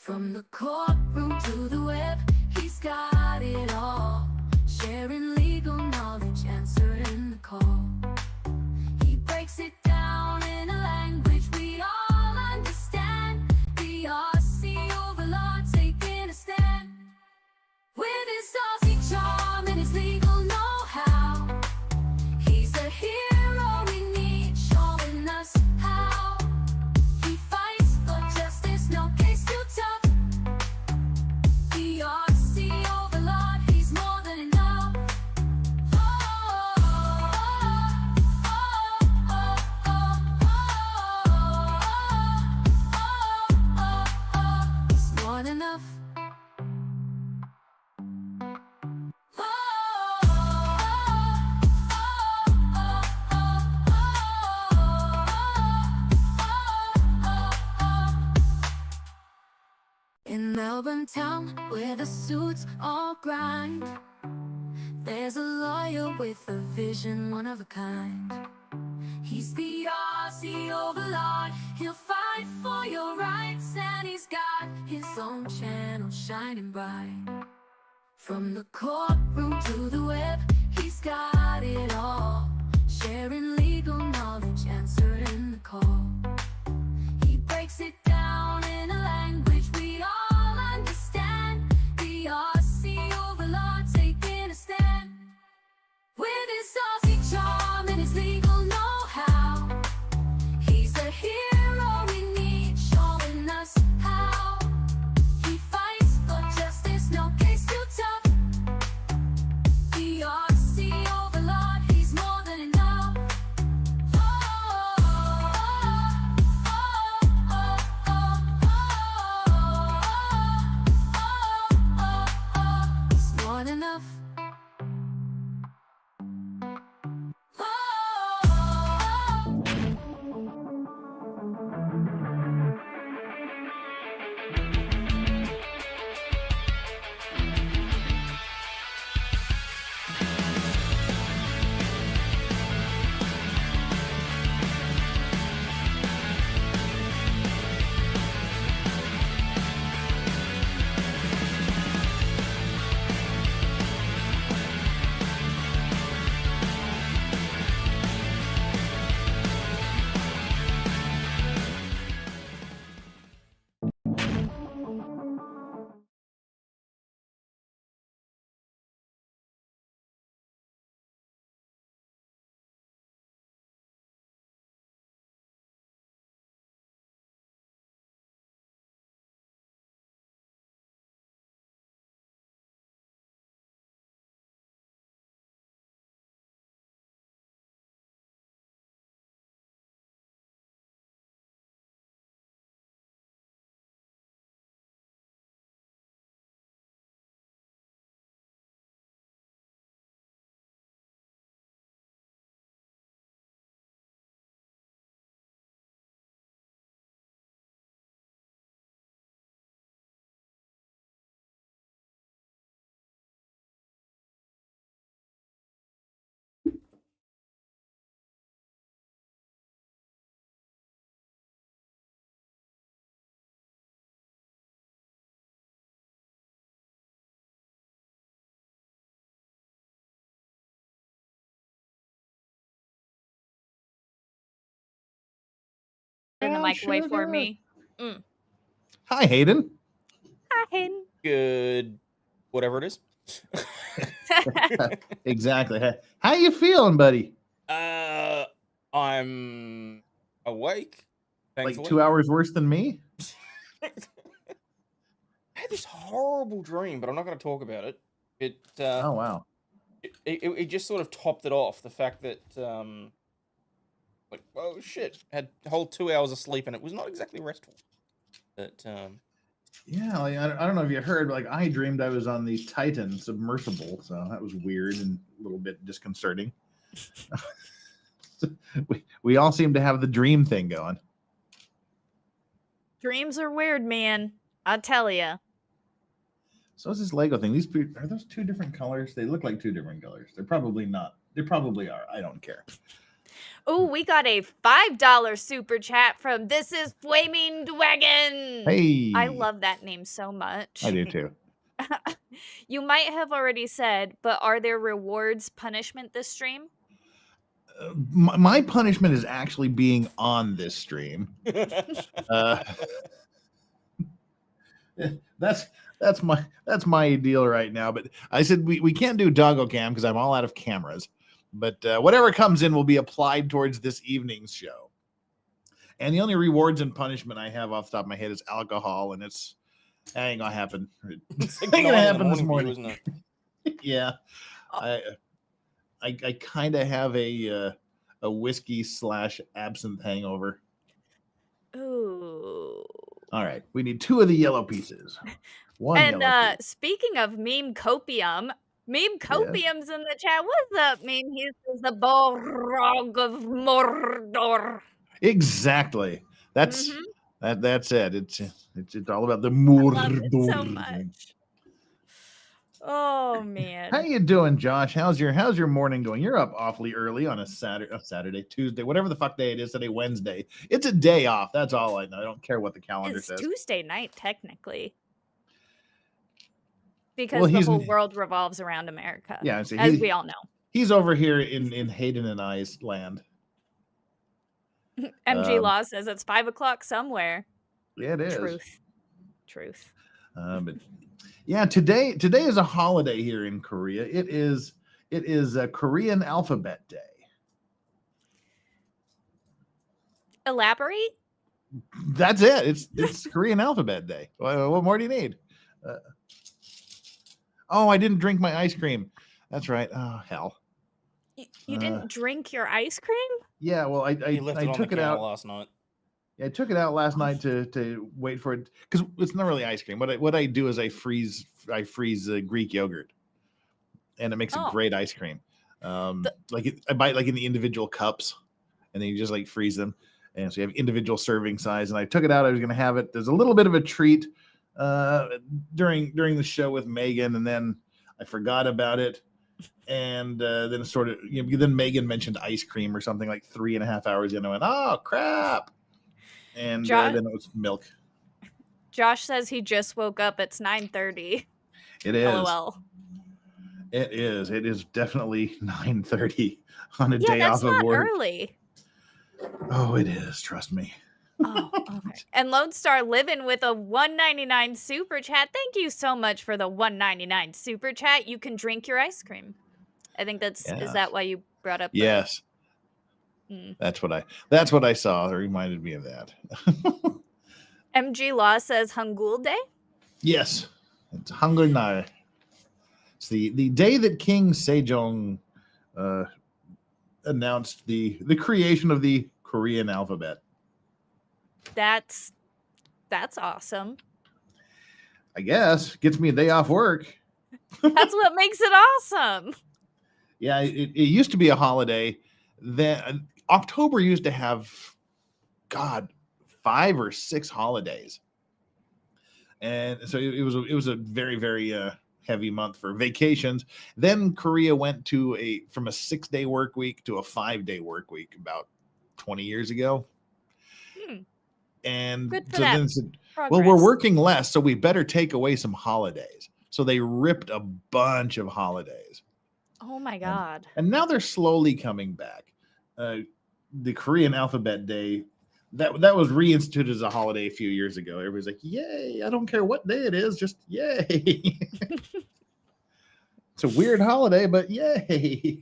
From the courtroom to the web, he's got it all. Sharing legal knowledge, answering the call. He breaks it down in a language we all understand. The RC Overlaw'd taking a stand. With his Aussie charm and his legal know-how, he's a hero we need, showing us how. He fights for justice, no case too tough. The RC Overlaw'd, he's more than enough. He's more than enough. In Melbourne town, where the suits all grind, there's a lawyer with a vision, one of a kind. He's the Aussie Overlaw'd, he'll fight for your rights, and he's got his own channel shining bright. From the courtroom to the web, he's got it all. Sharing legal knowledge, answering the call. He breaks it down in a language we all understand. The RC Overlaw'd taking a stand. With his Aussie charm and his legal know-how, he's a hero we need, showing us how. He fights for justice, no case too tough. The RC Overlaw'd, he's more than enough. He's more than enough. In the microwave for sugar. me. Hi, Hayden. Hi, Hayden. Good, whatever it is. Exactly. How you feeling, buddy? I'm awake. Thankfully. Like 2 hours worse than me? I had this horrible dream, but I'm not going to talk about it. Oh, wow. It just sort of topped it off. The fact that, like, oh shit, had a whole 2 hours of sleep, and it was not exactly restful. But, Yeah, like, I don't know if you heard, but like I dreamed I was on the Titan submersible, so that was weird and a little bit disconcerting. we all seem to have the dream thing going. Dreams are weird, man. I tell ya. So is this Lego thing? Are those two different colors? They look like two different colors. They're probably not. They probably are. I don't care. Oh, we got a $5 super chat from This Is Flaming Dwagon. Hey. I love that name so much. I do too. You might have already said, but are there rewards, punishment this stream? My punishment is actually being on this stream. That's my deal right now. But I said we can't do doggo cam because I'm all out of cameras. But whatever comes in will be applied towards this evening's show. And the only rewards and punishment I have off the top of my head is alcohol, and that ain't gonna happen. It's Ain't gonna happen this for you, morning. isn't it? Yeah, I kind of have a whiskey / absinthe hangover. Ooh. All right, we need 2 of the yellow pieces. One And yellow piece. speaking of meme copium in the chat. What's up, meme? He says the Balrog of Mordor. Exactly. That's Mhm. that's it. It's all about the I love Mordor. it so much. Oh man. How you doing, Josh? How's your morning going? You're up awfully early on a Saturday, Tuesday, whatever the fuck day it is today, Wednesday. It's a day off. That's all I know. I don't care what the calendar It's says. Tuesday night, technically. Because Well, the he's- whole world revolves around America. Yeah, so as we all know. He's over here in Hayden and I's land. MG Law says it's 5 o'clock somewhere. Yeah, it is. Truth. But yeah, today is a holiday here in Korea. It is a Korean Alphabet Day. Elaborate? That's it. It's Korean Alphabet Day. What more do you need? Oh, I didn't drink my ice cream. That's right. Oh, hell. You didn't drink your ice cream? Yeah, well, I left it on took the it counter out last night. I took it out last night to wait for it because it's not really ice cream. What I do is I freeze Greek yogurt, and it makes a great ice cream. I buy it like in the individual cups, and then you just like freeze them, and so you have individual serving size. And I took it out. I was going to have it. There's a little bit of a treat during the show with Megan, and then I forgot about it. And then sort of, then Megan mentioned ice cream or something like 3.5 hours in. I went, oh crap. And then it was milk. Josh says he just woke up. It's 9:30. It is. LOL. It is. It is definitely 9:30 on a day that's off of not work. Early. Oh, it is. Trust me. Oh, okay. And Lone Star Living with a $1.99 super chat. Thank you so much for the $1.99 super chat. You can drink your ice cream. I think is that why you brought up? Yes. That's what I saw. It reminded me of that. MG Law says Hangul Day. Yes, it's Hangul Nar. It's the day that King Sejong announced the creation of the Korean alphabet. That's awesome. I guess gets me a day off work. That's what makes it awesome. Yeah, it used to be a holiday. Then October used to have, 5 or 6 holidays, and so it was a very, very heavy month for vacations. Then Korea went to from a 6-day work week to a 5-day work week about 20 years ago. And good for so that then said, progress. well, we're working less, so we better take away some holidays. So they ripped a bunch of holidays. Oh my God. And now they're slowly coming back. The Korean Alphabet Day, that was reinstituted as a holiday a few years ago. Everybody's like, yay, I don't care what day it is, just yay. It's a weird holiday, but yay.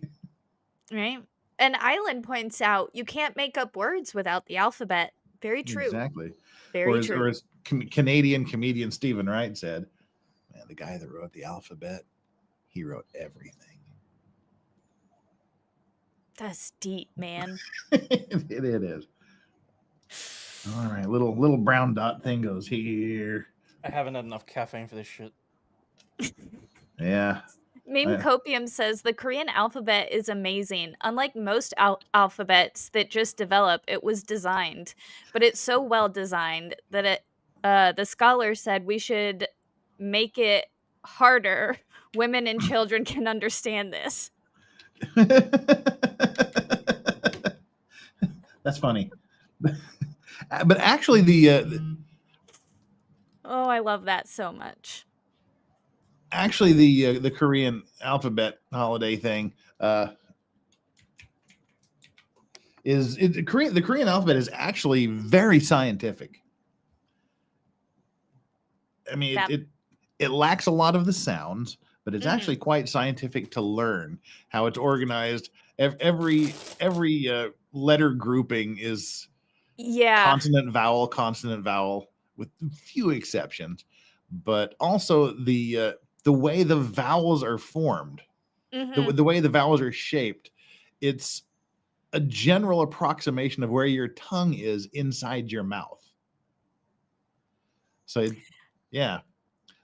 Right. And Island points out you can't make up words without the alphabet. Very true. Exactly. Very true. Or as Canadian comedian Stephen Wright said, man, the guy that wrote the alphabet, he wrote everything. That's deep, man. it is. All right, little brown dot thing goes here. I haven't had enough caffeine for this shit. Yeah. Meme Copium says the Korean alphabet is amazing. Unlike most alphabets that just develop, it was designed. But it's so well designed that the scholar said we should make it harder. Women and children can understand this. That's funny. But actually, Oh, I love that so much. Actually, the Korean alphabet holiday thing the Korean alphabet is actually very scientific. I mean, it lacks a lot of the sounds, but it's actually quite scientific to learn how it's organized. Every letter grouping is consonant vowel with few exceptions, but also the way the vowels are formed, the way the vowels are shaped, it's a general approximation of where your tongue is inside your mouth. So yeah.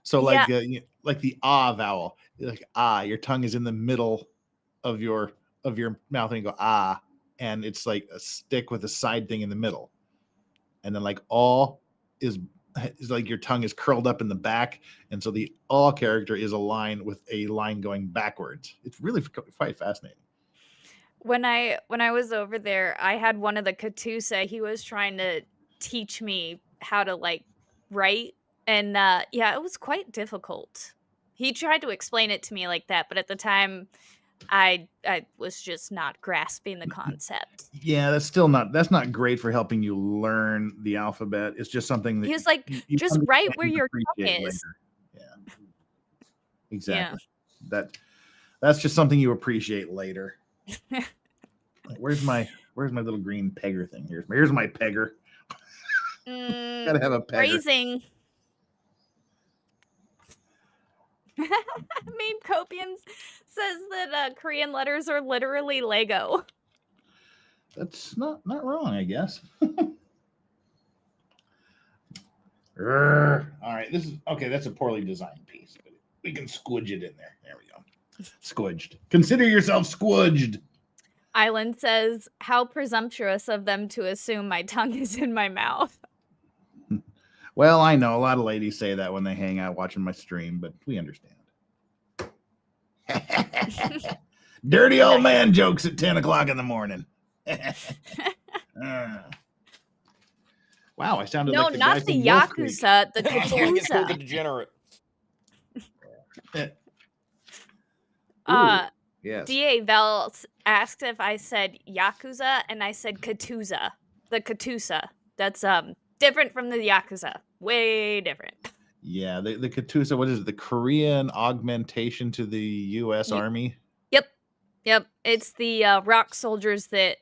So like the ah vowel, like ah, your tongue is in the middle of your mouth, and you go ah, and it's like a stick with a side thing in the middle, and then like all is like your tongue is curled up in the back, and so the all character is a line with a line going backwards. It's really quite fascinating. When I was over there, I had one of the Katusa. He was trying to teach me how to like write, and yeah, it was quite difficult. He tried to explain it to me like that, but at the time, I was just not grasping the concept. Yeah, that's not great for helping you learn the alphabet. It's just something that He was like, just write where your tongue is. Later. Yeah, exactly. Yeah. That's just something you appreciate later. Where's my little green pegger thing? Here's my pegger. Gotta have a pegger. Phrasing. Meme Copians says that Korean letters are literally Lego. That's not wrong, I guess. All right, this is okay. That's a poorly designed piece, but we can squidge it in there. There we go. Squidged. Consider yourself squidged. Island says, how presumptuous of them to assume my tongue is in my mouth. Well, I know a lot of ladies say that when they hang out watching my stream, but we understand. Dirty old man jokes at 10 o'clock in the morning. Wow, I sounded like the guy not the Yakuza, the Katusa. The degenerate. Yes. DA Vel asked if I said Yakuza, and I said Katusa. The Katusa. That's different from the Yakuza. Way different. Yeah, the Katusa, what is it? The Korean augmentation to the U.S. Army? Yep. It's the rock soldiers that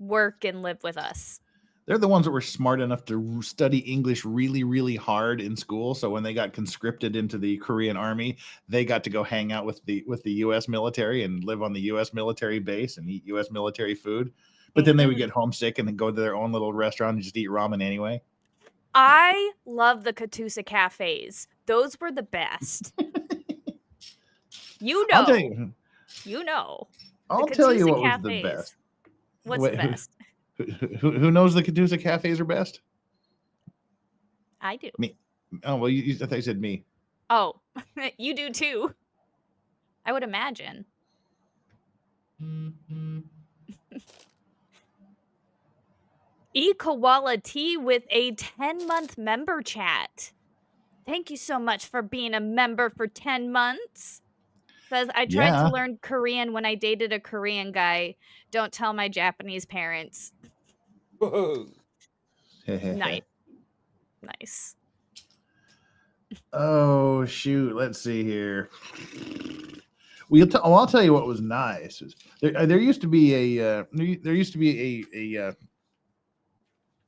work and live with us. They're the ones that were smart enough to study English really, really hard in school. So when they got conscripted into the Korean Army, they got to go hang out with the U.S. military and live on the U.S. military base and eat U.S. military food. But then they would get homesick and then go to their own little restaurant and just eat ramen anyway. I love the Katusa cafes. Those were the best. You know. I'll tell you. You know. I'll tell you what was the best. What's the best? Who knows the Katusa cafes are best? I do. Me. Oh, well, I thought you said me. Oh, you do too. I would imagine. E Koala T with a 10-month member chat. Thank you so much for being a member for 10 months. Says, I tried to learn Korean when I dated a Korean guy. Don't tell my Japanese parents. Whoa. Nice. Oh, shoot. Let's see here. I'll tell you what was nice. There used to be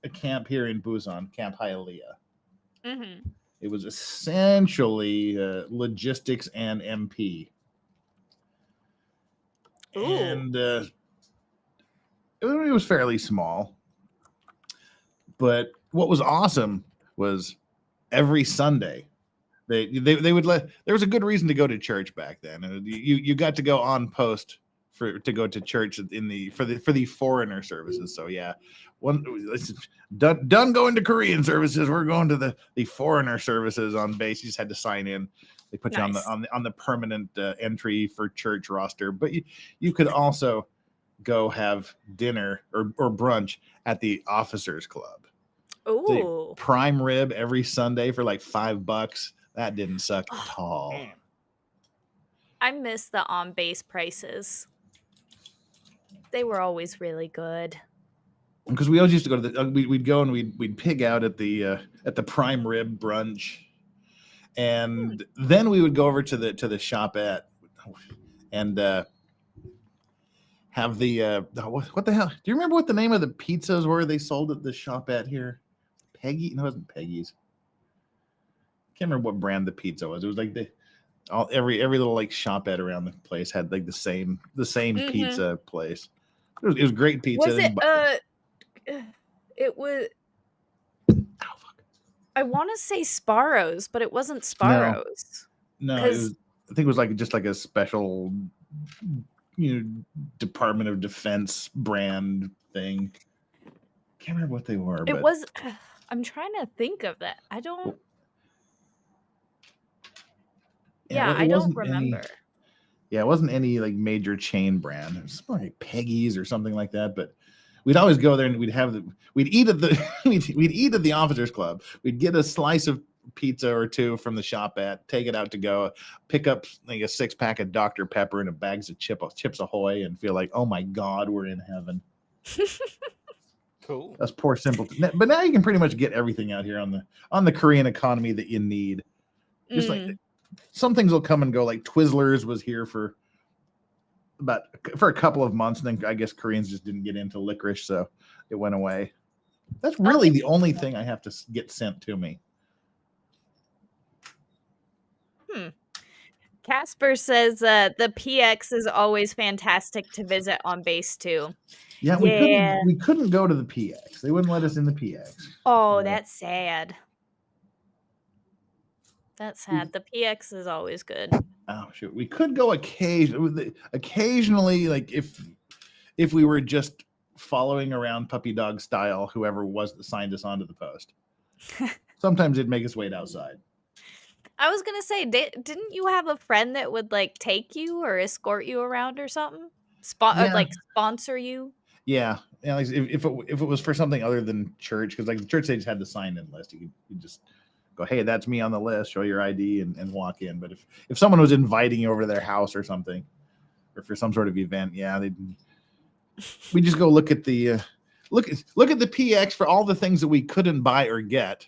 a camp here in Busan, Camp Hialeah. Mm-hmm. It was essentially logistics and MP. Ooh. And it was fairly small. But what was awesome was every Sunday they would let. There was a good reason to go to church back then, and you got to go on post to go to church for the foreigner services. So yeah, done going to Korean services. We're going to the foreigner services on base. You just had to sign in. They put you on the permanent entry for church roster, but you could also go have dinner or brunch at the Officers Club. Ooh. Prime rib every Sunday for like $5. That didn't suck at all. Damn. I miss the on base prices. They were always really good. Because we always used to go to the we'd go and we'd pig out at the prime rib brunch, and then we would go over to the shopette and have the what the hell? Do you remember what the name of the pizzas were they sold at the shopette here? Peggy? No, it wasn't Peggy's. Can't remember what brand the pizza was. It was like every little like shopette around the place had like the same pizza place. It was great pizza. Was it was. Oh, fuck. I want to say Sparrows, but it wasn't Sparrows. No, I think it was like just like a special, Department of Defense brand thing. Can't remember what they were. It was. I'm trying to think of that. I don't. Yeah, I don't remember. It wasn't any like major chain brand. It was like Peggy's or something like that. But we'd always go there and we'd eat at the we'd eat at the Officers Club. We'd get a slice of pizza or two from the shopette, take it out to go, pick up like a 6-pack of Dr. Pepper and a bags of Chips Ahoy, and feel like, oh my God, we're in heaven. Cool. That's poor simpleton. But now you can pretty much get everything out here on the Korean economy that you need. Just like some things will come and go. Like Twizzlers was here for a couple of months, and then I guess Koreans just didn't get into licorice, so it went away. That's really the only thing I have to get sent to me. Casper says the PX is always fantastic to visit on base too. Yeah, we couldn't go to the PX. They wouldn't let us in the PX. Oh, that's sad. That's sad. The PX is always good. Oh shoot, we could go occasionally, like if we were just following around puppy dog style, whoever was that signed us onto the post. Sometimes it'd make us wait outside. I was gonna say, didn't you have a friend that would like take you or escort you around or something? Or like sponsor you? Yeah, like if it was for something other than church, because like the church, they just had the sign-in list. You just go, hey, that's me on the list. Show your ID and walk in. But if someone was inviting you over to their house or something, or for some sort of event, we just go look at the look at the PX for all the things that we couldn't buy or get.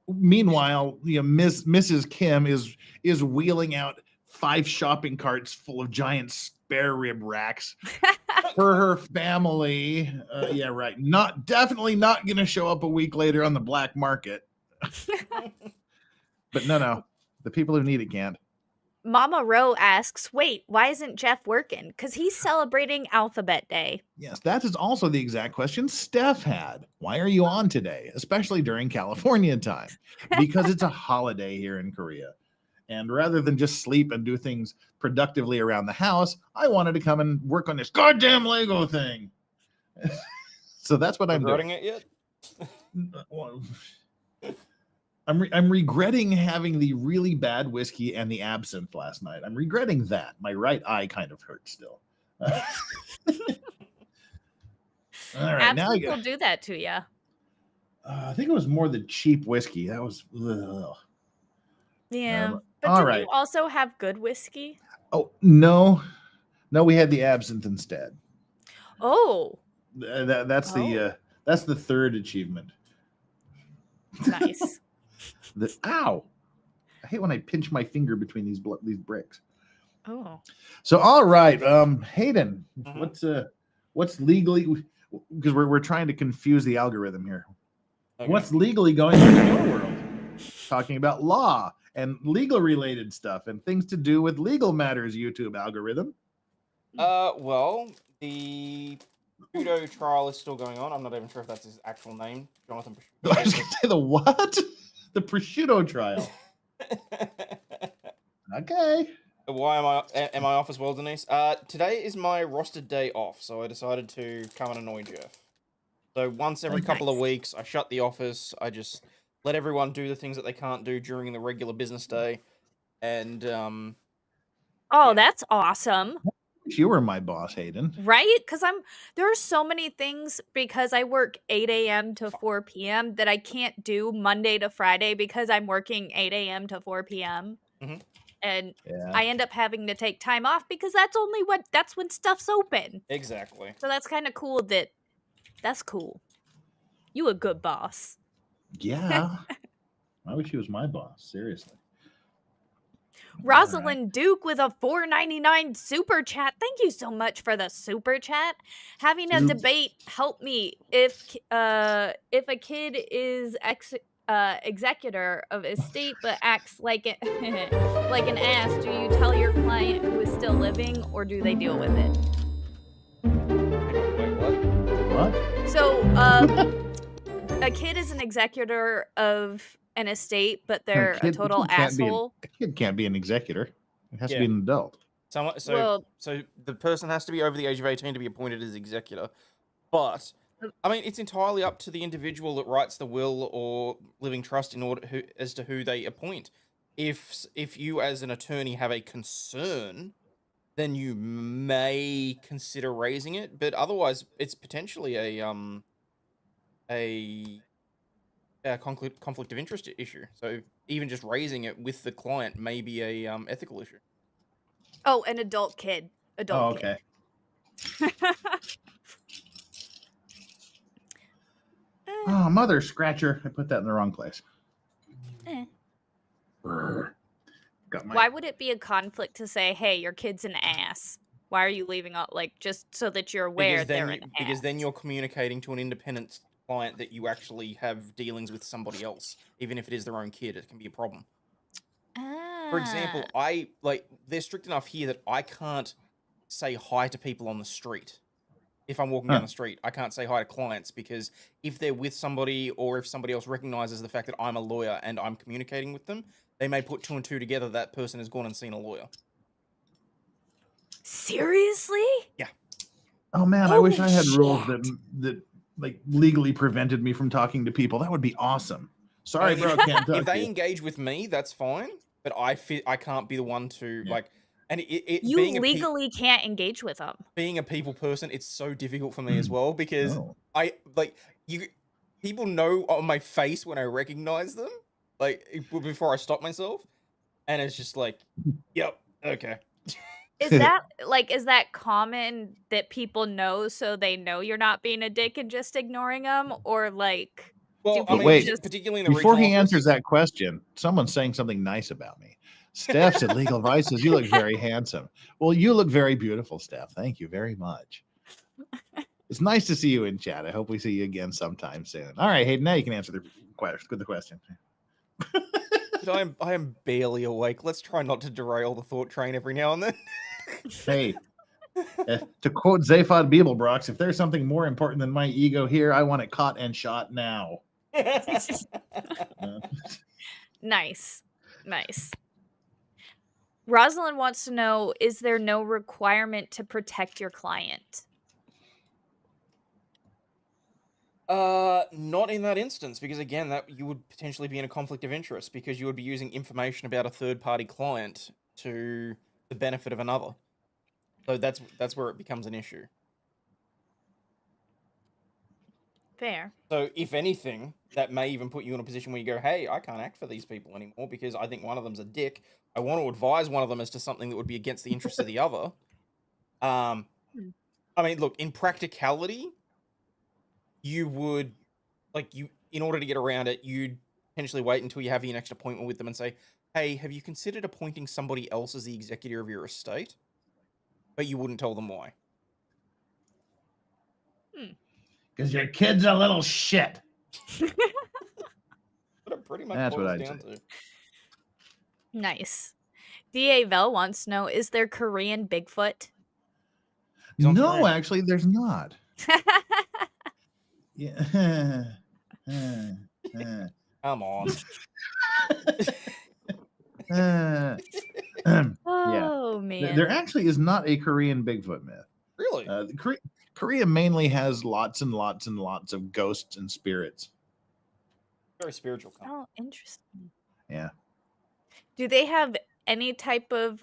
Meanwhile, Mrs. Kim is wheeling out 5 shopping carts full of giant spare rib racks for her family. Yeah, right. Definitely not going to show up a week later on the black market. But no, the people who need it can't. Mama Rowe asks, wait, why isn't Jeff working? Because he's celebrating Alphabet Day. Yes, that is also the exact question Steph had. Why are you on today, especially during California time? Because it's a holiday here in Korea. And rather than just sleep and do things productively around the house, I wanted to come and work on this goddamn Lego thing. So that's what I'm doing. Regretting it yet? I'm regretting having the really bad whiskey and the absinthe last night. I'm regretting that. My right eye kind of hurts still. All right, absinthe will do that to you. I think it was more the cheap whiskey. That was. Yeah. But did you also have good whiskey? Oh, no, we had the absinthe instead. Oh. That's the third achievement. Nice. Ow! I hate when I pinch my finger between these bricks. Oh. So all right, Hayden, what's legally, because we're trying to confuse the algorithm here. Okay. What's legally going on in your world? Talking about law and legal related stuff and things to do with legal matters. YouTube algorithm. Well, the Prosciutto trial is still going on. I'm not even sure if that's his actual name, Jonathan Prosciutto. I was going to say the what? The prosciutto trial. Okay. Why am I off as well, Denise? Today is my rostered day off, so I decided to come and annoy Jeff. So once every couple of weeks, I shut the office. I just let everyone do the things that they can't do during the regular business day, and that's awesome. wish you were my boss, Hayden. Right? Because there are so many things because I work 8 a.m. to 4 p.m. that I can't do Monday to Friday because I'm working 8 a.m. to 4 p.m. Mhm. And Yeah. I end up having to take time off because that's when stuff's open. Exactly. So that's kind of cool that's cool. You a good boss. Yeah. I wish he was my boss. Seriously. Rosalind Duke with a $4.99 super chat. Thank you so much for the super chat. Having a debate help me if a kid is executor of estate but acts like like an ass. Do you tell your client who is still living, or do they deal with it? Wait, what? What? So a kid is an executor of an estate, but they're a total asshole. A kid can't be an executor. It has to Yeah. be an adult. So the person has to be over the age of 18 to be appointed as executor. But I mean, it's entirely up to the individual that writes the will or living trust as to who they appoint. If you as an attorney have a concern, then you may consider raising it. But otherwise, it's potentially a conflict of interest issue. So even just raising it with the client may be a ethical issue. Oh, an adult kid. Adult okay. kid. Oh, mother scratcher. I put that in the wrong place. Why would it be a conflict to say, hey, your kid's an ass? Why are you leaving out, like, just so that you're aware they're an ass? Because then you're communicating to an independent client that you actually have dealings with somebody else, even if it is their own kid. It can be a problem. For example, they're strict enough here that I can't say hi to people on the street. If I'm walking down the street, I can't say hi to clients because if they're with somebody or if somebody else recognizes the fact that I'm a lawyer and I'm communicating with them, they may put 2 and 2 together. That person has gone and seen a lawyer. Seriously? Yeah. Oh man, I wish I had rules that like legally prevented me from talking to people. That would be awesome. Sorry, bro, I can't talk if they to you. engage with me, that's fine. But I can't be the one to like. And you legally can't engage with them. Being a people person, it's so difficult for me as well because people know on my face when I recognize them, like before I stop myself, and it's just like, yep, okay. Is that common that people know so they know you're not being a dick and just ignoring them, or like? Well, I mean, wait, particularly in the before he office, answers that question, someone's saying something nice about me. Steph said, "Legal advice says you look very handsome." Well, you look very beautiful, Steph. Thank you very much. It's nice to see you in chat. I hope we see you again sometime soon. All right, Hayden, now you can answer the question. I am barely awake. Let's try not to derail the thought train every now and then. Hey, to quote Zaphod Beeblebrox, if there's something more important than my ego here, I want it caught and shot now. Nice. Rosalind wants to know, is there no requirement to protect your client? Not in that instance, because again, that you would potentially be in a conflict of interest because you would be using information about a third-party client to the benefit of another. So that's where it becomes an issue. Fair. So if anything, that may even put you in a position where you go, hey, I can't act for these people anymore because I think one of them's a dick. I want to advise one of them as to something that would be against the interests of the other. I mean, look, in practicality, you would, in order to get around it, you'd potentially wait until you have your next appointment with them and say, hey, have you considered appointing somebody else as the executor of your estate? But you wouldn't tell them why. Because your kid's a little shit. That's what I'd say. Nice. D.A. Vel wants to know, is there Korean Bigfoot? No, actually, there's not. Yeah. Come on. Oh, man. There actually is not a Korean Bigfoot myth. Really? Korea mainly has lots and lots and lots of ghosts and spirits. Very spiritual. Oh, interesting. Yeah. Do they have any type of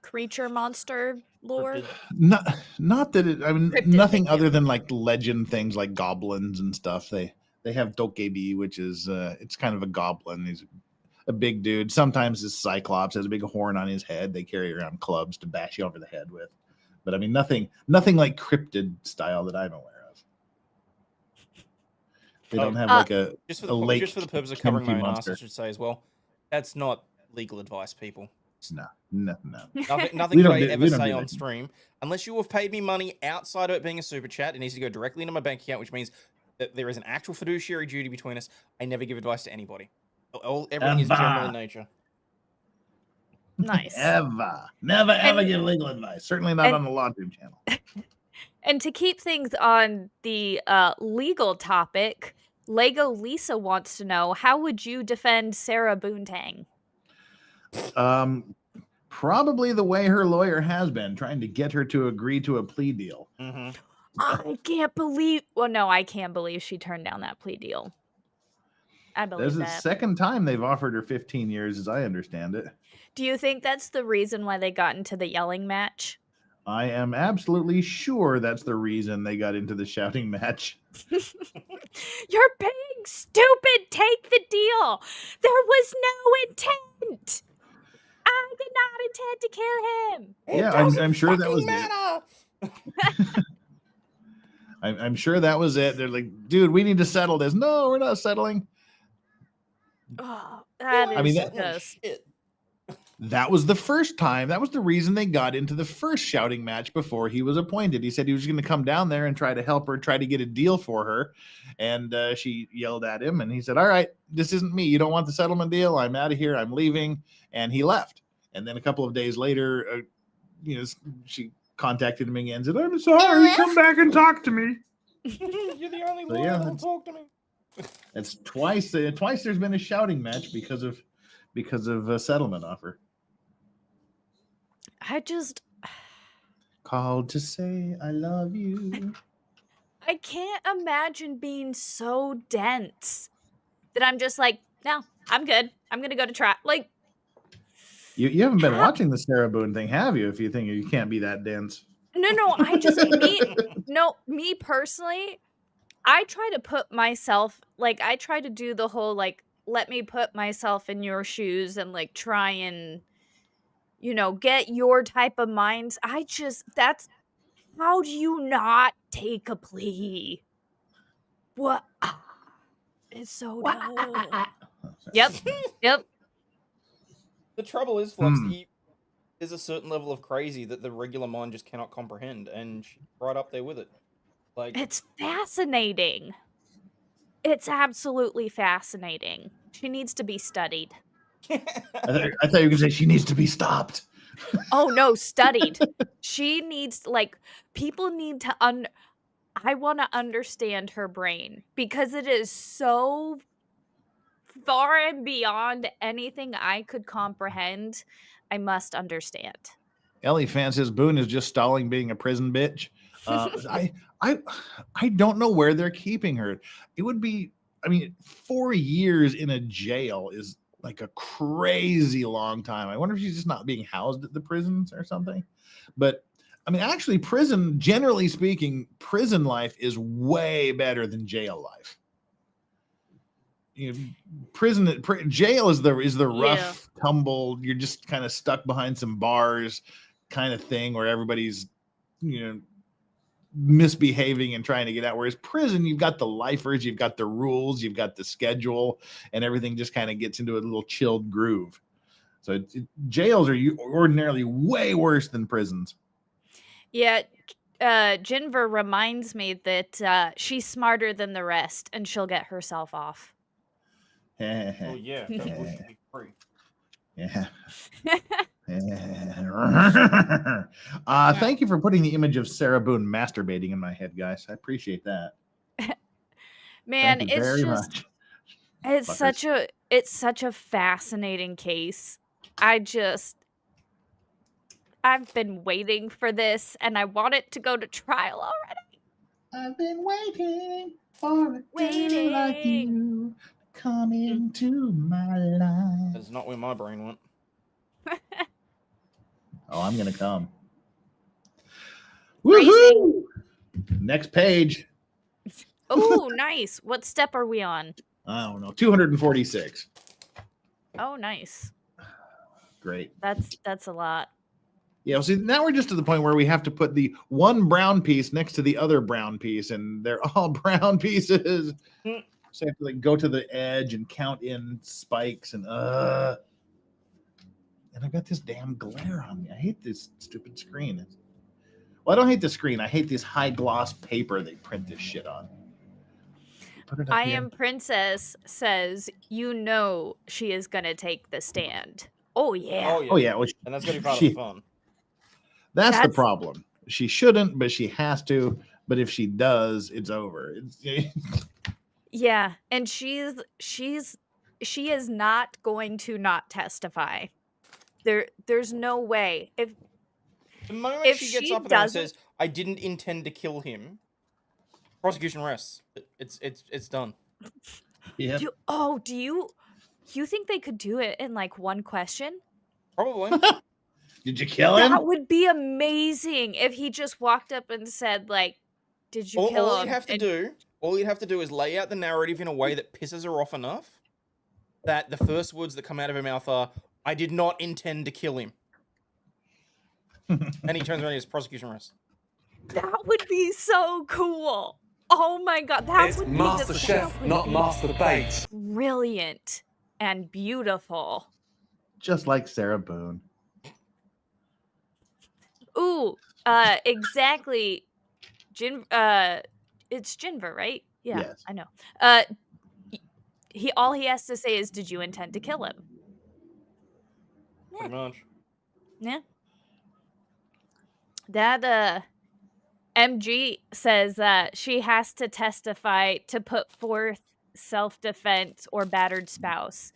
creature monster lore? Not that it. I mean, Cryptid, nothing thank you. other than like legend things like goblins and stuff. They have Dokebi, which is it's kind of a goblin. He's a big dude. Sometimes this Cyclops has a big horn on his head. They carry around clubs to bash you over the head with. But I mean, nothing like cryptid style that I'm aware of. They don't have like a just for lake just for the purpose of covering my own ass, monster. I should say as well. That's not legal advice, people. No. Nothing that I ever say on stream, unless you have paid me money outside of it being a super chat, it needs to go directly into my bank account, which means that there is an actual fiduciary duty between us. I never give advice to anybody. Everything is general in nature. Nice. Never give legal advice. Certainly not on the LawTube channel. And to keep things on the legal topic, Lego Lisa wants to know, how would you defend Sarah Boontang? Probably the way her lawyer has been, trying to get her to agree to a plea deal. Mm-hmm. I can't believe. Well, no, I can't believe she turned down that plea deal. I believe This is the second time they've offered her 15 years, as I understand it. Do you think that's the reason why they got into the yelling match? I am absolutely sure that's the reason they got into the shouting match. You're being stupid. Take the deal. There was no intent. I did not intend to kill him. Yeah, I'm sure that was it. I'm sure that was it. They're like, dude, we need to settle this. No, we're not settling. Oh, that is just... That was the first time. That was the reason they got into the first shouting match before he was appointed. He said he was going to come down there and try to help her, try to get a deal for her. And she yelled at him, and he said, all right, this isn't me. You don't want the settlement deal? I'm out of here. I'm leaving. And he left. And then a couple of days later, she contacted him again and said, I'm sorry, come back and talk to me. You're the only one that will talk to me. That's twice there's been a shouting match because of a settlement offer. I just called to say I love you. I can't imagine being so dense that I'm just like, no, I'm good. I'm gonna go to trial. Like, you haven't been watching the Sarah Boone thing, have you? If you think you can't be that dense. No, me personally, I try to put myself, like, I try to do the whole, like, let me put myself in your shoes and, like, try and, get your type of minds. That's, how do you not take a plea? What? It's so dumb. Yep. The trouble is, Flux, there's a certain level of crazy that the regular mind just cannot comprehend, and she's right up there with it. Like, it's fascinating. It's absolutely fascinating. She needs to be studied. I thought you were going to say she needs to be stopped. Oh, no, studied. She needs, like, people need to I want to understand her brain, because it is so far and beyond anything I could comprehend. I must understand. Ellie Fan says Boone is just stalling being a prison bitch. I don't know where they're keeping her. It would be, 4 years in a jail is like a crazy long time. I wonder if she's just not being housed at the prisons or something. But actually, generally speaking, prison life is way better than jail life. Jail is the rough tumble. You're just kind of stuck behind some bars, kind of thing, where everybody's misbehaving and trying to get out. Whereas prison, you've got the lifers, you've got the rules, you've got the schedule, and everything just kind of gets into a little chilled groove. So jails are ordinarily way worse than prisons. Yeah, Jinver reminds me that she's smarter than the rest, and she'll get herself off. Oh yeah, that should be free. Yeah. Thank you for putting the image of Sarah Boone masturbating in my head, guys. I appreciate that. Man, Thank you very much. It's such a fascinating case. I've been waiting for this, and I want it to go to trial already. I've been waiting for a girl like you to come into my life. That's not where my brain went. Oh, I'm gonna come. Phrasing. Woohoo! Next page. Oh, nice. What step are we on? I don't know. 246. Oh, nice. Great. That's a lot. Yeah, see, now we're just to the point where we have to put the one brown piece next to the other brown piece, and they're all brown pieces. So I have to like go to the edge and count in spikes and I got this damn glare on me. I hate this stupid screen. Well, I don't hate the screen. I hate this high gloss paper they print this shit on. Put it up I here. Am Princess says, you know she is gonna take the stand. Oh yeah. Oh yeah. Well, And that's gonna be part of the fun. That's the problem. She shouldn't, but she has to. But if she does, it's over. Yeah, and she is not going to not testify. There's no way. The moment if she gets she up there and doesn't- says, "I didn't intend to kill him," prosecution rests. It's done. Yeah. Do you think they could do it in like one question? Probably. Did you kill him? That would be amazing if he just walked up and said, like, did you kill him? All you'd have to do is lay out the narrative in a way that pisses her off enough that the first words that come out of her mouth are, "I did not intend to kill him." And he turns around and his prosecution rests. That would be so cool. Oh my god, that It's would Master be Chef, not Master Bait. Brilliant and beautiful. Just like Sarah Boone. Ooh, exactly. It's Jinver, right? Yeah, Yes. I know. All he has to say is, "Did you intend to kill him?" Pretty much. Yeah. That MG says that she has to testify to put forth self-defense or battered spouse.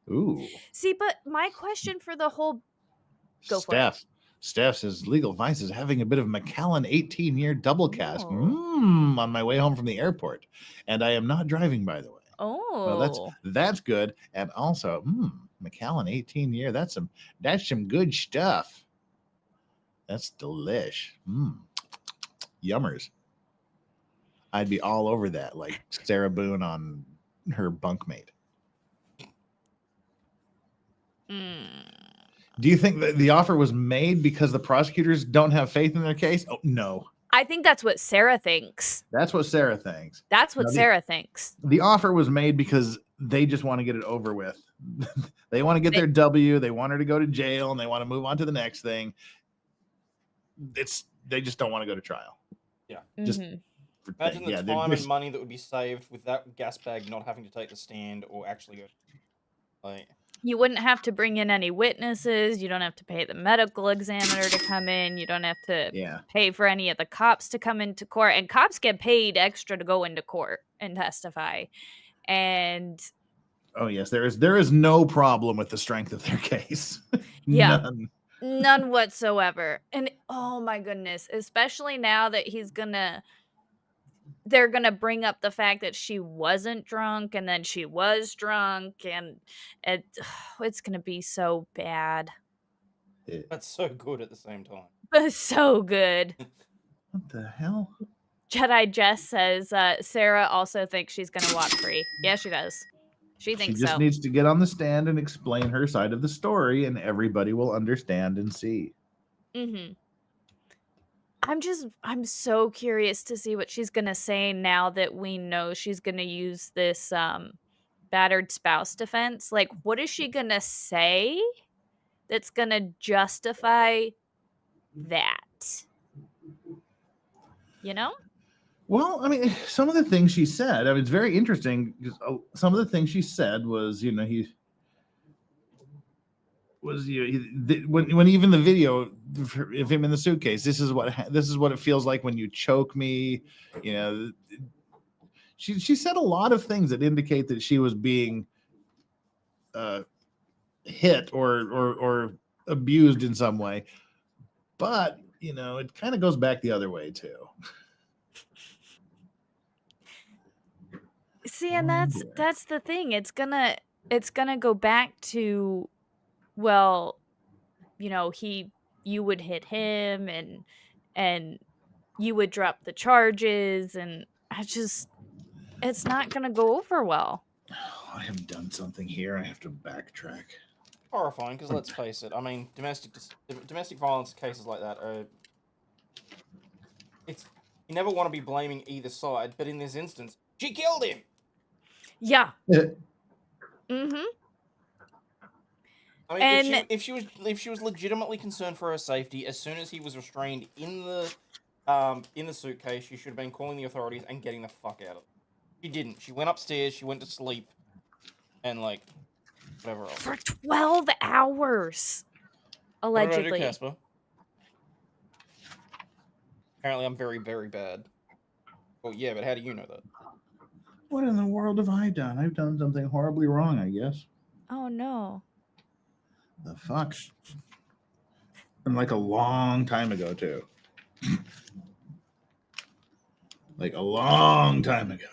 Ooh. See, but my question for the whole Steph says Legal Vice is having a bit of Macallan 18-year double cast on my way home from the airport. And I am not driving, by the way. Oh. Well, that's good. And also, Macallan 18-year, that's some good stuff. That's delish. Yummers. I'd be all over that, like Sarah Boone on her bunkmate. Do you think that the offer was made because the prosecutors don't have faith in their case? Oh, no. I think that's what Sarah thinks. That's what Sarah thinks. Sarah thinks. The offer was made because they just want to get it over with. They want to get their W. They want her to go to jail, and they want to move on to the next thing. They just don't want to go to trial. Yeah. Just imagine the time and money that would be saved with that gas bag not having to take the stand or actually go. Like, you wouldn't have to bring in any witnesses. You don't have to pay the medical examiner to come in. You don't have to pay for any of the cops to come into court. And cops get paid extra to go into court and testify. And oh yes, there is no problem with the strength of their case. Yeah. None whatsoever. And oh my goodness, especially now that they're gonna bring up the fact that she wasn't drunk and then she was drunk, and it's gonna be so bad. That's so good at the same time. But so good. What the hell? Jedi Jess says Sarah also thinks she's gonna walk free. Yeah, she does. She thinks she just needs to get on the stand and explain her side of the story, and everybody will understand and see. I'm so curious to see what she's gonna say now that we know she's gonna use this battered spouse defense. Like, what is she gonna say that's gonna justify that? You know? Well, I mean, some of the things she said, I mean, it's very interesting. Some of the things she said was, when even the video of him in the suitcase, this is what it feels like when you choke me. She said a lot of things that indicate that she was being hit or abused in some way. But it kind of goes back the other way too. See, and that's the thing. It's gonna go back to, well, you know, you would hit him and you would drop the charges, and it's not gonna go over well. I have done something here. I have to backtrack. Horrifying, because let's face it. I mean, domestic violence cases like that are. You never want to be blaming either side, but in this instance, she killed him. Yeah. I mean, if she was legitimately concerned for her safety, as soon as he was restrained in the suitcase, she should have been calling the authorities and getting the fuck out of it. She didn't. She went upstairs. She went to sleep, and like whatever else. For 12 hours, allegedly. What did I do, Casper? Apparently, I'm very, very bad. Well, yeah, but how do you know that? What in the world have I done? I've done something horribly wrong, I guess. Oh no. The fuck? And like a long time ago, too. Like a long time ago.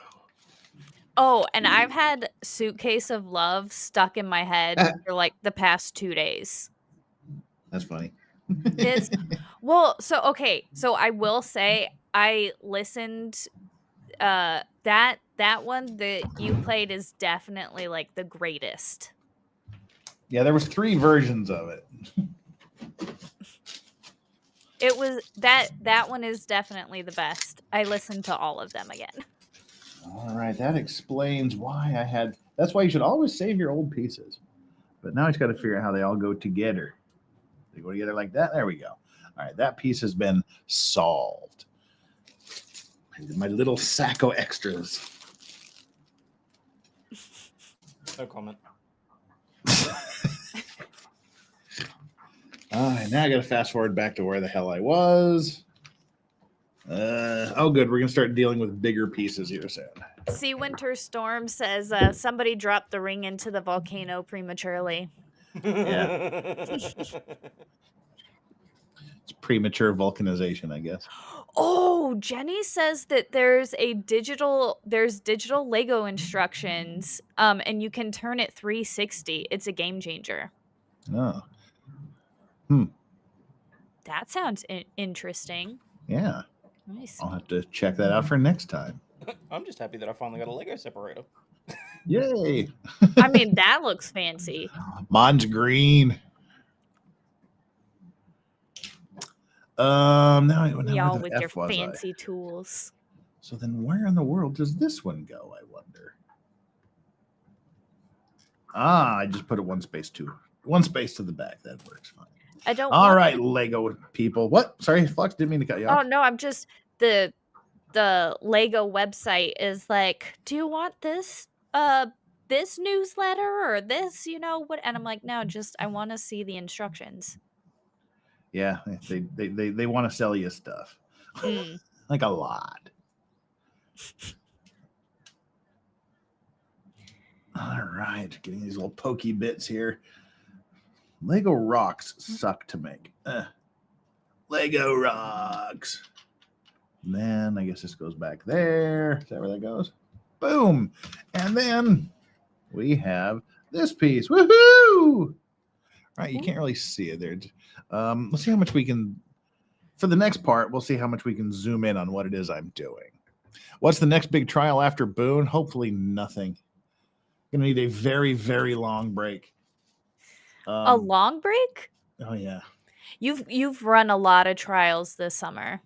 Oh, and I've had Suitcase of Love stuck in my head for like the past 2 days. That's funny. It's well, so I will say I listened that one that you played is definitely like the greatest. Yeah, there was 3 versions of it. It was that one is definitely the best. I listened to all of them again. All right, that explains why I had. That's why you should always save your old pieces. But now I just got to figure out how they all go together. They go together like that. There we go. All right, that piece has been solved. My little Sacco extras. No comment. All right, now I got to fast forward back to where the hell I was. Oh, good. We're going to start dealing with bigger pieces here soon. Sea Winter Storm says somebody dropped the ring into the volcano prematurely. Yeah. It's premature vulcanization, I guess. Oh, Jenny says that there's digital Lego instructions, and you can turn it 360. It's a game changer. Oh. That sounds interesting. Yeah. Nice. I'll have to check that out for next time. I'm just happy that I finally got a Lego separator. Yay. I mean, that looks fancy. Mine's green. Now Y'all where with the your F was I? fancy tools. So then where in the world does this one go, I wonder? I just put it one space to the back. That works fine. I don't. All right, Lego people. What? Sorry, Flux, didn't mean to cut you off. Oh no, I'm just the Lego website is like, do you want this this newsletter or this, what? And I'm like, no, just I want to see the instructions. Yeah, they want to sell you stuff. Like a lot. All right, getting these little pokey bits here. Lego rocks suck to make. Lego rocks. And then I guess this goes back there. Is that where that goes? Boom. And then we have this piece. Woohoo! All right, you can't really see it there. Let's see how much we can, for the next part, we'll see how much we can zoom in on what it is I'm doing. What's the next big trial after Boone? Hopefully nothing. Gonna need a very, very long break. A long break? Oh yeah. You've run a lot of trials this summer.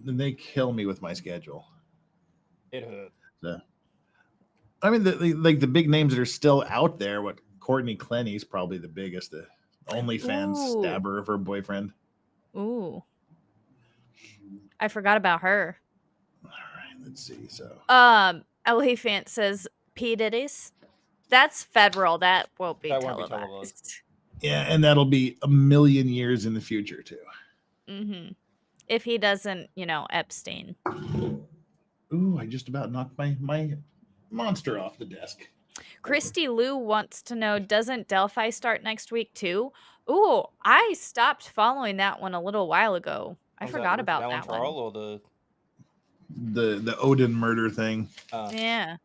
And they kill me with my schedule. It hurt. So, I mean, the big names that are still out there. What Courtney Clenny's probably the biggest. The OnlyFans stabber of her boyfriend. Ooh. I forgot about her. All right, let's see. So, Elephant says P. Diddy's. That's federal. That won't be televised. Yeah, and that'll be a million years in the future too. Mm-hmm. If he doesn't, Epstein. Ooh, I just about knocked my monster off the desk. Christy Lou wants to know, doesn't Delphi start next week too? Ooh, I stopped following that one a little while ago. I forgot about that one. Or the Odin murder thing. Yeah.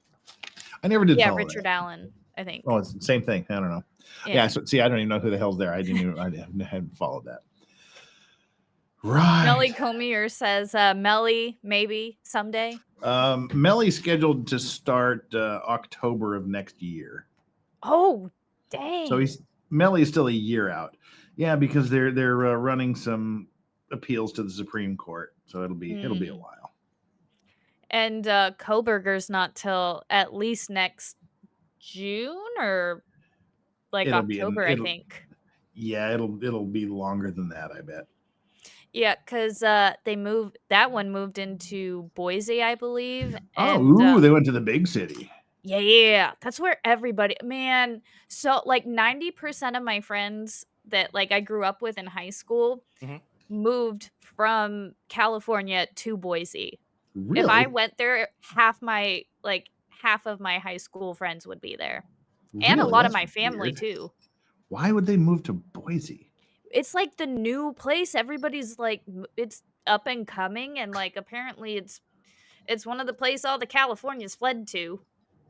I never did. Yeah, Richard Allen. I think. Oh, it's the same thing. I don't know. Yeah. So see, I don't even know who the hell's there. I hadn't followed that. Right. Melly Comier says, Melly, maybe someday. Melly's scheduled to start October of next year. Oh, dang. So Melly is still a year out. Yeah, because they're running some appeals to the Supreme Court. So it'll be a while. And Koberger's not till at least next June or like October, I think. Yeah, it'll be longer than that, I bet. Yeah, because that one moved into Boise, I believe. And, they went to the big city. Yeah. That's where everybody, man. So like 90% of my friends that like I grew up with in high school moved from California to Boise. Really? If I went there, half of my high school friends would be there. Really? And a lot of my family too. Why would they move to Boise? It's like the new place. Everybody's like, it's up and coming, and like apparently it's one of the places all the Californians fled to.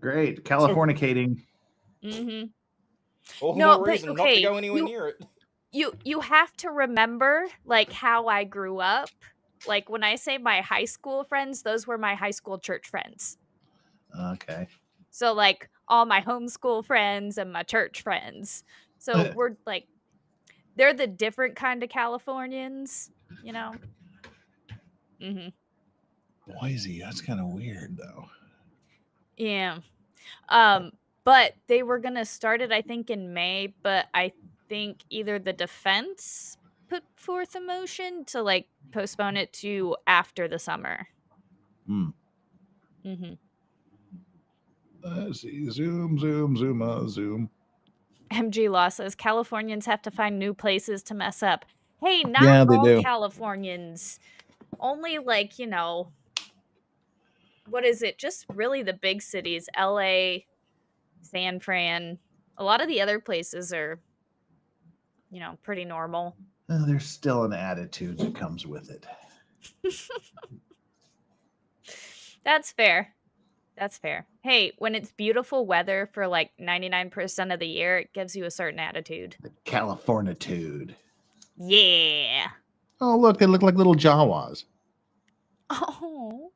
Great, Californicating. All the more reason not to go anywhere near it. You have to remember like how I grew up. Like when I say my high school friends, those were my high school church friends. Okay. So like all my homeschool friends and my church friends. So we're like, they're the different kind of Californians, you know? Boise, that's kind of weird though. Yeah. But they were going to start it, I think, in May, but I think either the defense put forth a motion to like postpone it to after the summer. Let's see. Zoom. MG Law says Californians have to find new places to mess up. Hey, not all Californians. Only like, you know, what is it? Just really the big cities, LA, San Fran. A lot of the other places are, you know, pretty normal. There's still an attitude that comes with it. That's fair. Hey, when it's beautiful weather for like 99% of the year, it gives you a certain attitude. The Californitude. Yeah. Oh, look, they look like little Jawas. Oh.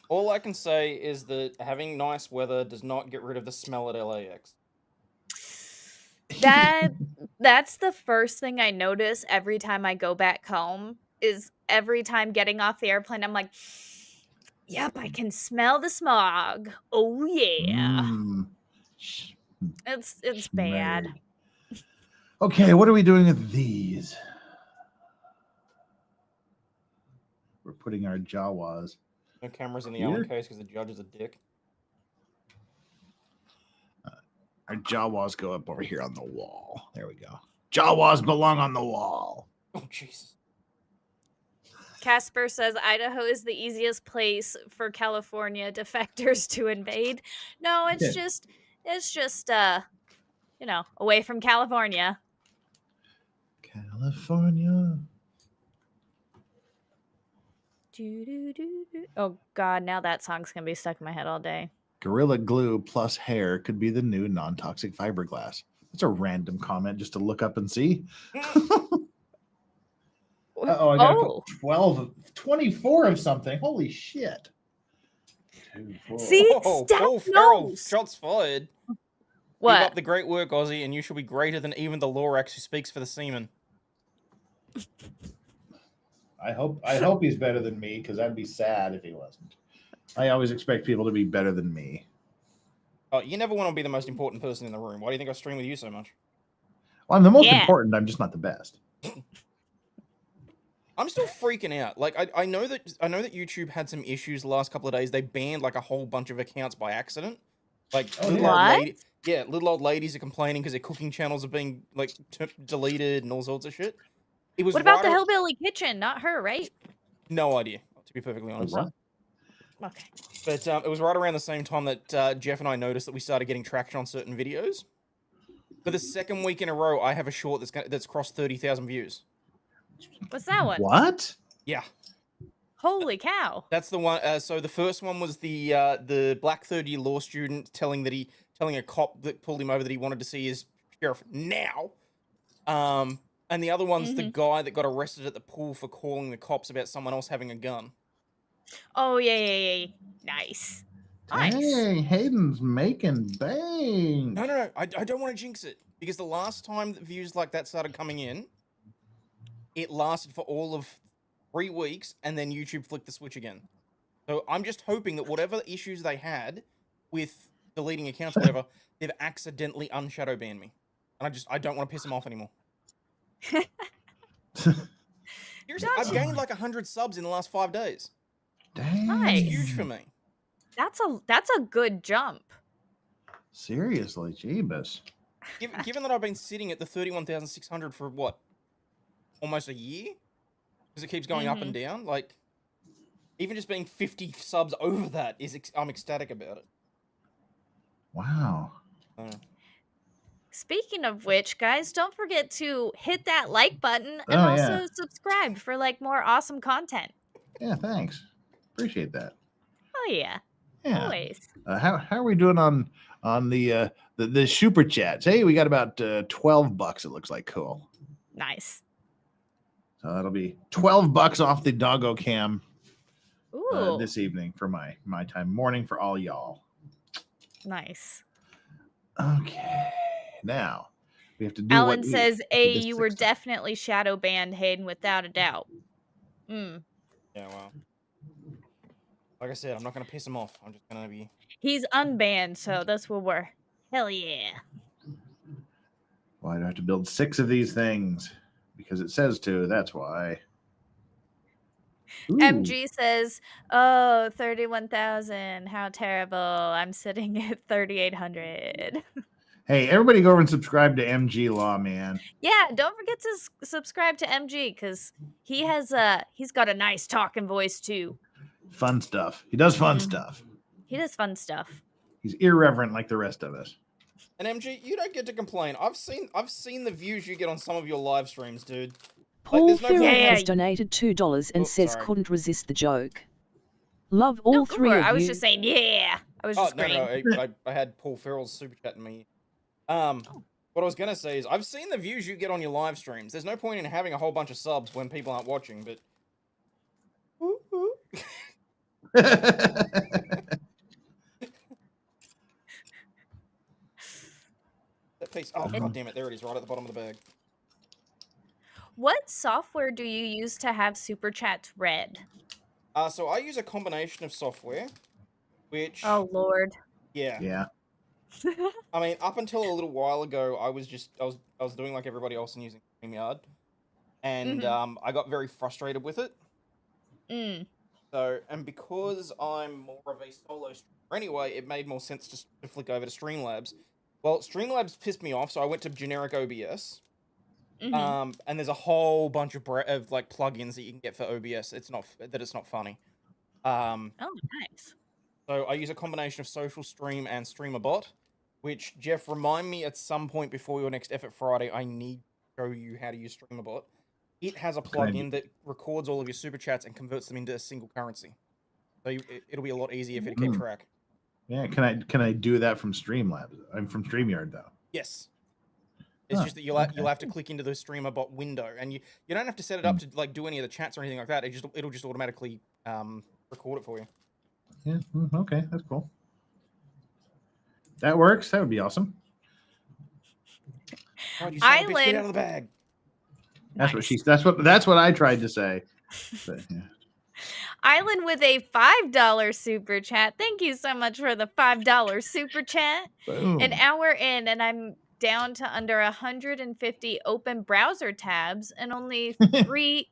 All I can say is that having nice weather does not get rid of the smell at LAX. That's the first thing I notice every time I go back home is every time getting off the airplane, I'm like, yep, I can smell the smog. Oh yeah. It's bad. Okay, what are we doing with these? We're putting our Jawas. No cameras in the Allen case because the judge is a dick. Our Jawas go up over here on the wall. There we go. Jawas belong on the wall. Oh, Jesus. Casper says Idaho is the easiest place for California defectors to invade. No, it's just you know, away from California. California. Oh God, now that song's gonna be stuck in my head all day. Gorilla Glue plus hair could be the new non-toxic fiberglass. That's a random comment just to look up and see. Uh-oh, I got 24 of something. Holy shit. See? Farrell, shots fired. What? Keep up the great work, Ozzy, and you shall be greater than even the Lorax who speaks for the seamen. I hope he's better than me, because I'd be sad if he wasn't. I always expect people to be better than me. Oh, you never want to be the most important person in the room. Why do you think I stream with you so much? Well, I'm the most important. I'm just not the best. I'm still freaking out. Like I know that YouTube had some issues the last couple of days. They banned like a whole bunch of accounts by accident. Like little old ladies are complaining because their cooking channels are being like deleted and all sorts of shit. It was what about the Hillbilly Kitchen? Not her, right? No idea, to be perfectly honest. Okay. But it was right around the same time that Jeff and I noticed that we started getting traction on certain videos. For the second week in a row, I have a short that's crossed 30,000 views. What's that one? What? Yeah. Holy cow. That's the one. So the first one was the black third-year law student telling a cop that pulled him over that he wanted to see his sheriff now. And the other one's the guy that got arrested at the pool for calling the cops about someone else having a gun. Oh, yeah. Nice. Nice. Dang, Hayden's making bang. No. I don't want to jinx it because the last time that views like that started coming in, it lasted for all of 3 weeks, and then YouTube flicked the switch again. So I'm just hoping that whatever issues they had with deleting accounts or whatever, they've accidentally unshadow banned me. And I don't want to piss them off anymore. Seriously, I've gained like 100 subs in the last 5 days. Dang. Nice. It's huge for me. That's a good jump. Seriously, Jeebus. Given that I've been sitting at the 31,600 for what? Almost a year? Because it keeps going up and down. Like, even just being 50 subs over that I'm ecstatic about it. Wow. Speaking of which, guys, don't forget to hit that like button and also subscribe for like more awesome content. Yeah, thanks. Appreciate that. Oh yeah. Always. How are we doing on the super chats? Hey, we got about $12. It looks like. Cool. Nice. So that'll be $12 off the doggo cam this evening for my time. Morning for all y'all. Nice. Okay. Now we have to do. Alan says, you were definitely shadow banned, Hayden, without a doubt. Yeah, well. Like I said, I'm not going to piss him off. I'm just going to be... He's unbanned, so that's what we're... Hell yeah. Why do I have to build 6 of these things? Because it says to, that's why. Ooh. MG says, oh, 31,000. How terrible. I'm sitting at 3,800. Hey, everybody go over and subscribe to MG Law, man. Yeah, don't forget to subscribe to MG because he's got a nice talking voice too. Fun stuff. He does fun stuff. He does fun stuff. He's irreverent like the rest of us. And MG, you don't get to complain. I've seen the views you get on some of your live streams, dude. Paul Farrell has donated $2 and says couldn't resist the joke. Love all three of you. I was just saying, yeah. I was just agreeing. No, I had Paul Farrell's super chat in me. What I was gonna say is I've seen the views you get on your live streams. There's no point in having a whole bunch of subs when people aren't watching, but that piece. Oh god damn it! There it is, right at the bottom of the bag. What software do you use to have super chats read? So I use a combination of software, which. Oh lord. Yeah. I mean, up until a little while ago, I was doing like everybody else and using StreamYard, and I got very frustrated with it. So, and because I'm more of a solo streamer anyway, it made more sense to flick over to Streamlabs. Well, Streamlabs pissed me off, so I went to generic OBS. And there's a whole bunch of like plugins that you can get for OBS. It's not funny. Oh, nice. So I use a combination of Social Stream and StreamerBot, which, Jeff, remind me at some point before your next Effort Friday, I need to show you how to use StreamerBot. It has a plugin that records all of your super chats and converts them into a single currency. So it'll be a lot easier for you to keep track. Yeah, can I do that from Streamlabs? I'm from StreamYard though. Yes. It's just that you'll have to click into the StreamerBot window, and you don't have to set it up to like do any of the chats or anything like that. It'll just automatically record it for you. Yeah. Okay, that's cool. That works. That would be awesome. God, you son of a bitch, get out of the bag. That's what I tried to say. But, yeah. Island with a $5 super chat. Thank you so much for the $5 super chat. Boom. An hour in, and I'm down to under 150 open browser tabs and only 3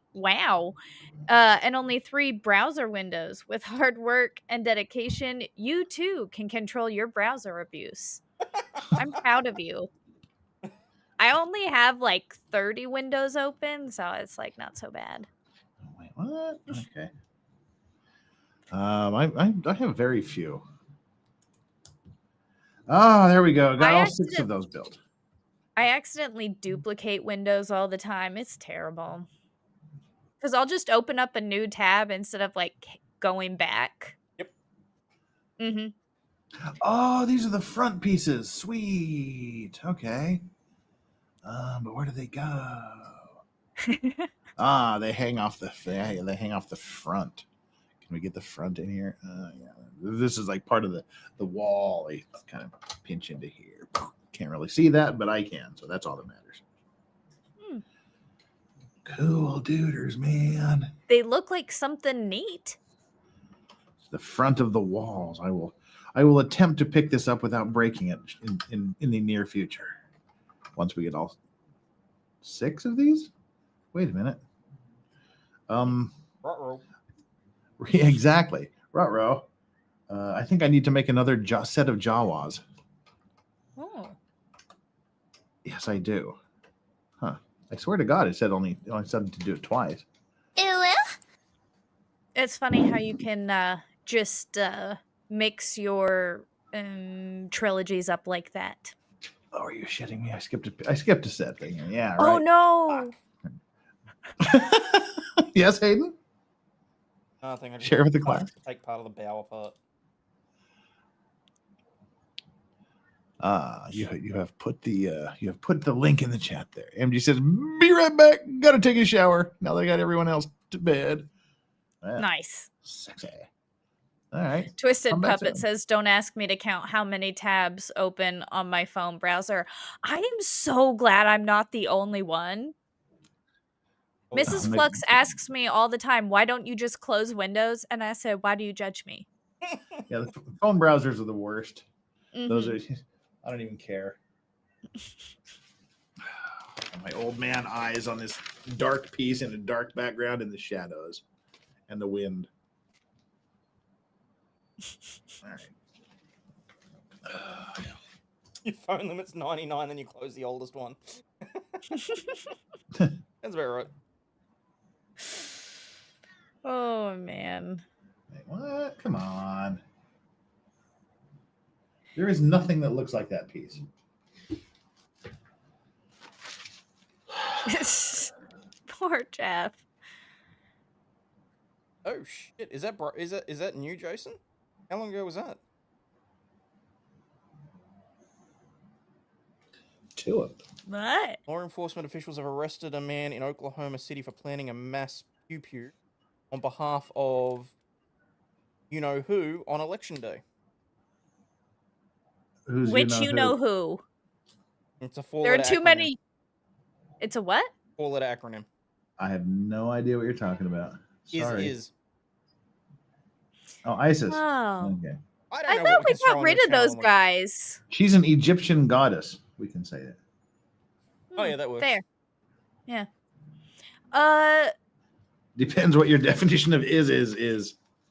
and only 3 browser windows. With hard work and dedication, you too can control your browser abuse. I'm proud of you. I only have like 30 windows open, so it's like not so bad. Wait, what? Okay. I have very few. Oh, there we go. Got all 6 of those built. I accidentally duplicate windows all the time. It's terrible. Because I'll just open up a new tab instead of like going back. Yep. Mm-hmm. Oh, these are the front pieces. Sweet. Okay. But where do they go? They hang off the front. Can we get the front in here? Yeah. This is like part of the wall. They kind of pinch into here. Can't really see that, but I can, so that's all that matters. Cool duders, man. They look like something neat. The front of the walls. I will attempt to pick this up without breaking it in the near future. Once we get all 6 of these. Wait a minute. Ruh-roh. Exactly. Ruh-roh. I think I need to make another set of Jawas. Oh. Yes, I do. Huh. I swear to God, it said only said to do it twice. It's funny how you can just mix your trilogies up like that. Oh, are you shitting me? I skipped a set thing here. Yeah, right. Oh no. Yes, Hayden? Nothing. I just Share with the class. Take part of the bow apart. You have put the link in the chat there. MG says, "Be right back. Gotta take a shower now that I got everyone else to bed." Yeah, Nice. sexy. All right. Twisted Come back Puppet soon. says, "Don't ask me to count how many tabs open on my phone browser." I am so glad I'm not the only one. Mrs. Flux asks me all the time, "Why don't you just close Windows?" And I said, "Why do you judge me?" Yeah, the phone browsers are the worst. Those Mhm. are. I don't even care. My old man eyes on this dark piece in a dark background in the shadows and the wind. All right. Your phone limit's 99, then you close the oldest one. That's about right. Oh man. Wait, what? Come on. There is nothing that looks like that piece. Poor Jeff. Oh shit! Is that new, Jason? How long ago was that? 2 of them. What? Law enforcement officials have arrested a man in Oklahoma City for planning a mass pew-pew on behalf of you-know-who on Election Day. Who's Which you know who? It's a There are four-letter too acronym. many. It's a what? 4-letter acronym. I have no idea what you're talking about. Sorry. Is. Oh, ISIS. Oh. Okay. I thought we got rid of those guys. She's an Egyptian goddess. We can say it. Oh yeah, that works. There. Yeah. Depends what your definition of is.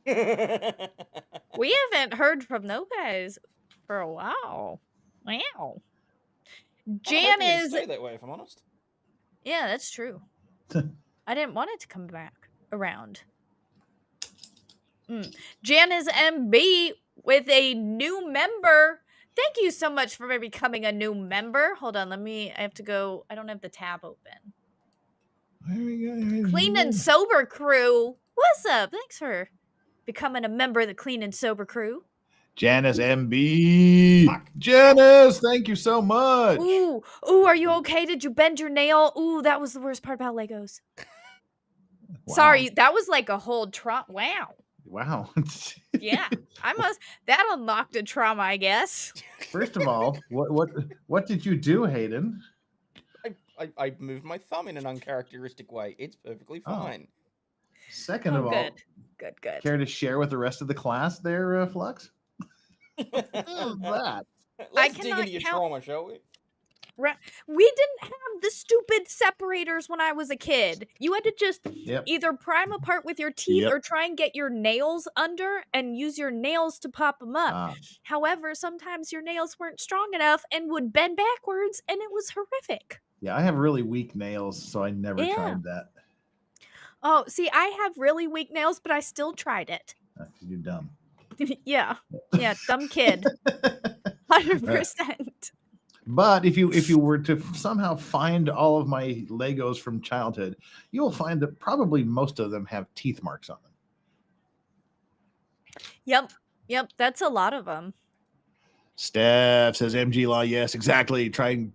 We haven't heard from those guys for a while. Wow. Jan is stay that way, if I'm honest. Yeah, that's true. I didn't want it to come back around. Jan is MB with a new member. Thank you so much for becoming a new member. Hold on, I have to go. I don't have the tab open. There we go. Clean and Sober Crew. What's up? Thanks for becoming a member of the Clean and Sober Crew. Janice MB. Janice, thank you so much. Ooh, are you okay? Did you bend your nail? Ooh, that was the worst part about Legos. Wow. Sorry, that was like a whole trauma. Wow. Yeah, that unlocked a trauma, I guess. First of all, what did you do, Hayden? I moved my thumb in an uncharacteristic way. It's perfectly fine. Second of all, good. Care to share with the rest of the class there, Flux? That? Let's dig into your trauma, shall we? We didn't have the stupid separators when I was a kid. You had to just either prime apart with your teeth or try and get your nails under and use your nails to pop them up. However, sometimes your nails weren't strong enough and would bend backwards, and it was horrific. Yeah, I have really weak nails, so I never tried that. Oh, see, I have really weak nails, but I still tried it. You're dumb. Yeah, dumb kid. 100%. But if you were to somehow find all of my Legos from childhood, you'll find that probably most of them have teeth marks on them. Yep, that's a lot of them. Steph says MG Law, yes, exactly. Tried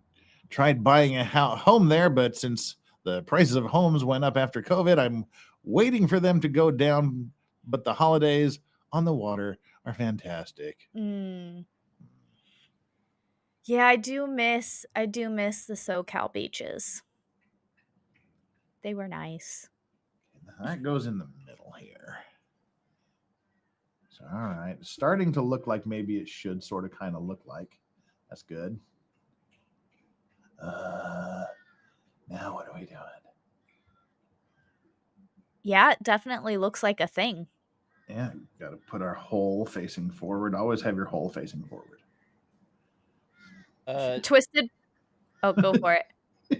buying a home there, but since the prices of homes went up after COVID, I'm waiting for them to go down. But the holidays on the water are fantastic. Yeah, I do miss the SoCal beaches. They were nice. That goes in the middle here. So, all right. Starting to look like maybe it should sort of kind of look like. That's good. Now what are we doing? Yeah, it definitely looks like a thing. Yeah, got to put our hole facing forward. Always have your hole facing forward. Twisted. Oh, go for it.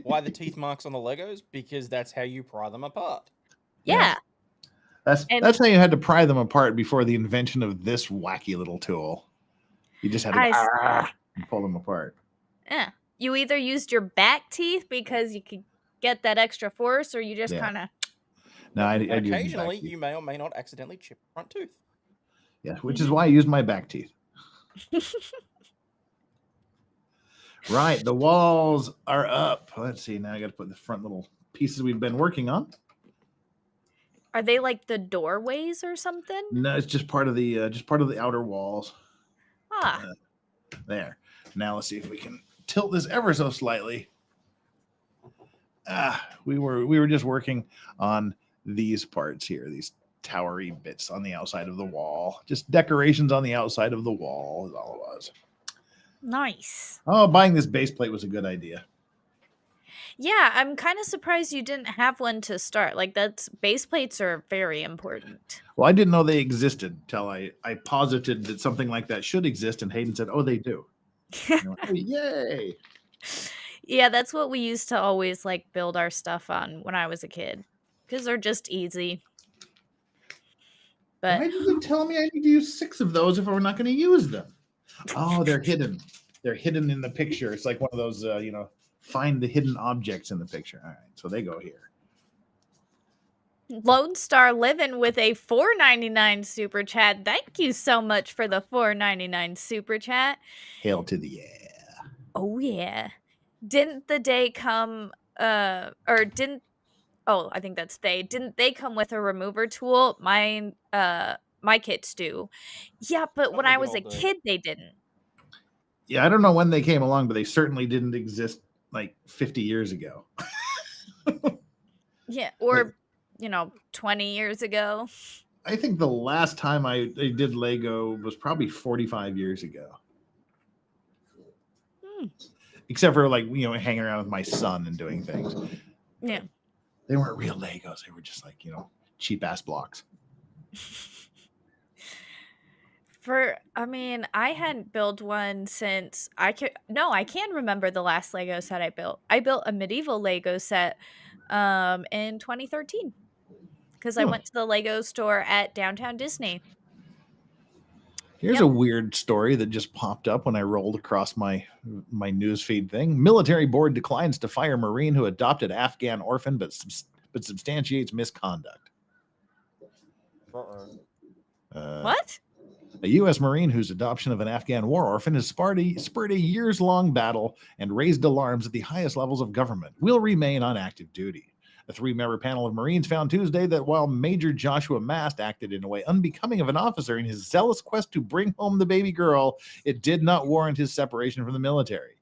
Why the teeth marks on the Legos? Because that's how you pry them apart. Yeah. That's how you had to pry them apart before the invention of this wacky little tool. You just had to pull them apart. Yeah. You either used your back teeth because you could get that extra force, or you just kind of. No, I occasionally you may or may not accidentally chip a front tooth. Yeah, which is why I use my back teeth. Right, the walls are up. Let's see. Now I got to put the front little pieces we've been working on. Are they like the doorways or something? No, it's just part of the outer walls. There. Now let's see if we can tilt this ever so slightly. We were just working on these parts here, these towery bits on the outside of the wall. Just decorations on the outside of the wall is all it was. Nice. Oh, buying this base plate was a good idea. Yeah, I'm kind of surprised you didn't have one to start. Like, base plates are very important. Well, I didn't know they existed until I posited that something like that should exist, and Hayden said, "Oh, they do." Went, oh, yay! Yeah, that's what we used to always like build our stuff on when I was a kid, because they're just easy. But why did you tell me I need to use 6 of those if we're not going to use them? Oh, they're hidden. They're hidden in the picture. It's like one of those, find the hidden objects in the picture. All right, so they go here. Lone Star Living with a $4.99 super chat. Thank you so much for the $4.99 super chat. Hail to the yeah. Oh yeah. Didn't the day come I think that's didn't they come with a remover tool? My kits do. Yeah, but when I was a kid they didn't. Yeah, I don't know when they came along, but they certainly didn't exist like 50 years ago. Yeah, or 20 years ago. I think the last time I did Lego was probably 45 years ago. Except for hanging around with my son and doing things. Yeah. They weren't real Legos. They were just cheap ass blocks. I hadn't built one since I can remember the last Lego set I built. I built a medieval Lego set in 2013 because I went to the Lego store at downtown Disney. Here's a weird story that just popped up when I rolled across my newsfeed thing. Military board declines to fire Marine who adopted Afghan orphan but substantiates misconduct. What? A U.S. Marine whose adoption of an Afghan war orphan has spurred a years-long battle and raised alarms at the highest levels of government will remain on active duty. A 3-member panel of Marines found Tuesday that while Major Joshua Mast acted in a way unbecoming of an officer in his zealous quest to bring home the baby girl, it did not warrant his separation from the military.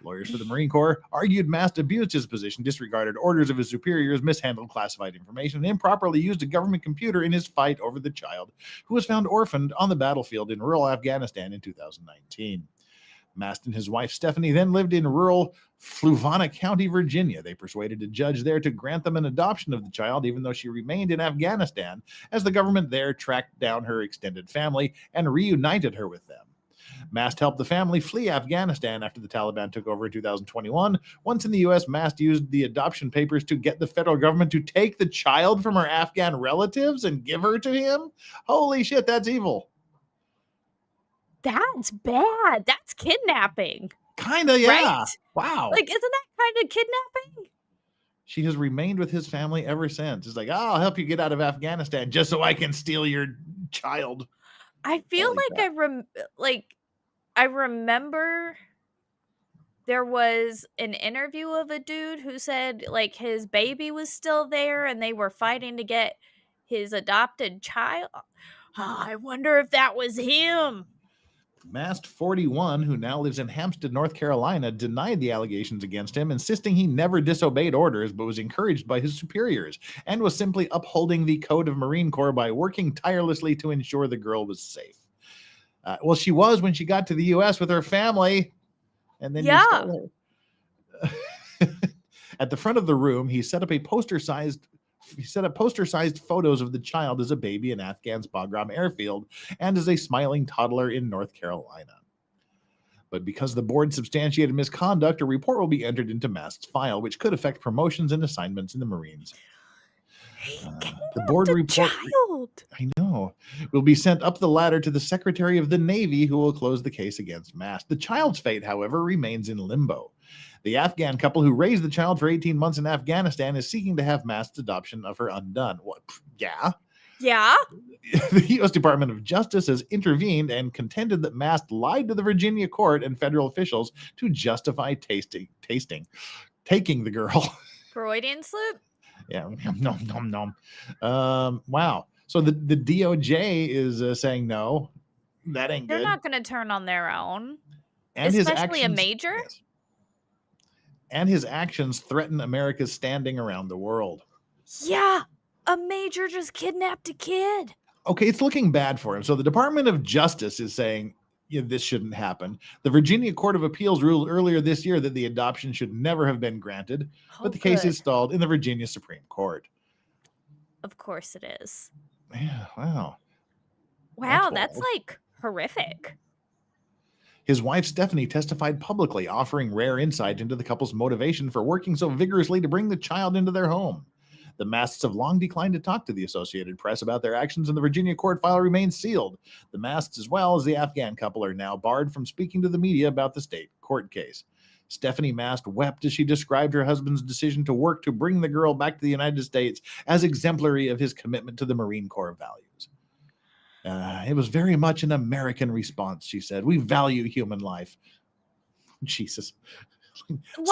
Lawyers for the Marine Corps argued Mast abused his position, disregarded orders of his superiors, mishandled classified information, and improperly used a government computer in his fight over the child who was found orphaned on the battlefield in rural Afghanistan in 2019. Mast and his wife Stephanie then lived in rural Fluvanna County, Virginia. They persuaded a judge there to grant them an adoption of the child, even though she remained in Afghanistan, as the government there tracked down her extended family and reunited her with them. Mast helped the family flee Afghanistan after the Taliban took over in 2021. Once in the U.S., Mast used the adoption papers to get the federal government to take the child from her Afghan relatives and give her to him. Holy shit, that's evil. That's bad. That's kidnapping. Kinda, yeah. Right? Wow. Like, isn't that kind of kidnapping? She has remained with his family ever since. It's like, oh, I'll help you get out of Afghanistan just so I can steal your child. I feel Holy like crap. I remember there was an interview of a dude who said like his baby was still there and they were fighting to get his adopted child. Oh, I wonder if that was him. Masked 41, who now lives in Hampstead, North Carolina, denied the allegations against him, insisting he never disobeyed orders but was encouraged by his superiors and was simply upholding the code of Marine Corps by working tirelessly to ensure the girl was safe. Well, she was when she got to the U.S. with her family, and then you stole her. At the front of the room, he set up poster-sized photos of the child as a baby in Afghan's Bagram airfield and as a smiling toddler in North Carolina. But because the board substantiated misconduct, a report will be entered into Masked's file, which could affect promotions and assignments in the Marines. The board report, I know, will be sent up the ladder to the Secretary of the Navy, who will close the case against Masked. The child's fate, however, remains in limbo. The Afghan couple who raised the child for 18 months in Afghanistan is seeking to have Masked's adoption of her undone. What? Yeah. Yeah. The U.S. Department of Justice has intervened and contended that Masked lied to the Virginia court and federal officials to justify taking the girl. Freudian slip? Yeah. Wow. So the DOJ is saying no, that ain't good. They're not going to turn on their own. And especially a major? Yes. And his actions threaten America's standing around the world. Yeah. A major just kidnapped a kid. Okay, it's looking bad for him. So the Department of Justice is saying this shouldn't happen. The Virginia Court of Appeals ruled earlier this year that the adoption should never have been granted, but the case is stalled in the Virginia Supreme Court. Of course it is. Yeah, wow. Wow, that's like horrific. His wife, Stephanie, testified publicly, offering rare insight into the couple's motivation for working so vigorously to bring the child into their home. The Masks have long declined to talk to the Associated Press about their actions, and the Virginia court file remains sealed. The Masks, as well as the Afghan couple, are now barred from speaking to the media about the state court case. Stephanie Mast wept as she described her husband's decision to work to bring the girl back to the United States as exemplary of his commitment to the Marine Corps values. It was very much an American response, she said. We value human life. Jesus.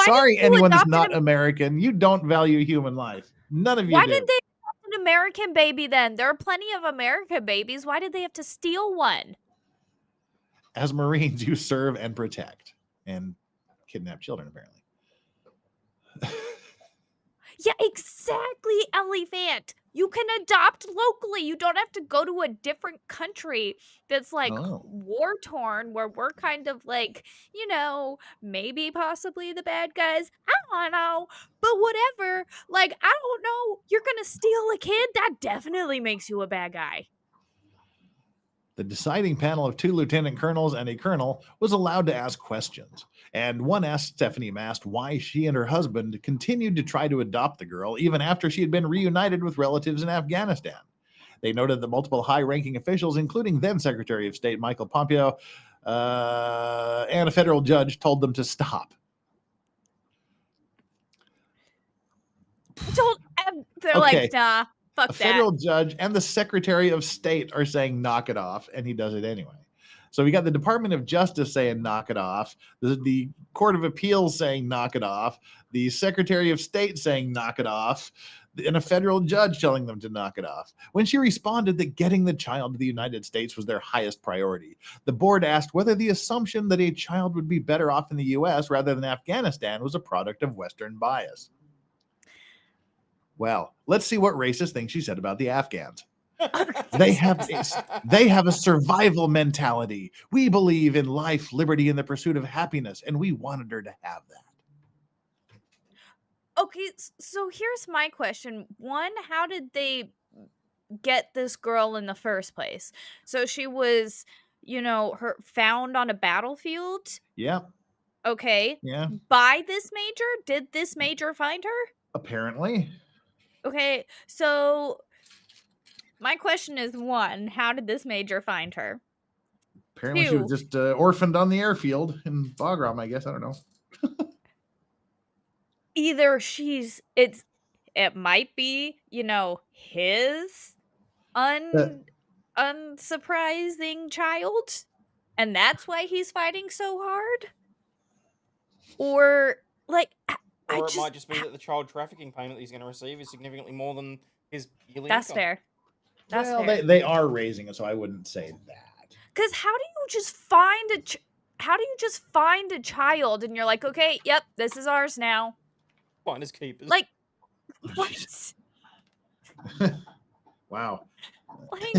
Sorry, anyone that's not American. You don't value human life. None of you Why do. did they adopt an American baby then? There are plenty of American babies. Why did they have to steal one? As Marines, you serve and protect and kidnap children, apparently. Yeah, exactly, Elephant. You can adopt locally. You don't have to go to a different country that's like war torn, where we're kind of like, maybe possibly the bad guys. I don't know, but whatever. Like, I don't know. You're going to steal a kid? That definitely makes you a bad guy. The deciding panel of 2 lieutenant colonels and a colonel was allowed to ask questions. And one asked Stephanie Mast why she and her husband continued to try to adopt the girl even after she had been reunited with relatives in Afghanistan. They noted that multiple high-ranking officials, including then Secretary of State Michael Pompeo and a federal judge, told them to stop. They're like, nah. Fuck a federal judge and the Secretary of State are saying knock it off, and he does it anyway. So we got the Department of Justice saying knock it off, the Court of Appeals saying knock it off, the Secretary of State saying knock it off, and a federal judge telling them to knock it off. When she responded that getting the child to the United States was their highest priority, the board asked whether the assumption that a child would be better off in the U.S. rather than Afghanistan was a product of Western bias. Well, let's see what racist thing she said about the Afghans. They have a survival mentality. We believe in life, liberty, and the pursuit of happiness, and we wanted her to have that. Okay, so here's my question. One, how did they get this girl in the first place? So she was, found on a battlefield? Yeah. Okay. Yeah. By this major? Did this major find her? Apparently. Okay, so my question is, one, how did this major find her? Apparently she was 2, just orphaned on the airfield in Bagram, I guess. I don't know. either it might be, his unsurprising child, and that's why he's fighting so hard, or like Or it might just be that the child trafficking payment that he's going to receive is significantly more than his yearly that's income. fair. That's well, fair. they are raising it, so I wouldn't say that. Because how do you just find a child and you're like, okay, yep, this is ours now? Finders keepers. Like, Oh, what? jeez. Wow. Like,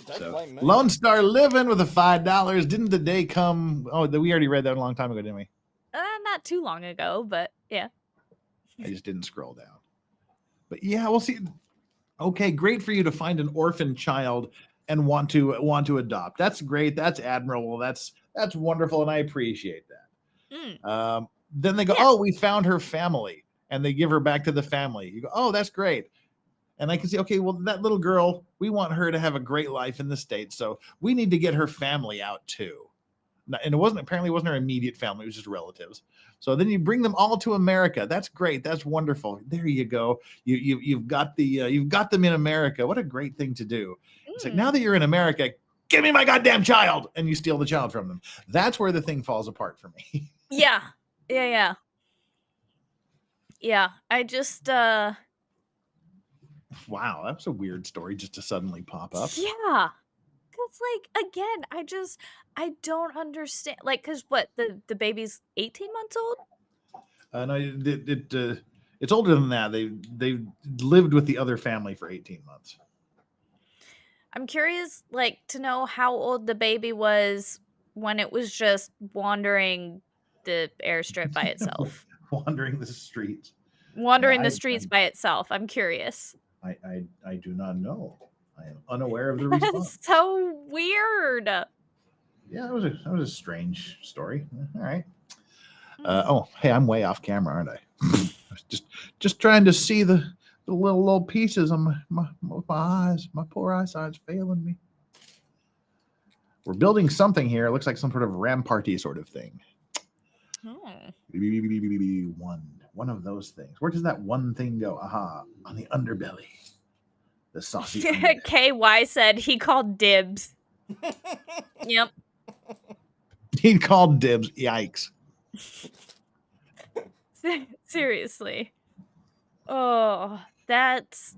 Don't blame me. Lone Star Living with the $5. Didn't the day come? Oh, we already read that a long time ago, didn't we? not too long ago, but yeah. I just didn't scroll down. But yeah, we'll see. Okay, great for you to find an orphan child and want to adopt. That's great. That's admirable. That's wonderful, and I appreciate that. Then they go, oh, we found her family, and they give her back to the family. You go, oh, that's great. And I can see, okay, well, that little girl, we want her to have a great life in the States, so we need to get her family out too. And it wasn't her immediate family; it was just relatives. So then you bring them all to America. That's great. That's wonderful. There you go. You've got them in America. What a great thing to do. It's like, now that you're in America, give me my goddamn child, and you steal the child from them. That's where the thing falls apart for me. Yeah. I just Wow, that was a weird story just to suddenly pop up. Yeah. Cause like again, I don't understand. Like, cause what, the baby's 18 months old? No, it's older than that. They lived with the other family for 18 months. I'm curious, like, to know how old the baby was when it was just wandering the airstrip by itself. Wandering the streets. Wandering the streets by itself. I'm curious. I do not know. I am unaware of the response. So weird. Yeah, that was a strange story. All right. Oh, hey, I'm way off camera, aren't I? just trying to see the little pieces on my eyes. My poor eyesight's failing me. We're building something here. It looks like some sort of ramparty sort of thing. One of those things. Where does that one thing go? Aha, on the underbelly. The saucy underbelly. KY said he called dibs. Yep. He called dibs. Yikes. Seriously. Oh, that's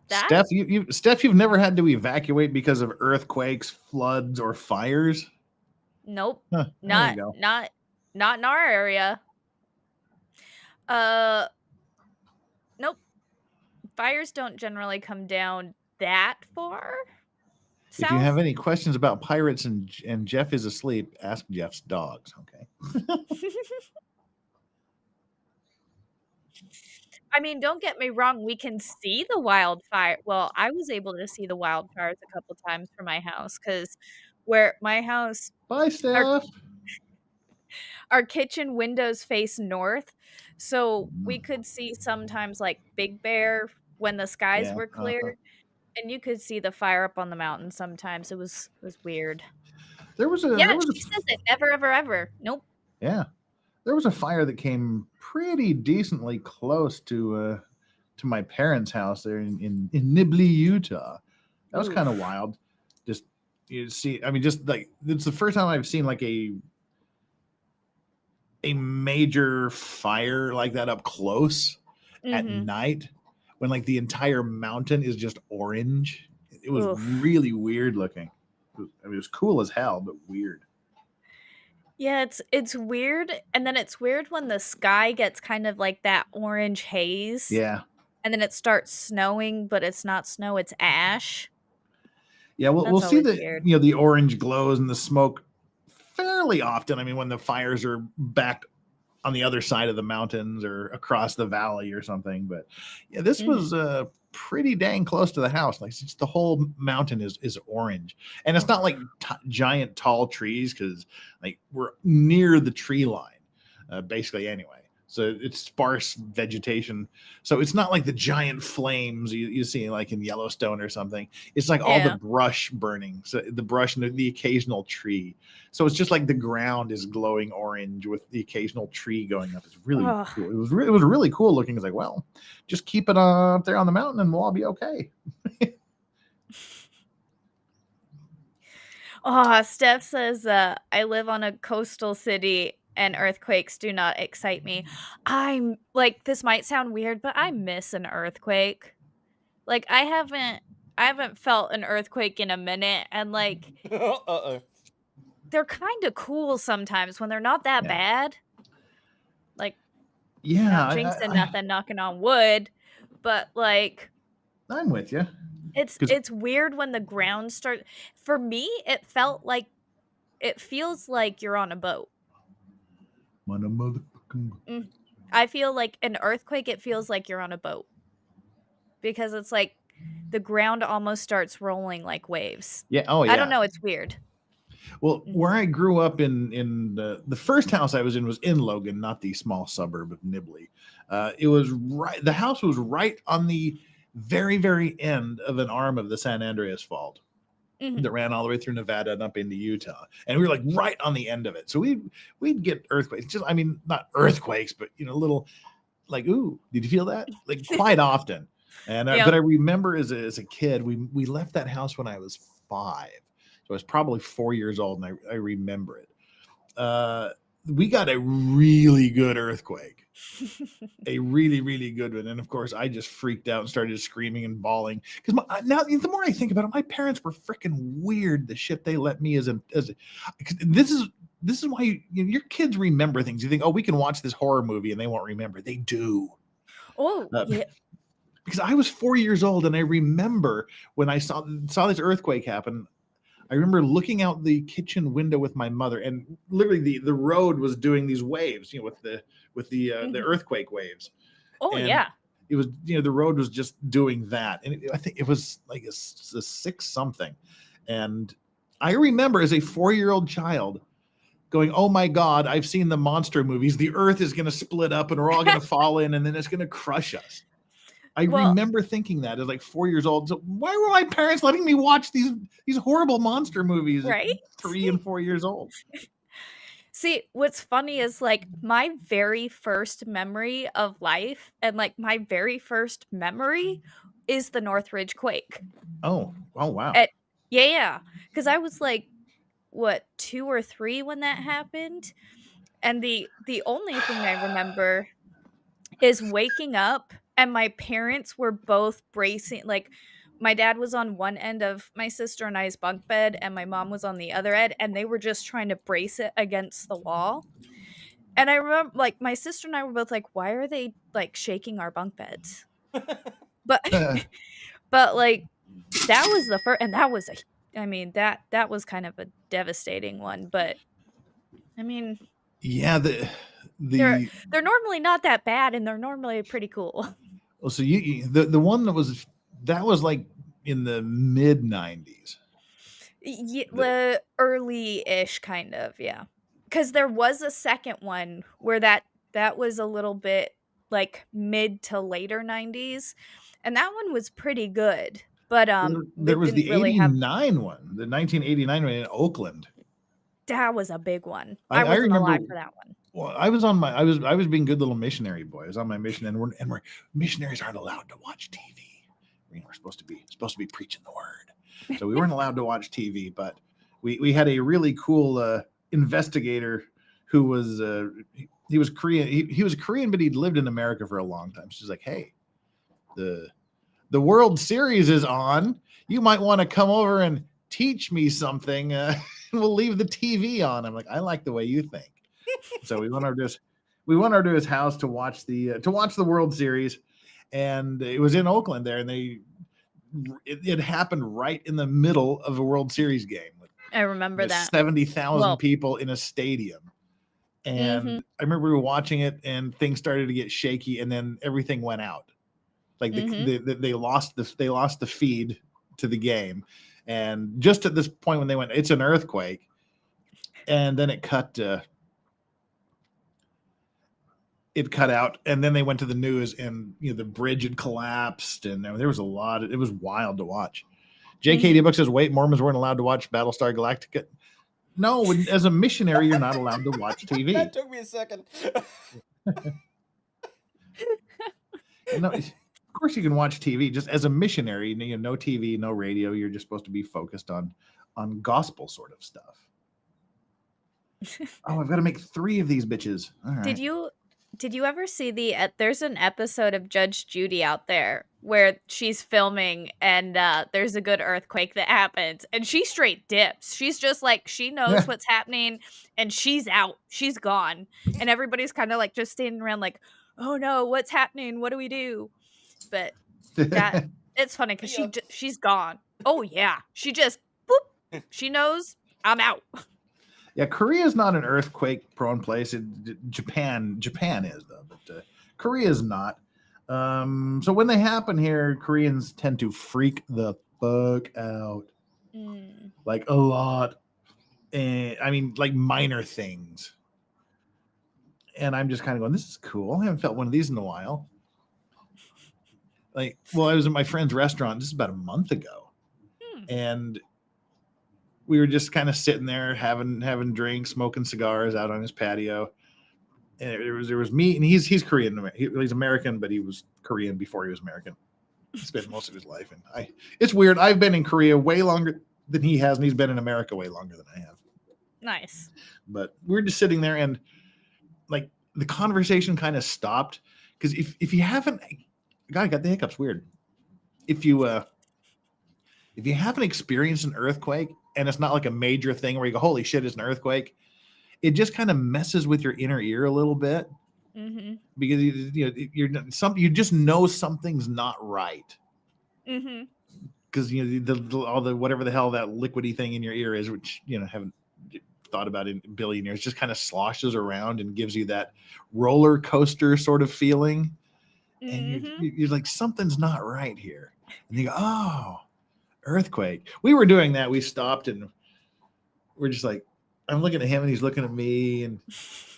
Steph, you've never had to evacuate because of earthquakes, floods, or fires? Nope. Huh, not in our area. Nope. Fires don't generally come down that far. If you have any questions about pirates and Jeff is asleep, ask Jeff's dogs, okay? I mean, don't get me wrong, we can see the wildfire. Well, I was able to see the wildfires a couple times from my house because where my house. Bye, Steph. Our kitchen windows face north, so we could see sometimes like Big Bear when the skies were clear, and you could see the fire up on the mountain sometimes. It was weird. She says it. Never, ever, ever. Nope. Yeah. There was a fire that came pretty decently close to my parents' house there in Nibley, Utah. That was kind of wild. Just you see, I mean, just like it's the first time I've seen like a major fire like that up close at night when like the entire mountain is just orange. It was really weird looking. It was cool as hell, but weird. Yeah, it's weird, and then it's weird when the sky gets kind of like that orange haze. Yeah. And then it starts snowing, but it's not snow, it's ash. Yeah, we'll see the orange glows and the smoke fairly often. I mean, when the fires are back on the other side of the mountains or across the valley or something. But yeah, this was pretty dang close to the house. Like the whole mountain is orange, and it's not like giant tall trees because like we're near the tree line, basically anyway. So it's sparse vegetation. So it's not like the giant flames you see like in Yellowstone or something. It's like all the brush burning. So the brush and the occasional tree. So it's just like the ground is glowing orange with the occasional tree going up. It's really cool. It was really cool looking. It's like, well, just keep it up there on the mountain and we'll all be okay. Steph says, I live on a coastal city and earthquakes do not excite me. I'm like, this might sound weird, but I miss an earthquake. Like I haven't felt an earthquake in a minute, and like they're kind of cool sometimes when they're not that bad. Like, not jinxing nothing, knocking on wood, but like, I'm with you. It's weird when the ground starts. For me, it feels like you're on a boat. I feel like an earthquake, it feels like you're on a boat. Because it's like the ground almost starts rolling like waves. Yeah. Oh, yeah. I don't know. It's weird. Well, where I grew up in the first house I was in Logan, not the small suburb of Nibley. It was right. The house was right on the very, very end of an arm of the San Andreas Fault that ran all the way through Nevada and up into Utah. And we were like right on the end of it. So we'd get earthquakes. Just, I mean, not earthquakes, but little like, ooh, did you feel that? Like quite often. And but I remember as a kid, we left that house when I was 5. So I was probably 4 years old, and I remember it. We got a really good earthquake, a really, really good one. And of course, I just freaked out and started screaming and bawling. Because now, the more I think about it, my parents were freaking weird. The shit they let me this is why your kids remember things. You think, oh, we can watch this horror movie and they won't remember. They do. Oh, yeah. Because I was 4 years old, and I remember when I saw this earthquake happen. I remember looking out the kitchen window with my mother, and literally the road was doing these waves, with the earthquake waves. Oh, and yeah. It was, the road was just doing that, and I think it was like a 6 something, and I remember as a 4-year-old child going, "Oh my God, I've seen the monster movies. The earth is going to split up, and we're all going to fall in, and then it's going to crush us." I remember thinking that as like 4 years old. So why were my parents letting me watch these horrible monster movies at 3 and 4 years old? See, what's funny is like my very first memory of life and like my very first memory is the Northridge quake. Oh wow. Yeah. Because I was like, what, 2 or 3 when that happened? And the only thing I remember is waking up and my parents were both bracing, like my dad was on one end of my sister and I's bunk bed and my mom was on the other end, and they were just trying to brace it against the wall. And I remember like my sister and I were both like, why are they like shaking our bunk beds? But but like that was the first, and that was that was kind of a devastating one, but I mean, yeah, they're normally not that bad, and they're normally pretty cool. Well, so the one that was like in the mid 90s. Yeah, early-ish kind of, yeah. Because there was a second one where that was a little bit like mid to later 90s, and that one was pretty good. But there was the 89 one, the 1989 one in Oakland. That was a big one. I wasn't alive for that one. Well, I was being good little missionary boy. I was on my mission, and we're missionaries aren't allowed to watch TV. We're supposed to be preaching the word, so we weren't allowed to watch TV. But we had a really cool investigator who was he was Korean. He was Korean, but he'd lived in America for a long time. She's like, "Hey, the World Series is on. You might want to come over and teach me something. We'll leave the TV on." I'm like, "I like the way you think." So we went over to his house to watch the World Series, and it was in Oakland there, and it happened right in the middle of a World Series game. I remember that 70,000 people in a stadium, and I remember we were watching it, and things started to get shaky, and then everything went out. Like they lost the feed to the game, and just at this point when they went, "It's an earthquake," and then it cut. it cut out, and then they went to the news, and the bridge had collapsed, and there was a lot. It was wild to watch. JKD Book says, "Wait, Mormons weren't allowed to watch Battlestar Galactica." No, as a missionary, you're not allowed to watch TV. That took me a second. No, of course you can watch TV. Just as a missionary, no TV, no radio. You're just supposed to be focused on gospel sort of stuff. Oh, I've got to make 3 of these bitches. All right. Did you ever see there's an episode of Judge Judy out there where she's filming and there's a good earthquake that happens and she straight dips. She's just like, she knows what's happening and she's out. She's gone. And everybody's kind of like just standing around like, oh no, what's happening? What do we do? But it's funny because she's gone. Oh yeah. She just, boop. She knows I'm out. Yeah, Korea is not an earthquake-prone place. Japan is though, but Korea is not. So when they happen here, Koreans tend to freak the fuck out, like a lot. I mean, like minor things. And I'm just kind of going, "This is cool. I haven't felt one of these in a while." I was at my friend's restaurant. This is about a month ago, and we were just kind of sitting there having drinks, smoking cigars out on his patio. And there was me, and he's Korean. He's American, but he was Korean before he was American. He spent most of his life in. It's weird. I've been in Korea way longer than he has, and he's been in America way longer than I have. Nice. But we're just sitting there, and like the conversation kind of stopped because if you haven't, God, I got the hiccups. Weird. If you haven't experienced an earthquake, and it's not like a major thing where you go, holy shit, it's an earthquake. It just kind of messes with your inner ear a little bit because you just know something's not right. Because all the whatever the hell that liquidy thing in your ear is, which haven't thought about in a billion years, just kind of sloshes around and gives you that roller coaster sort of feeling. And you're like, something's not right here. And you go, oh, earthquake. We were doing that. We stopped and we're just like, I'm looking at him and he's looking at me, and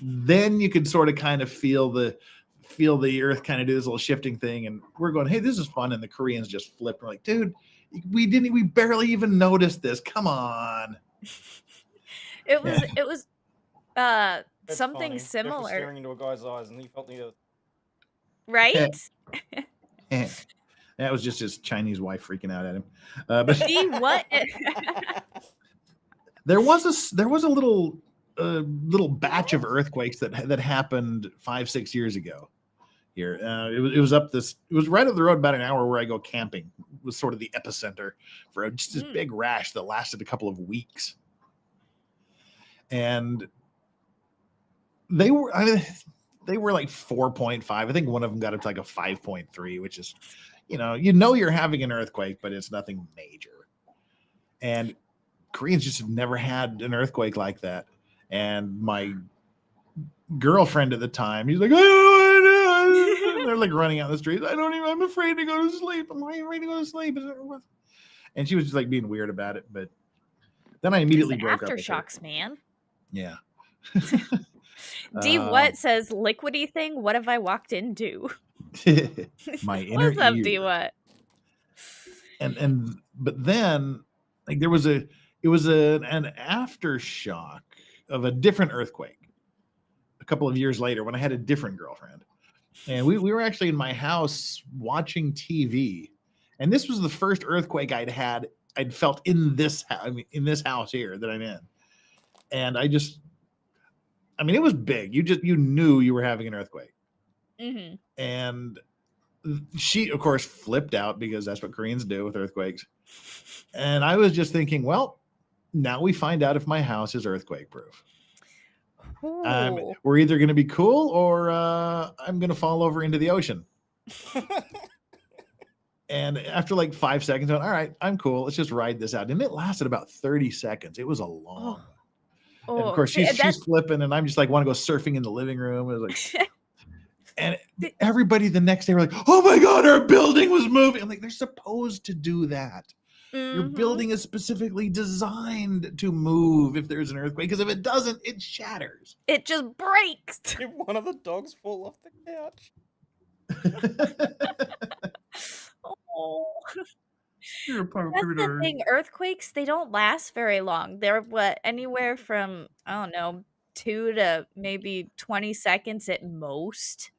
then you could sort of kind of feel the earth kind of do this little shifting thing, and we're going, hey, this is fun. And the Koreans just flipped. We're like, dude, we barely even noticed this. Come on. It was something funny. similar. Staring into a guy's eyes, and he felt the earth. Right? That was just his Chinese wife freaking out at him. But See what? There was a little batch of earthquakes that happened 5-6 years ago here. It was right up the road about an hour where I go camping. It was sort of the epicenter for just this big rash that lasted a couple of weeks. And they were like 4.5. I think one of them got up to like a 5.3, which is, you're having an earthquake, but it's nothing major. And Koreans just have never had an earthquake like that. And my girlfriend at the time, he's like, oh, they're like running out the streets. I'm afraid to go to sleep. I'm afraid to go to sleep. And she was just like being weird about it. But then I immediately broke up with her. Aftershocks, man. Yeah. D what says liquidy thing? What have I walked into? My inner What's up, ear. D what? But then like it was an aftershock of a different earthquake a couple of years later when I had a different girlfriend, and we were actually in my house watching TV, and this was the first earthquake I'd felt in this house here that I'm in, and it was big. You knew you were having an earthquake. And she, of course, flipped out because that's what Koreans do with earthquakes. And I was just thinking, well, now we find out if my house is earthquake proof. We're either going to be cool or I'm going to fall over into the ocean. And after like 5 seconds, I went, all right, I'm cool. Let's just ride this out. And it lasted about 30 seconds. It was a long one. And of course, she's flipping, and I'm just like, want to go surfing in the living room. It was like, and everybody the next day were like, "Oh my God, our building was moving!" I'm like, they're supposed to do that. Your building is specifically designed to move if there's an earthquake, because if it doesn't, it shatters. It just breaks. Did one of the dogs fall off the couch? Oh. You're a That's the thing. Earthquakes, they don't last very long. They're anywhere from, I don't know, 2 to maybe 20 seconds at most.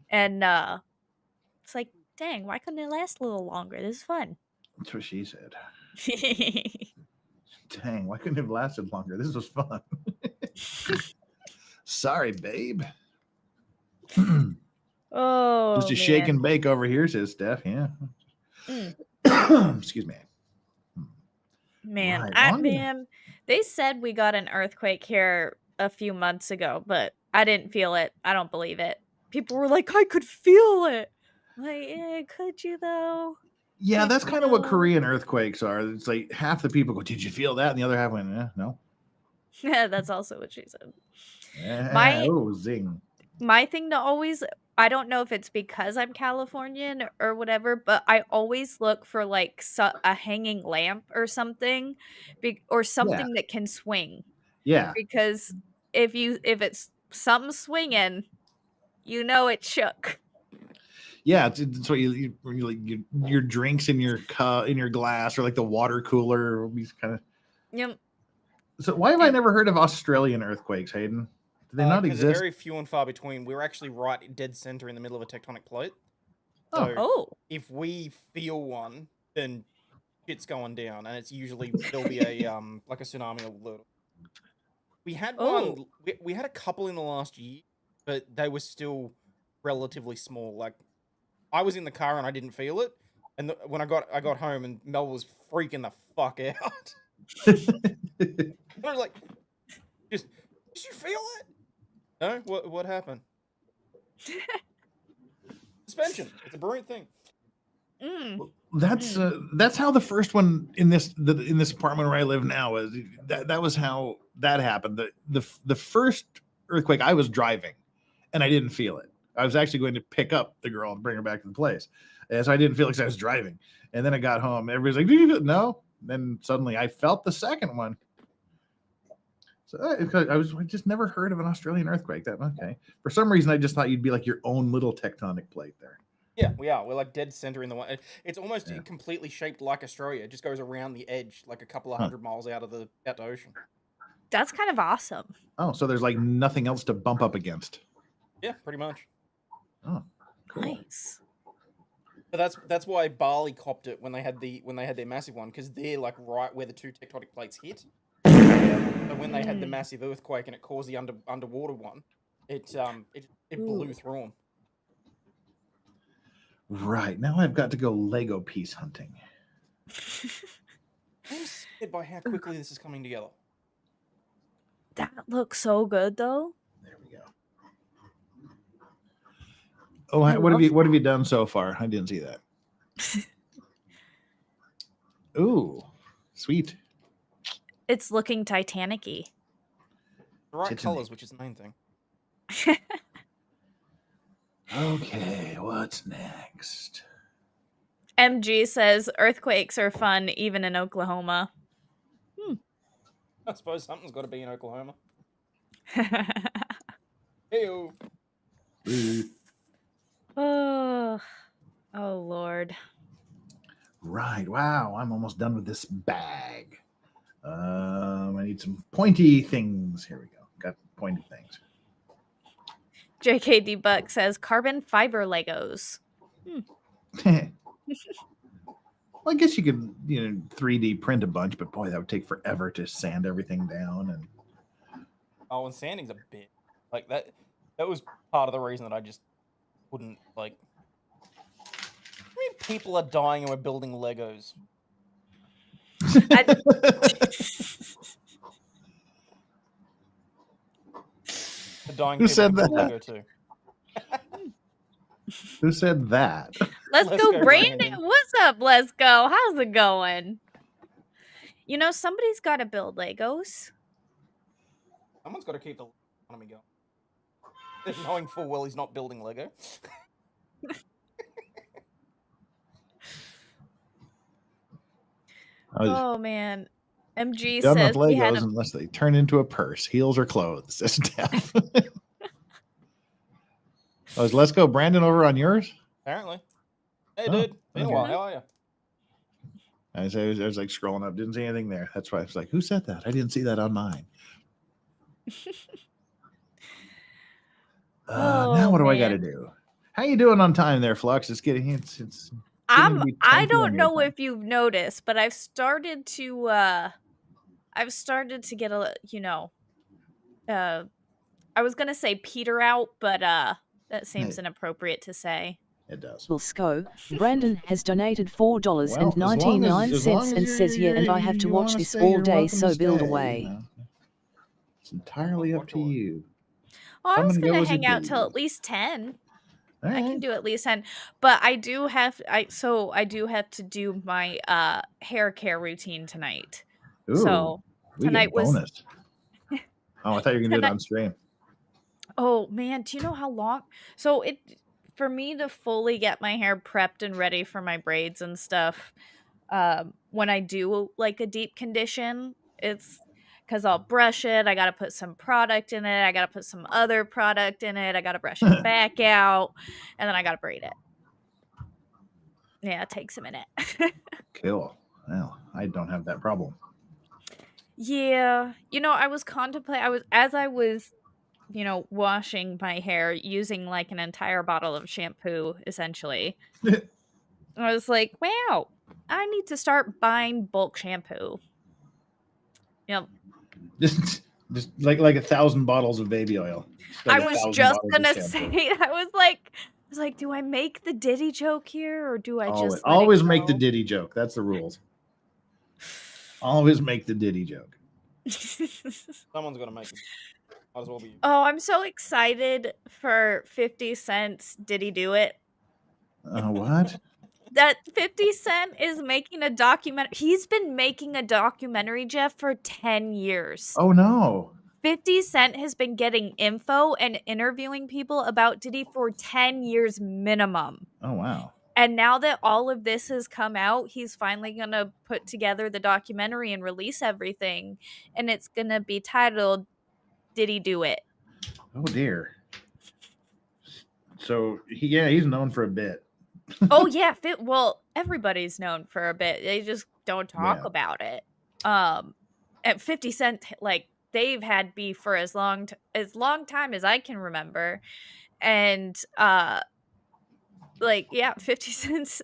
And it's like, dang, why couldn't it last a little longer? This is fun. That's what she said. Dang, why couldn't it have lasted longer? This was fun. Sorry, babe. Oh, just a shake and bake over here, says Steph. Yeah. Excuse me. Man, Right. they said we got an earthquake here a few months ago, but I didn't feel it. I don't believe it. People were like, I could feel it. Like, yeah, could you though? Yeah, that's kind of what Korean earthquakes are. It's like half the people go, "Did you feel that?" And the other half went, "No." Yeah, that's also what she said. Zing. My thing to always, I don't know if it's because I'm Californian or whatever, but I always look for like a hanging lamp or something, or something that can swing. Yeah. Because if it's something swinging, you know it shook. Yeah, it's what your drinks in your cup, in your glass, or like the water cooler. These kind of. Yep. So why have I never heard of Australian earthquakes, Hayden? Do they not exist? They're very few and far between. We're actually right dead center in the middle of a tectonic plate. So if we feel one, then shit's going down, and it's usually there'll be a like a tsunami alert. We had one. We had a couple in the last year, but they were still relatively small. Like I was in the car and I didn't feel it, and when I got home and Mel was freaking the fuck out. I was like, did you feel it? No, what happened? Suspension. It's a brilliant thing. That's how the first one in this apartment where I live now is. That was how that happened. The first earthquake, I was driving, and I didn't feel it. I was actually going to pick up the girl and bring her back to the place, and so I didn't feel it because I was driving. And then I got home. Everybody's like, "Do you feel?" No. Then suddenly I felt the second one. So I just never heard of an Australian earthquake. Okay. For some reason, I just thought you'd be like your own little tectonic plate there. Yeah, we are. We're like dead center in the one. It's almost completely shaped like Australia. It just goes around the edge, like a couple of 100 miles out the ocean. That's kind of awesome. Oh, so there's like nothing else to bump up against. Yeah, pretty much. Oh, cool. Nice. But that's why Bali copped it when they had their massive one, because they're like right where the two tectonic plates hit. But when they had the massive earthquake and it caused the underwater one, it blew through them. Right, now I've got to go Lego piece hunting. I'm scared by how quickly this is coming together. That looks so good, though. There we go. Oh, what have you done so far? I didn't see that. Ooh, sweet. It's looking Titanic-y. The right colors, which is the main thing. Okay, what's next? MG says earthquakes are fun even in Oklahoma. I suppose something's got to be in Oklahoma. Hey-o. Oh Lord. Right. Wow. I'm almost done with this bag. I need some pointy things. Here we go. Got pointy things. JKD Buck says carbon fiber Legos. Well, I guess you could, 3D print a bunch, but boy, that would take forever to sand everything down. And sanding's a bit like that. That was part of the reason that I just wouldn't like. How many people are dying and we're building Legos? Who said that? Lego too. Who said that? Let's go, Brandon. What's up? Let's go. How's it going? Somebody's got to build Legos. Someone's got to keep the economy going. Knowing full well he's not building Lego. Oh man. MG Done with says he had Legos unless they turn into a purse, heels or clothes, says Steph. Is Let's Go Brandon over on yours? Apparently. Hey, Oh, dude. Been a okay. while. How are you? I was like scrolling up, didn't see anything there. That's why I was like, who said that? I didn't see that on mine. Now what do I got to do? How you doing on time there, Flux? It's getting to be I 10 p.m. don't your know time. if you've noticed, but I've started to get a, I was gonna say peter out, but that seems inappropriate to say. It does. Wilsco, Brandon has donated $4.99 Well, as long as and says, yeah, and I have to you watch wanna this stay, all you're day, welcome so to build stay, away. you know. It's entirely up to you. Oh, I Come was and go gonna as you hang out till please. at least 10. All I can right. do at least 10, but I do have to do my hair care routine tonight. Ooh, So we get tonight was bonus. Oh, I thought you were gonna do it tonight. on stream. Oh man, do you know how long? So for me to fully get my hair prepped and ready for my braids and stuff, when I do like a deep condition, it's because I'll brush it. I gotta put some product in it. I gotta put some other product in it. I gotta brush it back out, and then I gotta braid it. Yeah, it takes a minute. Cool. Well, I don't have that problem. Yeah, I was washing my hair using like an entire bottle of shampoo, essentially. I was like, wow, I need to start buying bulk shampoo. Yep. Just like 1,000 bottles of baby oil. I was just gonna say, I was like, do I make the Diddy joke here or do I just let always it make the go? Diddy joke? That's the rules. Always make the Diddy joke. Someone's gonna make it. Might as well be you. Oh, I'm so excited for 50 Cent's Did He Do It? What? That 50 Cent is making a documentary. He's been making a documentary, Jeff, for 10 years. Oh no. 50 Cent has been getting info and interviewing people about Diddy for 10 years minimum. Oh wow. And now that all of this has come out, he's finally going to put together the documentary and release everything. And it's going to be titled, Did He Do It? Oh dear. So he's known for a bit. Oh yeah, well, everybody's known for a bit. They just don't talk about it. At 50 Cent, like they've had beef for as long time as I can remember. And 50 Cent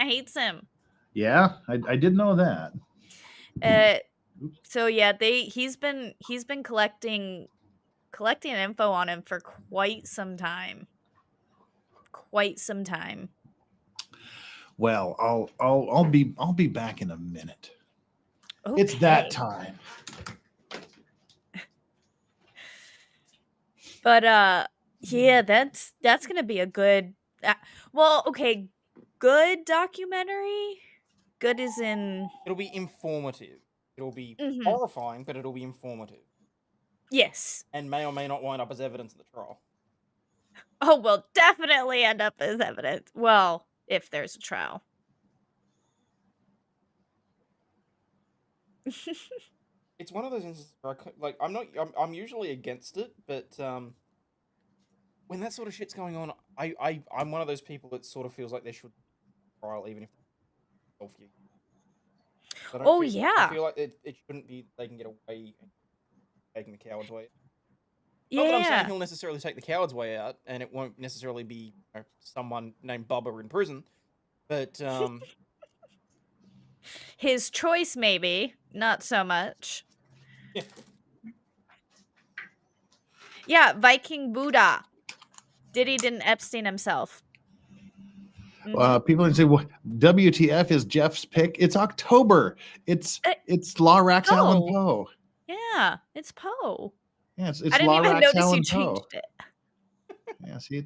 hates him. Yeah, I did know that. So yeah, he's been collecting info on him for quite some time. Well, I'll be back in a minute. Okay. It's that time. But yeah, that's gonna be a good. Good documentary. Good is in. It'll be informative. It'll be horrifying, but it'll be informative. Yes. And may or may not wind up as evidence in the trial. Oh, will definitely end up as evidence. Well, if there's a trial. It's one of those instances where I'm usually against it, but when that sort of shit's going on, I'm one of those people that sort of feels like there should be a trial, even if I feel like it shouldn't be they can get away taking the coward's way. Yeah. Not that I'm saying he'll necessarily take the coward's way out, and it won't necessarily be someone named Bubba in prison, but his choice maybe, not so much. Yeah. Yeah, Viking Buddha. Diddy didn't Epstein himself. People say, "Well, WTF is Jeff's pick?" It's October. It's Lorax Allen Poe. Yeah, it's Poe. Yeah, it's I didn't Lorax even notice Allen you changed Poe. it. Yeah, see,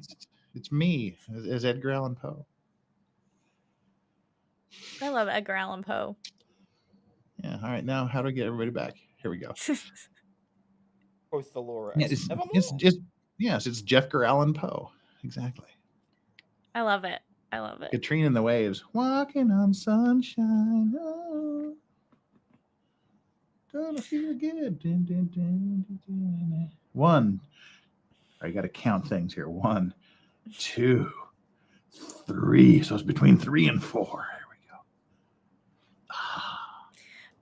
it's me as Edgar Allan Poe. I love Edgar Allan Poe. Yeah. All right. Now, how do I get everybody back? Here we go. Both the Lorax. Yeah, it's Jeffgar Allan Poe. Exactly. I love it. Katrina and the Waves. Walking on sunshine. Oh. Gonna feel good. Dun, dun, dun, dun, dun. 1. I got to count things here. 1, 2, 3. So it's between 3 and 4. There we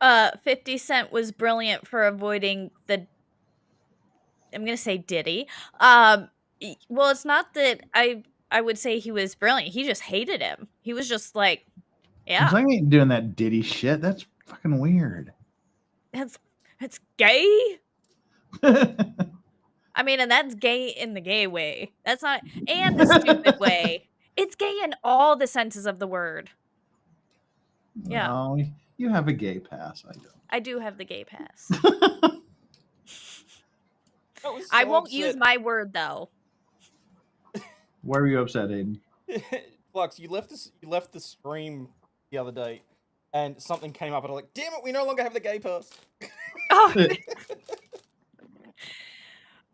go. 50 Cent was brilliant for avoiding the, I'm going to say Diddy. Well, it's not that I would say he was brilliant. He just hated him. He was just like, yeah. I ain't doing that Diddy shit. That's fucking weird. It's gay. I mean, and that's gay in the gay way. That's not, and the stupid way. It's gay in all the senses of the word. Yeah. Oh, you have a gay pass. I don't. I do have the gay pass. I won't use my word though. Why were you upset, Aiden? Flux, you left the stream the other day, and something came up, and I'm like, damn it, we no longer have the gay pass. Oh.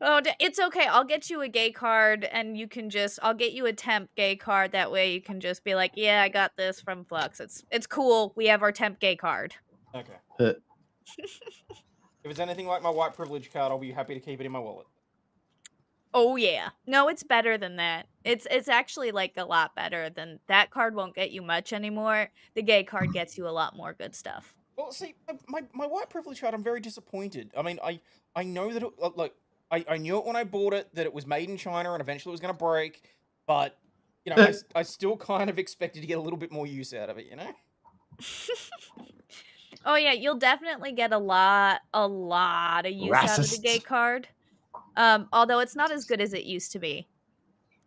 Oh, it's okay. I'll get you a gay card, and you can I'll get you a temp gay card. That way you can just be like, yeah, I got this from Flux. It's cool. We have our temp gay card. Okay. If it's anything like my white privilege card, I'll be happy to keep it in my wallet. Oh, yeah. No, it's better than that. It's actually, like, a lot better than that card won't get you much anymore. The gay card gets you a lot more good stuff. Well, see, my white privilege card, I'm very disappointed. I mean, I know that, I knew it when I bought it, that it was made in China and eventually it was going to break, but, you know, I still kind of expected to get a little bit more use out of it, you know? Oh, yeah, you'll definitely get a lot of use out of the gay card. Although it's not as good as it used to be.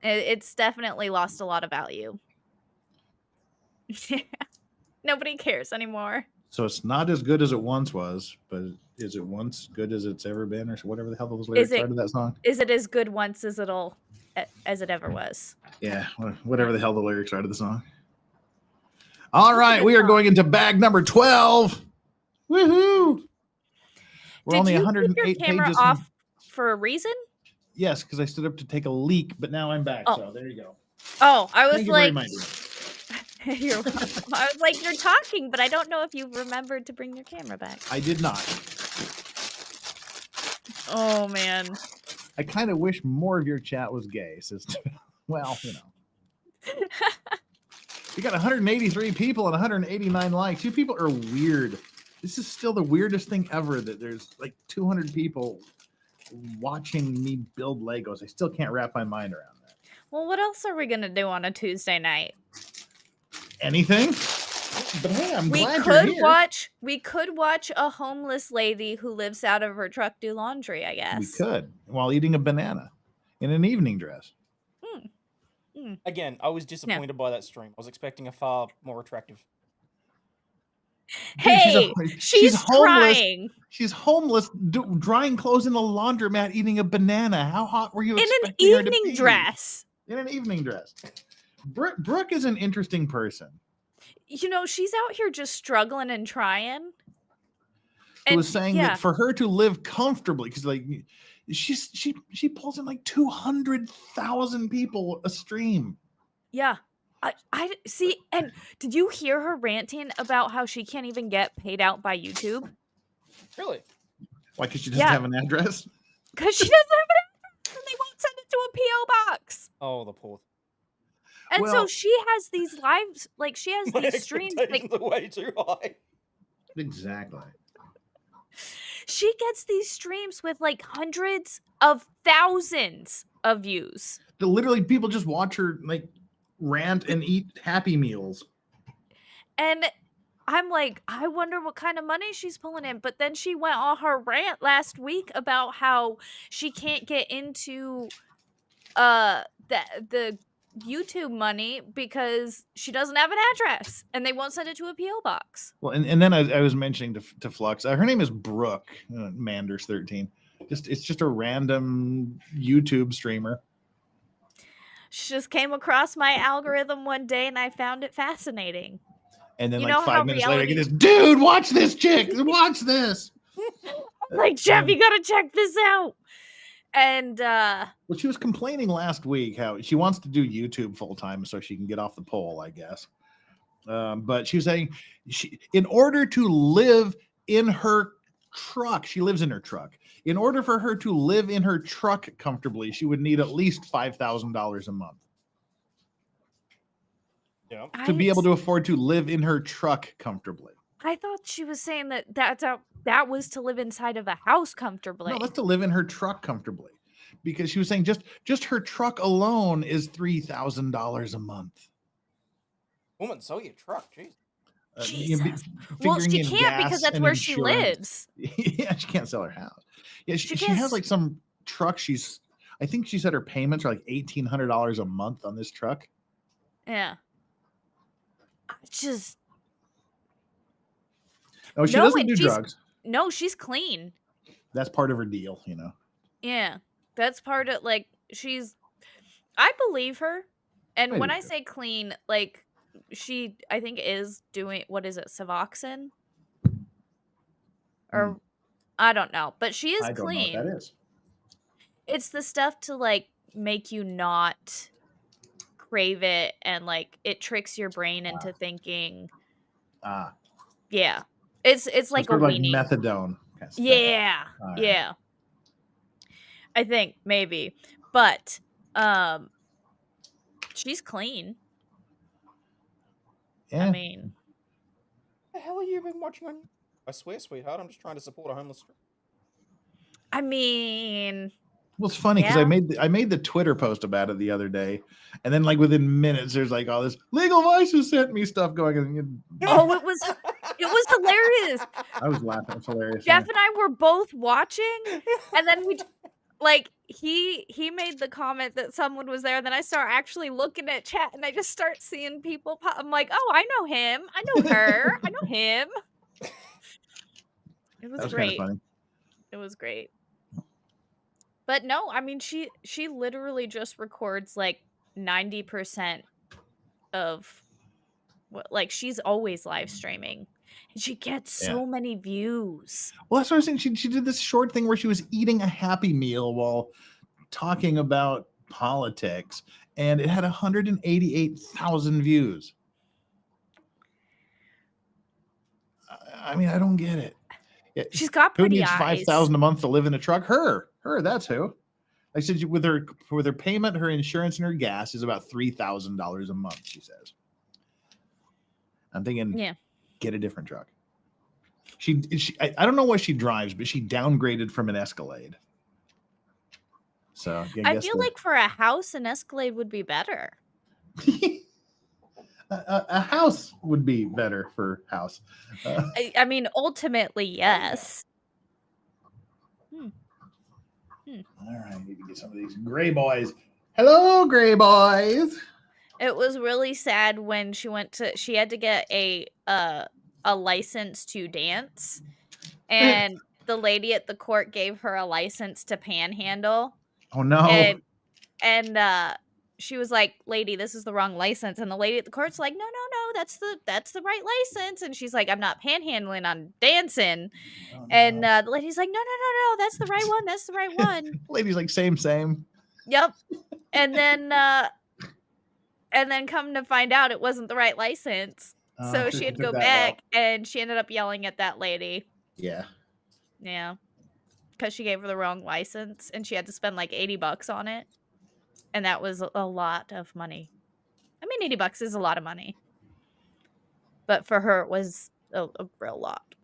It's definitely lost a lot of value. Nobody cares anymore. So it's not as good as it once was, but is it once good as it's ever been, or whatever the hell those lyrics are to that song? Is it as good once as it ever was? Yeah, whatever the hell the lyrics are to the song. All right, we are going into bag number 12. Woohoo! We're only 108 keep your camera pages off for a reason? Yes, because I stood up to take a leak, but now I'm back. Oh. So there you go. Oh, I was like, you're I was like, you're talking, but I don't know if you remembered to bring your camera back. I did not. Oh man. I kind of wish more of your chat was gay, sister. Well, you know. We got 183 people and 189 likes. You people are weird. This is still the weirdest thing ever that there's like 200 people watching me build Legos. I still can't wrap my mind around that. Well, what else are we gonna do on a Tuesday night? Anything? But hey, I'm glad you're here. We could watch a homeless lady who lives out of her truck do laundry, I guess. We could, while eating a banana in an evening dress. Again, I was disappointed by that stream. I was expecting a far more attractive. Hey, she's homeless. trying. She's homeless, drying clothes in a laundromat, eating a banana. How hot were you? In an evening dress. In an evening dress. Brooke is an interesting person. You know, she's out here just struggling and trying. Who was saying that for her to live comfortably, because like she pulls in like 200,000 people a stream. Yeah. I see. And did you hear her ranting about how she can't even get paid out by YouTube? Really? Why? Because she doesn't have an address? Because she doesn't have an address and they won't send it to a P.O. box. Oh, the poor. And so she has these lives, like she has these streams. Like, are way too high. Exactly. She gets these streams with like hundreds of thousands of views. Literally, people just watch her like rant and eat Happy Meals. And I'm like, I wonder what kind of money she's pulling in. But then she went on her rant last week about how she can't get into the YouTube money because she doesn't have an address and they won't send it to a P.O. box. Well, and then I was mentioning to Flux, her name is Brooke Manders13. It's just a random YouTube streamer. She just came across my algorithm one day and I found it fascinating. And then like 5 minutes later, I get this, dude, watch this chick, watch this. Like, Jeff, you gotta check this out. And well, she was complaining last week how she wants to do YouTube full time so she can get off the pole, I guess. But she was saying in order to live in her truck. She lives in her truck. In order for her to live in her truck comfortably, she would need at least $5,000 a month. Yeah. To be able to afford to live in her truck comfortably. I thought she was saying that was to live inside of a house comfortably. No, that's to live in her truck comfortably. Because she was saying just her truck alone is $3,000 a month. Woman, sell your truck, jeez. Jesus. Well, she can't because that's where she lives. Yeah, she can't sell her house. Yeah, she has like some truck. I think she said her payments are like $1,800 a month on this truck. Yeah. Just. Oh, she doesn't do drugs. No, she's clean. That's part of her deal, you know. Yeah, that's part of I believe her, and when I say clean, like she, I think is doing what is it, Suboxone, or I don't know, but she is clean. I don't know what that is. It's the stuff to like make you not crave it, and like it tricks your brain into thinking. Yeah, it's like a weenie. Like methadone. Kind of stuff. Yeah, yeah. I think maybe, but she's clean. Yeah. I mean, what the hell have you been watching on? I swear, sweetheart, I'm just trying to support a homeless. I mean, well, it's funny because I made the Twitter post about it the other day, and then like within minutes, there's like all this Legal Vices sent me stuff going on. Oh, it was hilarious. I was laughing. It's hilarious. Jeff and I were both watching, and then we. Like he made the comment that someone was there, and then I start actually looking at chat, and I just start seeing people pop. I'm like, oh, I know him, I know her, I know him. It was great. Funny. It was great. But no, I mean she literally just records like 90% of what, like she's always live streaming. And she gets so many views. Well, that's what I was saying. She did this short thing where she was eating a Happy Meal while talking about politics, and it had 188,000 views. I mean, I don't get it. She's got pretty eyes. Who needs $5,000 a month to live in a truck? Her. That's who. I said with her payment, her insurance, and her gas is about $3,000 a month. She says. I'm thinking, get a different truck. I don't know what she drives, but she downgraded from an Escalade. So I feel like for a house, an Escalade would be better. A house would be better for house. I mean, ultimately, yes. All right, I need to get some of these gray boys. Hello, gray boys. It was really sad when she had to get a license to dance, and the lady at the court gave her a license to panhandle. Oh no. And she was like, "Lady, this is the wrong license." And the lady at the court's like, "No, that's the right license." And she's like, "I'm not panhandling, I'm dancing." Oh, no. And the lady's like, "No, that's the right one. That's the right one." Lady's like, same. Yep. And then come to find out it wasn't the right license. So she had to go back, and she ended up yelling at that lady. Yeah. Yeah. Because she gave her the wrong license, and she had to spend like $80 on it. And that was a lot of money. I mean, $80 is a lot of money. But for her, it was a real lot.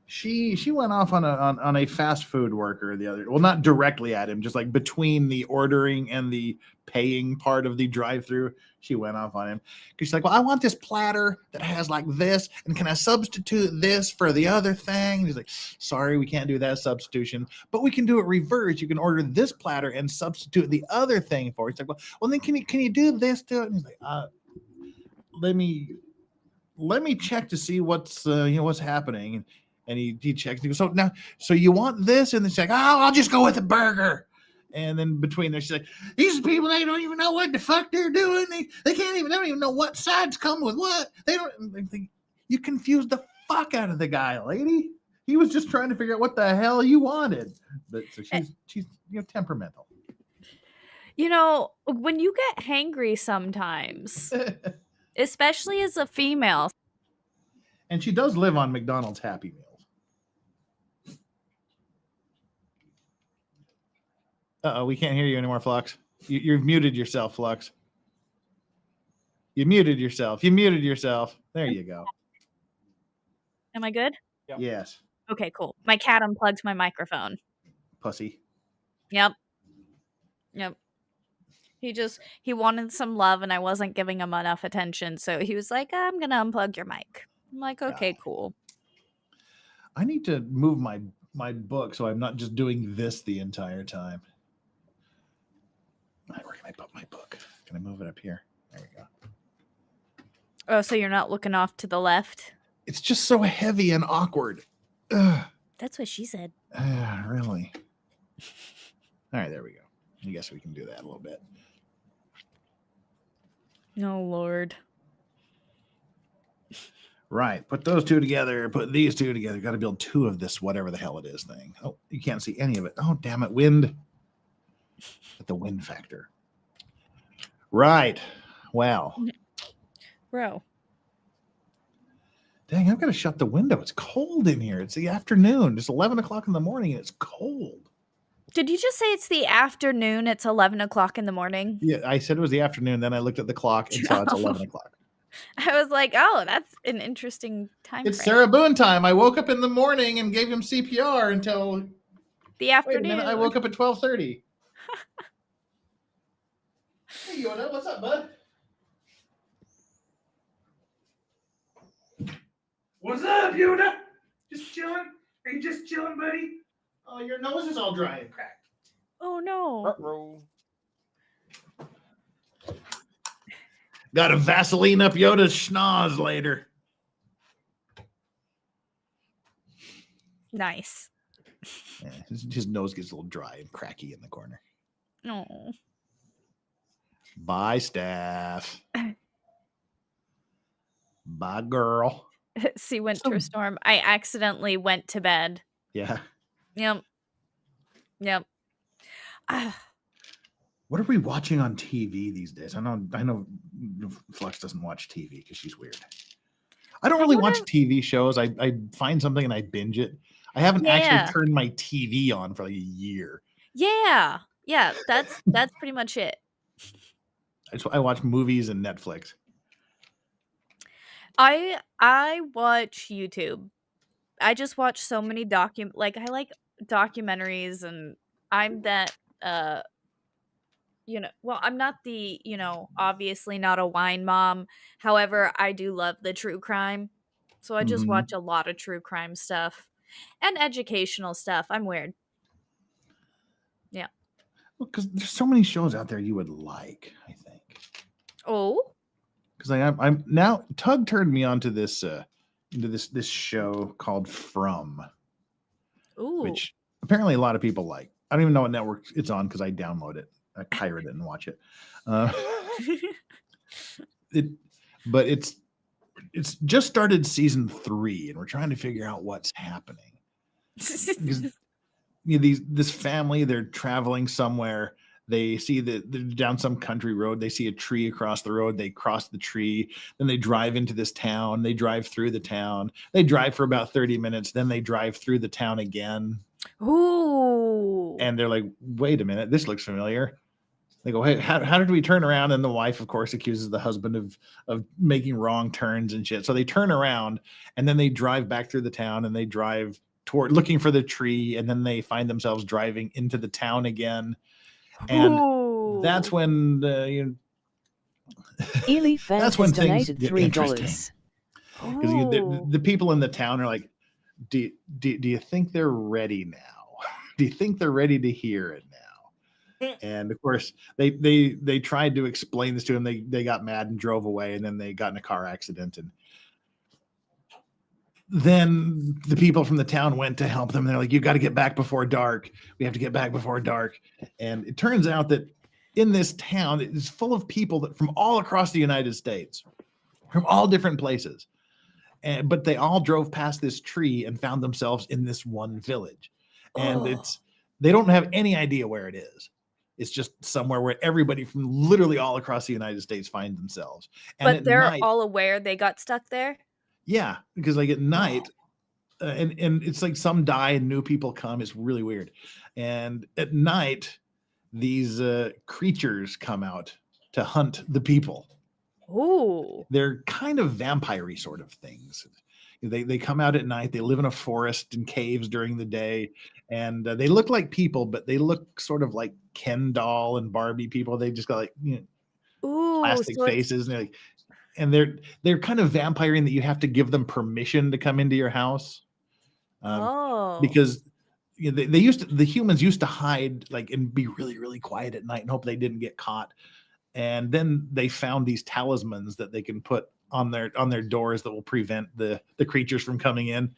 She went off on a fast food worker the other, well, not directly at him, just like between the ordering and the paying part of the drive-through. She went off on him because she's like, "Well, I want this platter that has like this, and can I substitute this for the other thing?" And he's like, "Sorry, we can't do that substitution, but we can do it reverse. You can order this platter and substitute the other thing for it." He's like, "Well, then can you do this to it?" And he's like, let me check to see what's happening." And he checks. And he goes, so you want this? And then she's like, "Oh, I'll just go with a burger." And then between there, she's like, "These people, they don't even know what the fuck they're doing. They don't even know what sides come with what. They don't." You confused the fuck out of the guy, lady. He was just trying to figure out what the hell you wanted. But so she's temperamental. When you get hangry sometimes, especially as a female. And she does live on McDonald's Happy Meals. Uh-oh, we can't hear you anymore, Flux. You've muted yourself, Flux. You muted yourself. You muted yourself. There you go. Am I good? Yep. Yes. Okay, cool. My cat unplugged my microphone. Pussy. Yep. He wanted some love and I wasn't giving him enough attention, so he was like, I'm gonna unplug your mic. I'm like, okay, cool. I need to move my book so I'm not just doing this the entire time. All right, where can I put my book? Can I move it up here? There we go. Oh, so you're not looking off to the left? It's just so heavy and awkward. Ugh. That's what she said. Really? All right, there we go. I guess we can do that a little bit. Oh, Lord. Right. Put those two together. Put these two together. Got to build two of this, whatever the hell it is thing. Oh, you can't see any of it. Oh, damn it. Wind. At the wind factor. Right. Well. Bro. Dang, I've got to shut the window. It's cold in here. It's the afternoon. It's 11 o'clock in the morning and it's cold. Did you just say it's the afternoon? It's 11 o'clock in the morning? Yeah, I said it was the afternoon. Then I looked at the clock and saw it's 11 o'clock. I was like, oh, that's an interesting time It's frame. Sarah Boone time. I woke up in the morning and gave him CPR until The afternoon. Wait a minute, I woke up at 12:30. Hey, Yoda, what's up, bud? What's up, Yoda? Just chilling? Are you just chilling, buddy? Oh, your nose is all dry and cracked. Oh, no. Ruh-roh. Got to Vaseline up Yoda's schnoz later. Nice. Yeah, his nose gets a little dry and cracky in the corner. Oh. Bye, staff. Bye, girl. See, Winter Storm. I accidentally went to bed. Yeah. Yep. What are we watching on TV these days? I know Flux doesn't watch TV because she's weird. I don't really watch TV shows. I find something and I binge it. I haven't actually turned my TV on for like a year. Yeah. That's pretty much it. I watch movies and Netflix. I watch YouTube. I just watch so many I like documentaries, and I'm that well, I'm not the, obviously not a wine mom. However, I do love the true crime. So I just watch a lot of true crime stuff and educational stuff. I'm weird. Yeah. Well, because there's so many shows out there you would like, I think. Oh. Because I'm now Tug turned me on to this into this show called From. Ooh. Which apparently a lot of people like. I don't even know what network it's on because I download it. I pirate it and watch it. But it's just started season 3, and we're trying to figure out what's happening. Because this family, they're traveling somewhere. They see they're down some country road. They see a tree across the road. They cross the tree. Then they drive into this town. They drive through the town. They drive for about 30 minutes. Then they drive through the town again. Ooh. And they're like, wait a minute, this looks familiar. They go, hey, how did we turn around? And the wife, of course, accuses the husband of making wrong turns and shit. So they turn around and then they drive back through the town and they drive toward looking for the tree. And then they find themselves driving into the town again. And that's when Ely Fan that's has when things donated get $3. interesting. Because the people in the town are like, do you think they're ready now? Do you think they're ready to hear it now? And of course, they tried to explain this to him. They got mad and drove away, and then they got in a car accident. And then the people from the town went to help them. They're like, you got to get back before dark. We have to get back before dark. And it turns out that in this town, it's full of people that from all across the United States, from all different places. But they all drove past this tree and found themselves in this one village. And they don't have any idea where it is. It's just somewhere where everybody from literally all across the United States find themselves. And but they're all aware they got stuck there? Yeah, because like at night, and it's like some die and new people come. It's really weird. And at night, these creatures come out to hunt the people. Ooh. They're kind of vampire-y sort of things. They come out at night. They live in a forest and caves during the day, and they look like people, but they look sort of like Ken doll and Barbie people. They just got like plastic faces, and they're kind of vampire in that you have to give them permission to come into your house. Because the humans used to hide and be really, really quiet at night and hope they didn't get caught. And then they found these talismans that they can put on their doors that will prevent the creatures from coming in.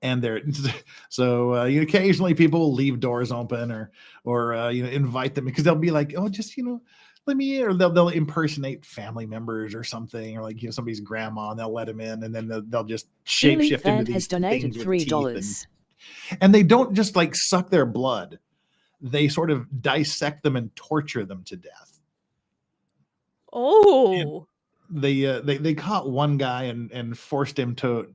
And occasionally people will leave doors open or invite them because they'll be like, oh, just let me in, or they'll impersonate family members or something, or somebody's grandma, and they'll let them in, and then they'll just shapeshift into these has donated things $3. And they don't just suck their blood. They sort of dissect them and torture them to death. Oh. And they caught one guy and forced him to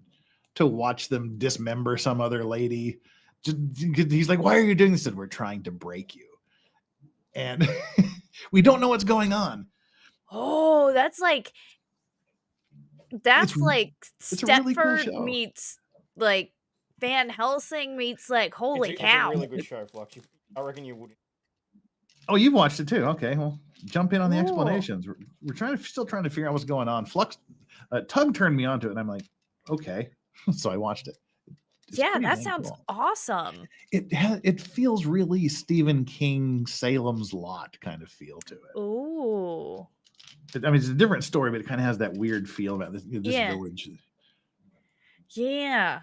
watch them dismember some other lady. He's like, why are you doing this? He said, we're trying to break you. And we don't know what's going on. Oh, that's like Stepford really cool meets Van Helsing meets holy cow. It's a really good show, Flux. I reckon you would. Oh, you've watched it too. Okay, well, jump in on the Cool. explanations. We're still trying to figure out what's going on. Flux, Tug turned me onto it, and I'm like, okay, so I watched it. It's that sounds awesome. It feels really Stephen King, Salem's Lot kind of feel to it. Ooh. I mean, it's a different story, but it kind of has that weird feel about this village. Yeah.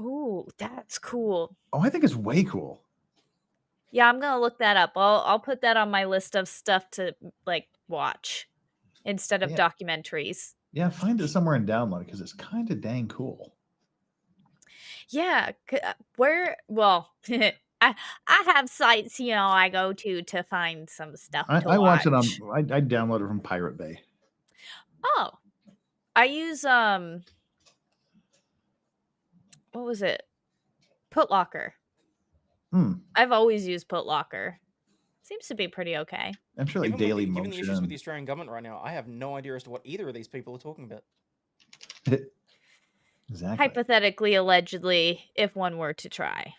Ooh, that's cool. Oh, I think it's way cool. Yeah, I'm gonna look that up. I'll put that on my list of stuff to watch instead of documentaries. Yeah, find it somewhere and download it because it's kind of dang cool. Yeah, well, I have sites I go to find some stuff. I watch it on. I download it from Pirate Bay. Oh, I use what was it? Putlocker. I've always used Putlocker. Seems to be pretty okay. I'm sure Daily Motion. Given the issues with the Australian government right now, I have no idea as to what either of these people are talking about. Exactly. Hypothetically, allegedly, if one were to try.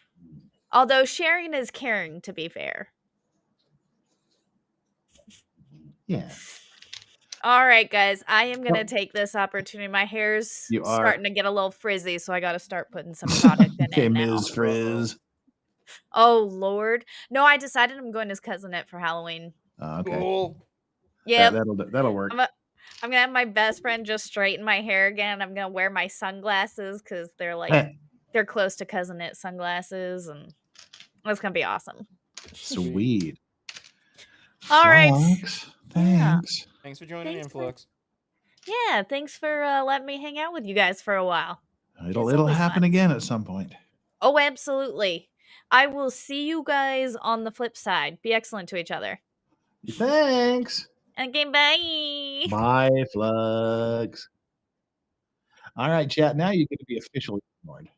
Although sharing is caring, to be fair. Yeah. All right, guys. I am going to take this opportunity. My hair's starting to get a little frizzy, so I got to start putting some product in it now. Ms. Frizz. Oh, Lord. No, I decided I'm going as Cousinette for Halloween. Okay. Cool. Yeah. That'll work. I'm going to have my best friend just straighten my hair again. I'm going to wear my sunglasses because they're they're close to Cousinette sunglasses, and it's going to be awesome. Sweet. All right. Thanks. Yeah. Thanks for joining in, Flux. Yeah, thanks for letting me hang out with you guys for a while. It'll happen again at some point. Oh, absolutely. I will see you guys on the flip side. Be excellent to each other. Thanks. Okay, bye. Bye, Flux. All right, chat. Now you're going to be officially ignored.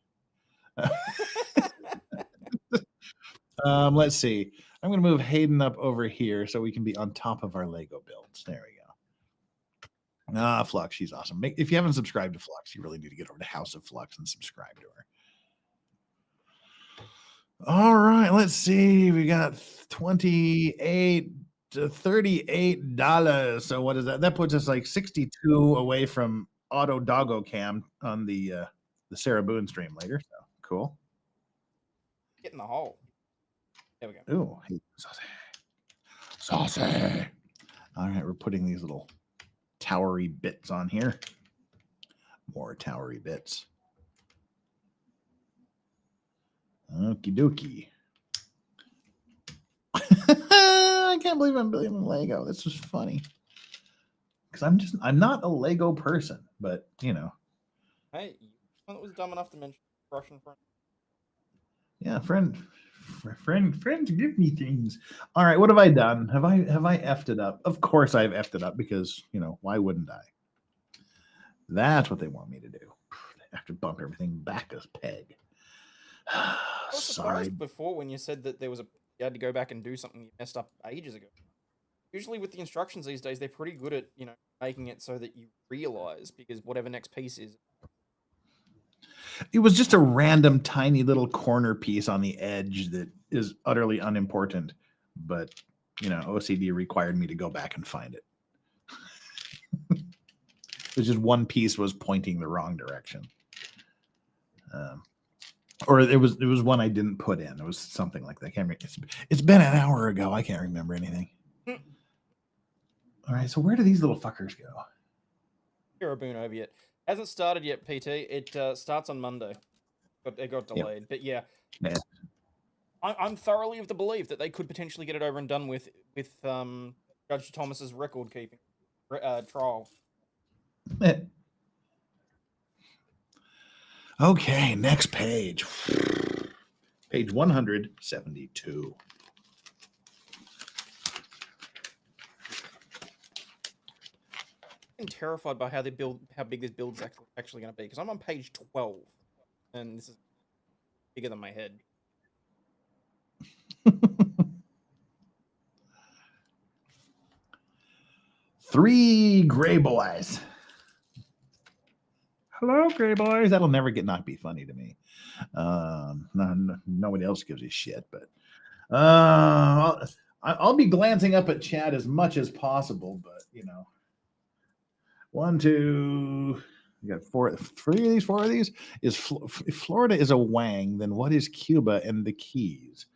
Let's see. I'm going to move Hayden up over here so we can be on top of our Lego builds. There we go. Flux, she's awesome. If you haven't subscribed to Flux, you really need to get over to House of Flux and subscribe to her. All right, let's see. We got $28 to $38. So what is that? That puts us 62 away from Auto Doggo Cam on the Sarah Boone stream later. So cool. Get in the hole. There we go. Ooh, hey, saucy. All right, we're putting these little towery bits on here. More towery bits. Okie dokie. I can't believe I'm building Lego. This was funny. Because I'm not a Lego person, but Hey, someone that was dumb enough to mention Russian friend. Yeah, friends give me things. All right, what have I done? Have I effed it up? Of course I've effed it up because, why wouldn't I? That's what they want me to do. I have to bump everything back a peg. I was Sorry. surprised before when you said that you had to go back and do something you messed up ages ago. Usually with the instructions these days, they're pretty good at, making it so that you realize, because whatever next piece is. It was just a random tiny little corner piece on the edge that is utterly unimportant, but OCD required me to go back and find it. It was just one piece was pointing the wrong direction. Or it was one I didn't put in. It was something like that. I can't remember. It's been an hour ago. I can't remember anything. All right, so where do these little fuckers go? You're a boon over yet. Hasn't started yet, PT. It starts on Monday. But it got delayed. Yep. But yeah. I'm thoroughly of the belief that they could potentially get it over and done with Judge Thomas's record keeping trial. Okay, next page. Page 172. I'm terrified by how big this build's actually going to be, because I'm on page 12, and this is bigger than my head. 3 gray boys. Hello, gray boys. That'll never be funny to me. Nobody else gives a shit, but I'll be glancing up at chat as much as possible, but 1, 2, you got 4 of these. If Florida is a wang, then what is Cuba and the Keys?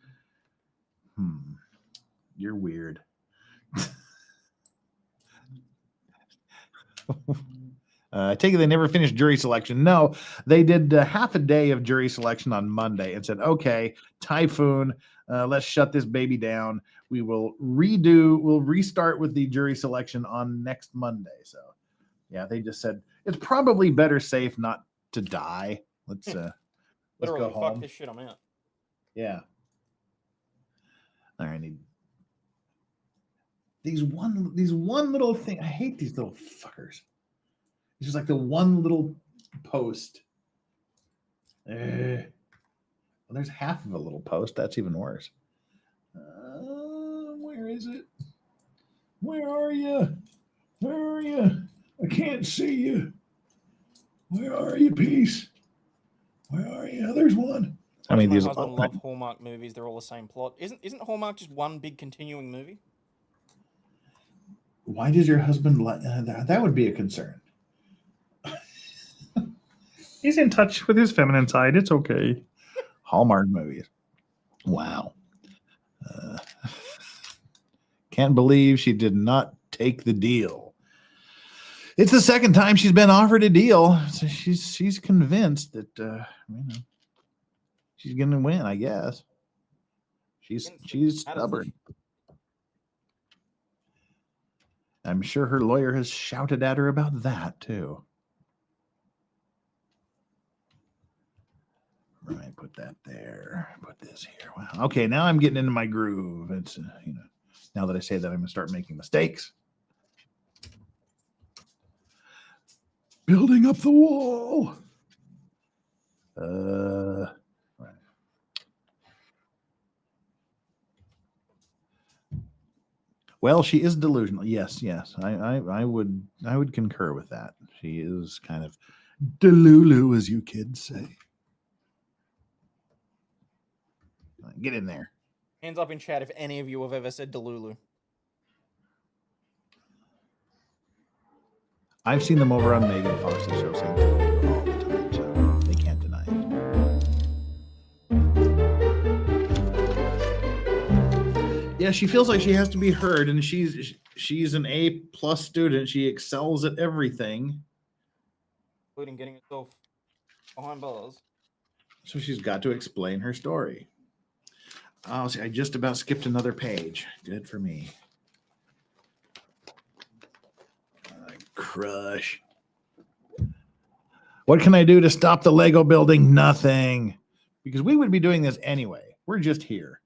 You're weird. I take it they never finished jury selection. No, they did half a day of jury selection on Monday and said, okay, typhoon, let's shut this baby down. We'll restart with the jury selection on next Monday. So yeah, they just said it's probably better safe not to die. Let's go home. Fuck this shit, I'm out. Yeah. All right, I need these one little thing. I hate these little fuckers. It's just like the one little post. Well, there's half of a little post. That's even worse. Where is it? Where are you? Where are you? I can't see you. Where are you, piece? Where are you? There's one. I mean, my husband love Hallmark movies. They're all the same plot. Isn't Hallmark just one big continuing movie? Why does your husband like that? Would be a concern. He's in touch with his feminine side. It's okay. Hallmark movies. Wow. Can't believe she did not take the deal. It's the second time she's been offered a deal, so she's convinced that she's going to win. I guess she's stubborn. I'm sure her lawyer has shouted at her about that too. Right, put that there. Put this here. Wow. Okay, now I'm getting into my groove. It's now that I say that, I'm going to start making mistakes. Building up the wall. Right. Well, she is delusional. Yes. I would concur with that. She is kind of delulu, as you kids say. Get in there. Hands up in chat if any of you have ever said delulu. I've seen them over on Megan Fox's show saying delulu all the time, so they can't deny it. Yeah, she feels like she has to be heard, and she's an A+ student. She excels at everything, including getting herself behind bars. So she's got to explain her story. Oh, see, I just about skipped another page. Good for me. Crush. What can I do to stop the Lego building? Nothing. Because we would be doing this anyway. We're just here.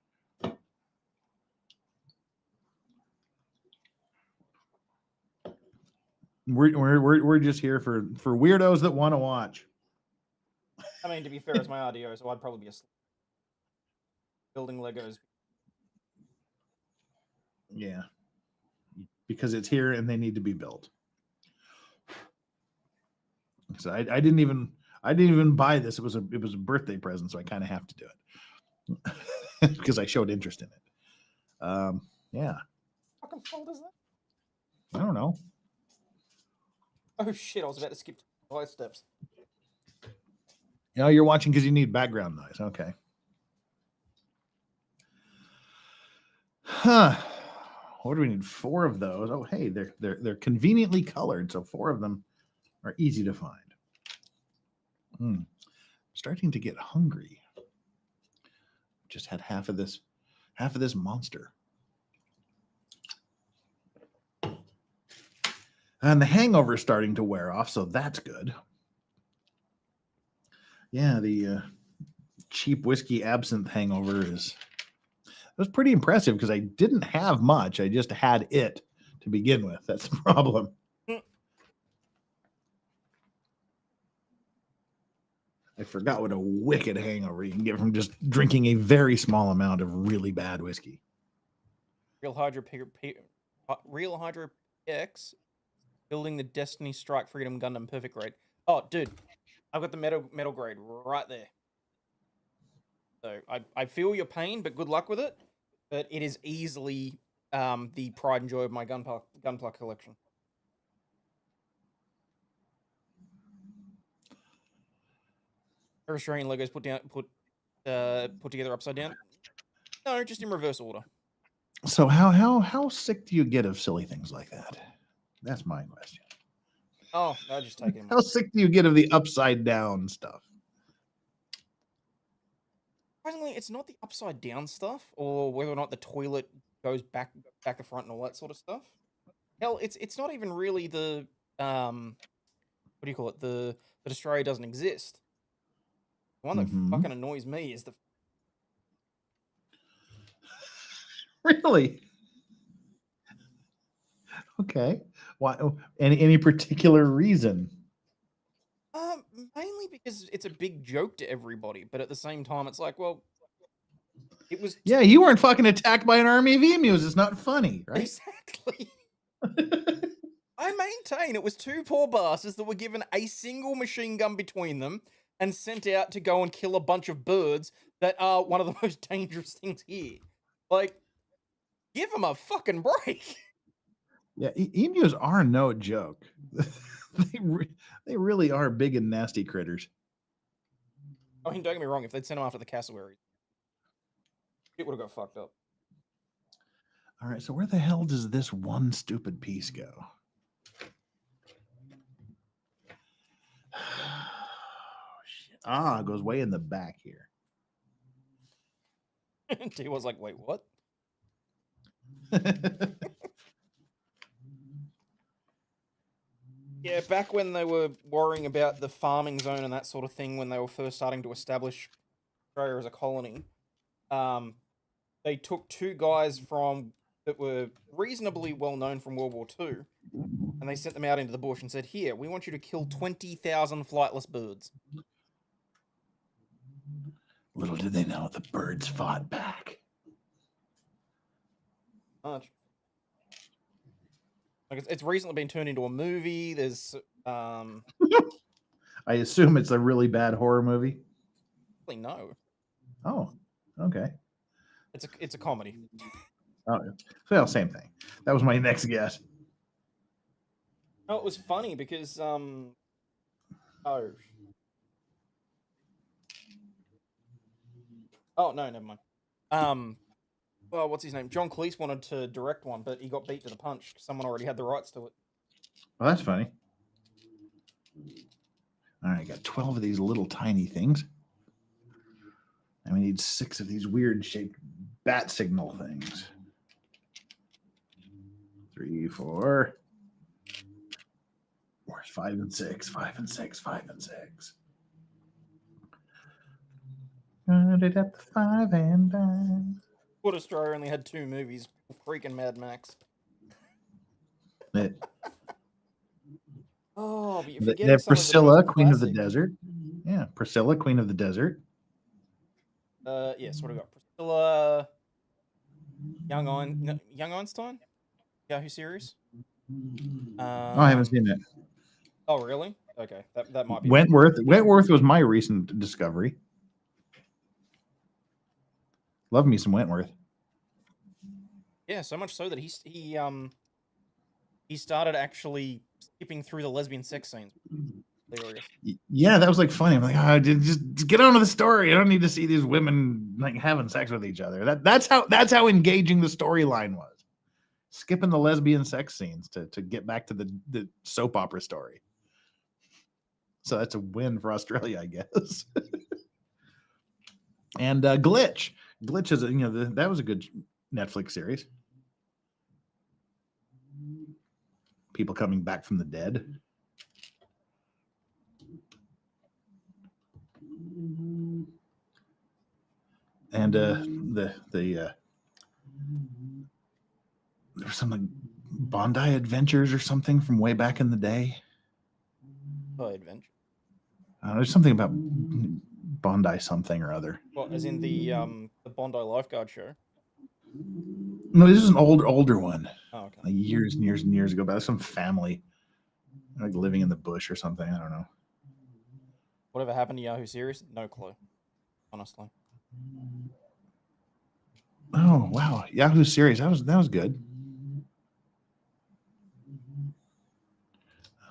We're just here for weirdos that want to watch. I mean, to be fair, it's my RDO, so I'd probably be asleep. Building Legos. Yeah. Because it's here and they need to be built. So I didn't even buy this. It was a birthday present, so I kind of have to do it because I showed interest in it. Yeah. What fucking fault is that? I don't know. Oh shit! I was about to skip 5 steps. You know, you're watching because you need background noise. Okay. Huh. What do we need? 4 of those. Oh, hey, they're conveniently colored, so 4 of them are easy to find. Starting to get hungry. Just had half of this monster. And the hangover is starting to wear off, so that's good. Yeah, the cheap whiskey absinthe hangover was pretty impressive because I didn't have much. I just had it to begin with. That's the problem. I forgot what a wicked hangover you can get from just drinking a very small amount of really bad whiskey. Real Hydra X building the Destiny Strike Freedom Gundam perfect grade. Oh, dude, I've got the metal grade right there. So I feel your pain, but good luck with it. But it is easily the pride and joy of my gunpla collection. Australian Legos put together upside down? No, just in reverse order. So how sick do you get of silly things like that? That's my question. Oh, I just take it. How sick do you get of the upside down stuff? Surprisingly, it's not the upside down stuff, or whether or not the toilet goes back the front and all that sort of stuff. Hell, it's not even really the what do you call it? The Australia doesn't exist. The one that fucking annoys me is the Really? Okay. Why? Any particular reason? Mainly because it's a big joke to everybody, but at the same time, it's like, well, it was. Yeah, you weren't fucking attacked by an army of emus. It's not funny, right? Exactly. I maintain it was 2 poor bastards that were given a single machine gun between them and sent out to go and kill a bunch of birds that are one of the most dangerous things here. Like, give them a fucking break. Yeah, emus are no joke. They really are big and nasty critters. I mean, don't get me wrong. If they'd sent them after the cassowary, it would have got fucked up. All right, so where the hell does this one stupid piece go? It goes way in the back here. He was like, wait, what? Yeah, back when they were worrying about the farming zone and that sort of thing, when they were first starting to establish Australia as a colony, they took 2 guys that were reasonably well known from World War II, and they sent them out into the bush and said, here, we want you to kill 20,000 flightless birds. Little did they know the birds fought back. Much. Like it's recently been turned into a movie. There's I assume it's a really bad horror movie. No. Oh, okay. It's a comedy. Oh, well, same thing. That was my next guess. No, it was funny because oh no, never mind. Well, what's his name? John Cleese wanted to direct one, but he got beat to the punch. Someone already had the rights to it. Well, that's funny. All right, I got 12 of these little tiny things. And we need 6 of these weird shaped bat signal things. 3, 4. Where's 5 and 6? 5 and 6, 5 and 6. Got it at the 5 and 9. What Australia only had 2 movies, freaking Mad Max. It, Oh, but you're Priscilla, Queen of the Desert. Yeah, Priscilla, Queen of the Desert. Yes, what do we got? Priscilla, Young Einstein, Yahoo series. I haven't seen that. Oh, really? Okay, that might be Wentworth. Wentworth was my recent discovery. Love me some Wentworth. Yeah, so much so that he started actually skipping through the lesbian sex scenes. Hilarious. Yeah, that was like funny. I'm like, oh, just get on with the story. I don't need to see these women like having sex with each other. That's how engaging the storyline was. Skipping the lesbian sex scenes to get back to the soap opera story. So that's a win for Australia, I guess. And Glitch. Glitch is that was a good Netflix series. People coming back from the dead. And there was some like Bondi Adventures or something from way back in the day. Oh, adventure. There's something about Bondi something or other. Well, as in the Bondi Lifeguard show. No, this is an older one. Oh, okay. Like years and years and years ago, about some family like living in the bush or something. I don't know. Whatever happened to Yahoo series? No clue. Honestly. Oh wow, Yahoo series. That was good.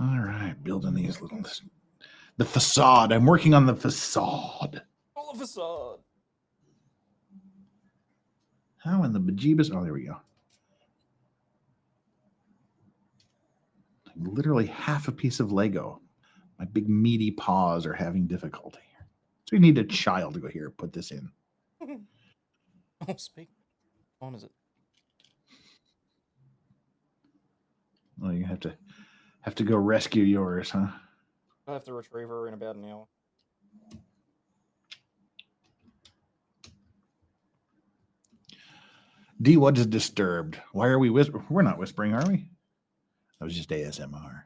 All right, building these little the facade. I'm working on the facade. All the facade. How in the bejeebus? Oh, there we go. Literally half a piece of Lego. My big meaty paws are having difficulty. So we need a child to go here, put this in. Oh, speak. On is it? Well, you have to go rescue yours, huh? I have to retrieve her in about an hour. D, what is disturbed? Why are we whispering? We're not whispering, are we? That was just ASMR.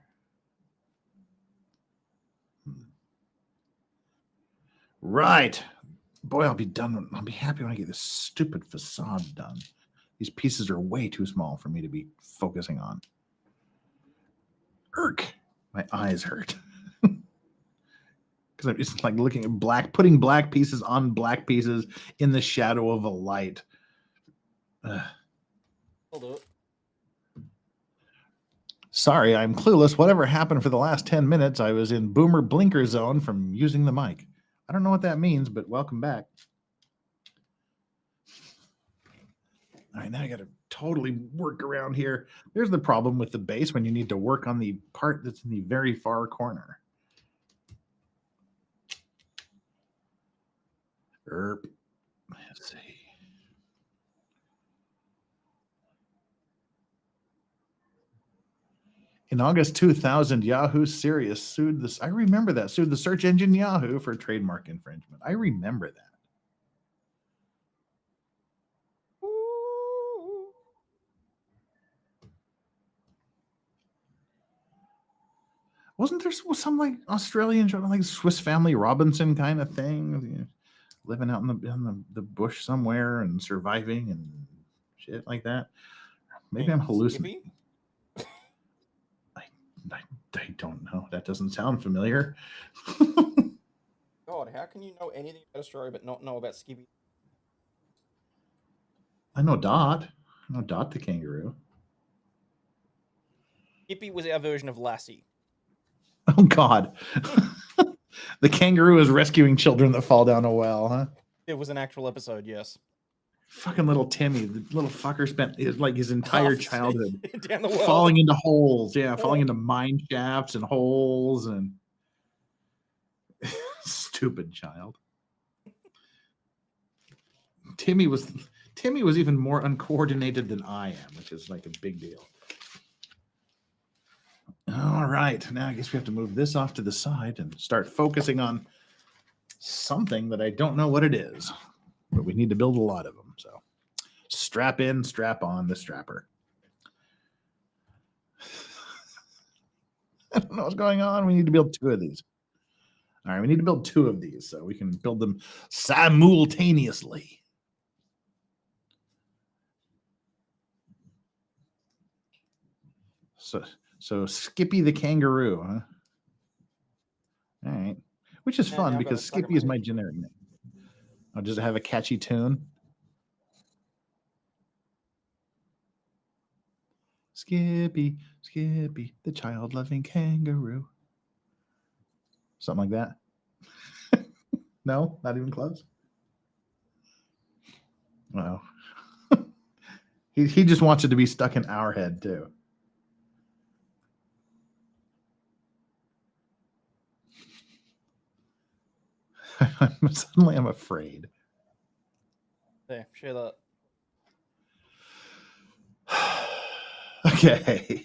Right. Boy, I'll be done. I'll be happy when I get this stupid facade done. These pieces are way too small for me to be focusing on. Irk. My eyes hurt. Because it's like looking at putting black pieces on black pieces in the shadow of a light. I'll do it. Sorry, I'm clueless. Whatever happened for the last 10 minutes, I was in boomer blinker zone from using the mic. I don't know what that means, but welcome back. All right, now I got to totally work around here. There's the problem with the base when you need to work on the part that's in the very far corner. Let's see. In August 2000, Yahoo Serious sued this. I remember that. Sued the search engine Yahoo for trademark infringement. I remember that. Wasn't there some like Australian show, like Swiss Family Robinson kind of thing? Living out in the bush somewhere and surviving and shit like that. Maybe I'm hallucinating. I don't know. That doesn't sound familiar. God, how can you know anything about Australia but not know about Skippy? I know Dot. I know Dot the kangaroo. Skippy was our version of Lassie. Oh, God. The kangaroo is rescuing children that fall down a well, huh? It was an actual episode, yes. Fucking little Timmy. The little fucker spent his entire childhood down the well. falling into holes. Yeah, falling into mine shafts and holes and stupid child. Timmy was even more uncoordinated than I am, which is like a big deal. All right, now I guess we have to move this off to the side and start focusing on something that I don't know what it is, but we need to build a lot of them. So strap in, strap on the strapper. I don't know what's going on. We need to build 2 of these. All right, we need to build 2 of these so we can build them simultaneously. So Skippy the kangaroo, huh? All right, which is fun because Skippy is my generic name. I'll just have a catchy tune. Skippy, Skippy, the child-loving kangaroo. Something like that. No, not even close. No. He just wants it to be stuck in our head too. Suddenly I'm afraid. Yeah, share that. Okay.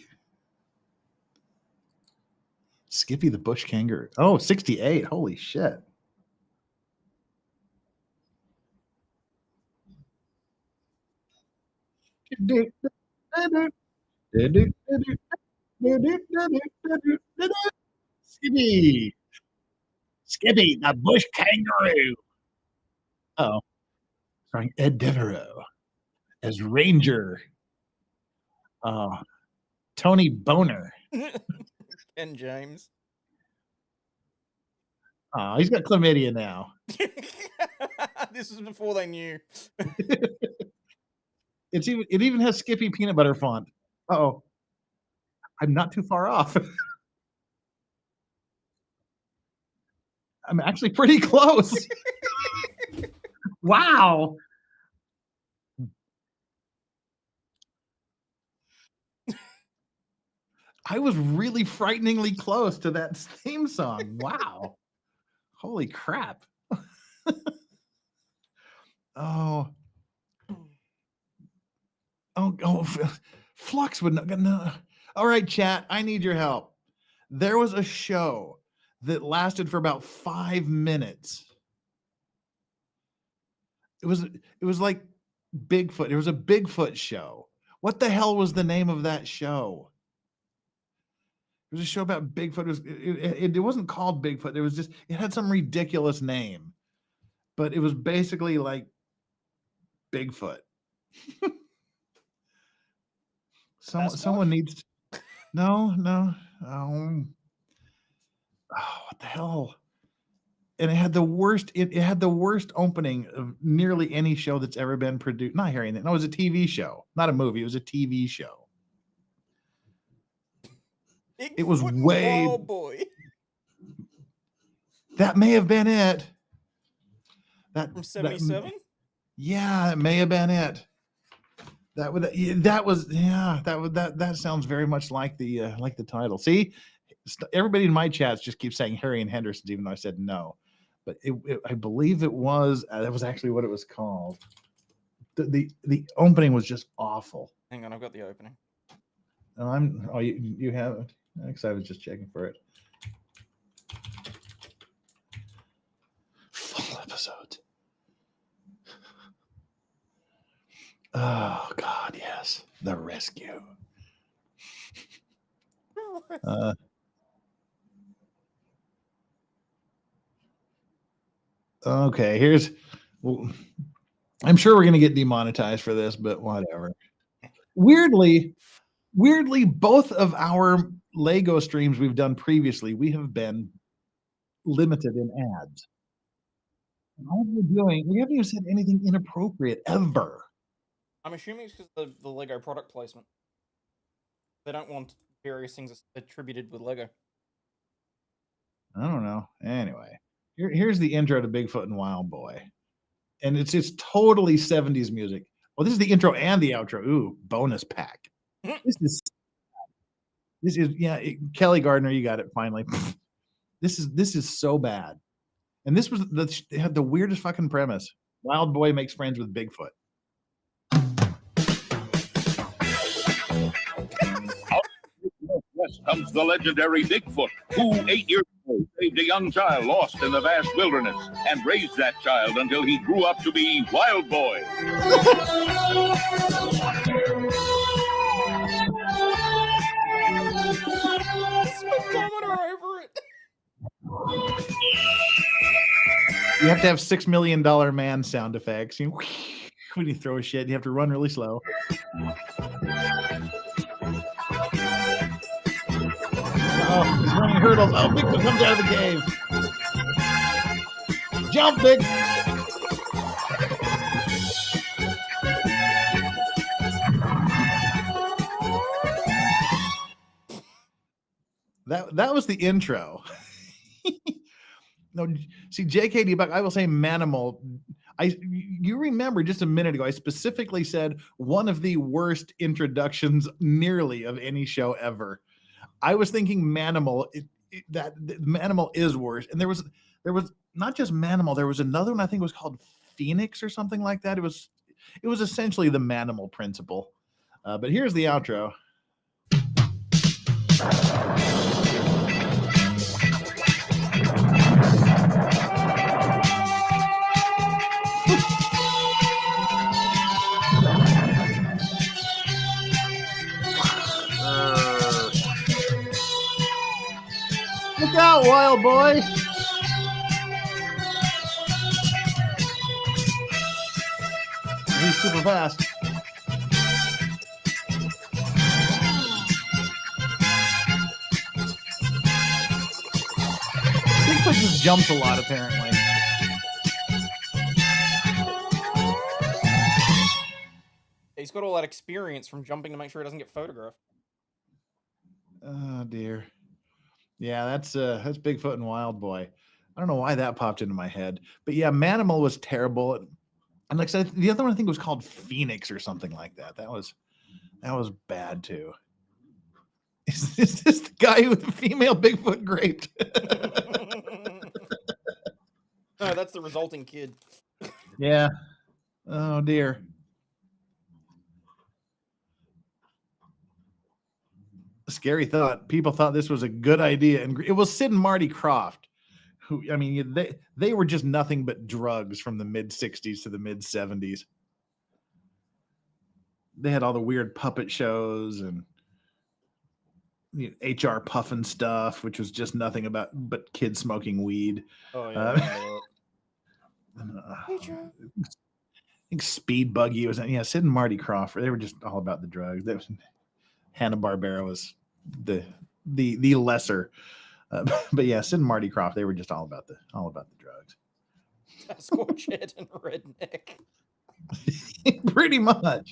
Skippy the bush kangaroo. Oh, 68. Holy shit. Skippy. Skippy the bush kangaroo. Oh, starring Ed Devereaux as Ranger. Tony Boner. Ken James. Oh, he's got chlamydia now. This is before they knew. It even has Skippy peanut butter font. Uh-oh. I'm not too far off. I'm actually pretty close. Wow. I was really frighteningly close to that theme song. Wow. Holy crap. Oh, Flux would not. No. All right, chat. I need your help. There was a show that lasted for about 5 minutes. It was like Bigfoot. It was a Bigfoot show. What the hell was the name of that show? It was a show about Bigfoot. It wasn't called Bigfoot. It had some ridiculous name, but it was basically like Bigfoot. Someone needs to, no. Oh, what the hell? And it had the worst. It had the worst opening of nearly any show that's ever been produced. Not hearing that. No, it was a TV show, not a movie. It was a TV show. It was way. Oh boy. That may have been it. That From 77? Yeah, it may have been it. That sounds very much like the title. See, everybody in my chats just keeps saying Harry and Henderson's, even though I said no. But I believe it was that was actually what it was called. The opening was just awful. Hang on, I've got the opening. You have it? Because I was just checking for it. Full episode. Oh God, yes, the rescue. Okay, I'm sure we're gonna get demonetized for this, but whatever. Weirdly, both of our Lego streams we've done previously, we have been limited in ads. And all we're doing, we haven't even said anything inappropriate ever. I'm assuming it's because of the Lego product placement. They don't want various things attributed with Lego. I don't know. Anyway, here's the intro to Bigfoot and Wild Boy. And it's totally 70s music. Well, this is the intro and the outro. Ooh, bonus pack. This is Kelly Gardner, you got it finally. This is so bad. And this was it had the weirdest fucking premise. Wild Boy makes friends with Bigfoot. West comes the legendary Bigfoot, who 8 years ago saved a young child lost in the vast wilderness and raised that child until he grew up to be Wild Boy. Speedometer over it. You have to have $6 million man sound effects. When you throw a shit, you have to run really slow. Oh, he's running hurdles. Oh, Bigfoot comes out of the cave. Jump, Big. That was the intro. No, see, JKD Buck, I will say Manimal. You remember just a minute ago, I specifically said one of the worst introductions nearly of any show ever. I was thinking Manimal, that Manimal is worse. And there was not just Manimal, there was another one I think was called Phoenix or something like that. It was essentially the Manimal principle. But here's the outro. Look out, wild boy! He's super fast. Bigfoot just jumps a lot, apparently. He's got all that experience from jumping to make sure he doesn't get photographed. Oh dear. Yeah, that's Bigfoot and Wild Boy. I don't know why that popped into my head, but yeah, Manimal was terrible, and like I said, the other one I think was called Phoenix or something like that. That was bad too. Is this the guy with the female Bigfoot graped? No, that's the resulting kid. Yeah. Oh dear. Scary thought. People thought this was a good idea, and it was Sid and Marty Krofft, who, I mean, they were just nothing but drugs from the mid 60s to the mid 70s. They had all the weird puppet shows and HR Puffin stuff, which was just nothing but kids smoking weed. Oh yeah. I think Speed Buggy was, Sid and Marty Krofft. They were just all about the drugs. Hanna-Barbera was the lesser, but yeah, Sid and Marty Krofft, they were just all about the drugs. Scorched and redneck. Pretty much.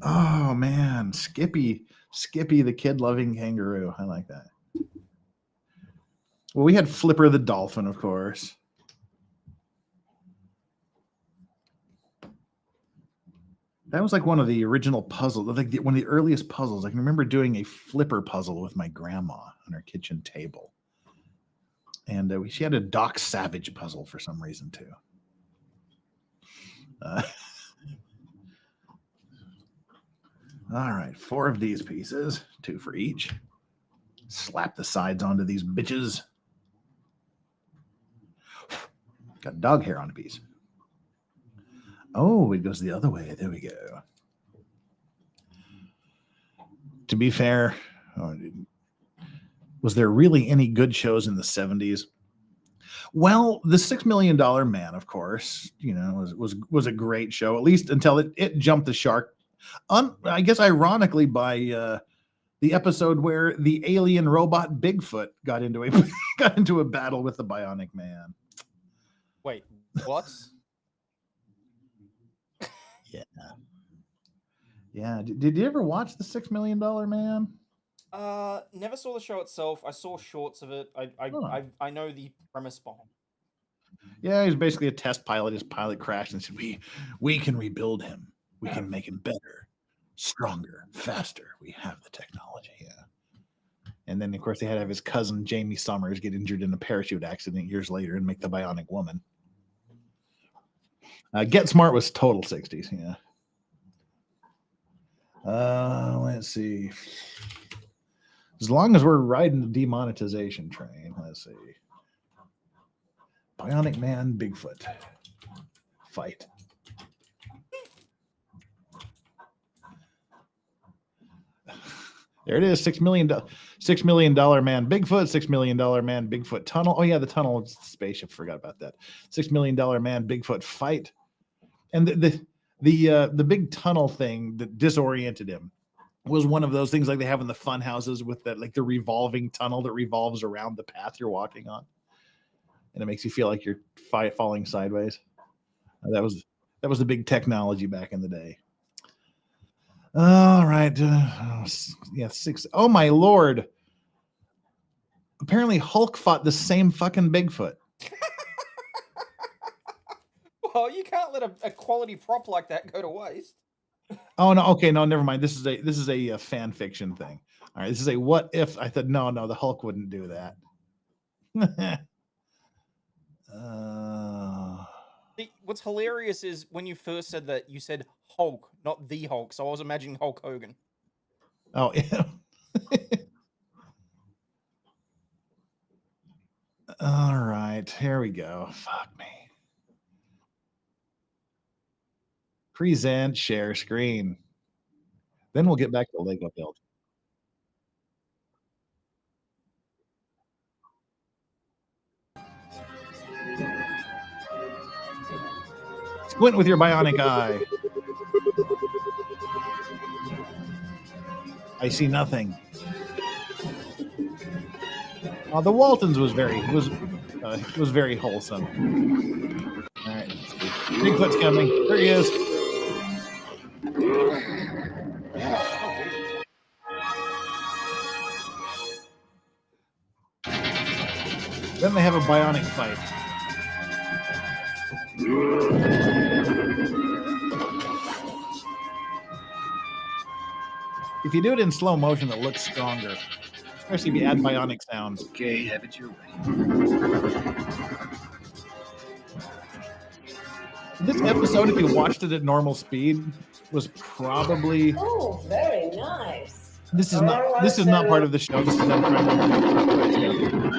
Oh man, Skippy the kid-loving kangaroo. I like that. Well, we had Flipper the dolphin, of course. That was like one of the original puzzles, like one of the earliest puzzles. I can remember doing a flipper puzzle with my grandma on our kitchen table. And she had a Doc Savage puzzle for some reason, too. All right, 4 of these pieces, 2 for each. Slap the sides onto these bitches. Got dog hair on a piece. Oh, it goes the other way. There we go. To be fair, was there really any good shows in the 70s? Well, the $6 Million Man, of course, was a great show, at least until it jumped the shark. I guess ironically by the episode where the alien robot Bigfoot got into a battle with the Bionic Man. Wait, what? Yeah. Did you ever watch the $6 Million Man? Never saw the show itself. I saw shorts of it. I know the premise behind it. Yeah, he was basically a test pilot. His pilot crashed and said, we can rebuild him. We can make him better, stronger, faster. We have the technology. Yeah. And then, of course, they had to have his cousin, Jamie Summers, get injured in a parachute accident years later and make the Bionic Woman. Get Smart was total 60s. Yeah. Let's see. As long as we're riding the demonetization train, let's see. Bionic Man, Bigfoot. Fight. There it is. $6 million man Bigfoot, $6 million man Bigfoot tunnel. Oh yeah, the tunnel spaceship. Forgot about that. $6 million man Bigfoot fight, and the big tunnel thing that disoriented him was one of those things like they have in the fun houses with that, like the revolving tunnel that revolves around the path you're walking on, and it makes you feel like you're falling sideways. That was the big technology back in the day. All right. Yeah, 6. Oh, my Lord. Apparently, Hulk fought the same fucking Bigfoot. Well, you can't let a quality prop like that go to waste. Oh, no. Okay. No, never mind. This is a fan fiction thing. All right. This is a what if. I thought, no, the Hulk wouldn't do that. See, what's hilarious is when you first said that, you said Hulk, not the Hulk. So I was imagining Hulk Hogan. Oh, yeah. All right. Here we go. Fuck me. Present, share screen. Then we'll get back to Lego build. Squint with your bionic eye. I see nothing. The Waltons was very wholesome. All right, Bigfoot's coming. There he is. Then they have a bionic fight. If you do it in slow motion, it looks stronger. Especially if you add bionic sounds. Okay, have it your way. This episode, if you watched it at normal speed, was probably. Oh, very nice. This is not part of the show. This is them trying to.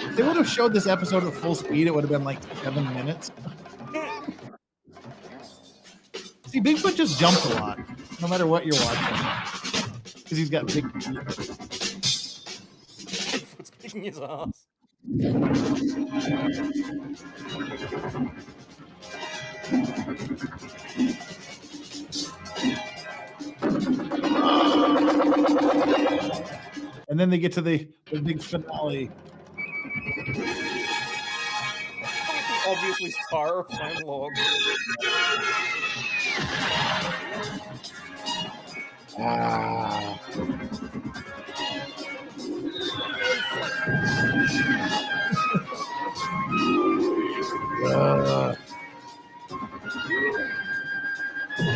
If they would have showed this episode at full speed, it would have been like 7 minutes. See, Bigfoot just jumps a lot, no matter what you're watching, because he's got big. Bigfoot's kicking his ass. And then they get to the big finale. Obviously styrofoam log.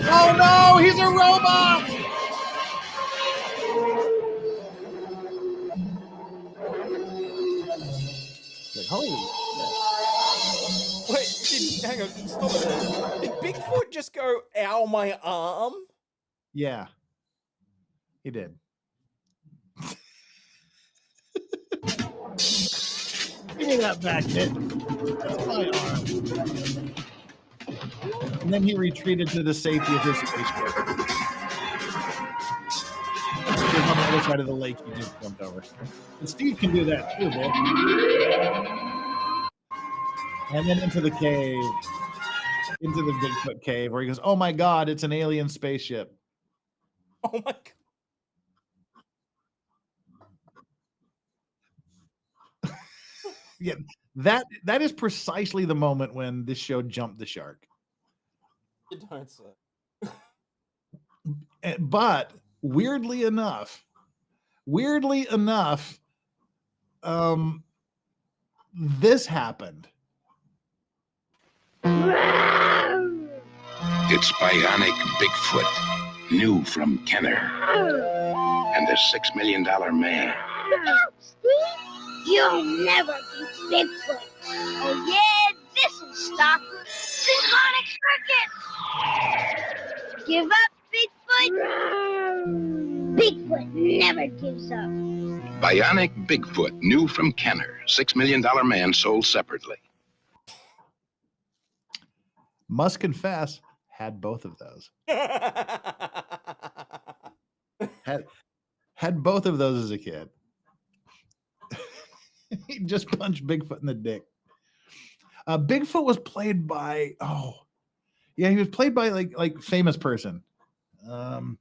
Oh no, he's a robot! Like, holy. Wait, hang on, stop it. Did Bigfoot just go, ow, my arm? Yeah, he did. Give me that back, kid. That's my arm. And then he retreated to the safety of his spaceship. On the other side of the lake, he just jumped over. And Steve can do that too, boy. And then into the cave. Into the Bigfoot cave, where he goes, oh my God, it's an alien spaceship. Oh my God. Yeah, that is precisely the moment when this show jumped the shark. You don't say. But weirdly enough, this happened. It's bionic Bigfoot, new from Kenner, and the $6 Million Man. Steve, you'll never beat Bigfoot. Oh yeah, this'll stop. Synchronic circuit. Give up, Bigfoot. Bigfoot never gives up. Bionic Bigfoot, new from Kenner, $6 Million Man, sold separately. Must confess, had both of those. Had both of those as a kid. He just punched Bigfoot in the dick. Bigfoot was played by he was played by like famous person. Can't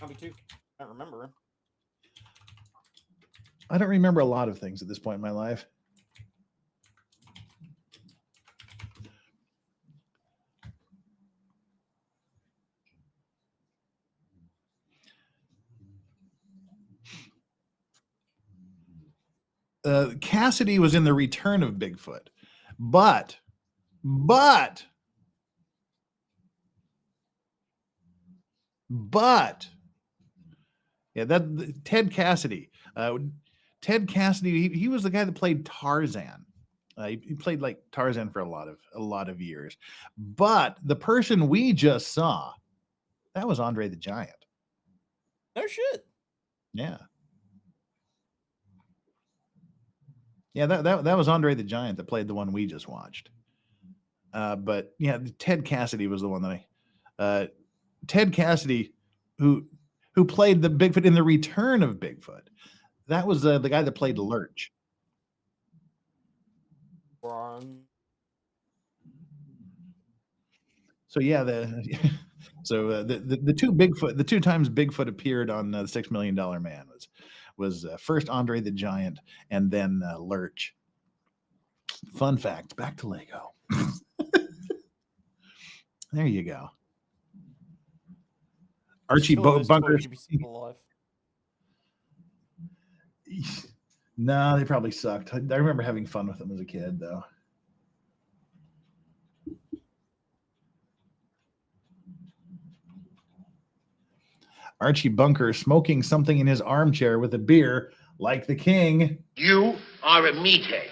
be too. I don't remember him. I don't remember a lot of things at this point in my life. Cassidy was in The Return of Bigfoot, but yeah, that Ted Cassidy. Ted Cassidy, he was the guy that played Tarzan. He played like Tarzan for a lot of years. But the person we just saw, that was Andre the Giant. No shit. Yeah. Yeah, that was Andre the Giant that played the one we just watched. But yeah, Ted Cassidy was the one that Ted Cassidy, who played the Bigfoot in The Return of Bigfoot. That was the guy that played Lurch. So yeah, the two times Bigfoot appeared on the $6 Million Man was first Andre the Giant and then Lurch. Fun fact, back to Lego. There you go. Archie Bunker. No, they probably sucked. I remember having fun with them as a kid, though. Archie Bunker smoking something in his armchair with a beer like the king. You are a meathead.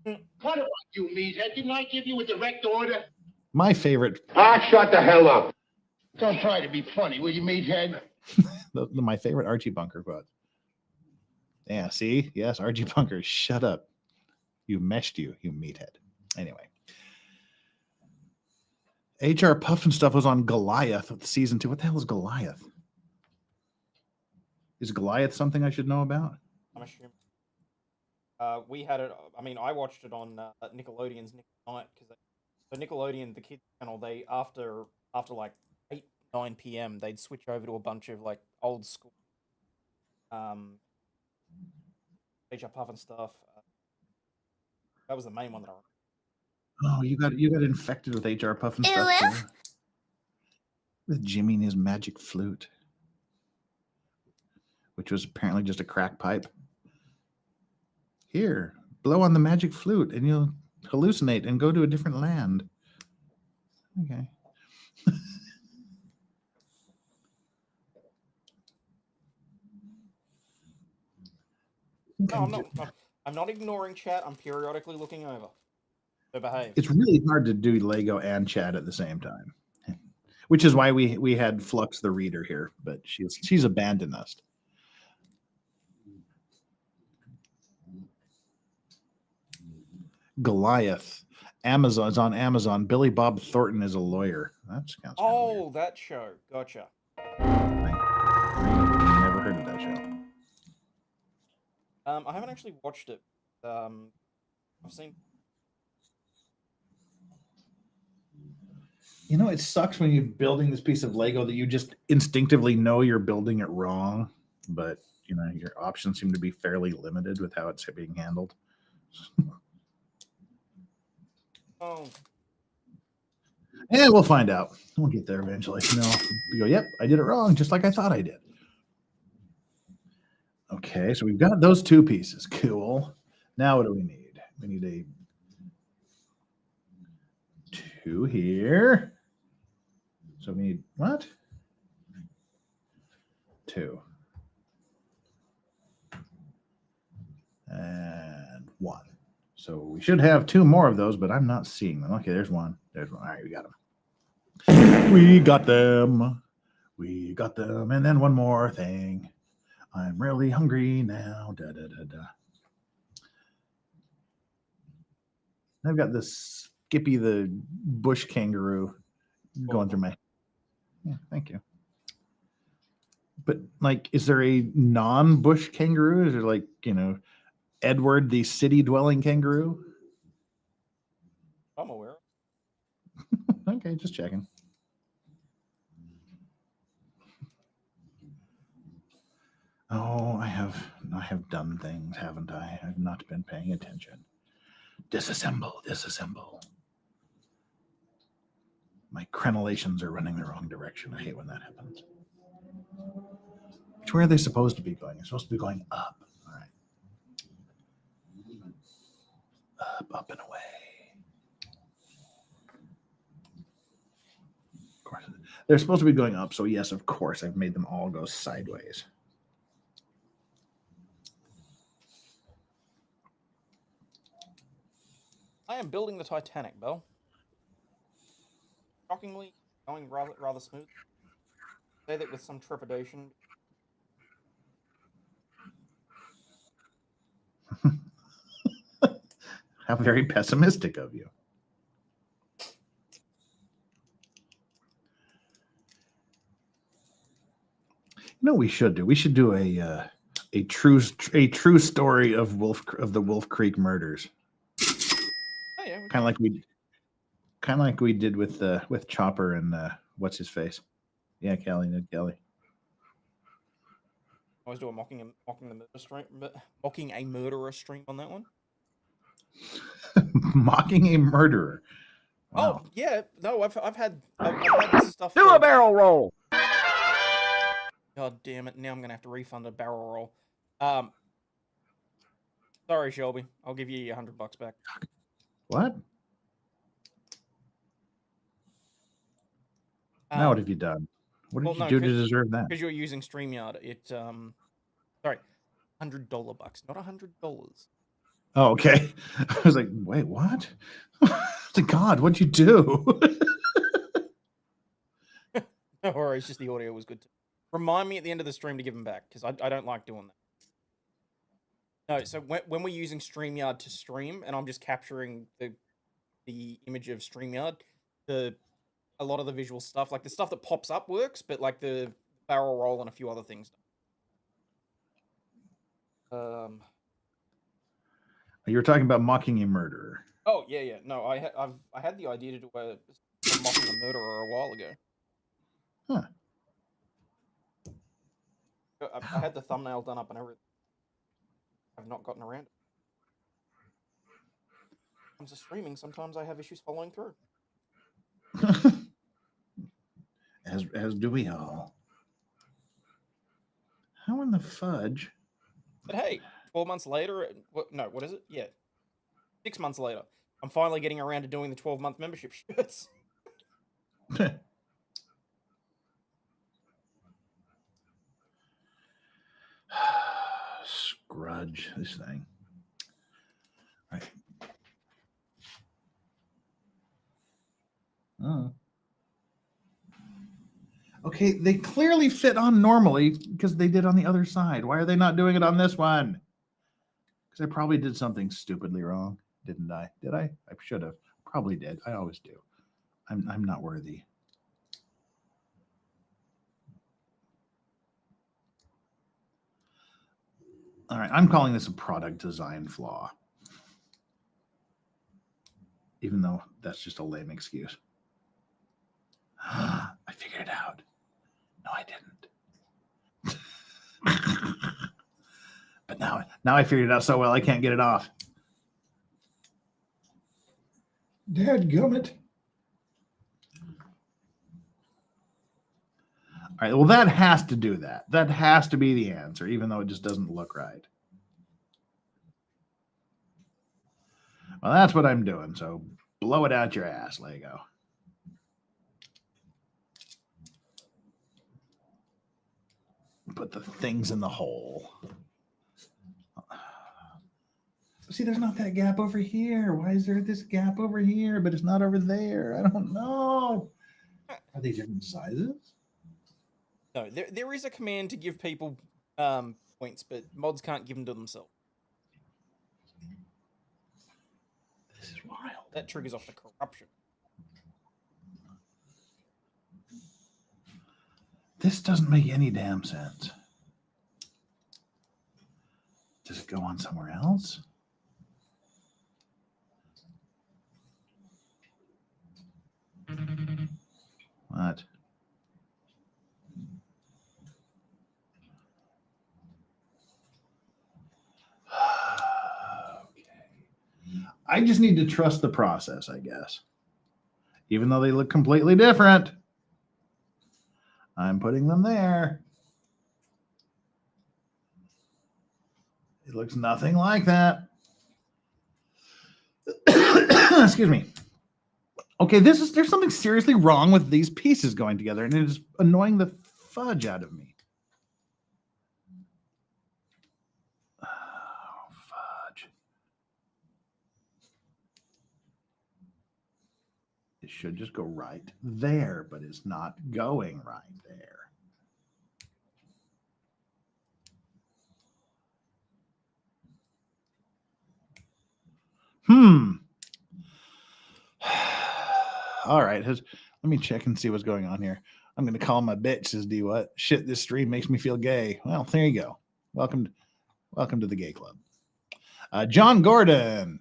What about you, meathead? Didn't I give you a direct order? My favorite. Shut the hell up. Don't try to be funny, will you, meathead? My favorite Archie Bunker quote. Yeah, see? Yes, Archie Bunker, shut up. You meathead. Anyway. HR Puffin stuff was on Goliath season 2. What the hell is Goliath? Is Goliath something I should know about? I'm assuming. We had it. I mean, I watched it on Nickelodeon's Nick Night because for Nickelodeon, the kids channel, they after like 8-9 p.m. they'd switch over to a bunch of like old school HR Puffin stuff. That was the main one that I remember. Oh, you got infected with HR Puffin stuff too. With Jimmy and his magic flute, which was apparently just a crack pipe. Here, blow on the magic flute and you'll hallucinate and go to a different land. Okay. No, I'm not ignoring chat. I'm periodically looking over. So behave. It's really hard to do Lego and chat at the same time, which is why we had Flux the reader here, but she's abandoned us. Goliath. Amazon is on Amazon. Billy Bob Thornton is a lawyer. That sounds weird. That show. Gotcha. I never heard of that show. I haven't actually watched it. I've seen. You know, it sucks when you're building this piece of Lego that you just instinctively know you're building it wrong, but you know your options seem to be fairly limited with how it's being handled. Oh. Yeah, we'll find out. We'll get there eventually. You know, we go, yep, I did it wrong, just like I thought I did. Okay, so we've got those two pieces. Cool. Now what do we need? We need a 2 here. So we need what? 2. And 1. So we should have 2 more of those, but I'm not seeing them. Okay, there's one. There's one. All right, we got them. We got them. We got them. And then one more thing. I'm really hungry now. Da, da, da, da. I've got this Skippy the bush kangaroo going through my. Yeah, thank you. But like, is there a non-bush kangaroo? Is there like, Edward the city-dwelling kangaroo? I'm aware. Okay, just checking. Oh, I have done things, haven't I? I've not been paying attention. Disassemble. My crenellations are running the wrong direction. I hate when that happens. Which way are they supposed to be going? They're supposed to be going up. All right. Up and away. Of course. They're supposed to be going up, so yes, of course, I've made them all go sideways. I am building the Titanic, Belle. Shockingly, going rather smooth. Say that with some trepidation. How very pessimistic of you. You know what we should do? We should do a true story of the Wolf Creek murders. Oh yeah. Kind of like we did with Chopper and what's his face? Yeah, Ned Kelly. I was doing mocking a murderer stream on that one. Mocking a murderer. Wow. Oh yeah, no, I've had stuff. Do a barrel roll. God damn it! Now I'm gonna have to refund a barrel roll. Sorry, Shelby. I'll give you $100 back. What? Now what have you done? What did you do to deserve that? Because you're using StreamYard. Sorry, $100 bucks, not $100. Oh, okay. I was like, wait, what? God, what'd you do? No worries, just the audio was good. Remind me at the end of the stream to give them back, because I don't like doing that. No, so when we're using StreamYard to stream, and I'm just capturing the image of StreamYard, a lot of the visual stuff, like the stuff that pops up works, but like the barrel roll and a few other things. You were talking about mocking a murderer. Oh yeah. No, I had the idea to do a mocking a murderer a while ago. Huh. I had the thumbnail done up and everything. I've not gotten around it. When it comes to streaming, sometimes I have issues following through. As do we all. How in the fudge? But hey, 12 months later, what is it? Yeah. 6 months later, I'm finally getting around to doing the 12-month membership shirts. Scrudge, this thing. All right. Oh. Okay, they clearly fit on normally because they did on the other side. Why are they not doing it on this one? Because I probably did something stupidly wrong, didn't I? Did I? I should have. Probably did. I always do. I'm not worthy. All right, I'm calling this a product design flaw. Even though that's just a lame excuse. I figured it out. No, I didn't. But now I figured it out so well I can't get it off. Dadgummit. All right, well, that has to do that. That has to be the answer, even though it just doesn't look right. Well, that's what I'm doing, so blow it out your ass, Lego. Put the things in the hole. See, there's not that gap over here. Why is there this gap over here, but it's not over there? I don't know. Are they different sizes? No, there is a command to give people points, but mods can't give them to themselves. This is wild. That triggers off the corruption. This doesn't make any damn sense. Does it go on somewhere else? What? Okay. I just need to trust the process, I guess. Even though they look completely different, I'm putting them there. It looks nothing like that. Excuse me. Okay, there's something seriously wrong with these pieces going together, and it is annoying the fudge out of me. Oh, fudge. It should just go right there, but it's not going right there. All right. Let me check and see what's going on here. I'm going to call my bitch, says D what? Shit, this stream makes me feel gay. Well, there you go. Welcome to the gay club. John Gordon.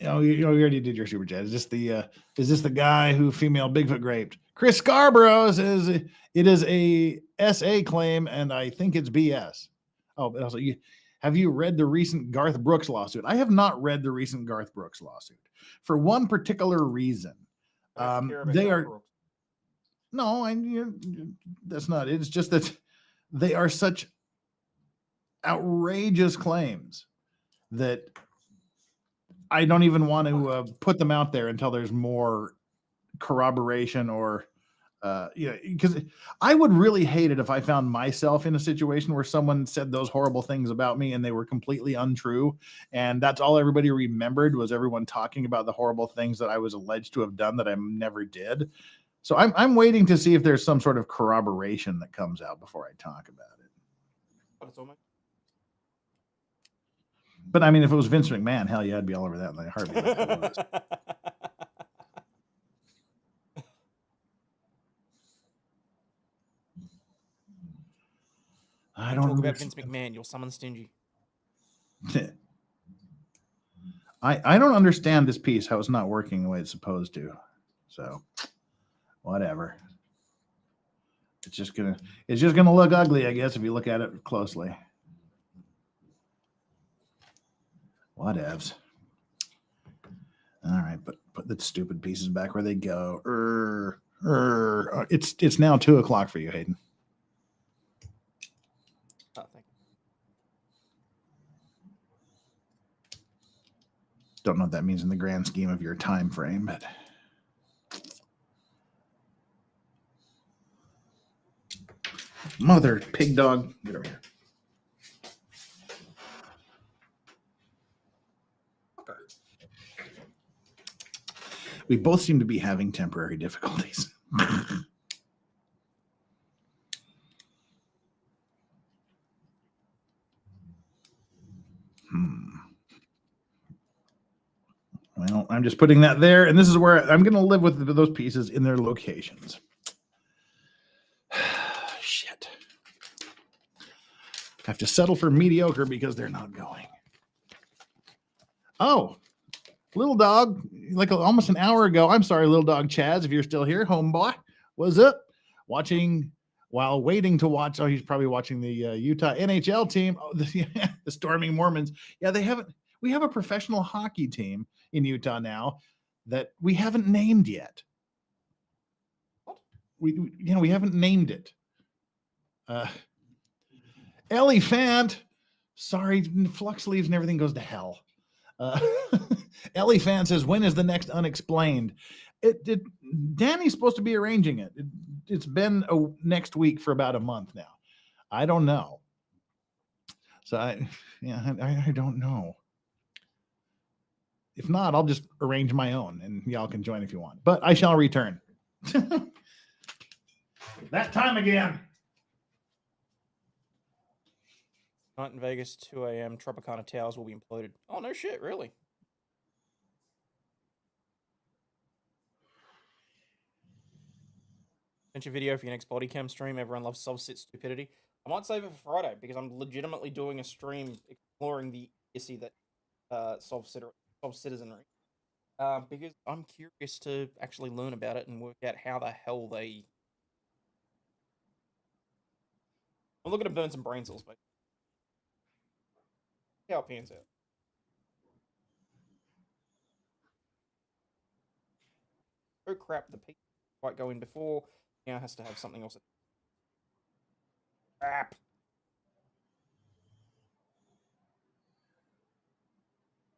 You already did your super chat. Is this the guy who female Bigfoot raped? Chris Scarborough says it is a SA claim, and I think it's BS. Oh, but also, have you read the recent Garth Brooks lawsuit? I have not read the recent Garth Brooks lawsuit for one particular reason. They are no, that's not it. It's just that they are such outrageous claims that I don't even want to put them out there until there's more corroboration or, because I would really hate it if I found myself in a situation where someone said those horrible things about me and they were completely untrue. And that's all everybody remembered was everyone talking about the horrible things that I was alleged to have done that I never did. So I'm waiting to see if there's some sort of corroboration that comes out before I talk about it. But I mean, if it was Vince McMahon, hell yeah, I'd be all over that in a heartbeat. I don't talk about Vince McMahon. You'll summon Stingy. I don't understand this piece, how it's not working the way it's supposed to. So, whatever. It's just gonna look ugly, I guess, if you look at it closely. Whatevs. All right, but put the stupid pieces back where they go. It's now 2:00 for you, Hayden. Oh, thank you. Don't know what that means in the grand scheme of your time frame, but mother pig dog, get over here. We both seem to be having temporary difficulties. Well, I'm just putting that there, and this is where I'm going to live with those pieces in their locations. Shit. I have to settle for mediocre because they're not going. Oh, little dog, like almost an hour ago. I'm sorry, little dog Chaz, if you're still here, homeboy. What's up? Watching while waiting to watch. Oh, he's probably watching the Utah NHL team. Oh, the Storming Mormons. Yeah, we have a professional hockey team in Utah now that we haven't named yet. We haven't named it. Ellie Fant. Sorry, Flux leaves and everything goes to hell. Ellie Fan says, when is the next Unexplained? Danny's supposed to be arranging it. It's been next week for about a month now. I don't know. So I don't know. If not, I'll just arrange my own and y'all can join if you want. But I shall return. That time again. Night in Vegas, 2 a.m. Tropicana Towers will be imploded. Oh, no shit, really? Sent your video for your next body cam stream. Everyone loves soft-sit stupidity. I might save it for Friday because I'm legitimately doing a stream exploring the issue that soft-citizenry. Because I'm curious to actually learn about it and work out how the hell they... I'm looking to burn some brain cells, but see how it pans out. Oh crap, the piece might go in before. Now has to have something else. Crap.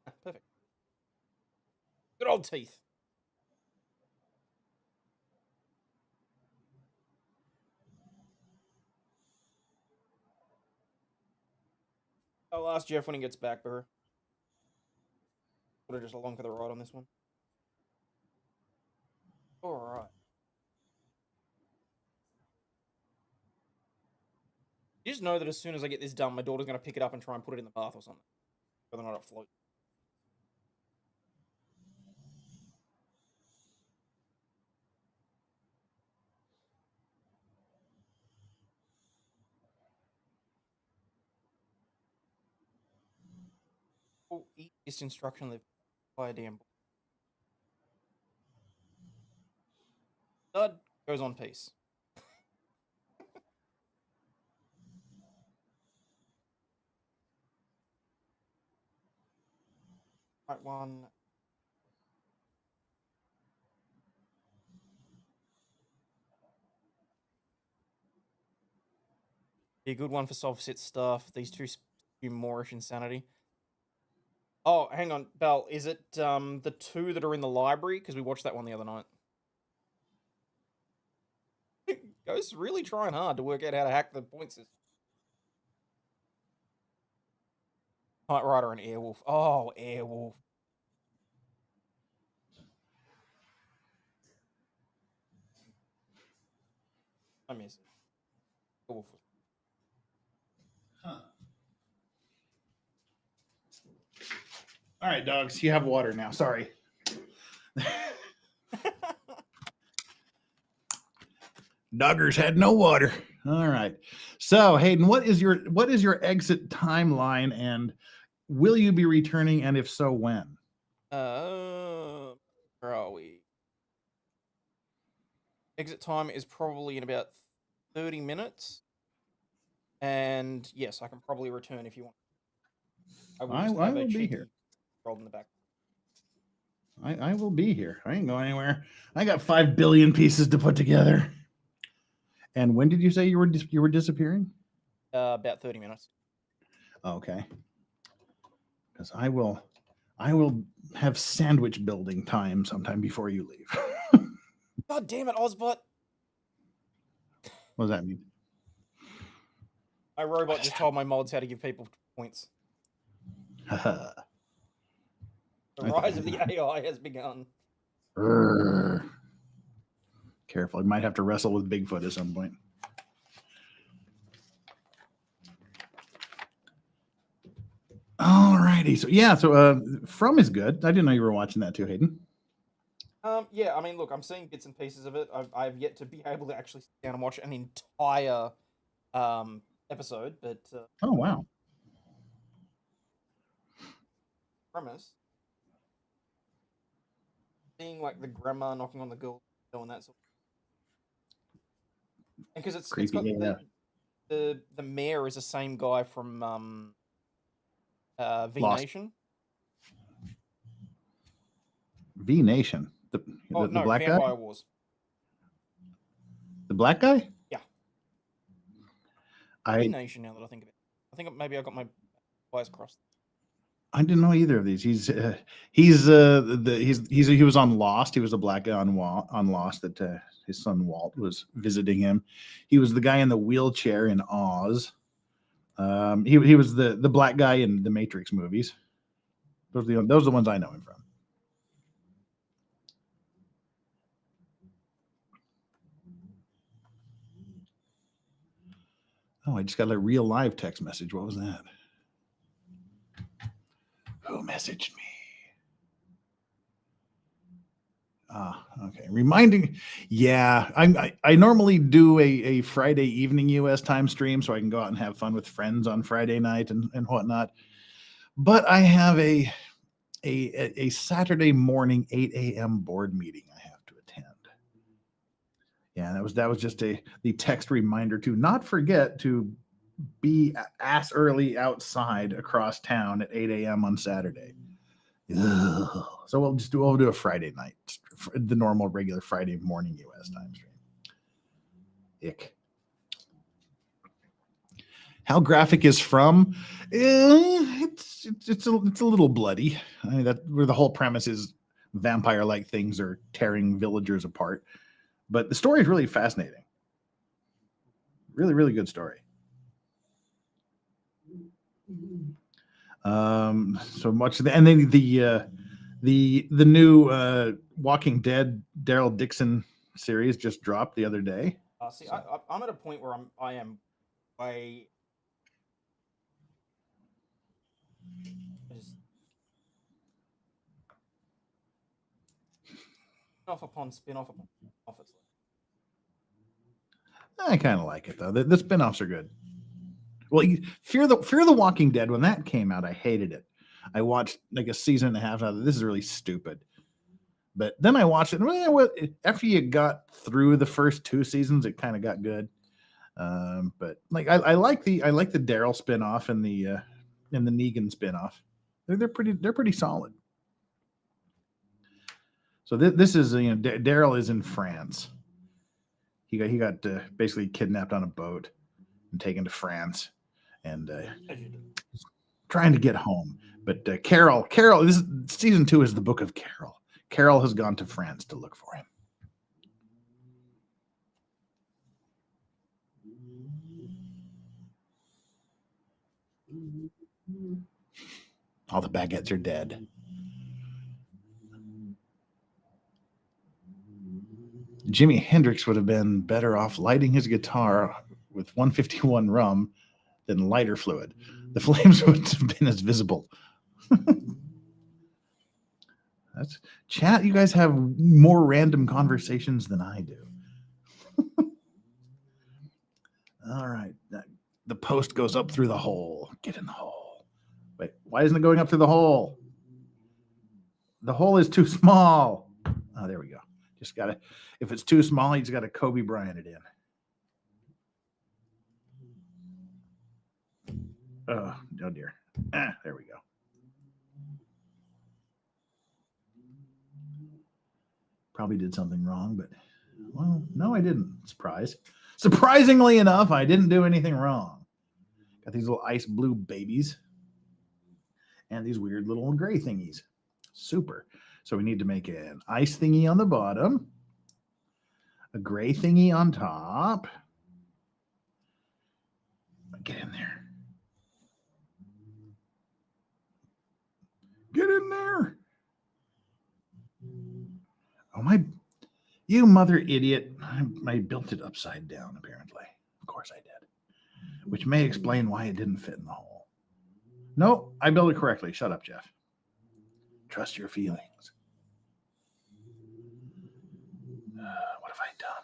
Perfect. Good old teeth. I'll ask Jeff when he gets back, bro. Put her just along for the ride on this one. Alright. You just know that as soon as I get this done, my daughter's going to pick it up and try and put it in the bath or something. Whether or not it floats. Oh, easiest instruction live by a damn book. Thud goes on peace. Right one. Be a good one for soft-sit stuff. These two spew Moorish insanity. Oh, hang on, Belle. Is it the two that are in the library? Because we watched that one the other night. Ghosts really trying hard to work out how to hack the point system. Knight Rider and Airwolf. Oh, Airwolf. I miss it. Airwolf. Huh. All right, dogs. You have water now. Sorry. Doggers had no water. All right. So, Hayden, what is your exit timeline, and will you be returning, and if so, when? Where are we? Exit time is probably in about 30 minutes. And yes, I can probably return if you want. I will be here. Rolled in the back. I will be here. I ain't going anywhere. I got 5 billion pieces to put together. And when did you say you were disappearing? About 30 minutes. Okay. Because I will have sandwich building time sometime before you leave. God damn it, Ozbot. What does that mean? My robot just told my mods how to give people points. The rise of the AI has begun. Careful, you might have to wrestle with Bigfoot at some point. All righty. So yeah, From is good. I didn't know you were watching that too, Hayden. Yeah, I mean, look, I'm seeing bits and pieces of it. I've yet to be able to actually sit down and watch an entire episode, but oh wow. Premise. Seeing like the grandma knocking on the girl and that sort of, because it's got yeah. the mayor is the same guy from V Lost. Nation. V Nation. The black Vampire guy? Wars. The black guy? Yeah. V Nation. Now that I think of it, I think maybe I got my wires crossed. I didn't know either of these. He was on Lost. He was the black guy on Lost that his son Walt was visiting him. He was the guy in the wheelchair in Oz. He was the black guy in the Matrix movies. Those are the ones I know him from. Oh, I just got a real live text message. What was that? Who messaged me? Okay. Reminding. Yeah, I normally do a Friday evening U.S. time stream so I can go out and have fun with friends on Friday night and whatnot. But I have a Saturday morning 8 a.m. board meeting I have to attend. Yeah, that was just the text reminder to not forget to be ass early outside across town at 8 a.m. on Saturday. Ugh. So we'll do a Friday night, the normal regular Friday morning U.S. time stream. Ick. How graphic is From? It's a little bloody. I mean, that where the whole premise is vampire-like things are tearing villagers apart, but the story is really fascinating. Really, really good story. So much, and then the new Walking Dead Daryl Dixon series just dropped the other day. See, I'm at a point where I spin-off upon spin-off upon spin-off. I kind of like it though. The spin-offs are good. Well, Fear the Walking Dead, when that came out, I hated it. I watched like a season and a half. This is really stupid. But then I watched it, and after you got through the first 2 seasons, it kind of got good. But like I like the Daryl spin-off and the Negan spin-off. They're pretty solid. So this is Daryl is in France. He got basically kidnapped on a boat and taken to France, and trying to get home. But Carol, this is, season 2 is the book of Carol. Carol has gone to France to look for him. All the baguettes are dead. Jimi Hendrix would have been better off lighting his guitar with 151 rum than lighter fluid. The flames wouldn't have been as visible. That's chat. You guys have more random conversations than I do. All right. The post goes up through the hole. Get in the hole. Wait, why isn't it going up through the hole? The hole is too small. Oh, there we go. Just got to, if it's too small, you just got to Kobe Bryant it in. Oh dear. There we go. Probably did something wrong, but well, no, I didn't. Surprisingly enough, I didn't do anything wrong. Got these little ice blue babies and these weird little gray thingies. Super. So we need to make an ice thingy on the bottom, a gray thingy on top. Get in there. Get in there. Oh, you mother idiot. I built it upside down, apparently. Of course I did. Which may explain why it didn't fit in the hole. Nope, I built it correctly. Shut up, Jeff. Trust your feelings. What have I done?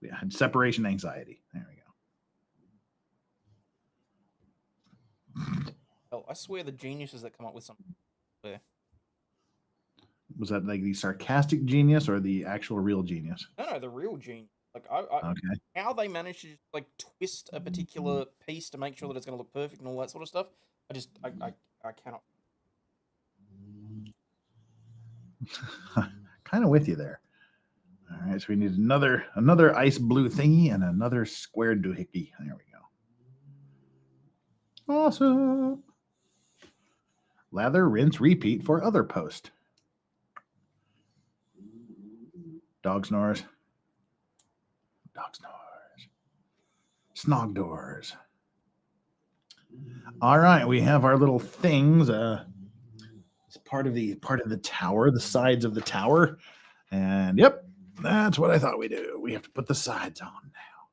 We had separation anxiety. There we go. Oh, I swear the geniuses that come up with something. Was that like the sarcastic genius or the actual real genius? No, the real genius. Like okay. How they manage to like twist a particular piece to make sure that it's going to look perfect and all that sort of stuff. I cannot. Kind of with you there. All right, so we need another ice blue thingy and another square doohickey. There we go. Awesome. Lather, rinse, repeat for other post. Dog snores. Dog snores. Snog doors. All right, we have our little things. It's part of the tower, the sides of the tower. And yep, that's what I thought we do. We have to put the sides on now.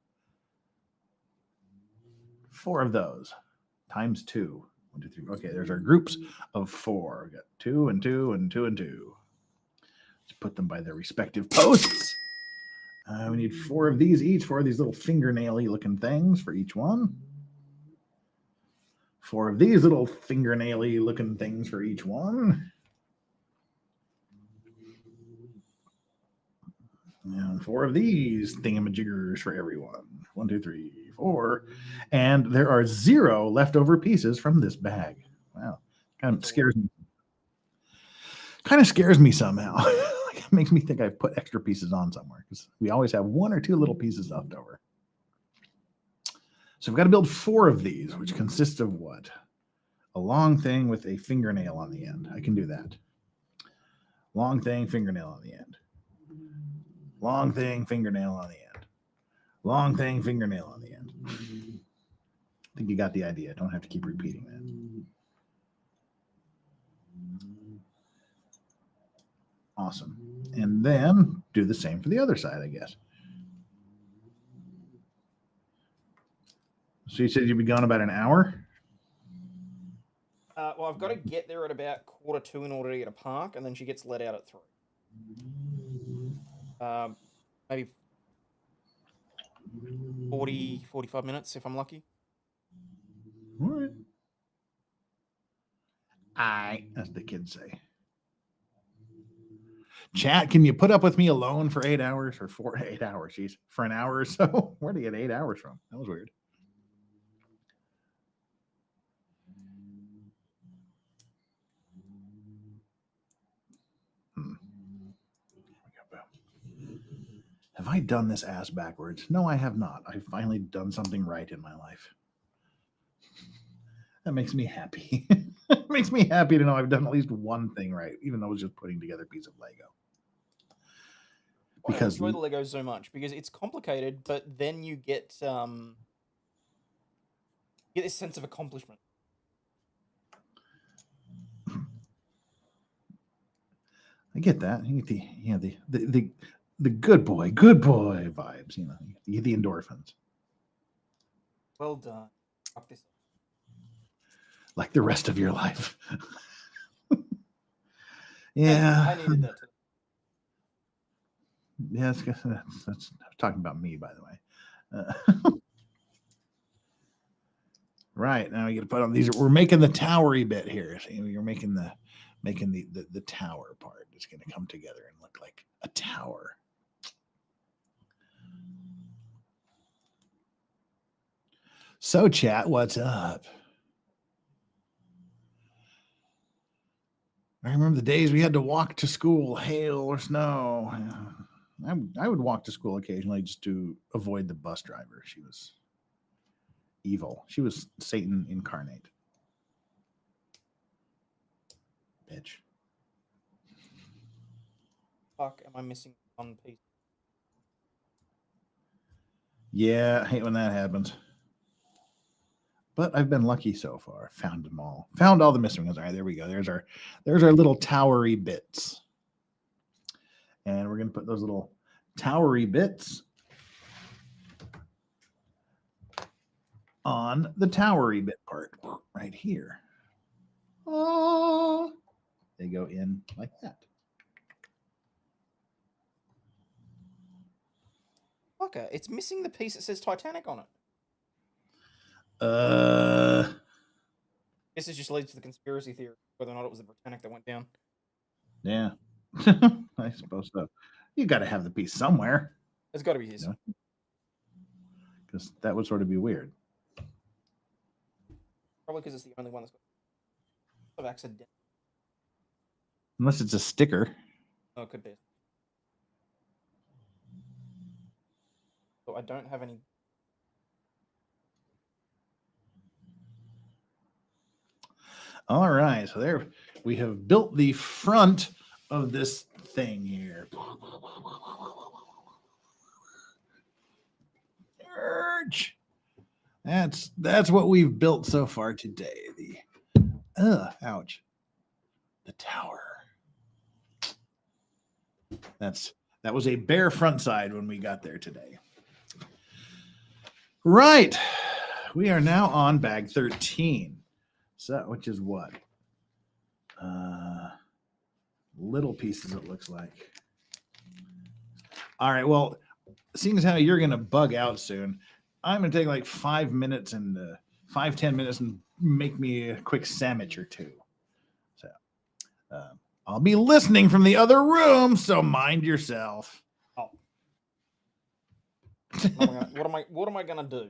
4 of those times 2. 1, 2, 3. Okay, there's our groups of 4. We got 2 and 2 and 2 and 2. Just put them by their respective posts. We need 4 of these each, 4 of these little fingernail-y looking things for each one. 4 of these little fingernail-y looking things for each one. And 4 of these thingamajiggers for everyone. 1, 2, 3, 4. And there are 0 leftover pieces from this bag. Wow. Kind of scares me. Kind of scares me somehow. It makes me think I've put extra pieces on somewhere because we always have 1 or 2 little pieces left over. So we've got to build 4 of these, which consists of what? A long thing with a fingernail on the end. I can do that. Long thing, fingernail on the end. Long thing, fingernail on the end. Long thing, fingernail on the end. I think you got the idea. Don't have to keep repeating that. Awesome. And then do the same for the other side, I guess. So you said you'd be gone about an hour? Well, I've got to get there at about 1:45 in order to get a park, and then she gets let out at 3. Maybe 40, 45 minutes if I'm lucky. All right. As the kids say. Chat, can you put up with me alone for 8 hours or 8 hours? Geez, for an hour or so? Where did you get 8 hours from? That was weird. Have I done this ass backwards? No, I have not. I've finally done something right in my life. That makes me happy. It makes me happy to know I've done at least one thing right, even though it was just putting together a piece of Lego. Because I enjoy the Lego so much because it's complicated, but then you get this sense of accomplishment. I get that. You get the good boy vibes. You know, you get the endorphins. Well done. Fuck this. Like the rest of your life. Yeah. I needed that too. Yeah, that's talking about me, by the way. Right, now we got to put on these. We're making the towery bit here. See, you're making the tower part. It's going to come together and look like a tower. So, chat, what's up? I remember the days we had to walk to school, hail or snow. I would walk to school occasionally just to avoid the bus driver. She was evil. She was Satan incarnate. Bitch. Fuck, am I missing one piece? Yeah, I hate when that happens. But I've been lucky so far. Found them all. Found all the missing ones. All right, there we go. There's our little towery bits. And we're going to put those little towery bits on the towery bit part right here. Oh, they go in like that. Okay, it's missing the piece that says Titanic on it. This is just leads to the conspiracy theory, whether or not it was the Britannic that went down. Yeah. I suppose so. You got to have the piece somewhere. It's got to be his. Because that would sort of be weird. Probably because it's the only one that's got accident. Unless it's a sticker. Oh, it could be. So I don't have any. All right, so there we have built the front of this thing here. That's what we've built so far today. Ouch. The tower. That was a bare front side when we got there today. Right. We are now on bag 13. So, which is what? little pieces, it looks like. All right. Well, seeing as how you're going to bug out soon, I'm going to take like 5 minutes and 5-10 minutes and make me a quick sandwich or two. So I'll be listening from the other room, so mind yourself. Oh. What am I gonna do?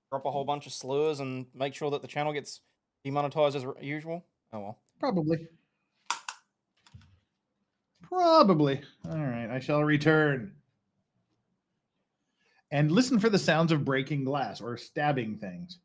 Drop a whole bunch of slurs and make sure that the channel gets demonetized as usual? Oh well. Probably. Probably. All right. I shall return. And listen for the sounds of breaking glass or stabbing things.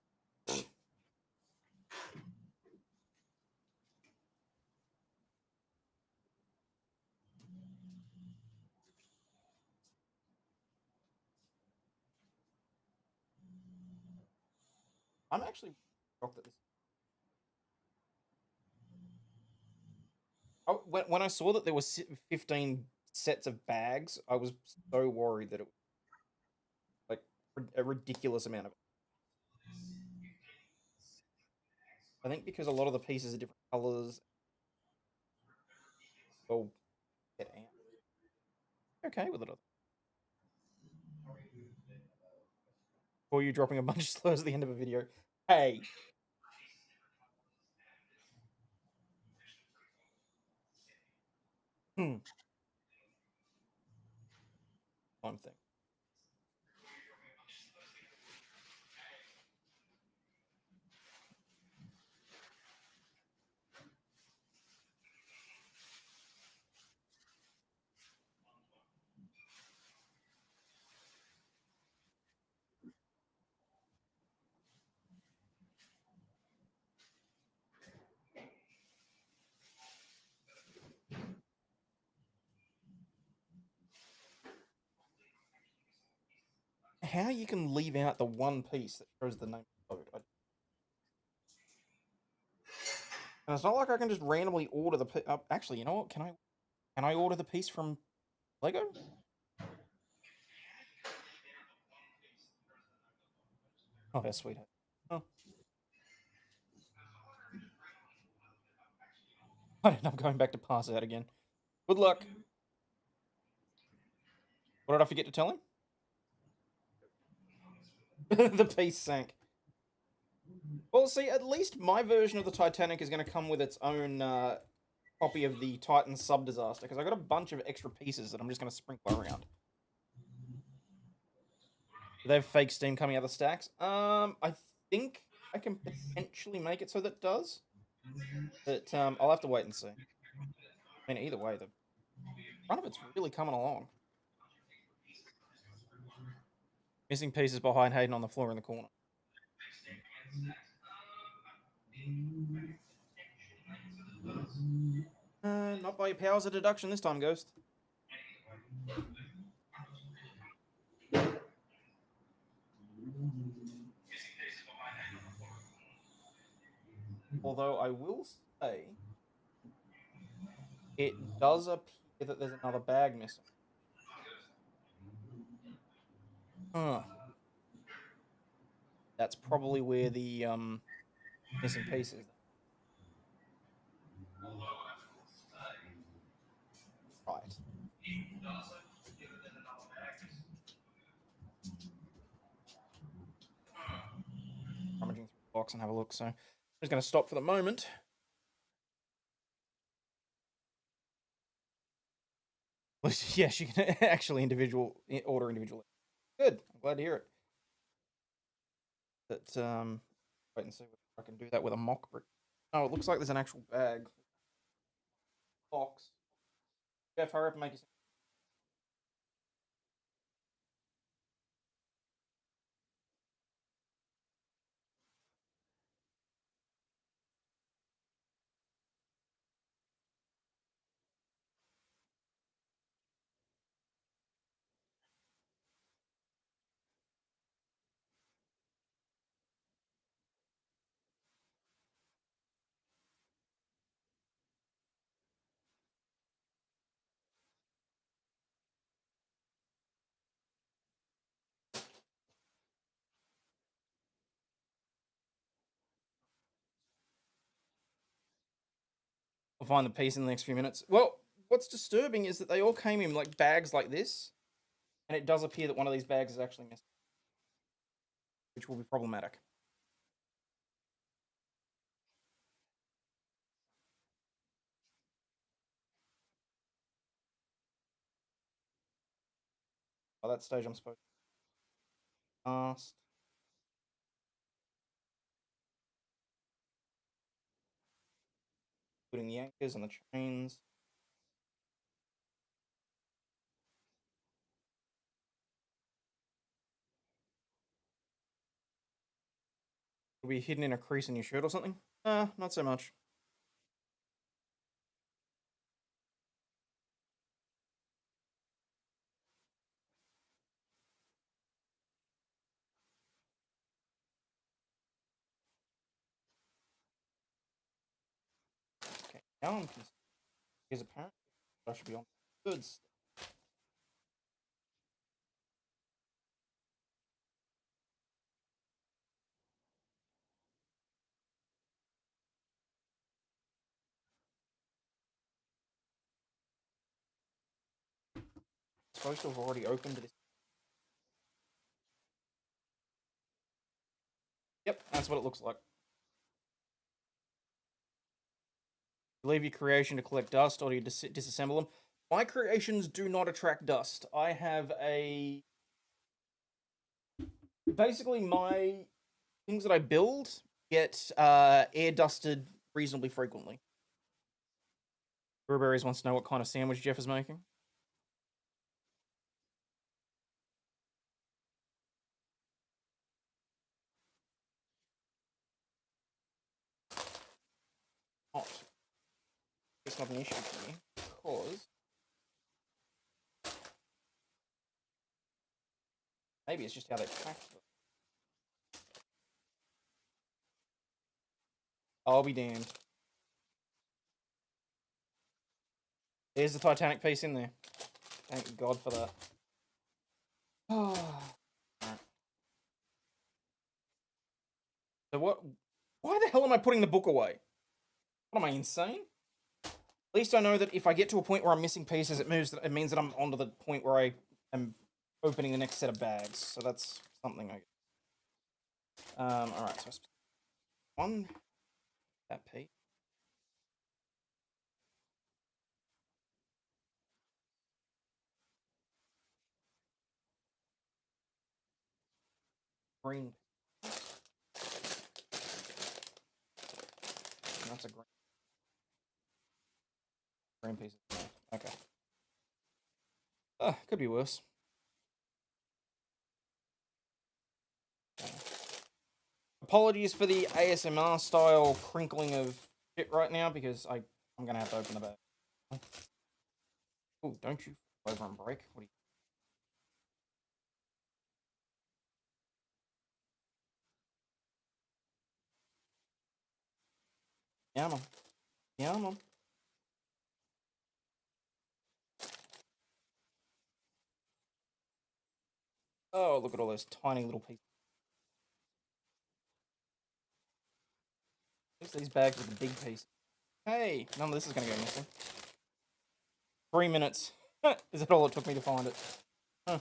I'm actually shocked at this. When I saw that there was 15 sets of bags, I was so worried that it was like a ridiculous amount of. I think because a lot of the pieces are different colors. Oh, get out. Okay with it. Or you dropping a bunch of slurs at the end of a video. Hey. One thing. How you can leave out the one piece that shows the name of the code? And it's not like I can just randomly order the piece. Actually, you know what? Can I order the piece from Lego? Oh, that's sweet. Oh. I don't know, I'm going back to pass out again. Good luck. What did I forget to tell him? The piece sank. Well, see, at least my version of the Titanic is going to come with its own copy of the Titan sub-disaster, because I got a bunch of extra pieces that I'm just going to sprinkle around. Do they have fake steam coming out of the stacks? I think I can potentially make it so that it does. But I'll have to wait and see. I mean, either way, the front of it's really coming along. Missing pieces behind Hayden on the floor in the corner. Not by your powers of deduction this time, Ghost. Although I will say, it does appear that there's another bag missing. Huh. That's probably where the missing piece is. Right. Rummaging through the box and have a look. So I'm just going to stop for the moment. Yes, you can actually order individually. Good. I'm glad to hear it. But wait and see if I can do that with a mock brick. Oh, it looks like there's an actual bag. Box. Jeff, hurry up and make your. I'll find the piece in the next few minutes. Well, what's disturbing is that they all came in like bags like this, and it does appear that one of these bags is actually missing, which will be problematic. By that stage, I'm supposed to fast. Putting the anchors and the chains. Will be hidden in a crease in your shirt or something? Not so much. Okay, now I'm confused. Because apparently I should be on goods. Supposed to have already opened this. Yep, that's what it looks like. You leave your creation to collect dust, or do you disassemble them? My creations do not attract dust. I have a... Basically, my things that I build get air dusted reasonably frequently. Brewberries wants to know what kind of sandwich Jeff is making. Hot. It's not an issue for me, because... Maybe it's just how they packed them. I'll be damned. There's the Titanic piece in there. Thank God for that. Right. So what? Why the hell am I putting the book away? What am I, insane? At least I know that if I get to a point where I'm missing pieces, it means that I'm onto the point where I am opening the next set of bags. So that's something I get. Alright, so one, that piece. Green. That's a green piece. Okay. Could be worse. Okay. Apologies for the ASMR style crinkling of shit right now, because I'm gonna have to open the bag. Oh, don't you over and break? What are you? Yeah, man. Yeah, man. Oh, look at all those tiny little pieces. At least these bags with the big piece. Hey, none of this is going to go missing. 3 minutes. Is that all it took me to find it? Huh.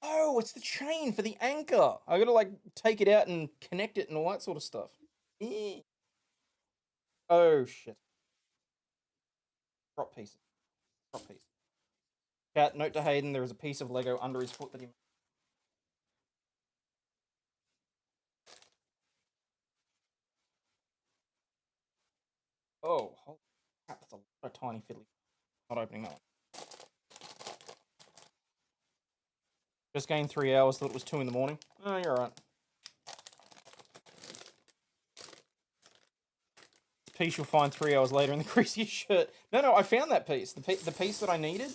Oh, it's the chain for the anchor. I gotta, like, take it out and connect it and all that sort of stuff. Oh, shit. Drop pieces. Drop pieces. Chat, note to Hayden, there is a piece of Lego under his foot that he... Oh, holy crap, that's a lot of tiny fiddly. Not opening that one. Just gained 3 hours, thought it was 2 in the morning. Oh, you're alright. Piece you'll find 3 hours later in the crease of your shirt. No, I found that piece. The piece that I needed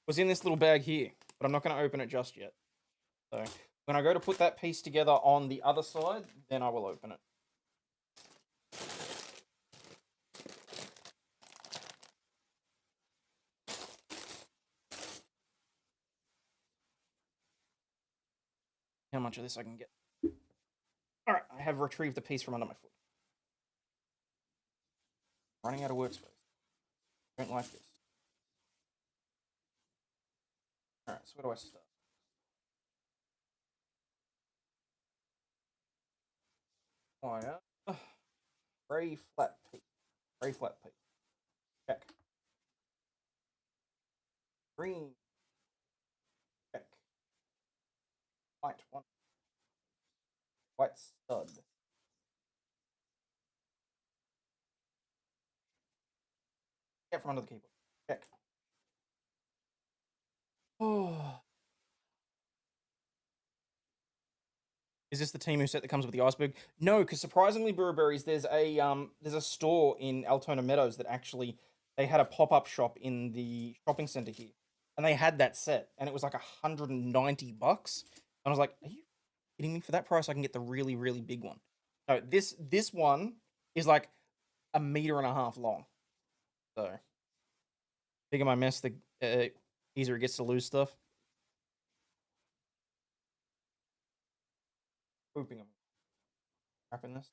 was in this little bag here, but I'm not going to open it just yet. So when I go to put that piece together on the other side, then I will open it. how much of this I can get. All right, I have retrieved the piece from under my foot. Running out of workspace. Don't like this. All right, so where do I start? Wire. Gray flat piece. Gray flat piece. Check. Green. Check. White one. White stud. Get from under the keyboard. Check. Oh. Is this the Temu set that comes with the iceberg? No, because surprisingly, Burberry's, there's a store in Altona Meadows that actually they had a pop-up shop in the shopping center here, and they had that set, and it was like $190. And I was like, "Are you kidding me? For that price, I can get the really, really big one." No, this one is like 1.5 meters long. So, bigger my mess, the easier it gets to lose stuff. Pooping them. Wrapping this.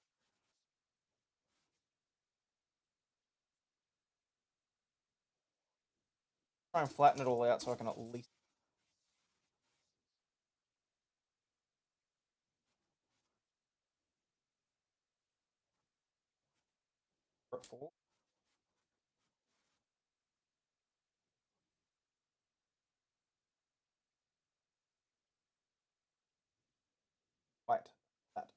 Try and flatten it all out so I can at least. Forward. Right. That.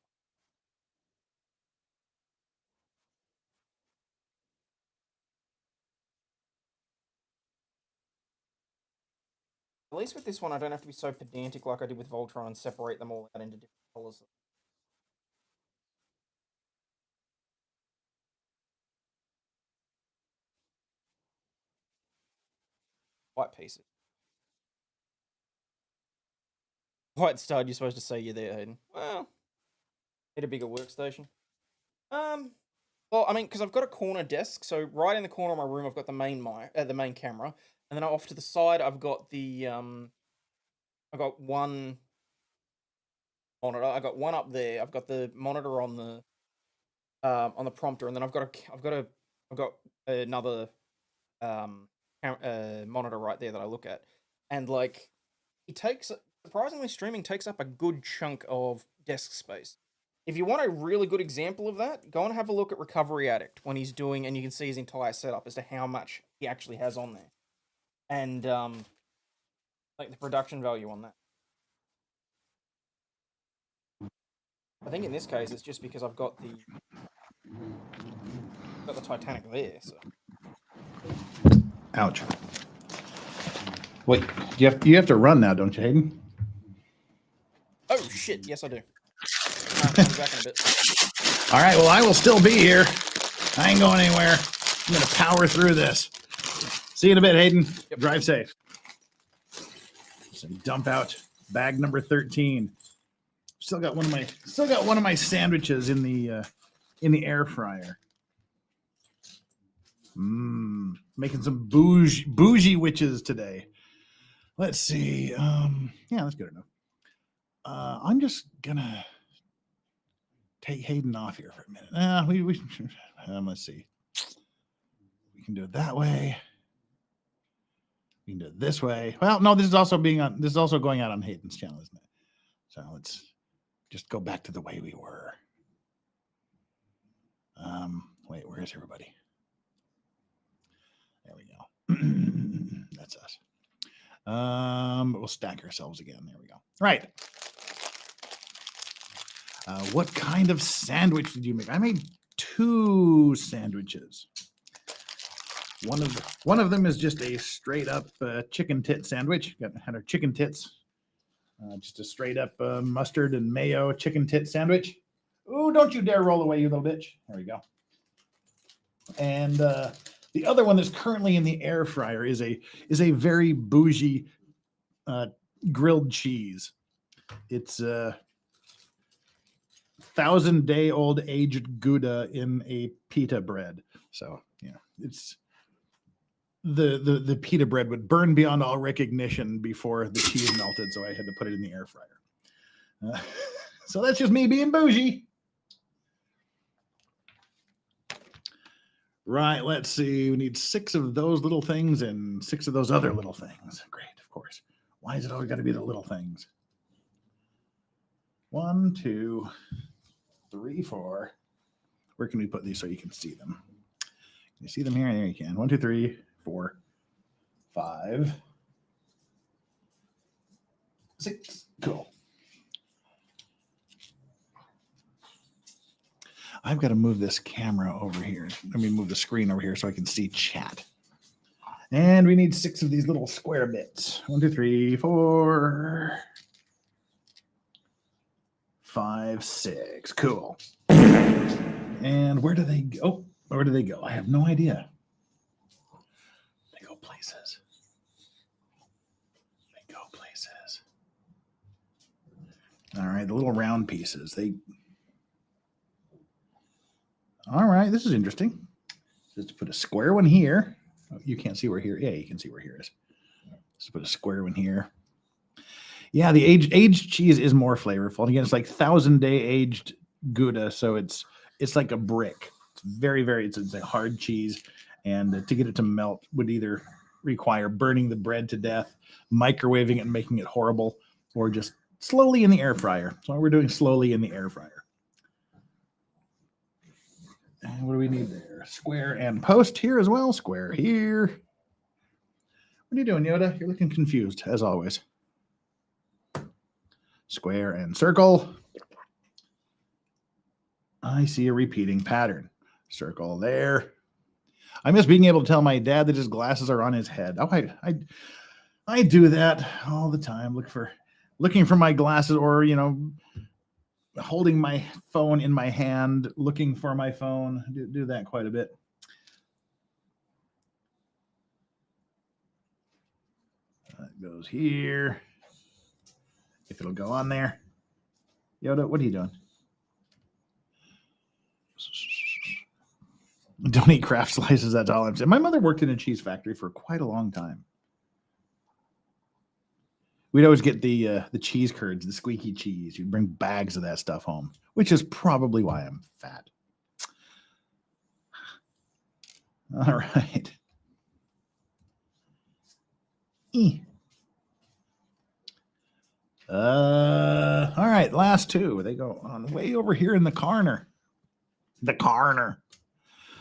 At least with this one, I don't have to be so pedantic like I did with Voltron and separate them all out into different colors. White pieces. White stud, you're supposed to say you're there, Hayden. Well, need a bigger workstation. Well, I mean, because I've got a corner desk, so right in the corner of my room, I've got the main camera, and then off to the side, I've got the I've got one monitor. I got one up there. I've got the monitor on the prompter, and then I've got another monitor right there that I look at, and like it takes surprisingly streaming takes up a good chunk of desk space. If you want a really good example of that, go and have a look at Recovery Addict when he's doing, and you can see his entire setup as to how much he actually has on there, and like the production value on that. I think in this case it's just because I've got the Titanic there. So. Ouch. Wait, you have to run now, don't you, Hayden? Oh shit! Yes, I do. I'll be back in a bit. All right. Well, I will still be here. I ain't going anywhere. I'm gonna power through this. See you in a bit, Hayden. Yep. Drive safe. So dump out bag number 13. Still got one of my sandwiches in the air fryer. Making some bougie witches today. Let's see. Yeah, that's good enough. I'm just gonna take Hayden off here for a minute. Let's see. We can do it that way. We can do it this way. Well, no, this is also going out on Hayden's channel, isn't it? So let's just go back to the way we were. Wait, where is everybody? There we go. That's us. We'll stack ourselves again. There we go. Right. What kind of sandwich did you make? I made 2 sandwiches. One of them is just a straight up chicken tit sandwich. Had our chicken tits. Just a straight up mustard and mayo chicken tit sandwich. Ooh, don't you dare roll away, you little bitch. There we go. And the other one that's currently in the air fryer is a very bougie grilled cheese. It's 1,000-day-old aged Gouda in a pita bread. So yeah, it's the pita bread would burn beyond all recognition before the cheese melted, so I had to put it in the air fryer. So that's just me being bougie. Right, let's see. We need 6 of those little things and 6 of those other little things. Great, of course. Why is it always got to be the little things? 1, 2, 3, 4. Where can we put these so you can see them? Can you see them here? There you can. 1, 2, 3, 4, 5, 6. Cool. I've got to move this camera over here. Let me move the screen over here so I can see chat. And we need 6 of these little square bits. 1, 2, 3, 4, 5, 6. Cool. And where do they go? Oh, where do they go? I have no idea. They go places. They go places. All right, the little round pieces. All right, this is interesting. Just put a square one here. Oh, you can't see where here. Yeah, you can see where here is. Just put a square one here. Yeah, the aged cheese is more flavorful. And again, it's like 1,000-day aged Gouda, so it's like a brick. It's very, very. It's a hard cheese, and to get it to melt would either require burning the bread to death, microwaving it and making it horrible, or just slowly in the air fryer. So we're doing slowly in the air fryer. And what do we need there? Square and post here as well. Square here. What are you doing, Yoda? You're looking confused, as always. Square and circle. I see a repeating pattern. Circle there. I miss being able to tell my dad that his glasses are on his head. Oh, I do that all the time. Looking for my glasses, or holding my phone in my hand, looking for my phone. Do that quite a bit. That goes here. If it'll go on there. Yoda, what are you doing? Don't eat craft slices, that's all I'm saying. My mother worked in a cheese factory for quite a long time. We'd always get the cheese curds, the squeaky cheese. You'd bring bags of that stuff home, which is probably why I'm fat. All right. All right, last 2. They go on way over here in the corner. The corner.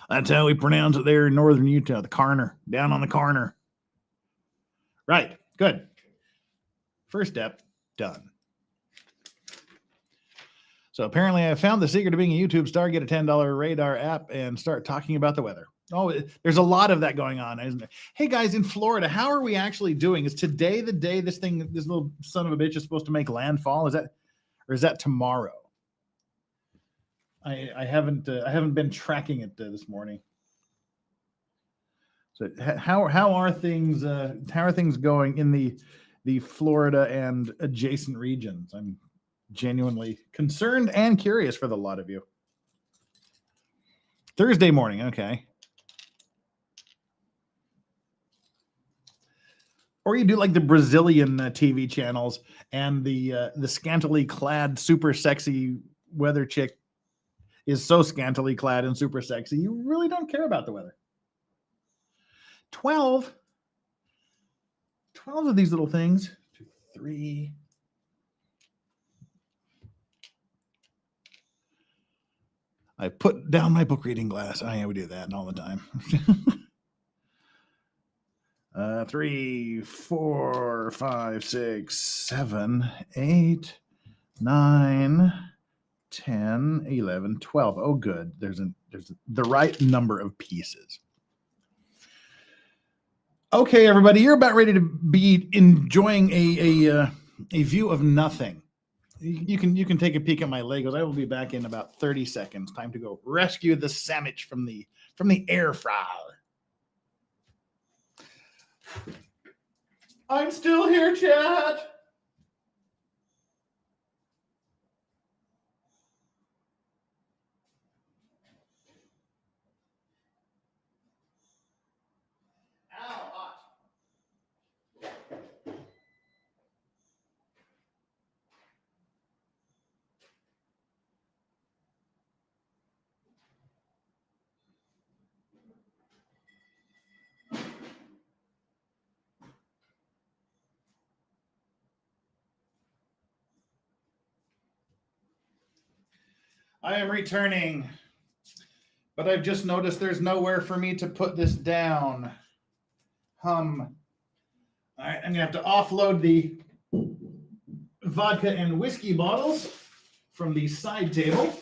That's how we pronounce it there in northern Utah. The corner. Down on the corner. Right. Good. First step, done. So apparently I found the secret to being a YouTube star. Get a $10 radar app and start talking about the weather. Oh, there's a lot of that going on, isn't there? Hey guys, in Florida, how are we actually doing? Is today the day this little son of a bitch is supposed to make landfall? Is that tomorrow? I haven't been tracking it this morning. So how are things going in the Florida and adjacent regions? I'm genuinely concerned and curious for the lot of you. Thursday morning, okay. Or you do like the Brazilian TV channels, and the scantily clad, super sexy weather chick is so scantily clad and super sexy, you really don't care about the weather. 12 of these little things. 2, 3. I put down my book reading glass. Oh, yeah, we do that all the time. 3, 4, 5, 6, 7, 8, 9, 10, 11, 12. Oh, good. There's the right number of pieces. Okay, everybody, you're about ready to be enjoying a view of nothing. You can take a peek at my Legos. I will be back in about 30 seconds. Time to go rescue the sandwich from the air fryer. I'm still here, chat. I am returning, but I've just noticed there's nowhere for me to put this down. All right, I'm gonna have to offload the vodka and whiskey bottles from the side table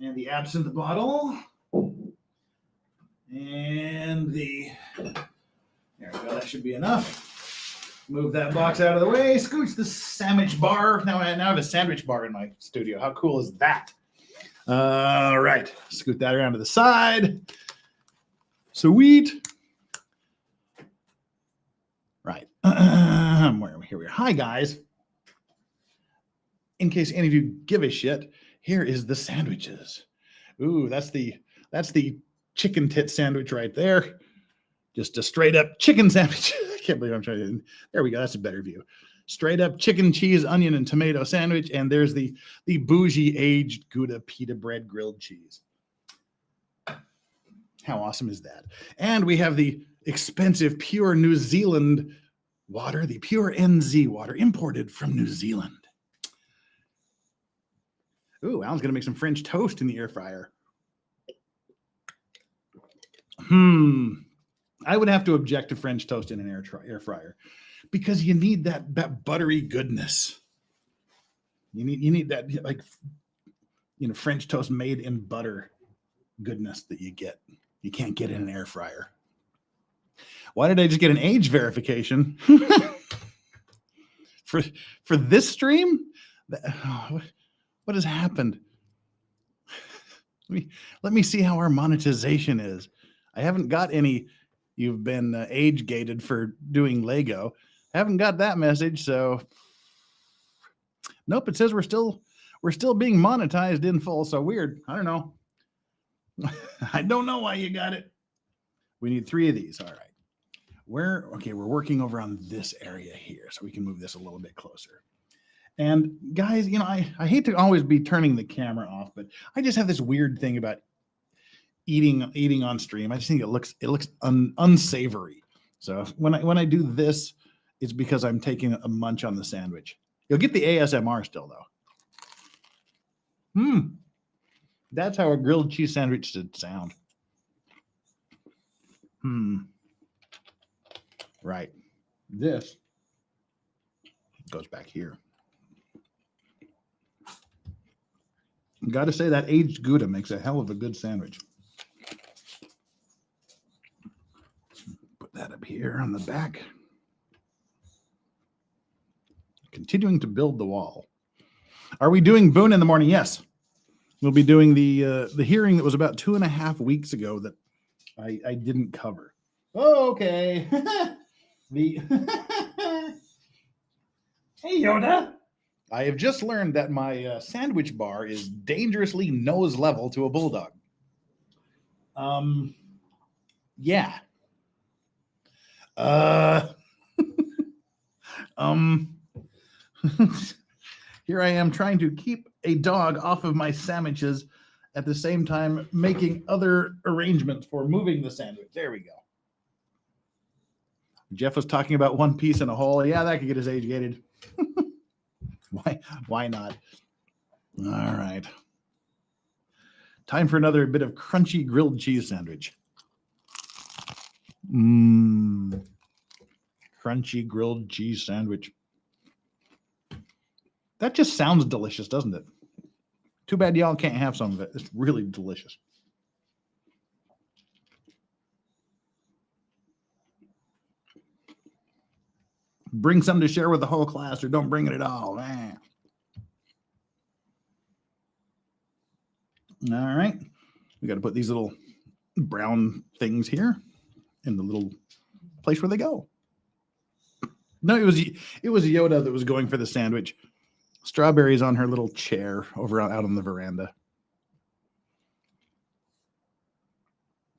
and the absinthe bottle and there we go, that should be enough. Move that box out of the way, scooch the sandwich bar. Now I have a sandwich bar in my studio. How cool is that? All right, scoot that around to the side. Sweet. Right. Here we are. Hi, guys. In case any of you give a shit, here is the sandwiches. Ooh, that's the chicken tit sandwich right there. Just a straight up chicken sandwich. I can't believe I'm trying to. There we go. That's a better view. Straight up chicken, cheese, onion, and tomato sandwich. And there's the bougie aged Gouda pita bread grilled cheese. How awesome is that? And we have the expensive pure New Zealand water, the pure NZ water imported from New Zealand. Ooh, Alan's gonna make some French toast in the air fryer. I would have to object to French toast in an air fryer because you need that buttery goodness. You need that, like, French toast made in butter goodness that you get. You can't get in an air fryer. Why did I just get an age verification for this stream? What has happened? Let me see how our monetization is. I haven't got any. You've been age gated for doing Lego. I haven't got that message, so nope. It says we're still being monetized in full. So weird. I don't know. I don't know why you got it. We need 3 of these. All right. We're working over on this area here, so we can move this a little bit closer. And guys, I hate to always be turning the camera off, but I just have this weird thing about eating on stream. I just think it looks unsavory. So when I do this, it's because I'm taking a munch on the sandwich. You'll get the ASMR still though. That's how a grilled cheese sandwich should sound. Right. This goes back here. Got to say that aged Gouda makes a hell of a good sandwich. Put that up here on the back. Continuing to build the wall. Are we doing Boone in the morning? Yes. We'll be doing the hearing that was about 2.5 weeks ago that I didn't cover. Oh, okay. Hey, Yoda. I have just learned that my sandwich bar is dangerously nose level to a bulldog. Yeah. Here I am trying to keep a dog off of my sandwiches at the same time making other arrangements for moving the sandwich. There we go. Jeff was talking about one piece in a hole. Yeah, that could get us age gated. Why not? All right. Time for another bit of crunchy grilled cheese sandwich. Crunchy grilled cheese sandwich. That just sounds delicious, doesn't it? Too bad y'all can't have some of it. It's really delicious. Bring some to share with the whole class or don't bring it at all. Man. All right. We got to put these little brown things here in the little place where they go. No, it was Yoda that was going for the sandwich. Strawberries on her little chair over out on the veranda.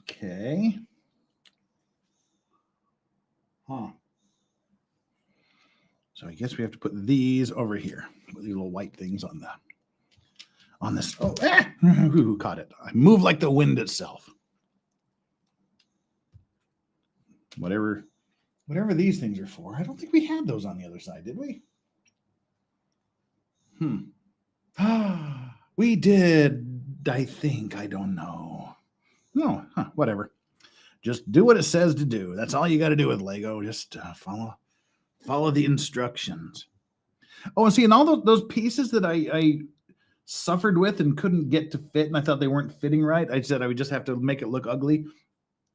Okay. So I guess we have to put these over here. Put these little white things on this. Oh, who caught it? I move like the wind itself. Whatever these things are for. I don't think we had those on the other side, did we? We did, I think. I don't know. No, whatever. Just do what it says to do. That's all you got to do with Lego. Just follow the instructions. Oh, and see, and all those pieces that I suffered with and couldn't get to fit, and I thought they weren't fitting right. I said I would just have to make it look ugly.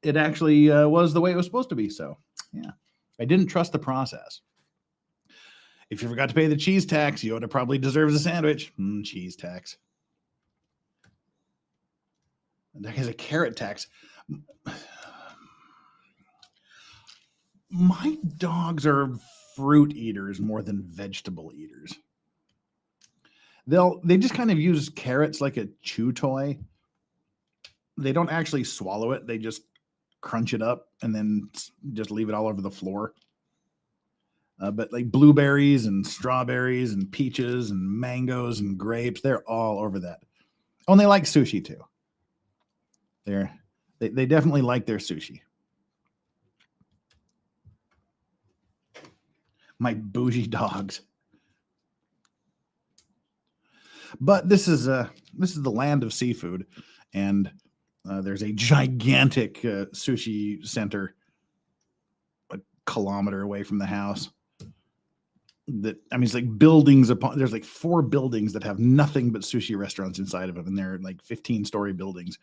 It actually was the way it was supposed to be. So, yeah, I didn't trust the process. If you forgot to pay the cheese tax, Yoda probably deserves a sandwich. Cheese tax. And that has a carrot tax. My dogs are fruit eaters more than vegetable eaters. They just kind of use carrots like a chew toy. They don't actually swallow it. They just crunch it up and then just leave it all over the floor. But like blueberries and strawberries and peaches and mangoes and grapes, they're all over that. Oh, and they like sushi too. They definitely like their sushi. My bougie dogs. But this is the land of seafood, and there's a gigantic sushi center a kilometer away from the house. It's like buildings upon. There's like 4 buildings that have nothing but sushi restaurants inside of them, and they're like 15-story buildings.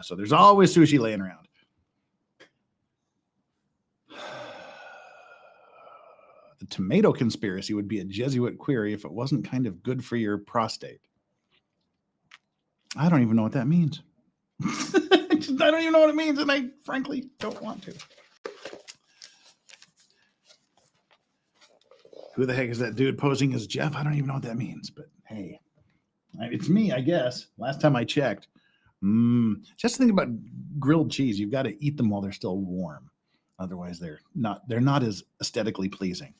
So there's always sushi laying around. The tomato conspiracy would be a Jesuit query if it wasn't kind of good for your prostate. I don't even know what that means. I don't even know what it means, and I frankly don't want to. Who the heck is that dude posing as Jeff? I don't even know what that means, but hey, it's me, I guess. Last time I checked. Just think about grilled cheese. You've got to eat them while they're still warm. Otherwise, they're not as aesthetically pleasing.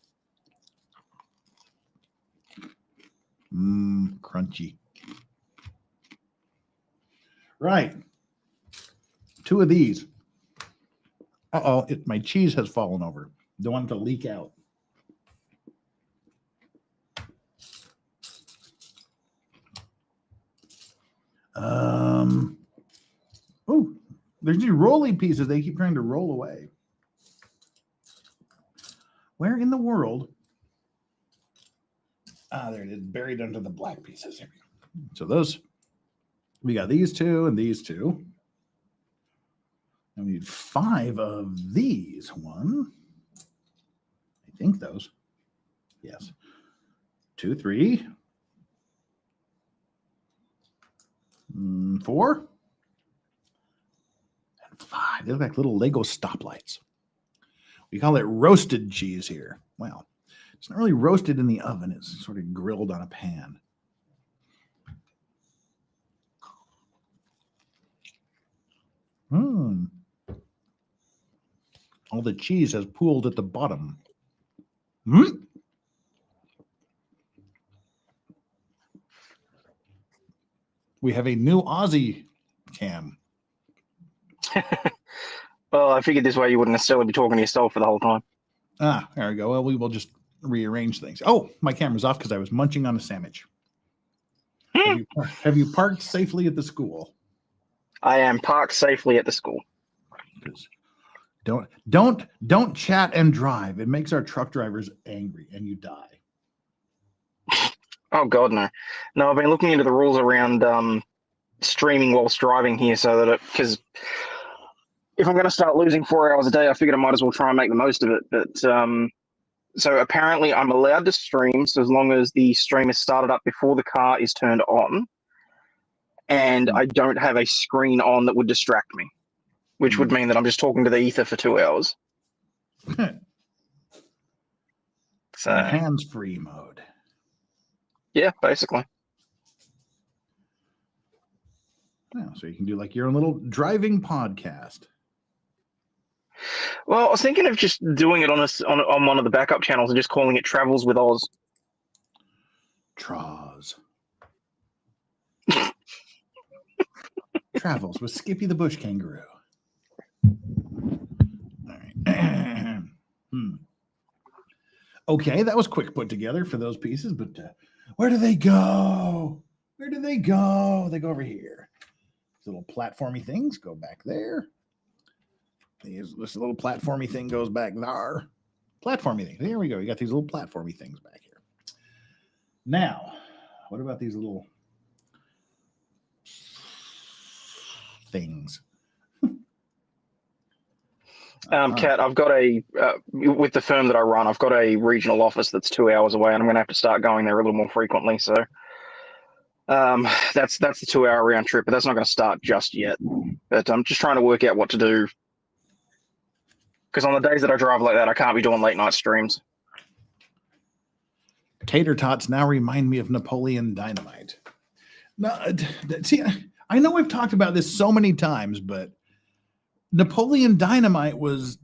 Crunchy. Right. 2 of these. Uh-oh, my cheese has fallen over. Don't want it to leak out. Oh, there's these rolly pieces. They keep trying to roll away. Where in the world? There it is, buried under the black pieces. Here we go. So we got these 2 and these 2. And we need 5 of these. 1. I think those. Yes. 2, 3. 4. And 5. They look like little Lego stoplights. We call it roasted cheese here. Well, it's not really roasted in the oven. It's sort of grilled on a pan. All the cheese has pooled at the bottom. We have a new Aussie cam. Well, I figured this way you wouldn't necessarily be talking to yourself for the whole time. There we go. Well, we will just rearrange things. Oh, my camera's off because I was munching on a sandwich. Have you parked safely at the school? I am parked safely at the school. Don't chat and drive. It makes our truck drivers angry, and you die. Oh God, no. No, I've been looking into the rules around streaming whilst driving here, so that because if I'm going to start losing 4 hours a day, I figured I might as well try and make the most of it. But so apparently I'm allowed to stream so as long as the stream is started up before the car is turned on, and I don't have a screen on that would distract me, which would mean that I'm just talking to the ether for 2 hours. So hands-free mode. Yeah, basically. Yeah, so you can do like your own little driving podcast. Well, I was thinking of just doing it on one of the backup channels and just calling it Travels with Oz. Troz. Travels with Skippy the Bush Kangaroo. All right. Okay, that was quick put together for those pieces, but where do they go? Where do they go? They go over here. These little platformy things go back there. This little platformy thing goes back there. Platformy thing. There we go. You got these little platformy things back here. Now, what about these little things? Kat, I've got with the firm that I run, I've got a regional office that's 2 hours away, and I'm going to have to start going there a little more frequently. So that's the 2 hour round trip, but that's not going to start just yet. But I'm just trying to work out what to do. Because on the days that I drive like that, I can't be doing late night streams. Tater tots now remind me of Napoleon Dynamite. No, see, I know we've talked about this so many times, but Napoleon Dynamite was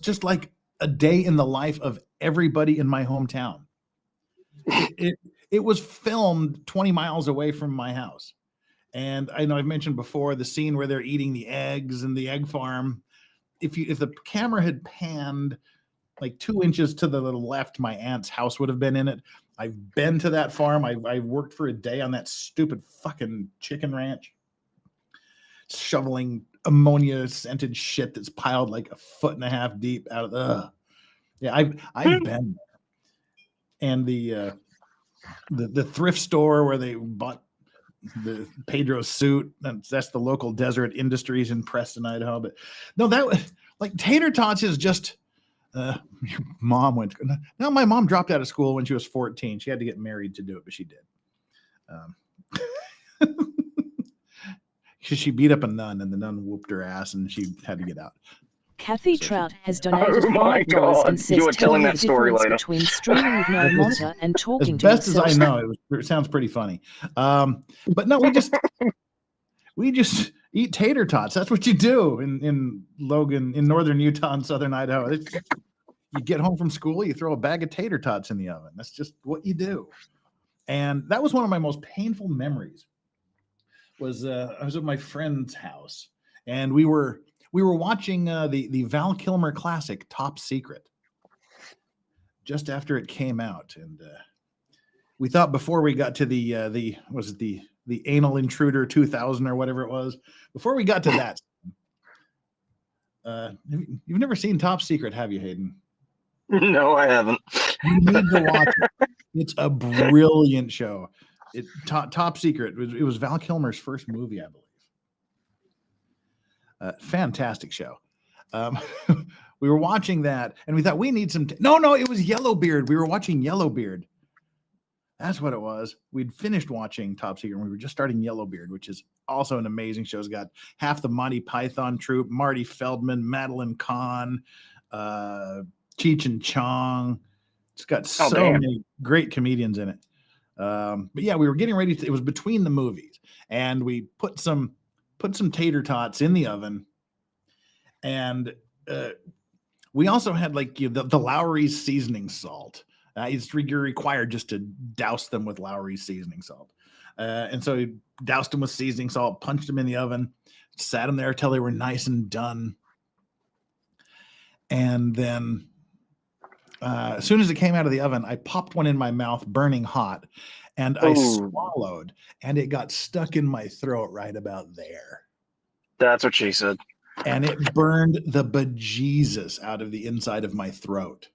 just like a day in the life of everybody in my hometown. It was filmed 20 miles away from my house. And I know I've mentioned before the scene where they're eating the eggs in the egg farm. If the camera had panned like 2 inches to the left, my aunt's house would have been in it. I've been to that farm. I worked for a day on that stupid fucking chicken ranch, shoveling ammonia scented shit that's piled like 1.5 feet deep out of the. Yeah, I've been there. And the thrift store where they bought the Pedro suit, that's the local Desert Industries in Preston, Idaho. But no, that was like tater tots is just your mom went. No, my mom dropped out of school when she was 14. She had to get married to do it, but she did. She beat up a nun, and the nun whooped her ass, and she had to get out. Kathy Trout has donated $5 and says, you were telling "Tell me that the story difference later." between streaming with no monitor and talking As to best as yourself." I know, it sounds pretty funny. But no, we just eat tater tots. That's what you do in Logan, in northern Utah and southern Idaho. You get home from school, you throw a bag of tater tots in the oven. That's just what you do. And that was one of my most painful memories. I was at my friend's house, and we were watching the Val Kilmer classic Top Secret just after it came out, and we thought before we got to the Anal Intruder 2000 or whatever it was, before we got to that, you've never seen Top Secret, have you, Hayden? No, I haven't. You need to watch it. It's a brilliant show. Top Secret. It was Val Kilmer's first movie, I believe. Fantastic show. We were watching that, and we thought we need some. No, it was Yellowbeard. We were watching Yellowbeard. That's what it was. We'd finished watching Top Secret, and we were just starting Yellowbeard, which is also an amazing show. It's got half the Monty Python troupe: Marty Feldman, Madeline Kahn, Cheech and Chong. It's got many great comedians in it. But yeah, we were getting ready it was between the movies, and we put some tater tots in the oven, and we also had like the Lowry's seasoning salt. You're required just to douse them with Lowry's seasoning salt, and so we doused them with seasoning salt, punched them in the oven, sat them there till they were nice and done, and then as soon as it came out of the oven, I popped one in my mouth, burning hot, and I swallowed, and it got stuck in my throat right about there. That's what she said. And it burned the bejesus out of the inside of my throat.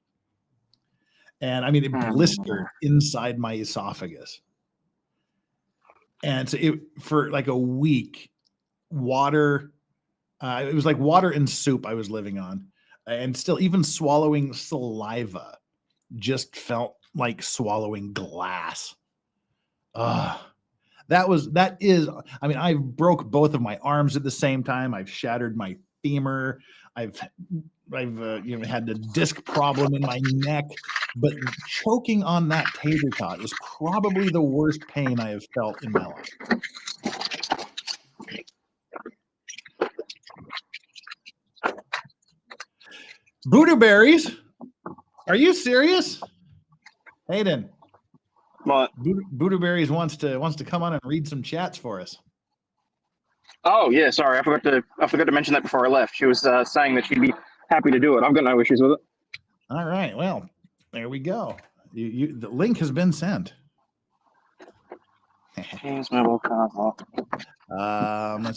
And I mean, it blistered inside my esophagus. And so for like a week, water, it was like water and soup I was living on. And still, even swallowing saliva just felt like swallowing glass. I mean, I broke both of my arms at the same time. I've shattered my femur. I've had a disc problem in my neck. But choking on that tater tot is probably the worst pain I have felt in my life. Buddha berries? Are you serious? Hayden. What? Buddha berries wants to come on and read some chats for us. Oh yeah, sorry, I forgot to mention that before I left. She was saying that she'd be happy to do it. I've got no issues with it. All right, well, there we go. The link has been sent. Let's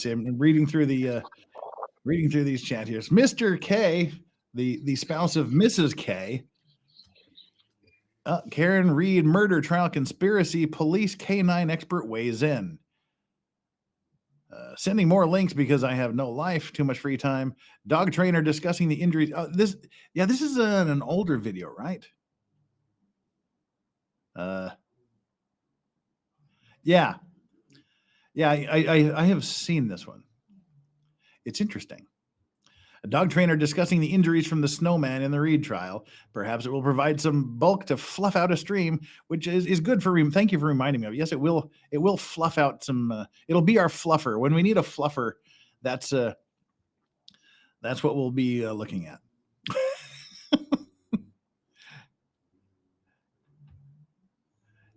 see. I'm reading through these chat here. Mr. K, the spouse of Mrs. K. Karen Reed, murder trial conspiracy. Police K9 expert weighs in. Sending more links because I have no life, too much free time. Dog trainer discussing the injuries. This is an older video, right? Yeah. I have seen this one. It's interesting. A dog trainer discussing the injuries from the snowman in the Reed trial. Perhaps it will provide some bulk to fluff out a stream, which is good for. Thank you for reminding me of. Yes, it will. It will fluff out some. It'll be our fluffer when we need a fluffer. That's what we'll be looking at.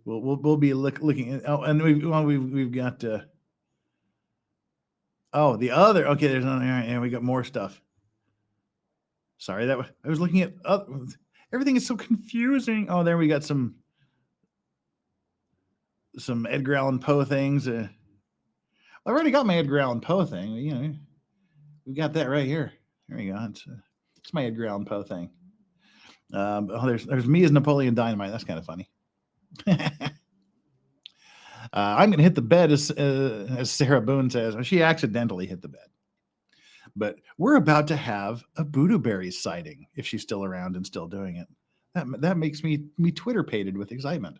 We'll be looking at. Oh, and we've got. The other. Okay, there's another. Yeah, we got more stuff. Sorry, I was looking at everything is so confusing. Oh, there we got some Edgar Allan Poe things. I've already got my Edgar Allan Poe thing. You know, we got that right here. There we go. It's my Edgar Allan Poe thing. There's me as Napoleon Dynamite. That's kind of funny. I'm going to hit the bed as Sarah Boone says. She accidentally hit the bed. But we're about to have a Boodoo sighting if she's still around and still doing it. That makes me Twitter-pated with excitement.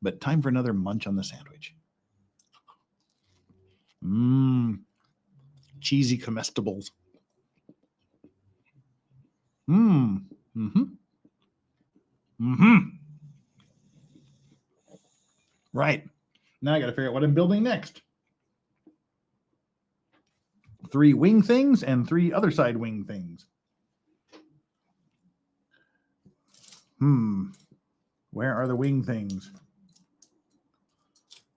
But time for another munch on the sandwich. Cheesy comestibles. Right. Now I got to figure out what I'm building next. 3 wing things and 3 other side wing things. Where are the wing things?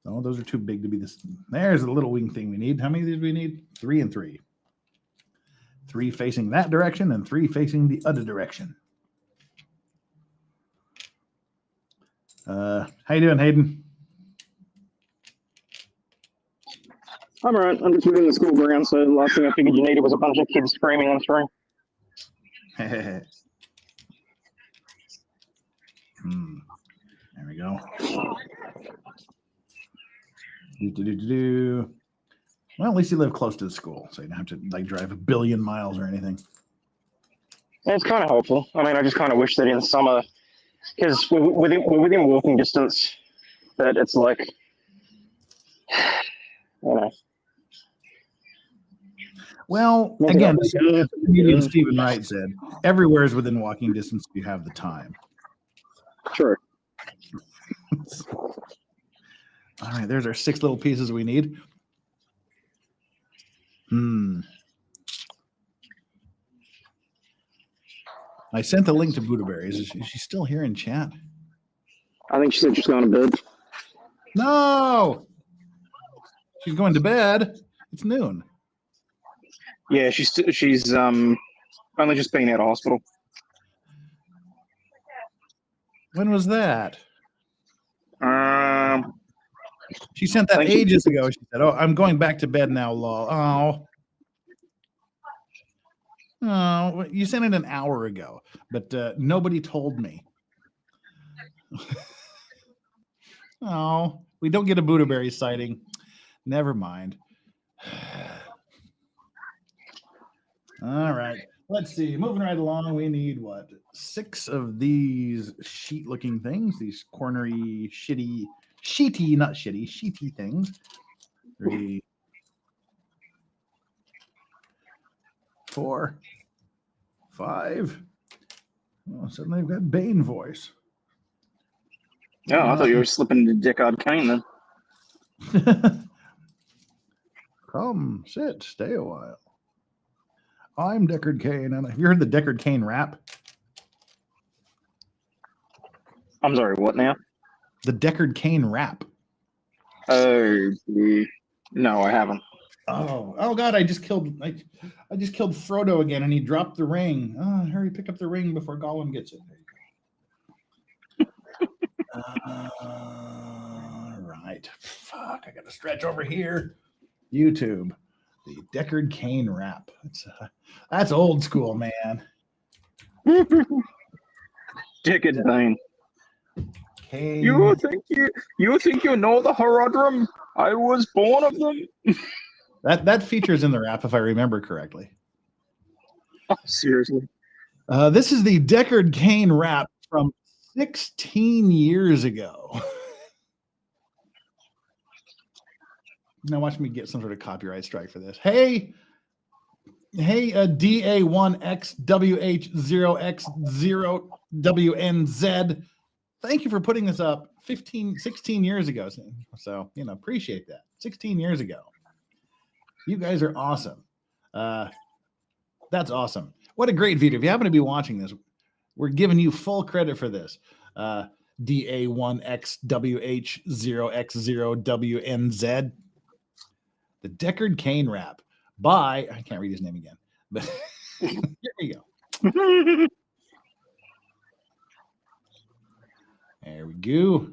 Oh, those are too big to be this. There's the little wing thing we need. How many of these do we need? 3 and 3. 3 facing that direction and 3 facing the other direction. How you doing, Hayden? I'm alright. I'm just moving the school ground, so the last thing I figured you needed was a bunch of kids screaming on stream. There we go. Well, at least you live close to the school, so you don't have to drive a billion miles or anything. Yeah, it's kind of helpful. I mean, I just kind of wish that in summer, because we're within walking distance, that it's like, you know. Well, again, comedian Stephen Wright said, everywhere is within walking distance if you have the time. Sure. All right, there's our 6 little pieces we need. I sent the link to Buddhaberries. Is she still here in chat? I think she said she's going to bed. No! She's going to bed. It's noon. Yeah, she's only just been out of hospital. When was that? She sent that ages ago. She said, "Oh, I'm going back to bed now, lol." Oh, you sent it an hour ago, but nobody told me. Oh, we don't get a Buddhaberry sighting. Never mind. All right. Let's see. Moving right along, we need what? 6 of these sheet-looking things. These cornery, sheety things. 3, 4, 5. Oh, suddenly I've got Bane voice. Oh, I thought you were slipping into Deckard Cain then. Come, sit, stay a while. I'm Deckard Cain, and have you heard the Deckard Cain rap? I'm sorry, what now? The Deckard Cain rap. Oh, no, I haven't. Oh God! I just killed Frodo again, and he dropped the ring. Oh, hurry, pick up the ring before Gollum gets it. There you go. Right. I got to stretch over here. YouTube, the Deckard Cain wrap. That's old school, man. Deckard Cain. Cain. You think you know the Horodrum? I was born of them. That features in the wrap, if I remember correctly. Oh, seriously. This is the Deckard Cain wrap from 16 years ago. Now watch me get some sort of copyright strike for this. Hey, DA1XWH0X0WNZ. Thank you for putting this up 16 years ago. So, appreciate that. 16 years ago. You guys are awesome. That's awesome. What a great video. If you happen to be watching this, we're giving you full credit for this. DA1XWH0X0WNZ. The Deckard Cain wrap by, I can't read his name again, but here we go. There we go.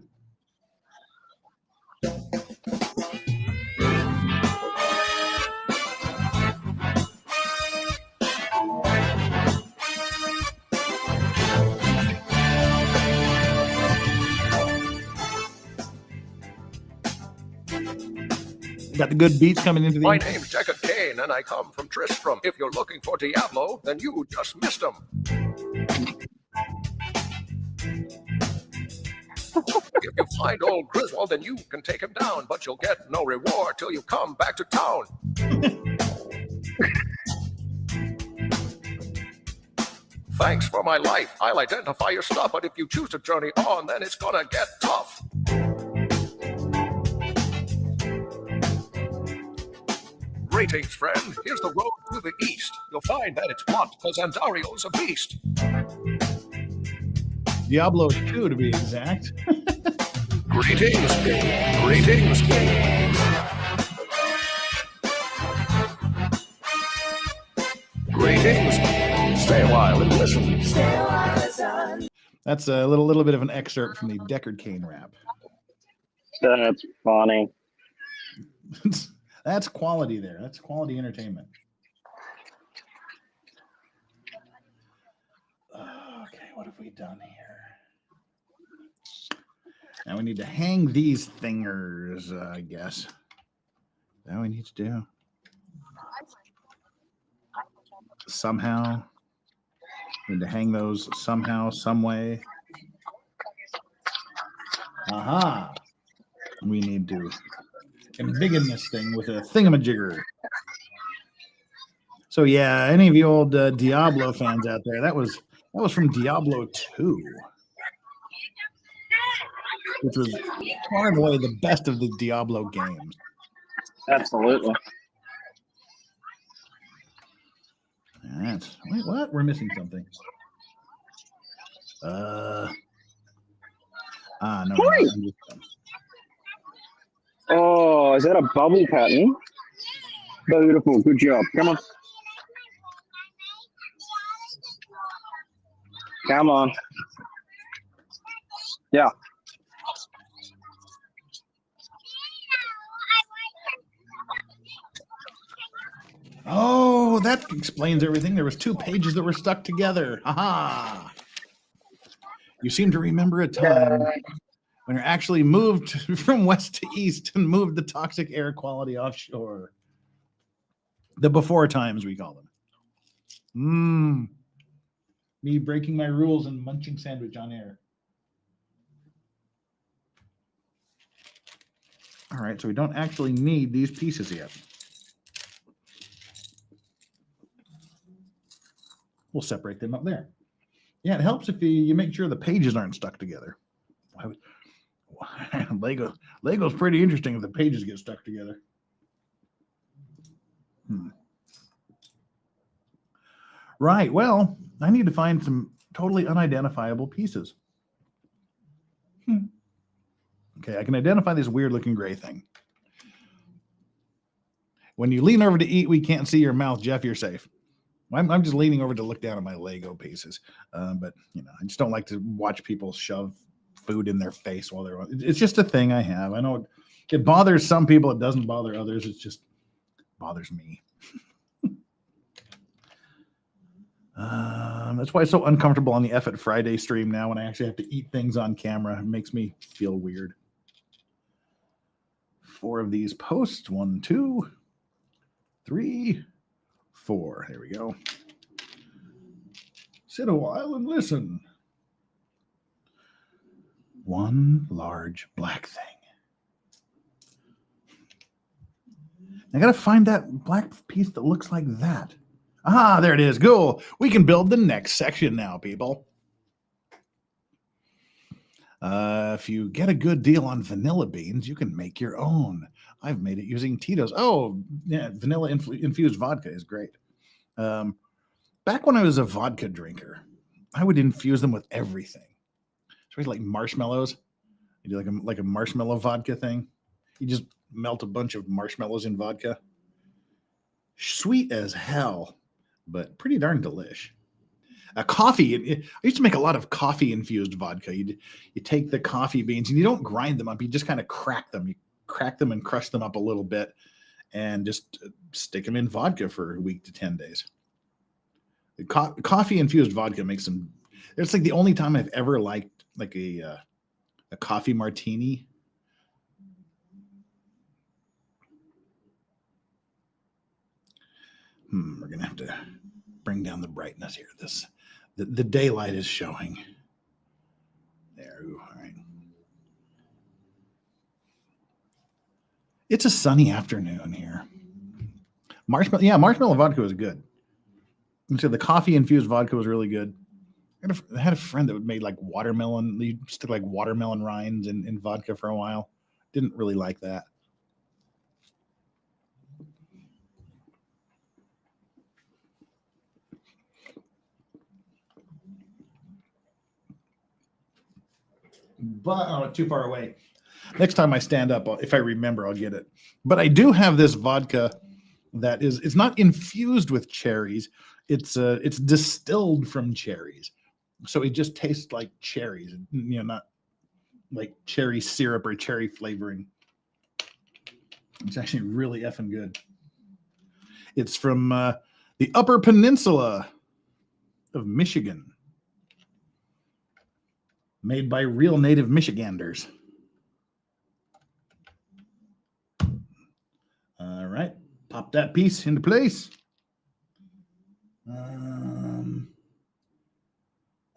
Got the good beats coming into the. My name's Deckard Cain, and I come from Tristram. If you're looking for Diablo, then you just missed him. If you find old Griswold, then you can take him down, but you'll get no reward till you come back to town. Thanks for my life. I'll identify your stuff, but if you choose to journey on, then it's gonna get tough. Greetings, friend. Here's the road to the east. You'll find that it's hot, because Andario's a beast. Diablo 2, to be exact. Greetings. Greetings. Greetings. Stay a while and listen. That's a little bit of an excerpt from the Deckard Cain rap. That's funny. That's quality there. That's quality entertainment. Okay, what have we done here? Now we need to hang these thingers, I guess. That we need to do. Somehow. Need to hang those somehow, some way. Aha. We need to embiggen this thing with a thingamajigger. So yeah, any of you old Diablo fans out there, that was from Diablo 2, which was far and away the best of the Diablo games. Absolutely. Wait, what? We're missing something. No. Oh, is that a bubble pattern? Beautiful. Good job. Come on. Come on. Yeah. Oh, that explains everything. There was 2 pages that were stuck together. Aha! You seem to remember a time when it actually moved from west to east and moved the toxic air quality offshore. The before times, we call them. Me breaking my rules and munching sandwich on air. All right, so we don't actually need these pieces yet. We'll separate them up there. Yeah, it helps if you make sure the pages aren't stuck together. Lego's pretty interesting if the pages get stuck together. Right, well, I need to find some totally unidentifiable pieces. Okay, I can identify this weird looking gray thing. When you lean over to eat, we can't see your mouth, Jeff, you're safe. I'm just leaning over to look down at my Lego pieces. But, I just don't like to watch people shove food in their face while they're. It's just a thing I have. I know it bothers some people. It doesn't bother others. It just bothers me. That's why it's so uncomfortable on the F at Friday stream now when I actually have to eat things on camera. It makes me feel weird. 4 of these posts. 1, 2, 3, 4. There we go. Sit a while and listen. One large black thing. I gotta find that black piece that looks like that. Ah, there it is. Cool. We can build the next section now, people. If you get a good deal on vanilla beans, you can make your own. I've made it using Tito's. Oh, yeah, vanilla infused vodka is great. Back when I was a vodka drinker, I would infuse them with everything. Especially like marshmallows. You do like a marshmallow vodka thing. You just melt a bunch of marshmallows in vodka. Sweet as hell, but pretty darn delish. Coffee. I used to make a lot of coffee infused vodka. You take the coffee beans and you don't grind them up. You just kind of crack them. You crack them and crush them up a little bit and just stick them in vodka for a week to 10 days. The coffee infused vodka makes them. It's like the only time I've ever liked like a coffee martini. We're gonna have to bring down the brightness here. The daylight is showing. There, all right. It's a sunny afternoon here. Marshmallow vodka was good. And so the coffee infused vodka was really good. I had a friend that made like watermelon. You stick like watermelon rinds in vodka for a while. Didn't really like that. But too far away. Next time I stand up, if I remember, I'll get it. But I do have this vodka that it's not infused with cherries. It's distilled from cherries. So it just tastes like cherries, not like cherry syrup or cherry flavoring. It's actually really effing good. It's from the Upper Peninsula of Michigan. Made by real native Michiganders. All right, pop that piece into place.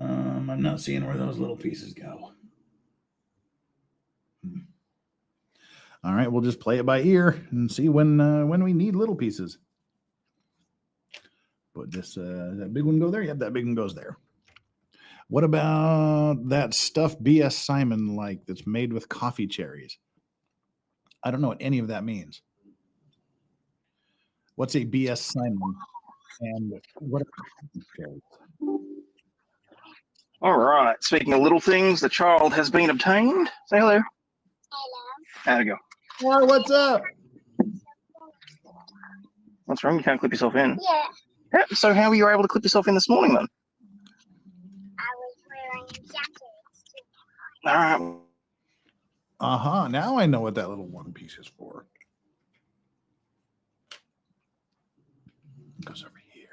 I'm not seeing where those little pieces go. All right, we'll just play it by ear and see when we need little pieces. Put this that big one go there? Yep, that big one goes there. What about that stuff B.S. Simon like that's made with coffee cherries? I don't know what any of that means. What's a B.S. Simon? And what are coffee cherries? All right. Speaking of little things, the child has been obtained. Say hello. Hello. There we go. Oh, what's up? What's wrong? You can't clip yourself in. Yeah. So how were you able to clip yourself in this morning then? I was wearing a jacket. All right. Now I know what that little one piece is for. It goes over here.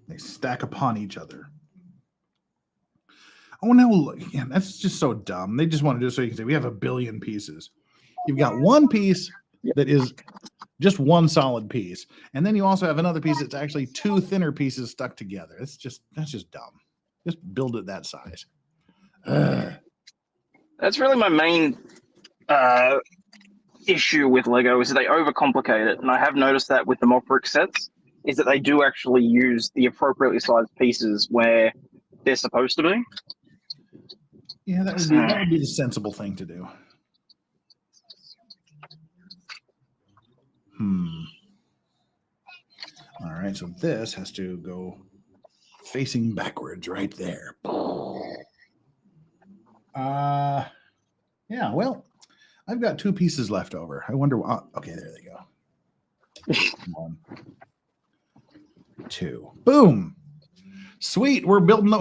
They stack upon each other. Oh, no, look, again, that's just so dumb. They just want to do it so you can say, we have a billion pieces. You've got one piece that is just one solid piece. And then you also have another piece that's actually two thinner pieces stuck together. That's just dumb. Just build it that size. That's really my main issue with Lego is that they overcomplicate it. And I have noticed that with the mock brick sets is that they do actually use the appropriately sized pieces where they're supposed to be. Yeah, that would be the sensible thing to do. All right, so this has to go facing backwards right there. Yeah, well, I've got two pieces left over. I wonder why. Okay, there they go. 1, 2. Boom. Sweet. We're building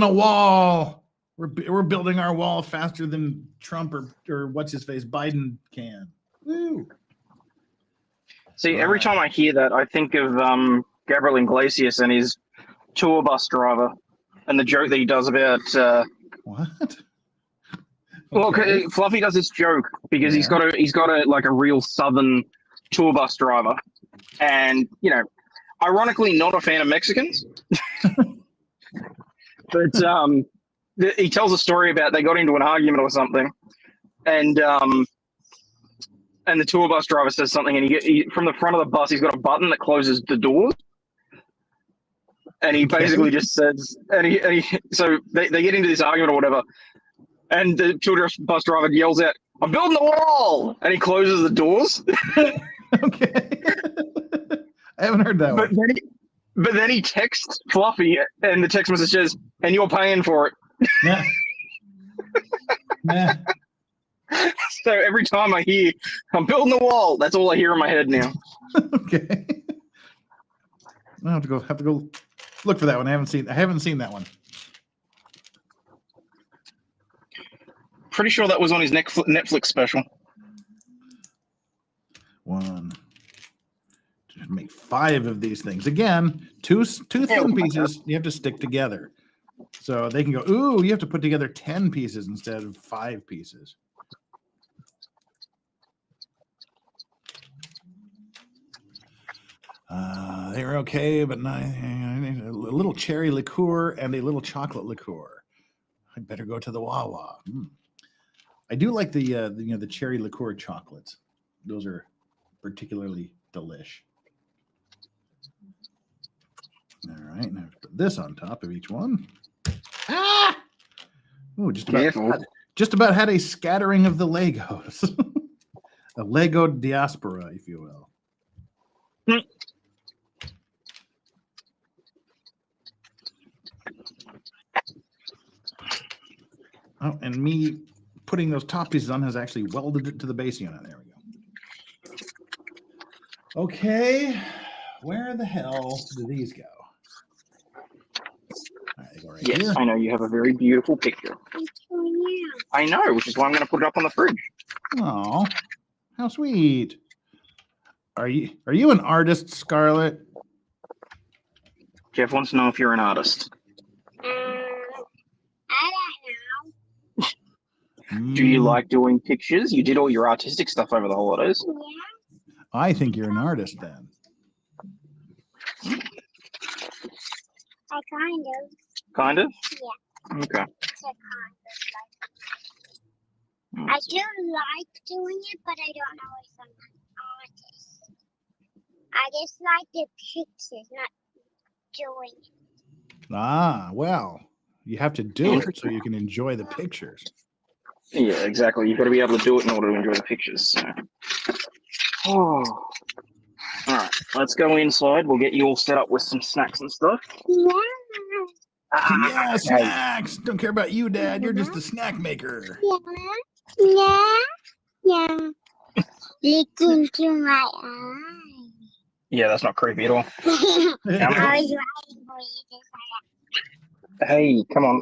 a wall. We're building our wall faster than Trump or what's his face Biden can. Woo. See, every time I hear that, I think of Gabriel Iglesias and his tour bus driver, and the joke that he does about what? Well, Fluffy does this joke because he's got a like a real Southern tour bus driver, and ironically, not a fan of Mexicans. But he tells a story about they got into an argument or something, and the tour bus driver says something, and he from the front of the bus, he's got a button that closes the doors, and he basically just says, so they get into this argument or whatever, and the tour bus driver yells out, "I'm building the wall," and he closes the doors. Okay, I haven't heard that one. But then he texts Fluffy, and the text message says, "And you're paying for it." Yeah. Yeah. So every time I hear "I'm building the wall," that's all I hear in my head now. Okay. I have to go look for that one. I haven't seen that one. Pretty sure that was on his Netflix special. One. Make 5 of these things. Again, two thin pieces you have to stick together. So they can go, ooh, you have to put together 10 pieces instead of 5 pieces. They were okay, but not, I need a little cherry liqueur and a little chocolate liqueur. I'd better go to the Wawa. I do like the cherry liqueur chocolates. Those are particularly delish. All right, now put this on top of each one. Ah! Oh, just about had a scattering of the Legos. A Lego diaspora, if you will. Oh, and me putting those top pieces on has actually welded it to the base unit. There we go. Okay, where the hell do these go? All right, they go right yes, here. I know you have a very beautiful picture. I know, which is why I'm going to put it up on the fridge. Oh, how sweet! Are you an artist, Scarlett? Jeff wants to know if you're an artist. I don't know. Do you like doing pictures? You did all your artistic stuff over the holidays. Yeah. I think you're an artist then. I kind of. Kind of? Yeah. Okay. It's a kind of like. I do like doing it, but I don't know if I'm an artist. I just like the pictures, not doing it. Ah, well, you have to do it so you can enjoy the pictures. Yeah, exactly. You've got to be able to do it in order to enjoy the pictures. So. Oh. All right, let's go inside. We'll get you all set up with some snacks and stuff. Yeah. Yeah, snacks. Don't care about you, Dad. You're just a snack maker. Yeah. Yeah. Look into my eye. Yeah, that's not creepy at all. I was waiting for you to say that. Hey, come on.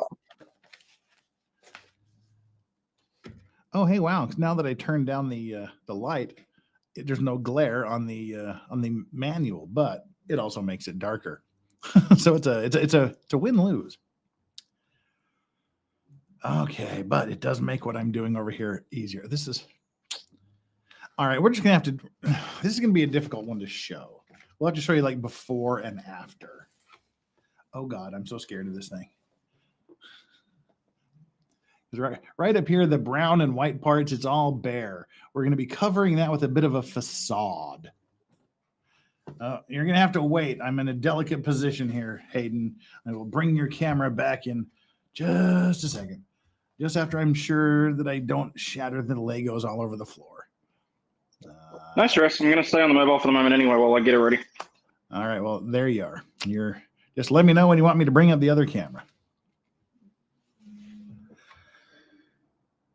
Oh, hey, wow! Now that I turned down the light, there's no glare on the manual, but it also makes it darker. So it's a win-lose. Okay, but it does make what I'm doing over here easier. This is all right. We're just gonna have to. This is gonna be a difficult one to show. We'll have to show you like before and after. Oh God, I'm so scared of this thing. Right up here, the brown and white parts, it's all bare. We're going to be covering that with a bit of a facade. You're going to have to wait. I'm in a delicate position here, Hayden. I will bring your camera back in just a second. Just after I'm sure that I don't shatter the Legos all over the floor. No stress. I'm going to stay on the mobile for the moment anyway while I get it ready. All right. Well, there you are. Just let me know when you want me to bring up the other camera.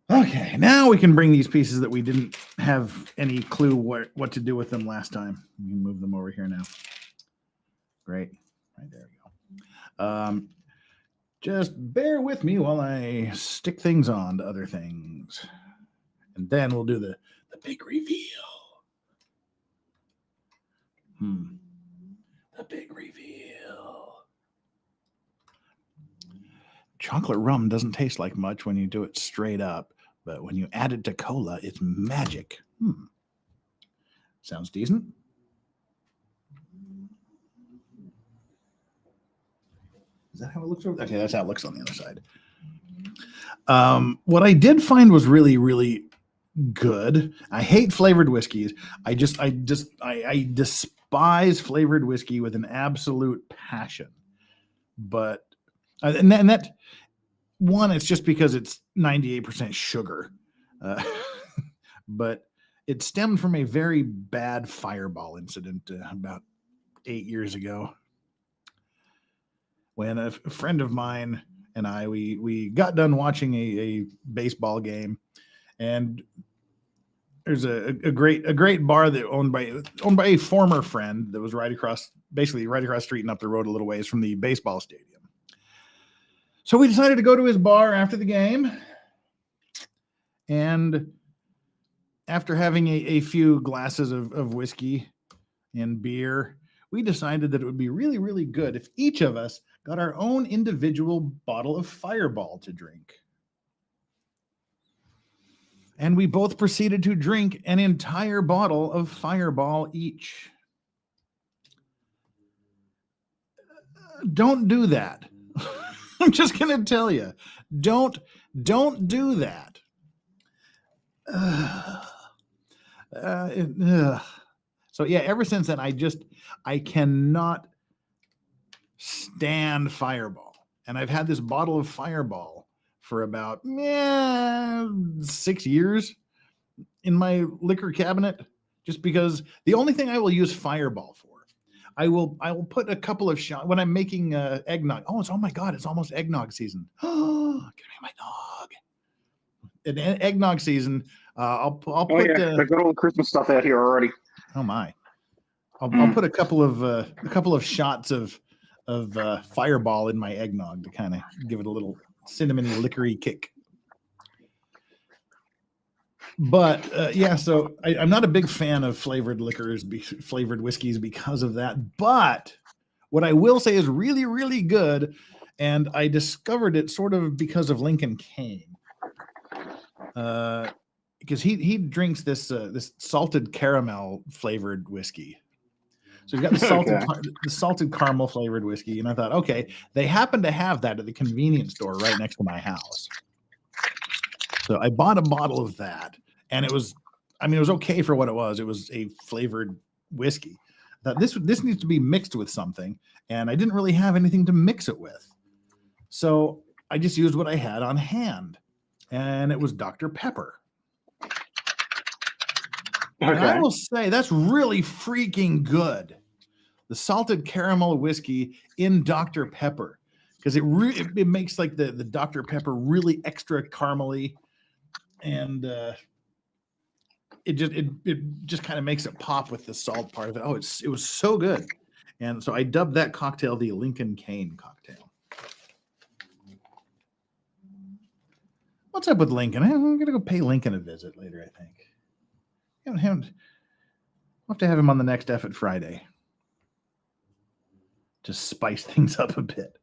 Okay, now we can bring these pieces that we didn't have any clue what to do with them last time. We can move them over here now. Great. Right there we go. Just bear with me while I stick things on to other things. And then we'll do the big reveal. The big reveal. Chocolate rum doesn't taste like much when you do it straight up, but when you add it to cola, it's magic. Sounds decent. Is that how it looks over? Okay, that's how it looks on the other side. What I did find was really, really good. I hate flavored whiskeys. I despise flavored whiskey with an absolute passion. But and that one, it's just because it's 98% sugar. But it stemmed from a very bad fireball incident about 8 years ago, when a friend of mine and I we got done watching a baseball game, and there's a great bar that owned by a former friend that was right across the street and up the road a little ways from the baseball stadium. So we decided to go to his bar after the game, and after having a few glasses of whiskey and beer, we decided that it would be really, really good if each of us got our own individual bottle of Fireball to drink. And we both proceeded to drink an entire bottle of Fireball each. Don't do that. I'm just going to tell you, don't do that. So yeah, ever since then, I cannot stand Fireball. And I've had this bottle of Fireball for about 6 years in my liquor cabinet, just because the only thing I will use Fireball for, I will put a couple of shots when I'm making eggnog. Oh, oh my God, it's almost eggnog season. Oh, give me my dog. In eggnog season, I'll put. They've got all the Christmas stuff out here already. Oh my! I'll put a couple of shots of Fireball in my eggnog to kind of give it a little cinnamony, liquory kick. But yeah, so I'm not a big fan of flavored liquors, flavored whiskeys because of that. But what I will say is really, really good, and I discovered it sort of because of Lincoln Kane. Because he drinks this salted caramel flavored whiskey. So he's got the salted caramel flavored whiskey, and I thought, okay, they happen to have that at the convenience store right next to my house. So I bought a bottle of that, and it was okay for what it was. It was a flavored whiskey. I thought this needs to be mixed with something, and I didn't really have anything to mix it with. So I just used what I had on hand, and it was Dr. Pepper. Okay. And I will say that's really freaking good. The salted caramel whiskey in Dr. Pepper, because it makes like the Dr. Pepper really extra caramely, and it just kind of makes it pop with the salt part of it. Oh, it was so good, and so I dubbed that cocktail the Lincoln Kane cocktail. What's up with Lincoln? I'm gonna go pay Lincoln a visit later, I think. We'll have to have him on the next F at Friday to spice things up a bit.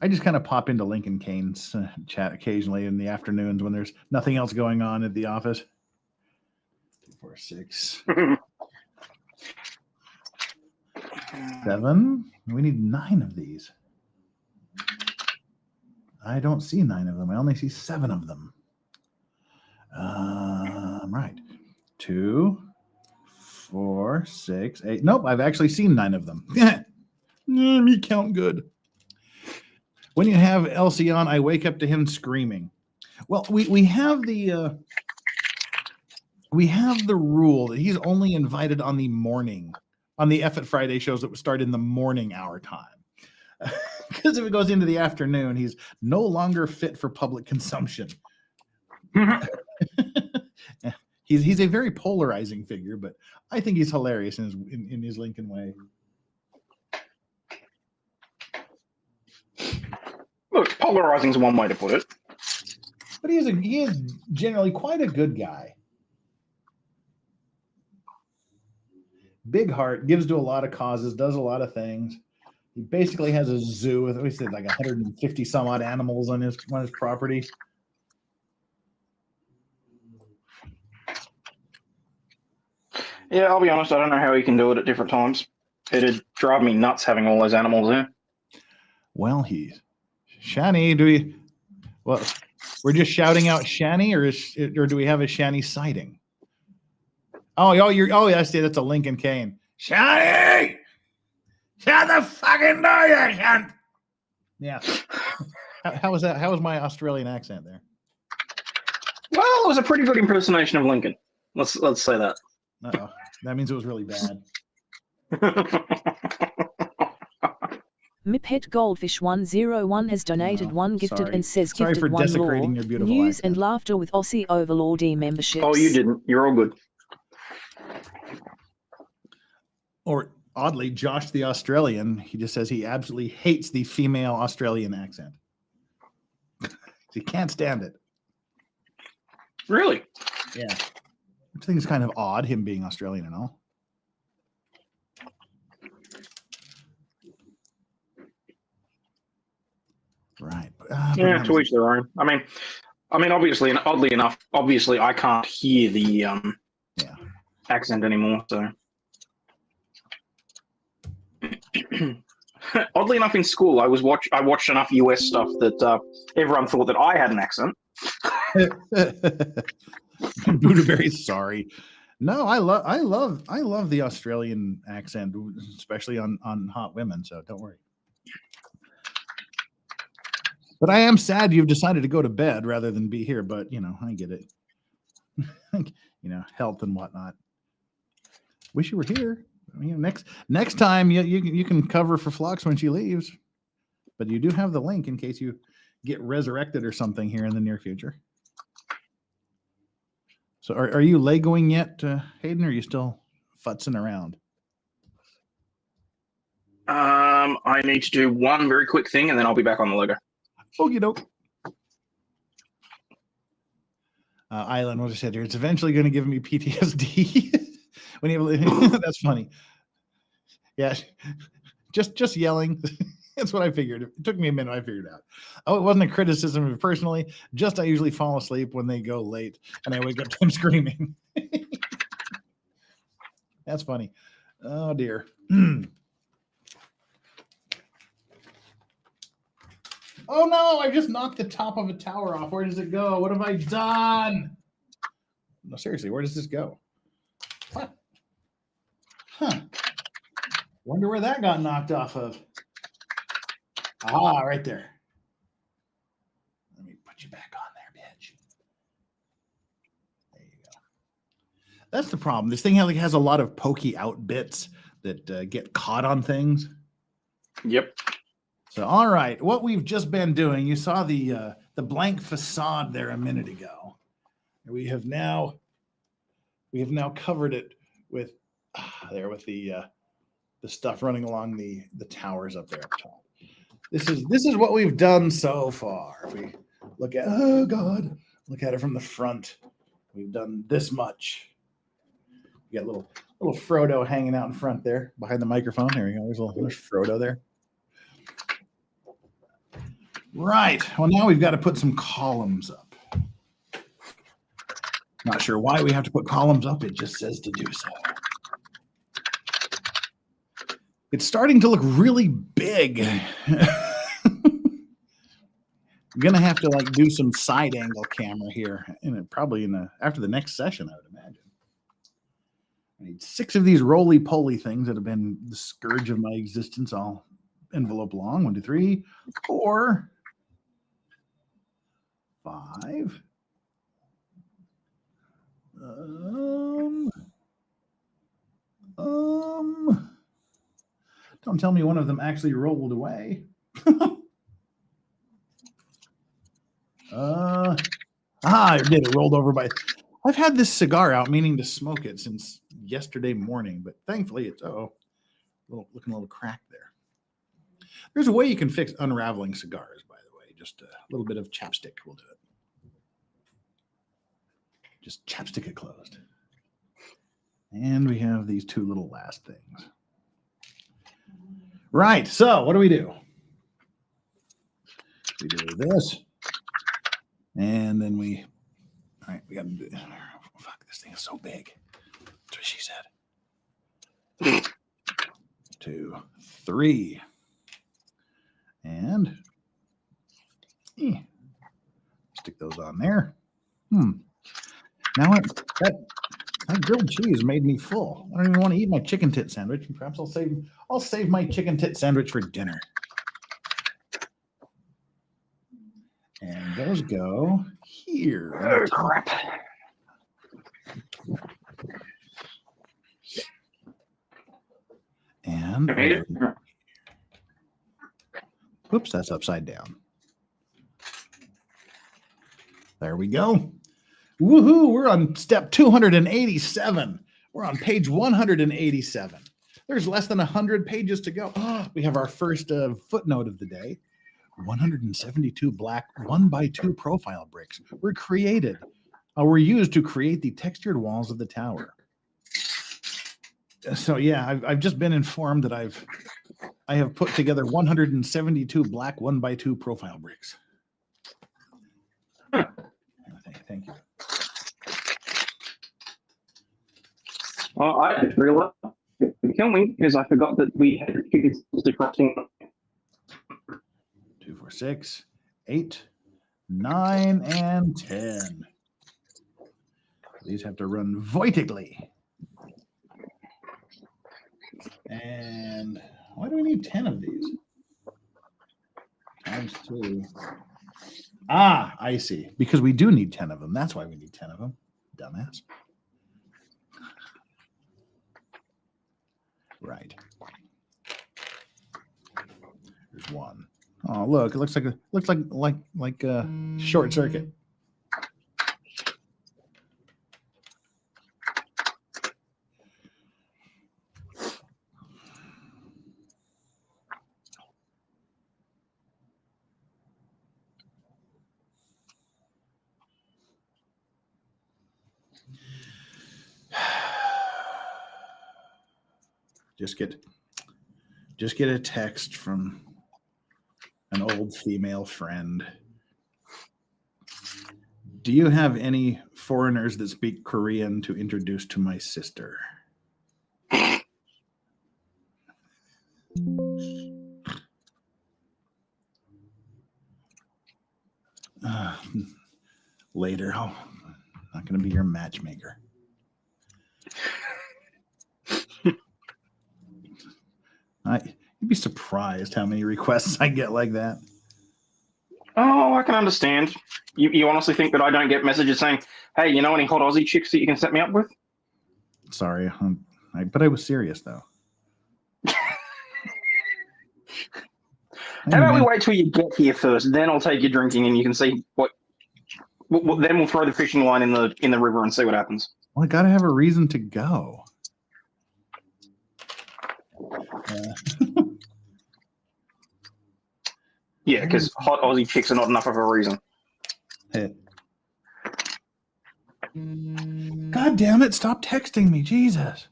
I just kind of pop into Lincoln Kane's chat occasionally in the afternoons when there's nothing else going on at the office. 2, 4, 6, 7. We need 9 of these. I don't see 9 of them. I only see 7 of them. Right. 2, 4, 6, 8. Nope, I've actually seen 9 of them. Me count good. When you have Elsie on, I wake up to him screaming. Well, we have the rule that he's only invited on the F at Friday shows that would start in the morning hour time. Because if it goes into the afternoon, he's no longer fit for public consumption. He's a very polarizing figure, but I think he's hilarious in his Lincoln way. Look, polarizing is one way to put it. But he is generally quite a good guy. Big heart, gives to a lot of causes, does a lot of things. He basically has a zoo with, we said, like 150 some odd animals on his property. Yeah, I'll be honest, I don't know how he can do it at different times. It'd drive me nuts having all those animals there. Well, Shani, we're just shouting out Shani, or do we have a Shani sighting? I see, that's a Lincoln Kane. Shani! Shut the fucking door, you cunt! Yeah. How was that? How was my Australian accent there? Well, it was a pretty good impersonation of Lincoln. Let's say that. Uh-oh. That means it was really bad. Miphet Goldfish 101 has donated one gifted sorry. and says Sorry gifted for one desecrating lore, your beautiful news accent. and laughter with Aussie Overlaw'd memberships. Oh, you didn't. You're all good. Or oddly, Josh the Australian, he just says he absolutely hates the female Australian accent. He can't stand it. Really? Yeah. Which I think is kind of odd, him being Australian and all. Right. Yeah, to each their own. I mean, obviously, and oddly enough, I can't hear the accent anymore. So, oddly enough, in school, I watched enough US stuff that everyone thought that I had an accent. Budaberry's sorry. No, I love the Australian accent, especially on hot women. So don't worry. But I am sad you've decided to go to bed rather than be here. But I get it. Health and whatnot. Wish you were here. Next time you can cover for Phlox when she leaves. But you do have the link in case you get resurrected or something here in the near future. So are you Legoing yet, Hayden, or are you still futzing around? I need to do one very quick thing, and then I'll be back on the Lego. Okie doke. Island, what I said here, it's eventually going to give me PTSD. When you that's funny. Yeah, just yelling. That's what I figured. It took me a minute. I figured it out. Oh, it wasn't a criticism of it personally. Just I usually fall asleep when they go late, and I wake up to them screaming. That's funny. Oh dear. Oh no! I just knocked the top of a tower off. Where does it go? What have I done? No, seriously, where does this go? What? Huh. Wonder where that got knocked off of. Ah, right there. Let me put you back on there, bitch. There you go. That's the problem. This thing has a lot of pokey out bits that get caught on things. Yep. So, all right, what we've just been doing, you saw the blank facade there a minute ago. We have now covered it with the stuff running along the towers up there up top. This is what we've done so far. If we look at look at it from the front, we've done this much. You got little Frodo hanging out in front there behind the microphone. There we go. There's Frodo there. Right. Well, now we've got to put some columns up. Not sure why we have to put columns up. It just says to do so. It's starting to look really big. I'm going to have to do some side angle camera here. Probably after the next session, I would imagine. I need 6 of these roly-poly things that have been the scourge of my existence all envelope long. 1, 2, 3, 4, 5. Don't tell me one of them actually rolled away. It did. It rolled over by. I've had this cigar out, meaning to smoke it since yesterday morning, but thankfully it's looking a little cracked there. There's a way you can fix unraveling cigars, by the way. just a little bit of chapstick will do it. Just chapstick it closed. And we have these two little last things. Right, so what do? We do this. And then we, all right, we got to do, fuck, this thing is so big. That's what she said. 2, 3. And stick those on there. Now that grilled cheese made me full. I don't even want to eat my chicken tit sandwich. Perhaps I'll save my chicken tit sandwich for dinner. And those go here. Oh, crap. And whoops, that's upside down. There we go. Woohoo! We're on step 287. We're on page 187. There's less than 100 pages to go. We have our first footnote of the day. 172 black 1x2 profile bricks were used to create the textured walls of the tower. So yeah, I've just been informed that I have put together 172 black 1x2 profile bricks. Thank you. Well, I didn't realize kill me because I forgot that we had tickets to crossing. 2, 4, 6, 8, 9, and 10. These have to run voitically. And why do we need 10 of these? Times 2. Ah, I see. Because we do need 10 of them. That's why we need 10 of them. Dumbass. Right. There's 1. Oh, look! It looks like a short circuit. Just get a text from an old female friend. Do you have any foreigners that speak Korean to introduce to my sister? Later, I'm not going to be your matchmaker. You'd be surprised how many requests I get like that. Oh, I can understand. You honestly think that I don't get messages saying, hey, you know any hot Aussie chicks that you can set me up with? Sorry, but I was serious, though. How about we wait till you get here first, then I'll take you drinking and you can see what... Then we'll throw the fishing line in the river and see what happens. Well, I got to have a reason to go. Yeah, because hot Aussie chicks are not enough of a reason. Hey. God damn it, stop texting me, Jesus.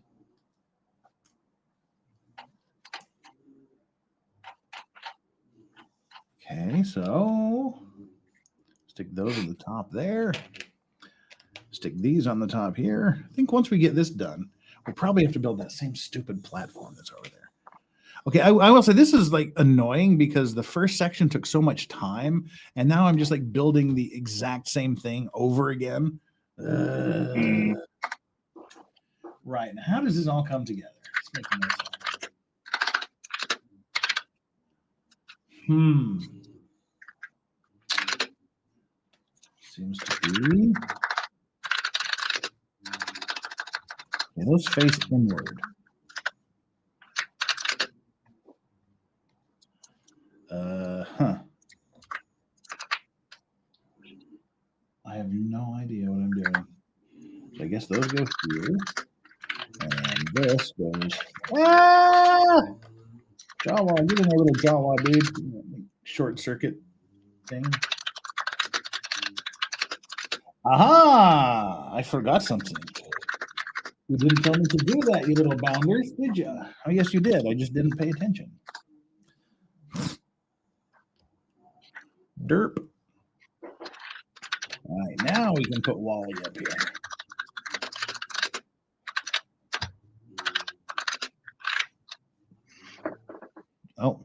Okay, so stick those at the top there. Stick these on the top here. I think once we get this done, we'll probably have to build that same stupid platform that's over there. Okay, I will say this is like annoying because the first section took so much time, and now I'm just like building the exact same thing over again. Right, now how does this all come together? Let's make a note. Seems to be. Okay, those face inward. I have no idea what I'm doing. So I guess those go here. And this goes. Ah! Jawa, get in there, little Jawa, dude. Short circuit. thing. Aha! I forgot something. You didn't tell me to do that, you little bounders, did you? Oh, yes, you did. I just didn't pay attention. Derp. All right, now we can put Wally up here. Oh,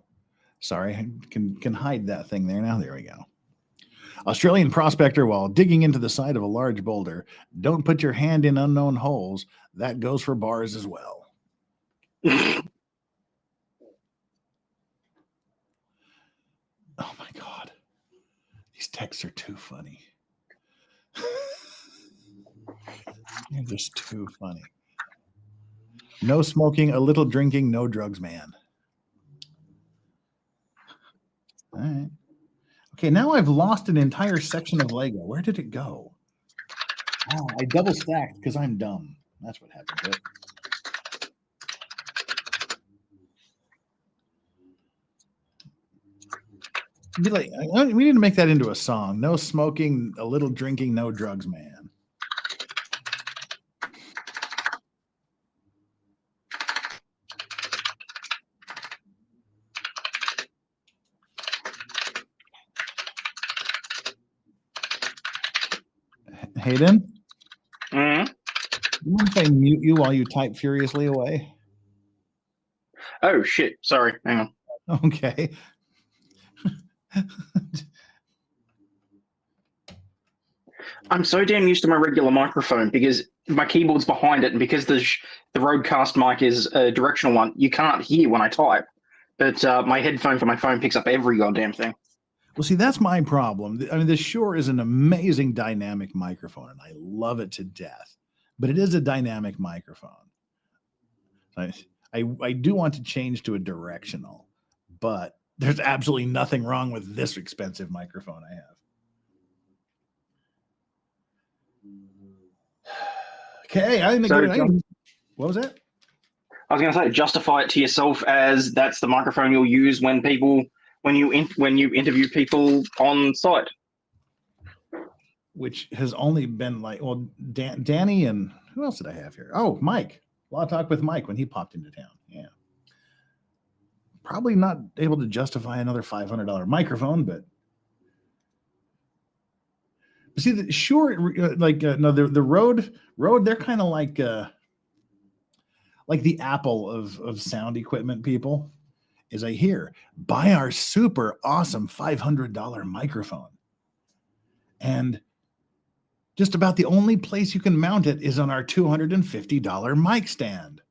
sorry. I can hide that thing there now. There we go. Australian prospector while digging into the side of a large boulder. Don't put your hand in unknown holes. That goes for bars as well. Oh my God. These texts are too funny. They're just too funny. No smoking, a little drinking, no drugs, man. All right. Okay, now I've lost an entire section of Lego. Where did it go? Oh, I double stacked because I'm dumb. That's what happened to it. Be like, we need to make that into a song. No smoking, a little drinking, no drugs, man. Hayden? Mm-hmm. You mind if I mute you while you type furiously away? Oh, shit. Sorry. Hang on. Okay. I'm so damn used to my regular microphone because my keyboard's behind it, and because the Rodecaster mic is a directional one, you can't hear when I type. But my headphone for my phone picks up every goddamn thing. Well, see, that's my problem. I mean, the Shure is an amazing dynamic microphone, and I love it to death. But it is a dynamic microphone. I do want to change to a directional, but there's absolutely nothing wrong with this expensive microphone I have. Okay, what was that? I was going to say, justify it to yourself as that's the microphone you'll use when you interview people on site. Which has only been like, well, Danny and who else did I have here? Oh, Mike. Law Talk with Mike when he popped into town. Yeah. Probably not able to justify another $500 microphone, but see, the Shure, no, the Rode, they're kind of like the Apple of sound equipment people. Is I hear, buy our super awesome $500 microphone. And just about the only place you can mount it is on our $250 mic stand.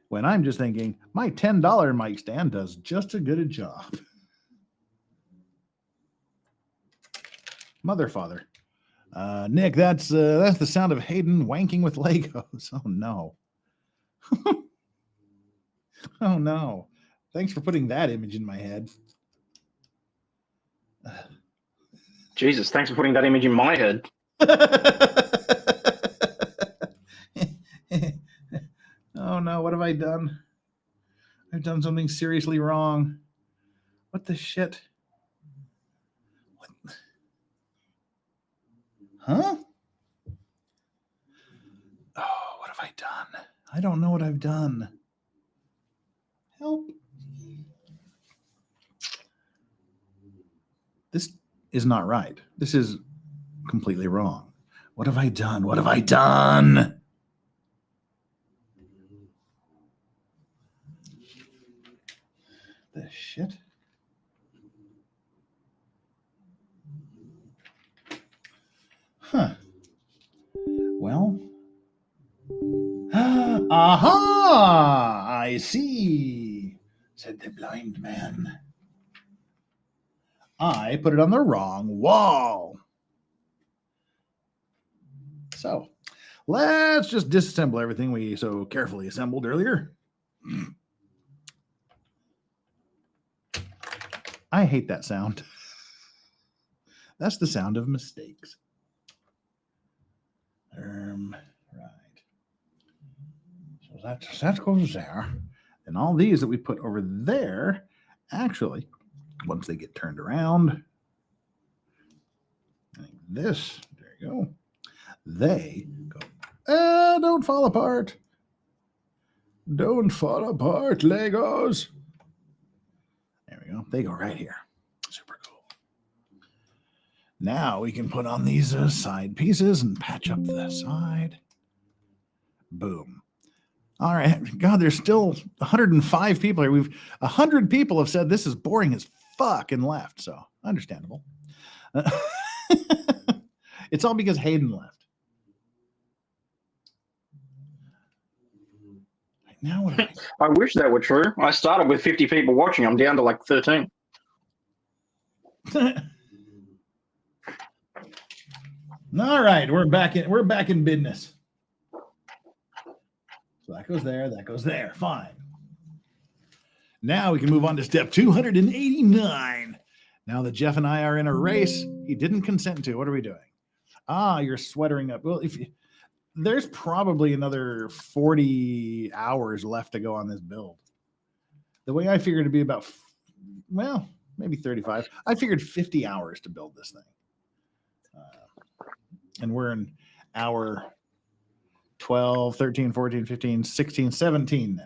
When I'm just thinking, my $10 mic stand does just as good a job. Mother, father. Nick, that's the sound of Hayden wanking with Legos. Oh, no. Oh, no. Thanks for putting that image in my head. Jesus, thanks for putting that image in my head. Oh, no. What have I done? I've done something seriously wrong. What the shit? What? Huh? Oh, what have I done? I don't know what I've done. Help. This is not right. This is completely wrong. What have I done? What have I done? The shit? Huh. Well. Aha! I see, said the blind man. I put it on the wrong wall. So let's just disassemble everything we so carefully assembled earlier. I hate that sound. That's the sound of mistakes. Right. So that goes there. And all these that we put over there, actually, once they get turned around, like this, there you go, they go, don't fall apart. Don't fall apart, Legos. There we go. They go right here. Super cool. Now we can put on these side pieces and patch up the side. Boom. All right. God, there's still 105 people here. 100 people have said this is boring as fuck and left. So understandable. It's all because Hayden left. Now what I wish that were true. I started with 50 people watching. I'm down to like 13. All right, we're back in business. So that goes there, that goes there. Fine. Now we can move on to step 289. Now that Jeff and I are in a race he didn't consent to. What are we doing? You're sweatering up. Well, there's probably another 40 hours left to go on this build. The way I figured it'd be about, well, maybe 35. I figured 50 hours to build this thing. And we're in hour 12, 13, 14, 15, 16, 17 now.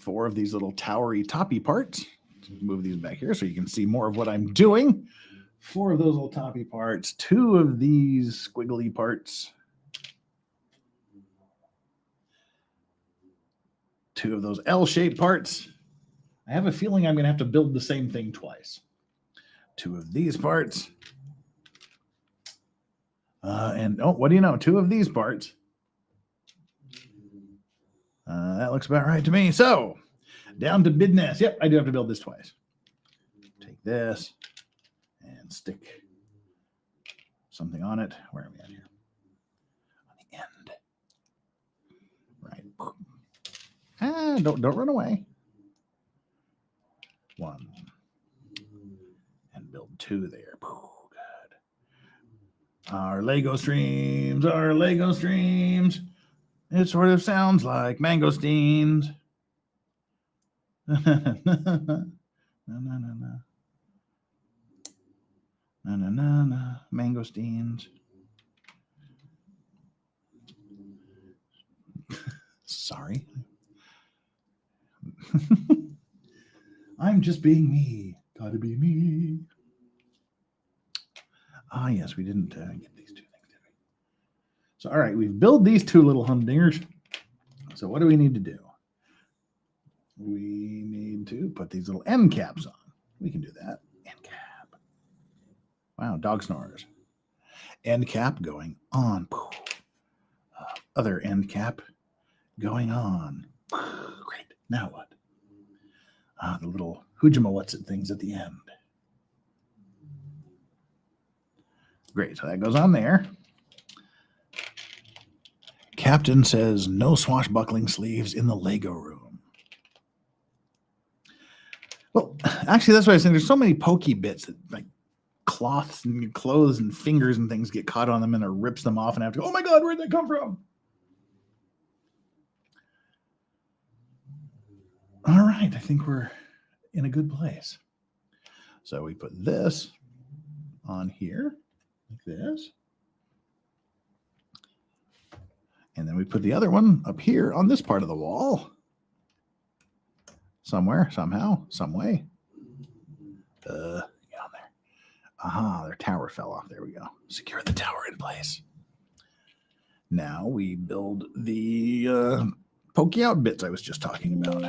Four of these little towery toppy parts. Move these back here so you can see more of what I'm doing. 4 of those little toppy parts. 2 of these squiggly parts. 2 of those L-shaped parts. I have a feeling I'm going to have to build the same thing twice. 2 of these parts. And what do you know? 2 of these parts. That looks about right to me. So, down to business. Yep, I do have to build this twice. Take this and stick something on it. Where are we at here? On the end. Right. Don't run away. 1. And build 2 there. Good. Our Lego streams. It sort of sounds like mangosteens. Mangosteens. Sorry. I'm just being me. Gotta be me. Yes, we didn't get these 2 things, did we? So, all right, we've built these 2 little humdingers. So what do we need to do? We need to put these little end caps on. We can do that. End cap. Wow, dog snores. End cap going on. Other end cap going on. Great. Now what? The little Hujima-what's-it things at the end. Great. So that goes on there. Captain says no swashbuckling sleeves in the Lego room. Well, actually, that's what I was saying. There's so many pokey bits that, like, cloths and clothes and fingers and things get caught on them and it rips them off and I have to go, oh my God, where'd that come from? All right, I think we're in a good place. So we put this on here, like this. And then we put the other one up here on this part of the wall. Somewhere, somehow, some way. Get on there. Their tower fell off. There we go. Secure the tower in place. Now we build the pokey out bits I was just talking about.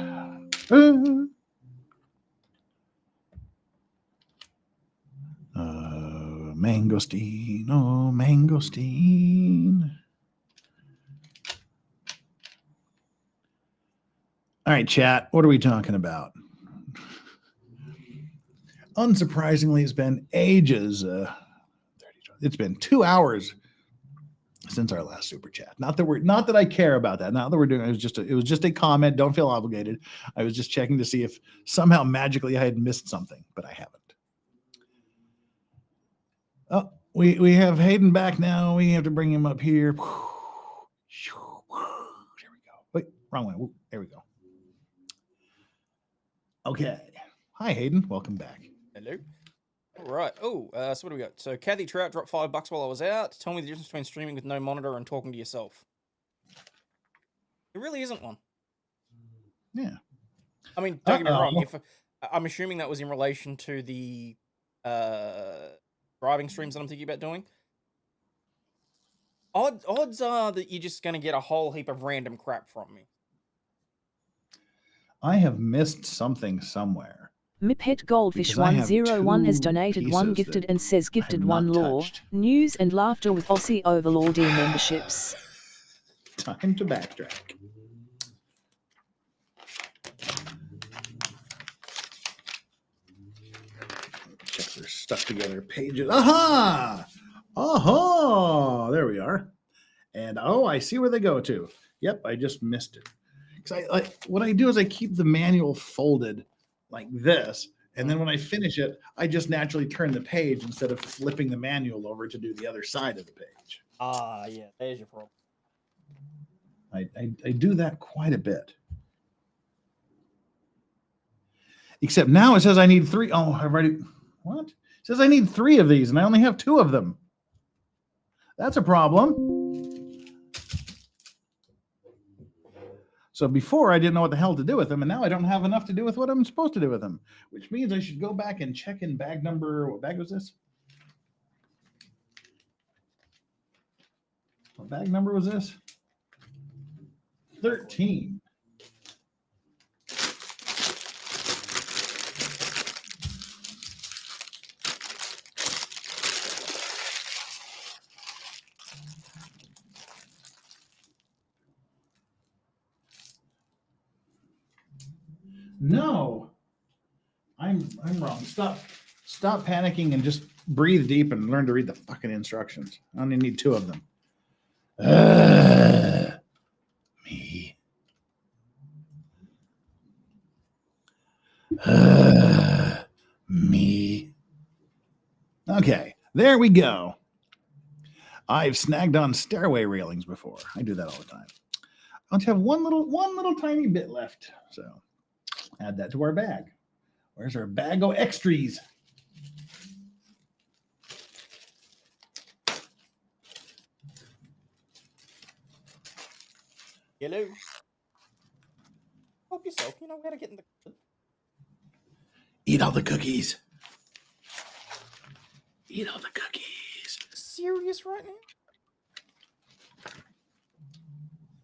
Mangosteen, oh, mangosteen. All right, chat, what are we talking about? Unsurprisingly, it's been ages. It's been 2 hours since our last super chat. Not that I care about that. Not that we're doing it. It was just a comment. Don't feel obligated. I was just checking to see if somehow magically I had missed something, but I haven't. Oh, we have Hayden back now. We have to bring him up here. There we go. Wait, wrong way. There we go. Okay. Hi, Hayden. Welcome back. Hello. All right. Oh, so what do we got? So Kathy Trout dropped $5 while I was out. Tell me the difference between streaming with no monitor and talking to yourself. There really isn't one. Yeah. I mean, don't get me wrong. If I'm assuming that was in relation to the driving streams that I'm thinking about doing. Odds are that you're just going to get a whole heap of random crap from me. I have missed something somewhere. Mipet Goldfish 101 has donated 1 gifted and says gifted 1 lore, news and laughter with Aussie Overlaw'd memberships. Time to backtrack. Check their stuck together pages. Aha! Aha! There we are. And oh, I see where they go to. Yep, I just missed it. Because what I do is I keep the manual folded like this, and then when I finish it, I just naturally turn the page instead of flipping the manual over to do the other side of the page. Ah, yeah, there's your problem. I do that quite a bit. Except now it says I need 3. Oh, I've already... What? It says I need 3 of these, and I only have 2 of them. That's a problem. So before I didn't know what the hell to do with them, and now I don't have enough to do with what I'm supposed to do with them, which means I should go back and check in bag number. What bag was this? What bag number was this? 13. No, I'm wrong. Stop panicking and just breathe deep and learn to read the fucking instructions. I only need 2 of them. Me. Me. Okay, there we go. I've snagged on stairway railings before. I do that all the time. I only have one little tiny bit left, so add that to our bag. Where's our bag of extras? Hello. Help yourself. You know where to get in the... Eat all the cookies. Eat all the cookies. Serious right now?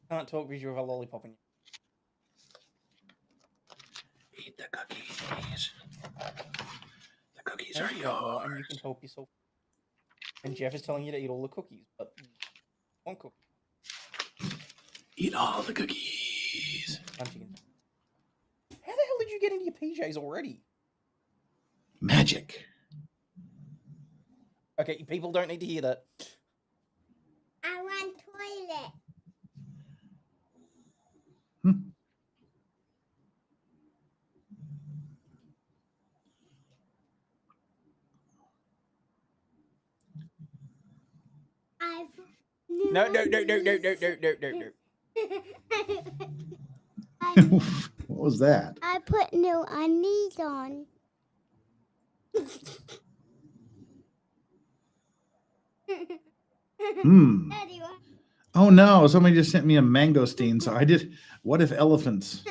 Can't talk because you have a lollipop in you. Eat the cookies. The cookies are yours. And you can help yourself. And Jeff is telling you to eat all the cookies, but one cookie. Eat all the cookies. How the hell did you get into your PJs already? Magic. Okay, people don't need to hear that. I want toilet. No. What was that? I put new undies on. Oh no, somebody just sent me a mangosteen song. I did What If Elephants?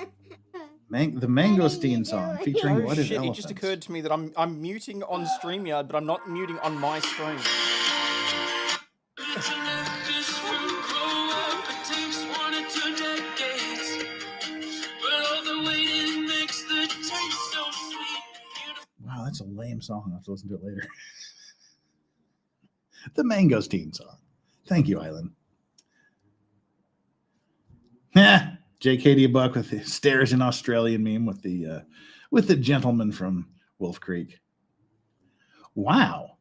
The mangosteen song featuring What If Elephants. It just occurred to me that I'm muting on StreamYard, but I'm not muting on my stream. Wow, that's a lame song. I'll have to listen to it later. The mangosteen song. Thank you, Island. JKD Buck with the stares in Australian meme with the gentleman from Wolf Creek. Wow.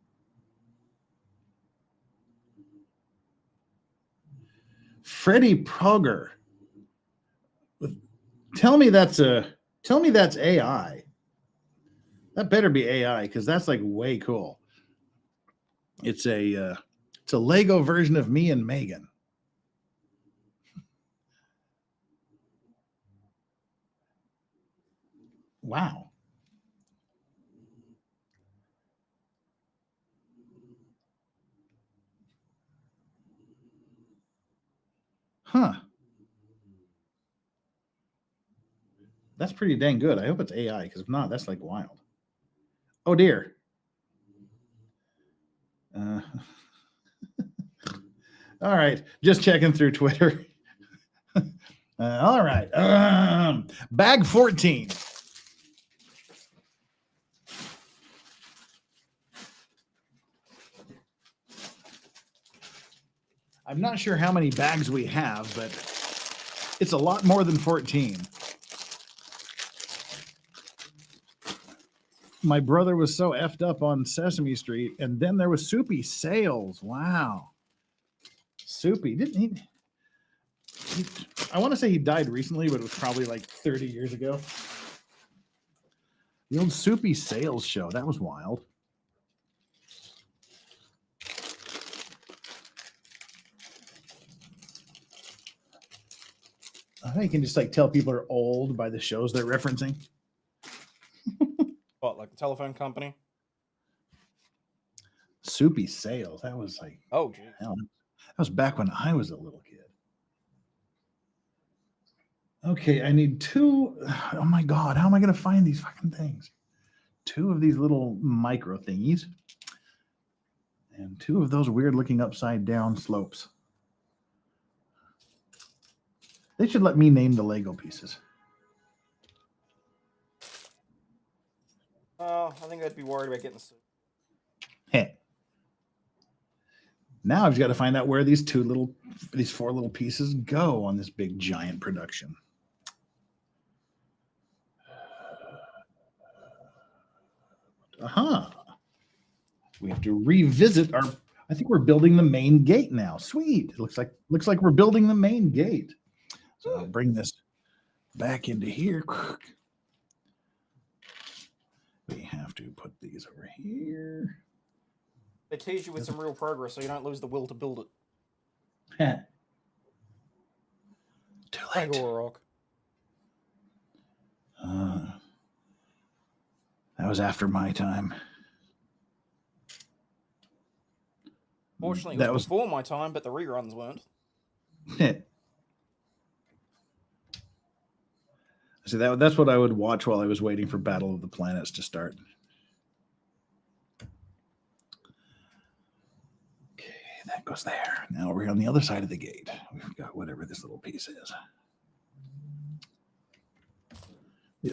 Freddie Proger. Tell me that's AI. That better be AI because that's like way cool. It's a Lego version of me and Megan. Wow. Huh. That's pretty dang good. I hope it's AI, because if not, that's like wild. Oh dear. All right, just checking through Twitter. All right, bag 14. I'm not sure how many bags we have, but it's a lot more than 14. My brother was so effed up on Sesame Street, and then there was Soupy Sales. Wow. Soupy, didn't he? I want to say he died recently, but it was probably like 30 years ago. The old Soupy Sales show. That was wild. I think you can just like tell people are old by the shows they're referencing. What, like the telephone company? Soupy Sales. That was like, oh, geez. Hell, that was back when I was a little kid. Okay, I need 2. Oh my God, how am I going to find these fucking things? 2 of these little micro thingies. And 2 of those weird looking upside down slopes. They should let me name the Lego pieces. Oh, I think I'd be worried about getting the suit. Hey. Now I've got to find out where these 4 little pieces go on this big giant production. We have to revisit our. I think we're building the main gate now. Sweet. It looks like we're building the main gate. So I'll bring this back into here. We have to put these over here. They tease you with some real progress so you don't lose the will to build it. Too late. Lego rock. That was after my time. Fortunately, it was before my time, but the reruns weren't. See, that's what I would watch while I was waiting for Battle of the Planets to start. Okay, that goes there. Now we're on the other side of the gate. We've got whatever this little piece is.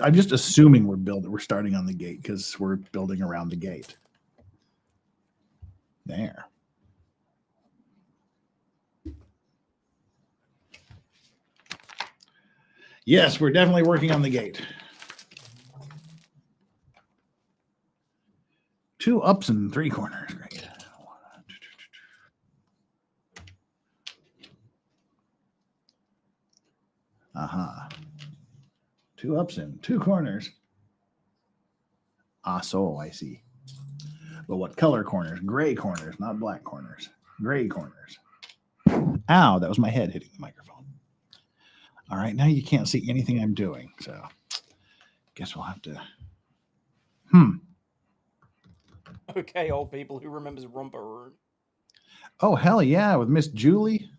I'm just assuming we're starting on the gate because we're building around the gate. There. Yes, we're definitely working on the gate. 2 ups and 3 corners. Great. Aha. 2 ups and 2 corners. Ah, so I see. But what color corners? Gray corners, not black corners. Gray corners. Ow, that was my head hitting the microphone. All right, now you can't see anything I'm doing, so guess we'll have to. Okay, old people, who remembers Romper Room? Oh, hell yeah, with Miss Julie.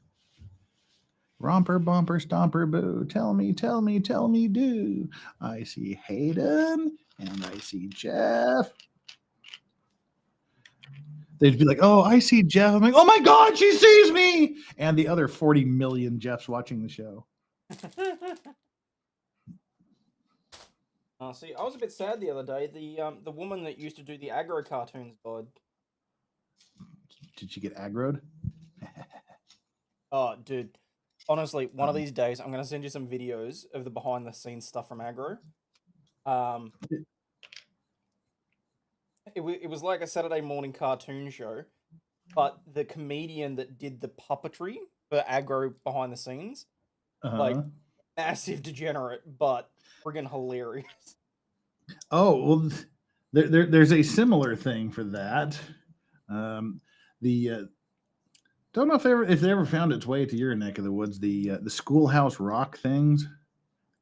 Romper, bumper, stomper, boo. Tell me, do. I see Hayden and I see Jeff. They'd be like, oh, I see Jeff. I'm like, oh my God, she sees me. And the other 40 million Jeffs watching the show. See, I was a bit sad the other day. The woman that used to do the aggro cartoons died. Did she get aggroed? Oh, dude. Honestly, one of these days, I'm going to send you some videos of the behind-the-scenes stuff from aggro. It was like a Saturday morning cartoon show, but the comedian that did the puppetry for aggro behind the scenes, like, massive degenerate, but friggin' hilarious. Oh, well, there's a similar thing for that. don't know if they ever found its way to your neck of the woods. The Schoolhouse Rock things.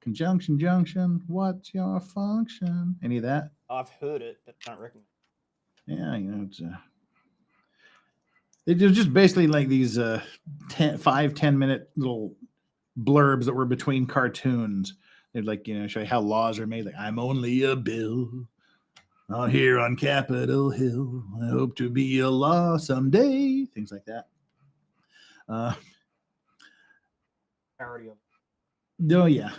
Conjunction junction. What's your function? Any of that? I've heard it, but don't recognize. Yeah, it's just basically like these 5-10 minute little blurbs that were between cartoons. They'd like, show you how laws are made. Like, I'm only a bill out here on Capitol Hill. I hope to be a law someday. Things like that. Parody of. Oh, yeah.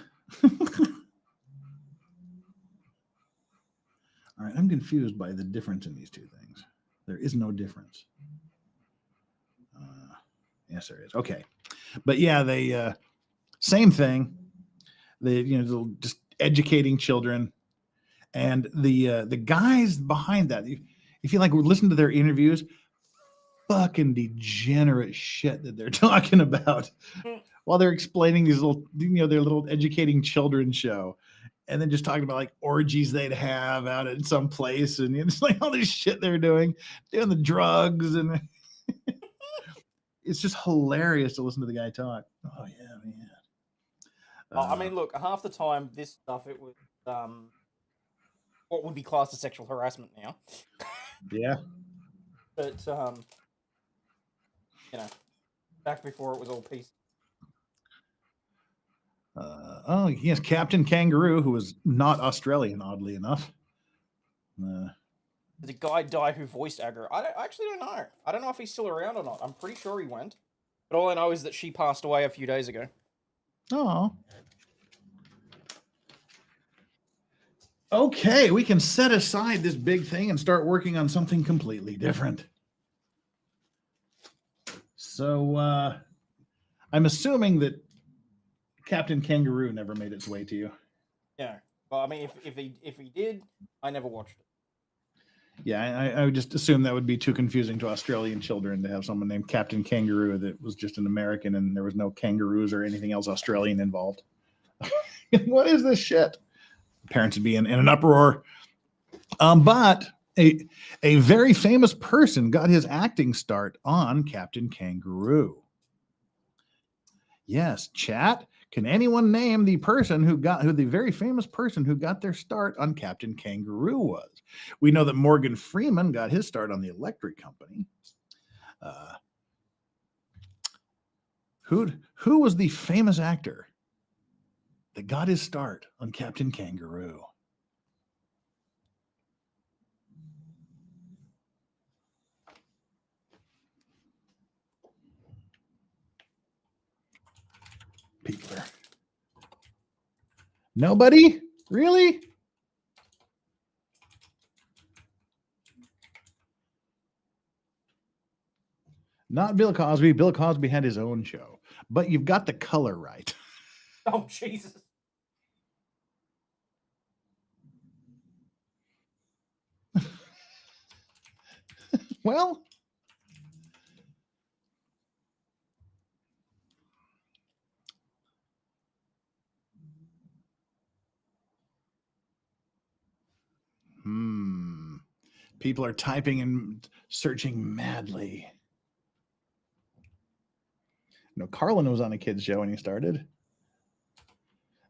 All right, I'm confused by the difference in these two things. There is no difference. Yes, there is. Okay, but yeah, they same thing. They just educating children, and the guys behind that. If you listen to their interviews, fucking degenerate shit that they're talking about while they're explaining these little, their little educating children show. And then just talking about like orgies they'd have out at some place, and it's like all this shit they're doing the drugs, and it's just hilarious to listen to the guy talk. Oh yeah, man. I mean, look, half the time this stuff it was what would be classed as sexual harassment now. Yeah. But back before it was all peace. Oh yes, Captain Kangaroo, who was not Australian, oddly enough. Did the guy die who voiced Aggro? I actually don't know. I don't know if he's still around or not. I'm pretty sure he went. But all I know is that she passed away a few days ago. Oh. Okay, we can set aside this big thing and start working on something completely different. So I'm assuming that Captain Kangaroo never made its way to you. Yeah. Well, I mean, if he did, I never watched it. Yeah, I would just assume that would be too confusing to Australian children to have someone named Captain Kangaroo that was just an American and there was no kangaroos or anything else Australian involved. What is this shit? Parents would be in an uproar. But a very famous person got his acting start on Captain Kangaroo. Yes, chat. Can anyone name the person who the very famous person who got their start on Captain Kangaroo was? We know that Morgan Freeman got his start on the Electric Company. Who was the famous actor that got his start on Captain Kangaroo? People are... Nobody? Really? Not Bill Cosby. Bill Cosby had his own show. But you've got the color right. Oh, Jesus. Well... People are typing and searching madly. No, Carlin was on a kid's show when he started.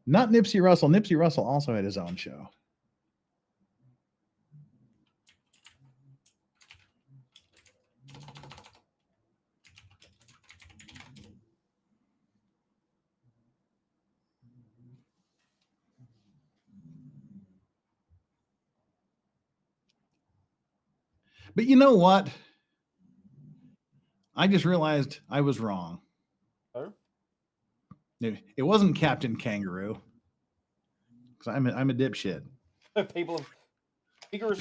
Not Nipsey Russell. Nipsey Russell also had his own show. But you know what? I just realized I was wrong. Oh? It wasn't Captain Kangaroo. Because I'm a dipshit. People have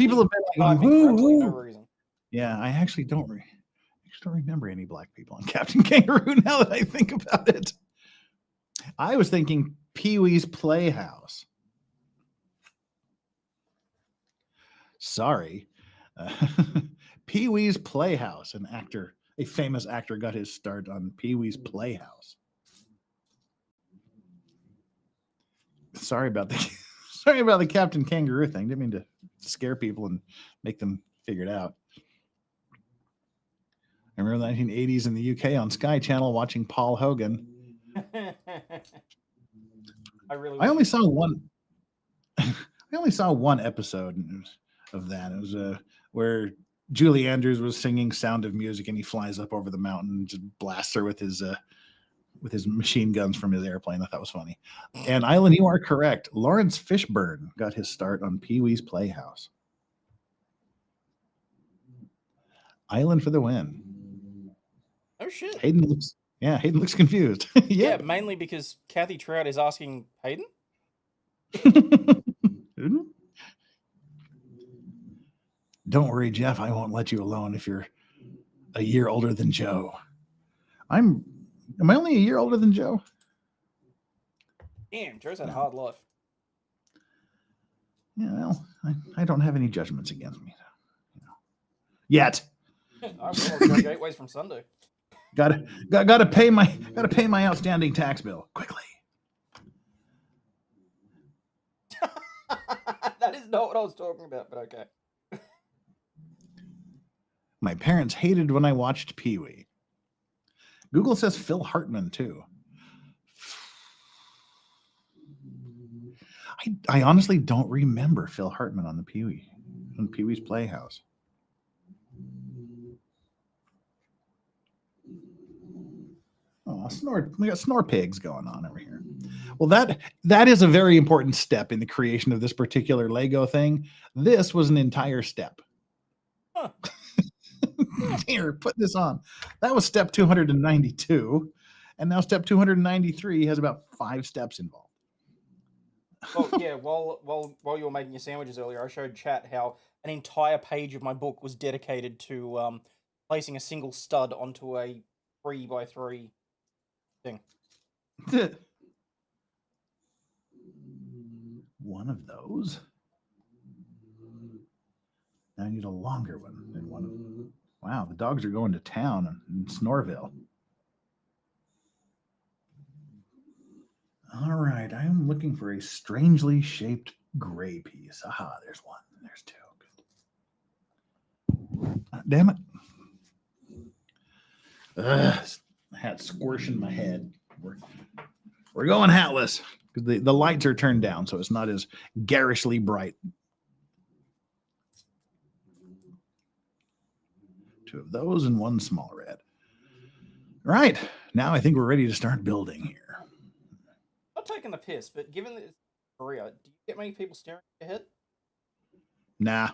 been like, no reason. Yeah, I actually don't remember any black people on Captain Kangaroo now that I think about it. I was thinking Pee-wee's Playhouse. Sorry. Pee-wee's Playhouse, a famous actor got his start on Pee-wee's Playhouse. Sorry about the Captain Kangaroo thing. Didn't mean to scare people and make them figure it out. I remember the 1980s in the UK on Sky Channel watching Paul Hogan. I only saw one. I only saw one episode of that. It was where Julie Andrews was singing "Sound of Music," and he flies up over the mountain and just blasts her with his machine guns from his airplane. I thought was funny. And Island, you are correct. Lawrence Fishburne got his start on Pee-wee's Playhouse. Island for the win. Oh shit. Hayden looks confused. Yeah, mainly because Kathy Trout is asking Hayden. Don't worry, Jeff. I won't let you alone if you're a year older than Joe. Am I only a year older than Joe? Damn, Joe's had a hard life. Yeah, well, I don't have any judgments against me. Yet. I will. 8 ways from Sunday. Gotta pay my outstanding tax bill quickly. That is not what I was talking about, but okay. My parents hated when I watched Pee-wee. Google says Phil Hartman too. I honestly don't remember Phil Hartman on Pee-wee's Playhouse. Oh, we got snore pigs going on over here. Well, that is a very important step in the creation of this particular Lego thing. This was an entire step. Huh. Here, put this on. That was step 292, and now step 293 has about 5 steps involved. Well, yeah. While you were making your sandwiches earlier, I showed chat how an entire page of my book was dedicated to placing a single stud onto a 3x3 thing. One of those. Now I need a longer one than one of them. Wow, the dogs are going to town in Snorville. All right, I am looking for a strangely shaped gray piece. Aha, there's one. There's 2. Good. Damn it. Hat squishing my head. We're going hatless because the lights are turned down, so it's not as garishly bright. 2 of those and 1 small red. Right, now I think we're ready to start building here. Not taking the piss, but given that it's Korea, do you get many people staring at your head? Nah.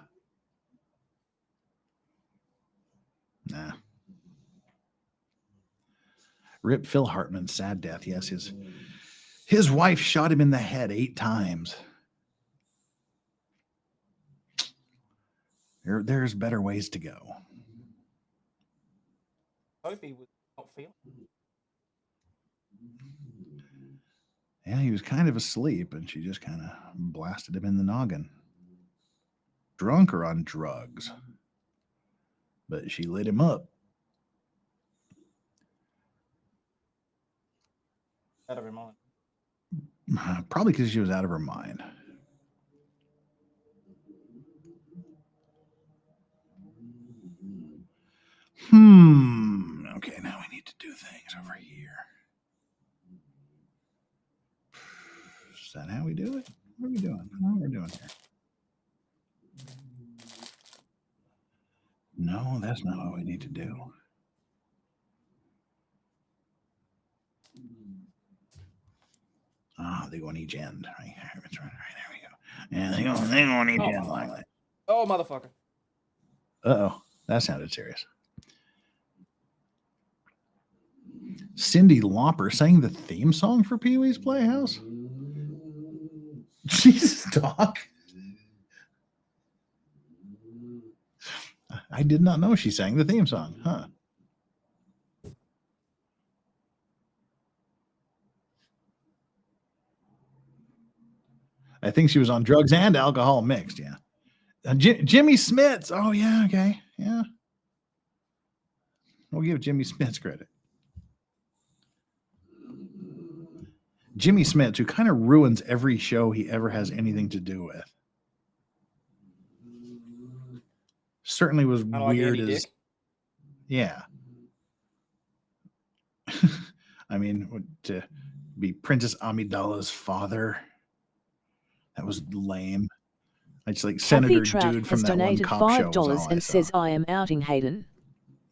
Rip Phil Hartman, sad death. Yes, his wife shot him in the head 8 times. There's better ways to go. Hope he was not feeling. Yeah, he was kind of asleep, and she just kind of blasted him in the noggin. Drunk or on drugs. But she lit him up. Out of her mind. Probably because she was out of her mind. Okay, now we need to do things over here. Is that how we do it? What are we doing? What are we doing here? No, that's not what we need to do. They go on each end. Right, that's right. There we go. Yeah, they go on each end like that. Oh, motherfucker. Uh-oh, that sounded serious. Cyndi Lauper sang the theme song for Pee-wee's Playhouse? Jesus, Doc. I did not know she sang the theme song, huh? I think she was on drugs and alcohol mixed, yeah. Jimmy Smits. Oh, yeah, okay, yeah. We'll give Jimmy Smits credit. Jimmy Smits, who kind of ruins every show he ever has anything to do with. Certainly was weird as... Yeah. I mean, to be Princess Amidala's father, that was lame. It's like Senator Happy Trout Dude from has that one donated cop show. $5 and says, I am outing Hayden.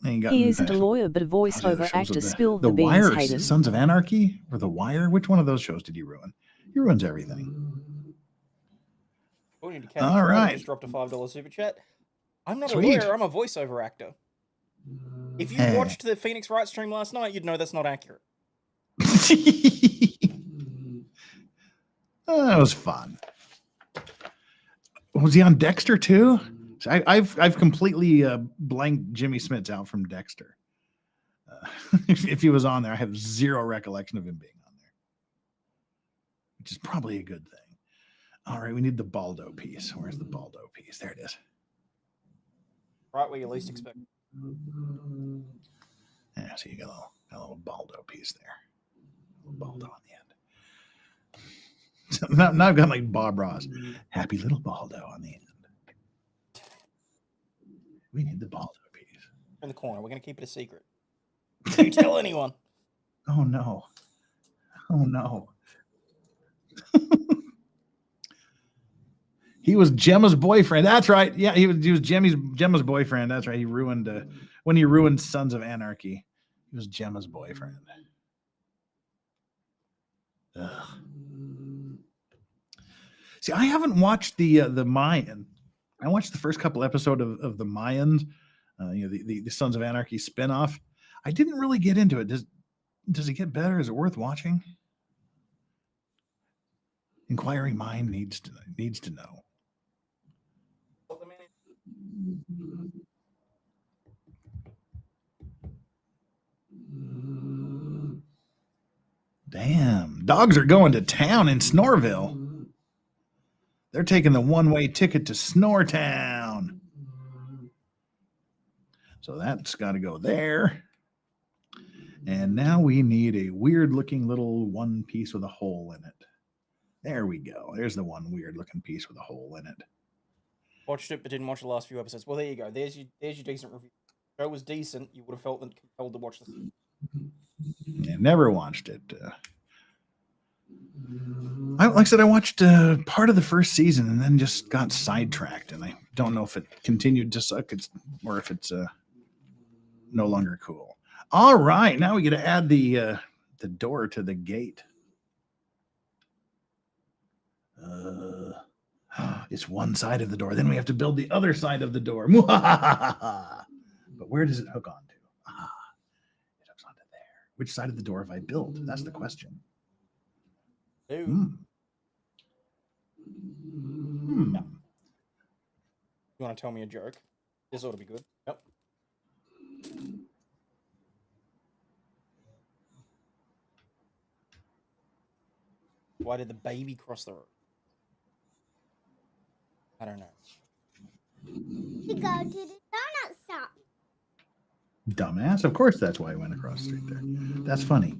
He isn't a lawyer, but a voiceover actor. Spill the beans, Wire, Hayden. Sons of Anarchy, or The Wire? Which one of those shows did he ruin? He ruins everything. All right. Just dropped a $5 super chat. I'm not a lawyer, I'm a voiceover actor. If you watched the Phoenix Wright stream last night, you'd know that's not accurate. That was fun. Was he on Dexter too? I've completely blanked Jimmy Smits out from Dexter. If he was on there, I have zero recollection of him being on there, which is probably a good thing. All right, we need the Baldo piece. Where's the Baldo piece? There it is. Right where you least expect. Yeah, so you got a little Baldo piece there. A little Baldo on the end. So now I've got like Bob Ross. Happy little Baldo on the end. We need the Baldo piece. In the corner. We're going to keep it a secret. Don't tell anyone. Oh, no. Oh, no. He was Gemma's boyfriend. That's right. Yeah, he was Gemma's boyfriend. That's right. He ruined when he ruined Sons of Anarchy. He was Gemma's boyfriend. Ugh. See, I haven't watched the Mayan. I watched the first couple episodes of the Mayans, the Sons of Anarchy spinoff. I didn't really get into it. Does it get better? Is it worth watching? Inquiring mind needs to know. Damn, dogs are going to town in Snorville. They're taking the one-way ticket to Snortown. So that's got to go there. And now we need a weird-looking little one piece with a hole in it. There we go. There's the one weird-looking piece with a hole in it. Watched it, but didn't watch the last few episodes. Well, there you go. There's your decent review. The show was decent. You would have felt compelled to watch this. I never watched it. Like I said, I watched part of the first season and then just got sidetracked, and I don't know if it continued to suck or if it's no longer cool. All right, now we get to add the door to the gate. It's one side of the door. Then we have to build the other side of the door. But where does it hook on to? It hooks onto there. Which side of the door have I built? That's the question. Yeah. You want to tell me a joke? This ought to be good. Yep. Why did the baby cross the road? I don't know. To go to the donut shop. Dumbass. Of course that's why I went across the street there. That's funny.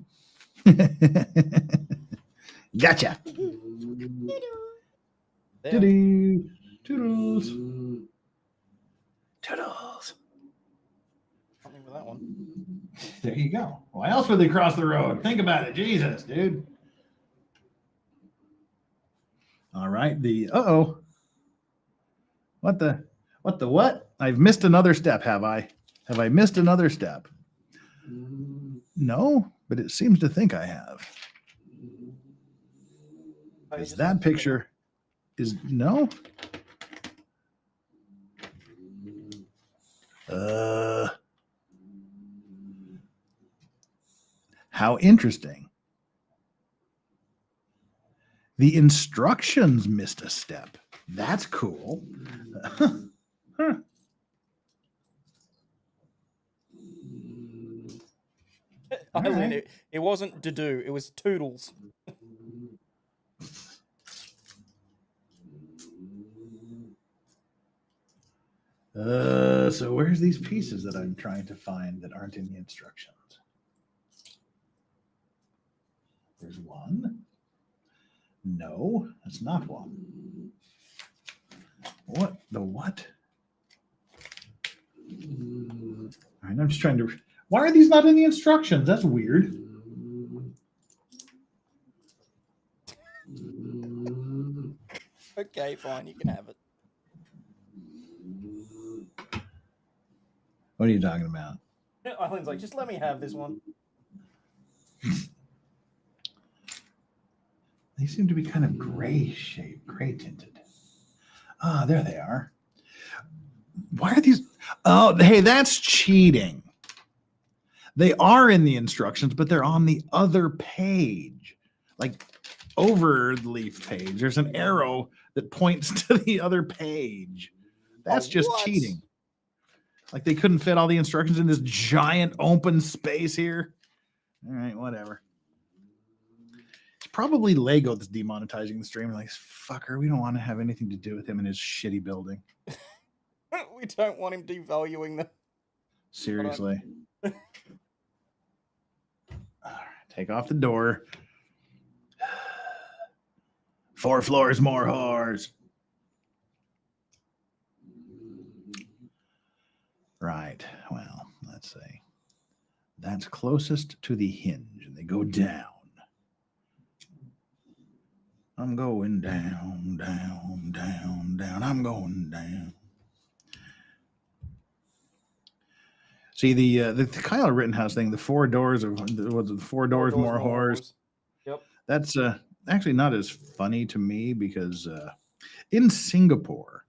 Gotcha. Toodoo. Toodles. Toodles. Can't remember that one. There you go. Why else would they cross the road? Think about it. Jesus, dude. All right. What the what? I've missed another step, have I? Have I missed another step? No, but it seems to think I have. Is that picture is no? How interesting. The instructions missed a step. That's cool. Huh. Eileen, it wasn't to do, it was Toodles. So where's these pieces that I'm trying to find that aren't in the instructions? There's one. No, that's not one. What? The what? All right, I'm just trying to... Why are these not in the instructions? That's weird. Okay, fine, you can have it. What are you talking about? Eileen's like, just let me have this one. They seem to be kind of gray tinted. Ah, there they are. Why are these? Oh, hey, that's cheating. They are in the instructions, but they're on the other page, like over the leaf page. There's an arrow that points to the other page. That's just cheating. Like they couldn't fit all the instructions in this giant open space here. All right, whatever. It's probably Lego that's demonetizing the stream. Like, fucker, we don't want to have anything to do with him and his shitty building. We don't want him devaluing the. Seriously. All right, take off the door. 4 floors more whores. Right. Well, let's see. That's closest to the hinge, and they go down. I'm going down, down, down, down. I'm going down. See the Kyle Rittenhouse thing. The 4 doors of was it 4 doors more whores. Yep. That's actually not as funny to me because in Singapore,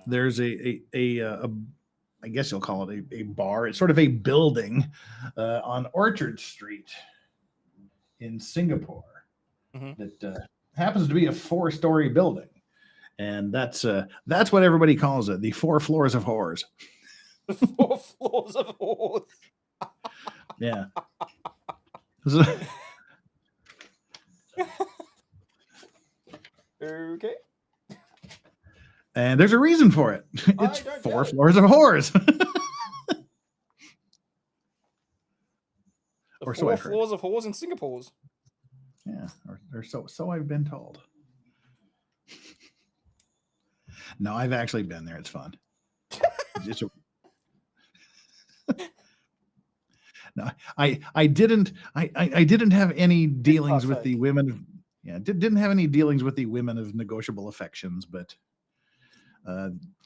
there's a I guess you'll call it a bar. It's sort of a building on Orchard Street in Singapore that happens to be a 4-story building, and that's what everybody calls it: the 4 floors of whores. 4 floors of whores. Yeah. Okay. And there's a reason for it. It's 4 floors of whores. Or 4 floors of whores in Singapore's. Yeah, or so I've been told. No, I've actually been there. It's fun. No, I didn't have any dealings with the women. Yeah, didn't have any dealings with the women of negotiable affections, but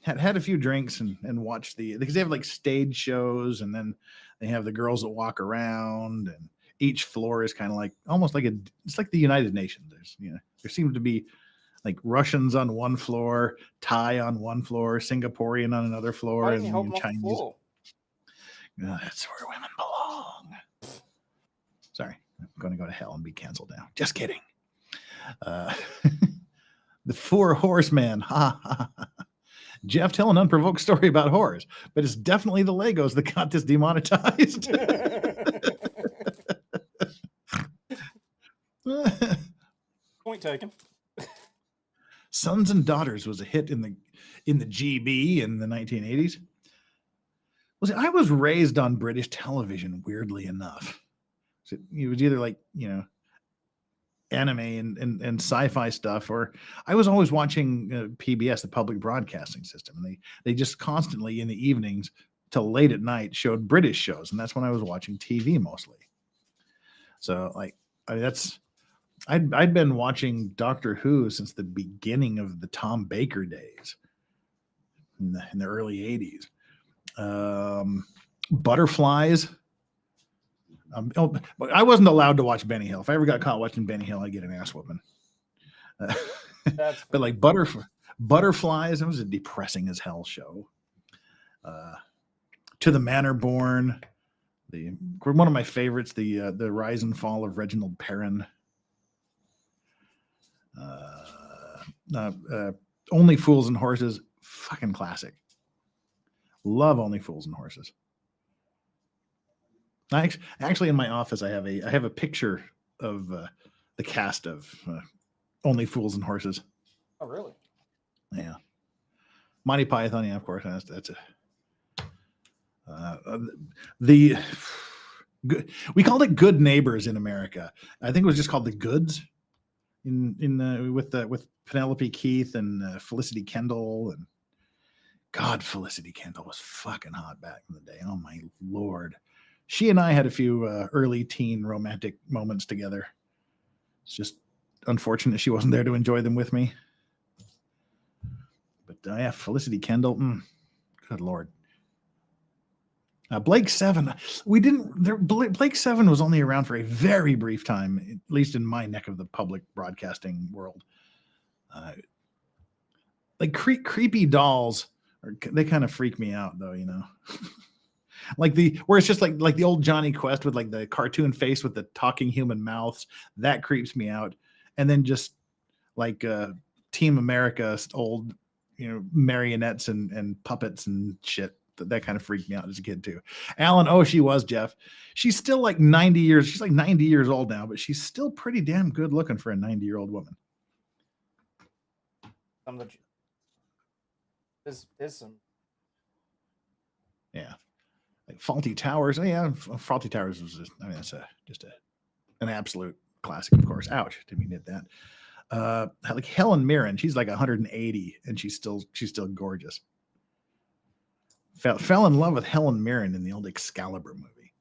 had a few drinks and watched because they have like stage shows, and then they have the girls that walk around, and each floor is kind of like almost like it's like the United Nations. There seems to be like Russians on one floor, Thai on one floor, Singaporean on another floor, and Chinese. That's where women belong. Sorry, I'm going to go to hell and be canceled now. Just kidding. The 4 horsemen. Jeff, tell an unprovoked story about whores, but it's definitely the Legos that got this demonetized. Point taken. Sons and Daughters was a hit in the GB in the 1980s. Well, see, I was raised on British television, weirdly enough. So it was either like, anime and sci-fi stuff, or I was always watching PBS, the public broadcasting system, and they just constantly in the evenings till late at night showed British shows, and that's when I was watching TV mostly. So I'd been watching Doctor Who since the beginning of the Tom Baker days in the early 80s. Butterflies. I wasn't allowed to watch Benny Hill. If I ever got caught watching Benny Hill, I'd get an ass whooping. But like Butterflies, it was a depressing as hell show. To the Manor Born, one of my favorites, the Rise and Fall of Reginald Perrin. Only Fools and Horses, fucking classic. Love Only Fools and Horses. Actually, in my office, I have a picture of the cast of Only Fools and Horses. Oh, really? Yeah. Monty Python, yeah, of course. That's good. We called it Good Neighbors in America. I think it was just called The Goods. With Penelope Keith and Felicity Kendall, and God, Felicity Kendall was fucking hot back in the day. Oh my Lord. She and I had a few early teen romantic moments together. It's just unfortunate she wasn't there to enjoy them with me. But yeah, Felicity Kendall. Good Lord. Blake Seven. Blake Seven was only around for a very brief time, at least in my neck of the public broadcasting world. Like creepy dolls, they kind of freak me out, though. Like where it's just like the old Johnny Quest with like the cartoon face with the talking human mouths. That creeps me out. And then just like Team America's old, marionettes and puppets and shit. That kind of freaked me out as a kid too. Alan, she was Jeff. She's still like 90 years. She's like 90 years old now, but she's still pretty damn good looking for a 90-year-old woman. There's some. Yeah. Like Faulty Towers. Oh yeah, Faulty Towers was that's just an absolute classic, of course. Ouch, didn't mean to hit that. Like Helen Mirren, she's like 180 and she's still gorgeous. Fell in love with Helen Mirren in the old Excalibur movie.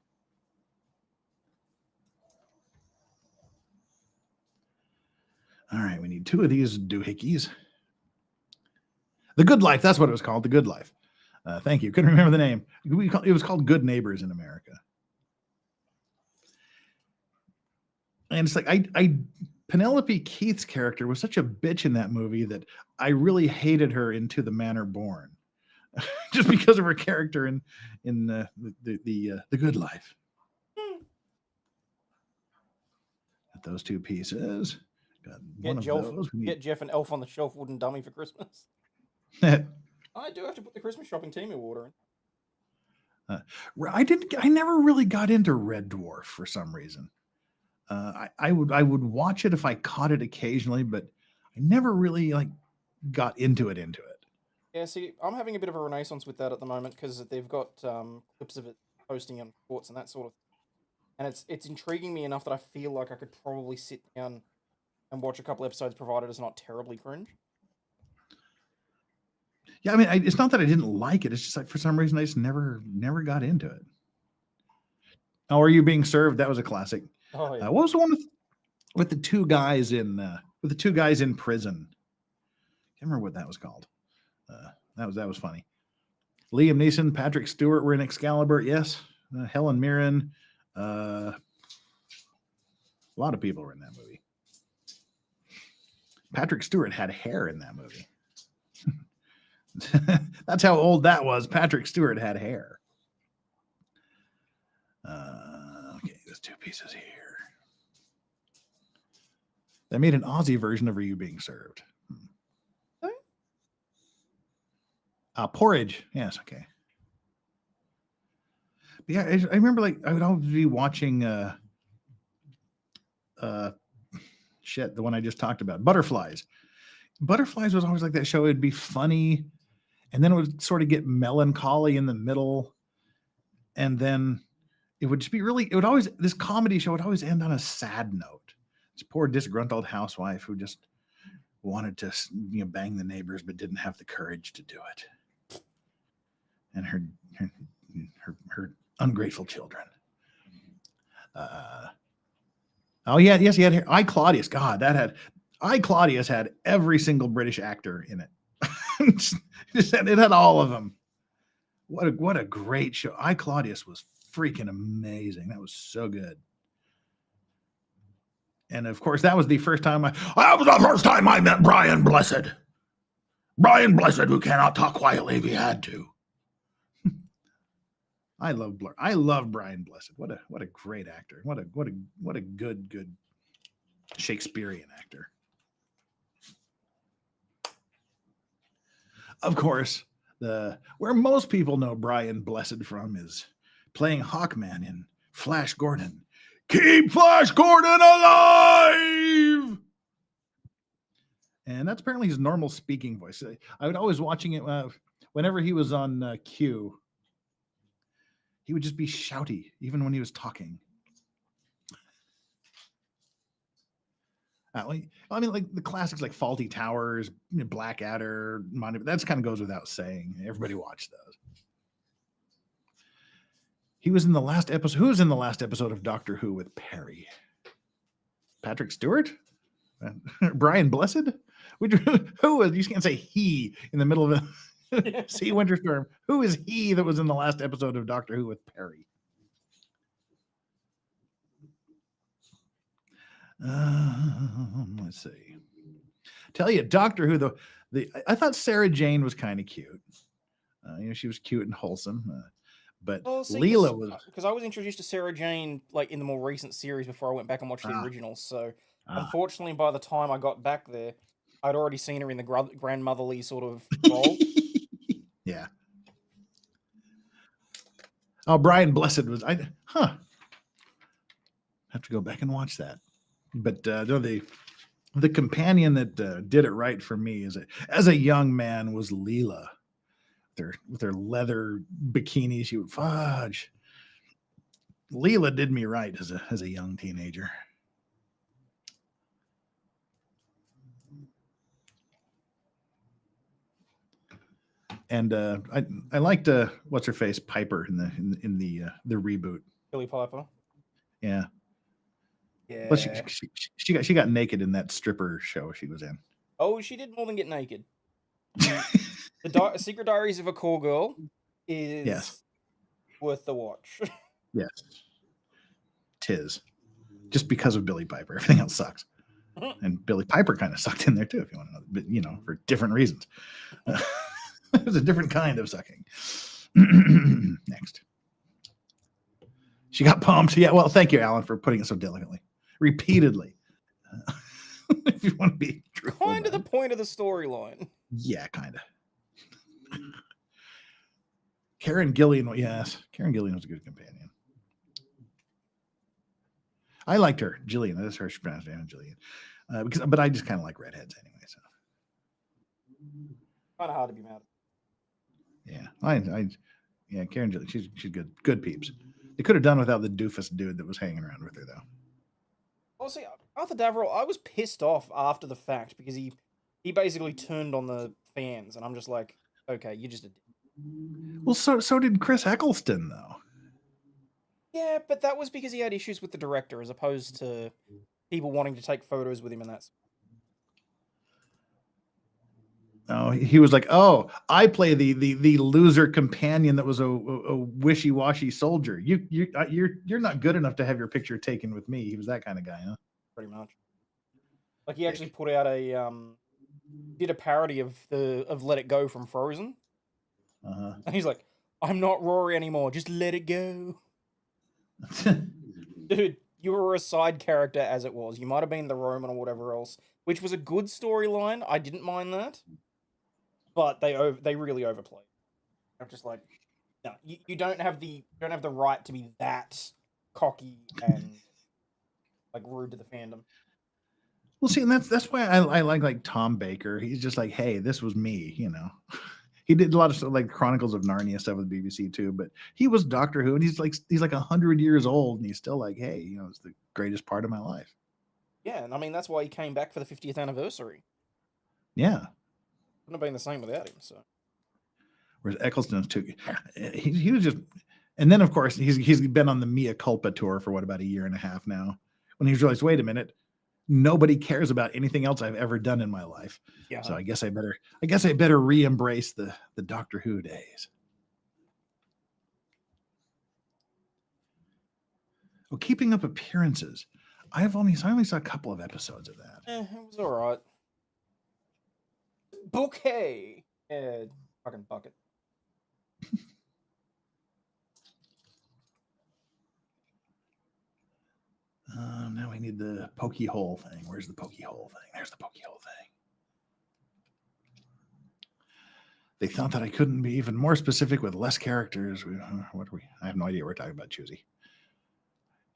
All right, we need 2 of these doohickeys. The Good Life, that's what it was called, The Good Life. Thank you. Couldn't remember the name. It was called Good Neighbors in America. And it's like Penelope Keith's character was such a bitch in that movie that I really hated her in To the Manor Born. Just because of her character in the Good Life. Got those 2 pieces. Got one of those. Get Jeff an Elf on the Shelf wooden dummy for Christmas. I do have to put the Christmas shopping team order in. I never really got into Red Dwarf for some reason. I would watch it if I caught it occasionally, but I never really got into it. Yeah, see, I'm having a bit of a renaissance with that at the moment because they've got clips of it posting on sports and that sort of thing. And it's intriguing me enough that I feel like I could probably sit down and watch a couple episodes provided it's not terribly cringe. Yeah, I mean, it's not that I didn't like it. It's just like for some reason I just never got into it. Oh, Are You Being Served? That was a classic. Oh, yeah. What was the one with the 2 guys in prison? Can't remember what that was called. That was funny. Liam Neeson, Patrick Stewart were in Excalibur. Yes. Helen Mirren. A lot of people were in that movie. Patrick Stewart had hair in that movie. That's how old that was. Patrick Stewart had hair. Okay, there's 2 pieces here. They made an Aussie version of Are You Being Served? Porridge. Yes, okay. But yeah, I remember I would always be watching the one I just talked about, Butterflies. Butterflies was always like that show. It'd be funny, and then it would sort of get melancholy in the middle, and then it would just be this comedy show would always end on a sad note. This poor disgruntled housewife who just wanted to bang the neighbors but didn't have the courage to do it. And her ungrateful children. Yes, he had hair. I, Claudius. God, I, Claudius had every single British actor in it. It had all of them. What a great show. I, Claudius was freaking amazing. That was so good. And of course, that was the first time I met Brian Blessed. Brian Blessed, who cannot talk quietly if he had to. I love Brian Blessed. What a great actor. What a good Shakespearean actor. Of course, where most people know Brian Blessed from is playing Hawkman in Flash Gordon. Keep Flash Gordon alive! And that's apparently his normal speaking voice. I would always watching it whenever he was on Q. He would just be shouty, even when he was talking. I mean, like the classics like Faulty Towers, Blackadder, Monument. That kind of goes without saying. Everybody watched those. He was in the last episode. Who was in the last episode of Doctor Who with Perry? Patrick Stewart? Brian Blessed? Who was? You can't say he in the middle of a sea winter storm. Who is he that was in the last episode of Doctor Who with Perry? Let's see. Tell you, Doctor Who. I thought Sarah Jane was kind of cute. She was cute and wholesome. But Leela was, because I was introduced to Sarah Jane like in the more recent series before I went back and watched the originals. So unfortunately, by the time I got back there, I'd already seen her in the grandmotherly sort of role. Yeah. Oh, Brian Blessed was have to go back and watch that. But the companion that did it right for me as a young man was Leela. With their leather bikini, she would fudge. Leela did me right as a young teenager. And I liked what's her face Piper in the reboot. Billy Piper. Yeah. Yeah. But she got naked in that stripper show she was in. Oh, she did more than get naked. The Secret Diaries of a Call Girl is worth the watch. Yes. Tis. Just because of Billy Piper. Everything else sucks. And Billy Piper kind of sucked in there too, if you want to know. But, for different reasons. It was a different kind of sucking. Next. She got pumped. Yeah, well, thank you, Alan, for putting it so delicately. Repeatedly. If you want to be truthful. Kind of the point of the storyline. Yeah, kind of. Karen Gillian, yes. Karen Gillian was a good companion. I liked her. Jillian, that's her pronounced name, Jillian. But I just kind of like redheads anyway. So kind of hard to be mad. Yeah, Karen Gillian, she's good peeps. They could have done without the doofus dude that was hanging around with her, though. Well, see, Arthur Daverill, I was pissed off after the fact because he basically turned on the fans, and I'm just like, okay, you just. Well, so did Chris Eccleston, though. Yeah, but that was because he had issues with the director, as opposed to people wanting to take photos with him, and that's. Oh, he was like, "Oh, I play the loser companion that was a wishy-washy soldier. You're not good enough to have your picture taken with me." He was that kind of guy, huh? Pretty much. Like he actually put out did a parody of Let It Go from Frozen. And he's like, "I'm not Rory anymore. Just let it go." Dude, you were a side character as it was. You might have been the Roman or whatever else, which was a good storyline. I didn't mind that. But they really overplayed. I'm just like, no, you don't have the right to be that cocky and like rude to the fandom. Well, see, and that's why I like Tom Baker. He's just like, hey, this was me, He did a lot of stuff like Chronicles of Narnia stuff with BBC too, but he was Doctor Who, and he's like 100 years old, and he's still like, hey, it's the greatest part of my life. Yeah, and I mean that's why he came back for the 50th anniversary. Yeah. Wouldn't have been the same without him. So, whereas Eccleston's too, he was just, and then of course he's been on the Mea Culpa tour for about a year and a half now. When he's realized, wait a minute, nobody cares about anything else I've ever done in my life. Yeah. So I guess I better re-embrace the Doctor Who days. Oh, Keeping Up Appearances. I only saw a couple of episodes of that. It was all right. Bouquet. Yeah, fucking bucket. Now we need the pokey hole thing. Where's the pokey hole thing? There's the pokey hole thing. They thought that I couldn't be even more specific with less characters. What are we? I have no idea what we're talking about, Choosy.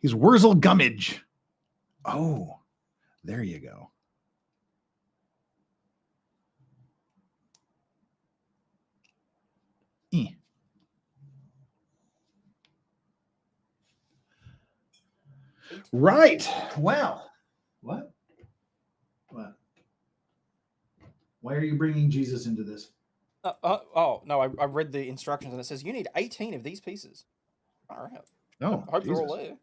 He's Wurzel Gummidge. Oh, there you go. Right. Well, what? Why are you bringing Jesus into this? Oh, no, I read the instructions and it says you need 18 of these pieces. All right. Oh, I hope they're all there.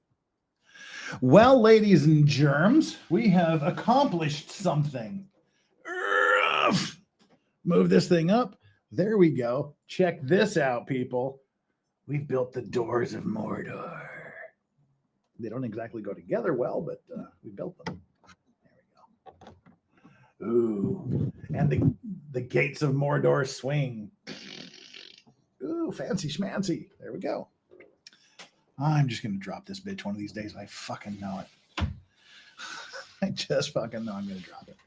Well, ladies and germs, we have accomplished something enough. Move this thing up. There we go. Check this out, people. We've built the doors of Mordor. They don't exactly go together well, but we built them. There we go. Ooh, and the gates of Mordor swing. Ooh, fancy schmancy. There we go. I'm just going to drop this bitch one of these days. I fucking know it. I just fucking know I'm going to drop it.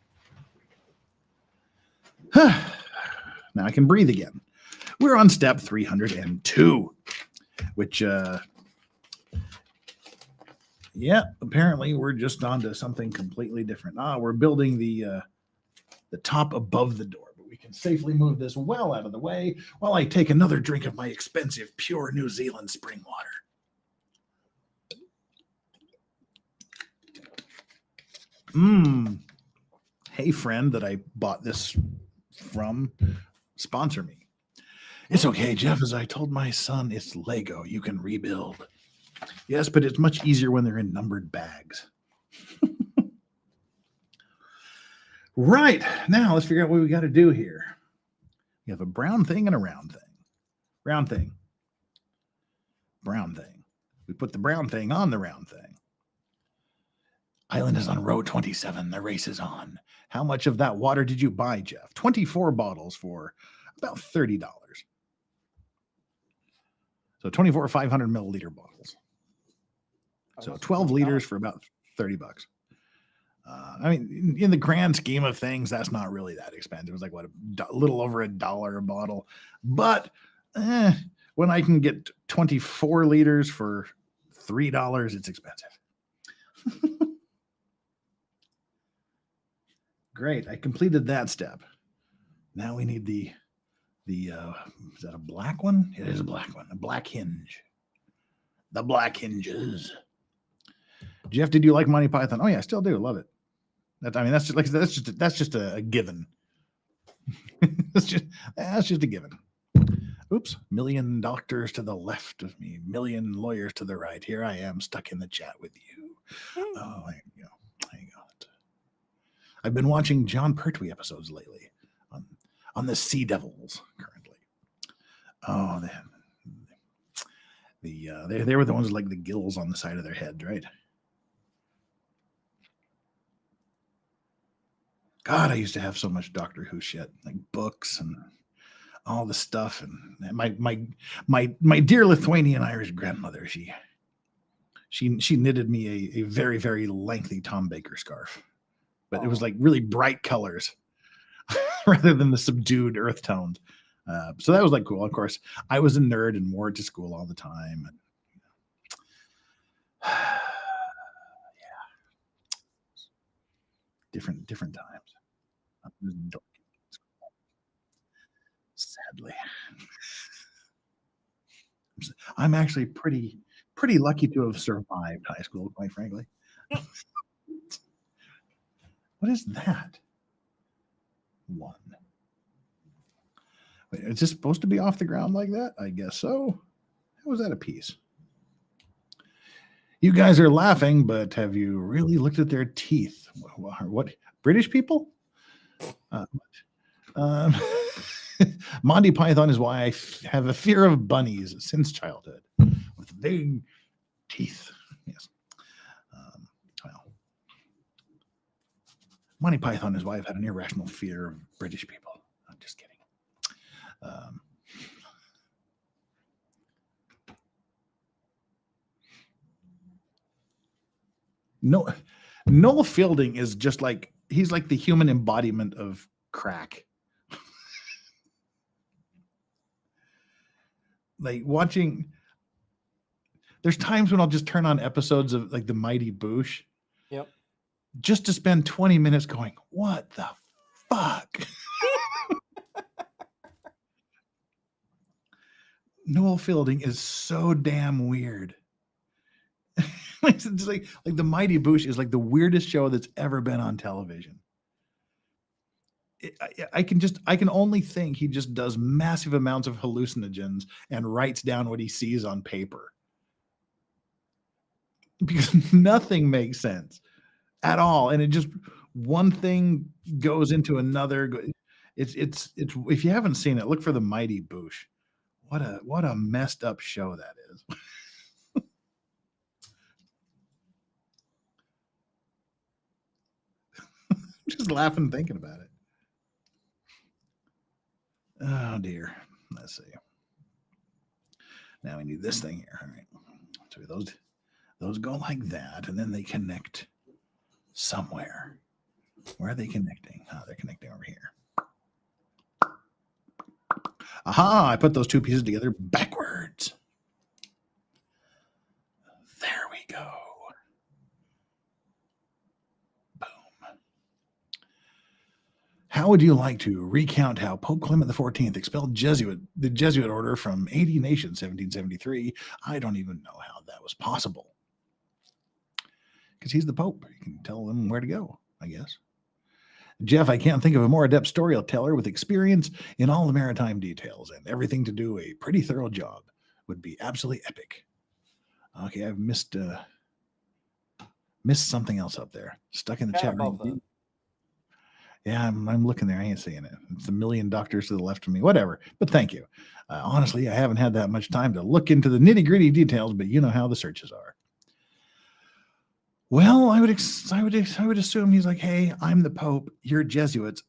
Now I can breathe again. We're on step 302, which, yeah, apparently we're just on to something completely different. We're building the top above the door, but we can safely move this well out of the way while I take another drink of my expensive, pure New Zealand spring water. Hey, friend that I bought this from, sponsor me. It's okay, Jeff, as I told my son, it's Lego. You can rebuild. Yes, but it's much easier when they're in numbered bags. Right. Now, let's figure out what we got to do here. You have a brown thing and a round thing. Brown thing. Brown thing. We put the brown thing on the round thing. Island is on row 27. The race is on. How much of that water did you buy, Jeff? 24 bottles for about $30. So 24 500 milliliter bottles. So 12 liters for about $30. I mean, in the grand scheme of things, that's not really that expensive. It was like, what, a little over $1 a bottle. But when I can get 24 liters for $3, it's expensive. Great. I completed that step. Now we need the is that a black one? It is a black one. A black hinge. The black hinges. Jeff, did you like Monty Python? Oh yeah, I still do. Love it. That's just a given. that's just a given. Oops. Million doctors to the left of me, million lawyers to the right. Here I am stuck in the chat with you. Oh, there you go. There you go. I've been watching John Pertwee episodes lately on the Sea Devils currently. Oh, they were the ones with like the gills on the side of their head, right? God, I used to have so much Doctor Who shit, like books and all the stuff. And my dear Lithuanian Irish grandmother, she knitted me a very, very lengthy Tom Baker scarf, but it was like really bright colors rather than the subdued earth tones. So that was like cool. Of course, I was a nerd and wore it to school all the time. And, yeah, different times. Sadly, I'm actually pretty lucky to have survived high school, quite frankly. What is that? One. Wait, is this supposed to be off the ground like that? I guess so. How was that a piece? You guys are laughing, but have you really looked at their teeth? What British people? Monty Python is why I have a fear of bunnies since childhood, with big teeth. Yes. Well, Monty Python is why I've had an irrational fear of British people. I'm just kidding. No, Noel Fielding is just like, he's like the human embodiment of crack. Like watching, there's times when I'll just turn on episodes of like the Mighty Boosh. Yep. Just to spend 20 minutes going, what the fuck? Noel Fielding is so damn weird. It's like the Mighty Boosh is like the weirdest show that's ever been on television. I can only think he just does massive amounts of hallucinogens and writes down what he sees on paper, because nothing makes sense at all. And it just, one thing goes into another. It's if you haven't seen it, look for the Mighty Boosh. What a messed up show that is. Just laughing thinking about it. Oh dear. Let's see. Now we need this thing here. All right. So those go like that, and then they connect somewhere. Where are they connecting? Oh, they're connecting over here. Aha! I put those two pieces together backwards. There we go. Boom. How would you like to recount how Pope Clement XIV expelled the Jesuit order from 80 nations, 1773? I don't even know how that was possible. Because he's the Pope. You can tell them where to go, I guess. Jeff, I can't think of a more adept storyteller with experience in all the maritime details and everything to do a pretty thorough job. Would be absolutely epic. Okay, I've missed something else up there. Stuck in the chat room. Yeah, I'm looking there. I ain't seeing it. It's a million doctors to the left of me. Whatever. But thank you. Honestly, I haven't had that much time to look into the nitty-gritty details, but you know how the searches are. Well, I would assume he's like, hey, I'm the Pope. You're Jesuits.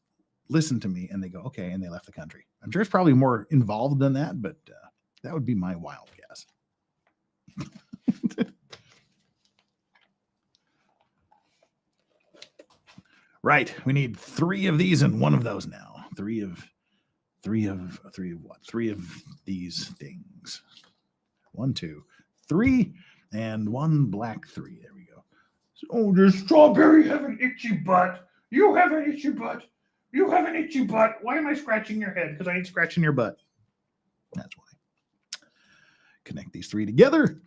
Listen to me. And they go, okay. And they left the country. I'm sure it's probably more involved than that, but that would be my wild guess. Right. We need 3 of these and 1 of those now. 3 of what? 3 of these things. 1, 2, 3, and 1 black 3. There we go. Oh, does Strawberry have an itchy butt? You have an itchy butt. You have an itchy butt. Why am I scratching your head? Because I ain't scratching your butt. That's why. Connect these 3 together.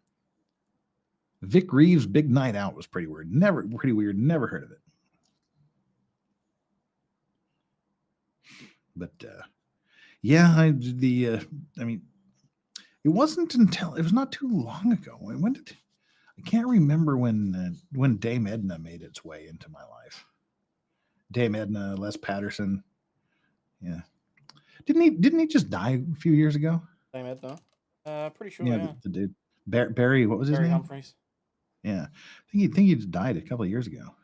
Vic Reeves' Big Night Out was pretty weird. Never heard of it. But yeah, I mean, it wasn't until it was not too long ago. I can't remember when Dame Edna made its way into my life. Dame Edna, Les Patterson. Yeah. Didn't he just die a few years ago? Dame Edna? Pretty sure, yeah. The dude. Barry, what was his name? Humphreys. Yeah. I think he just died a couple of years ago.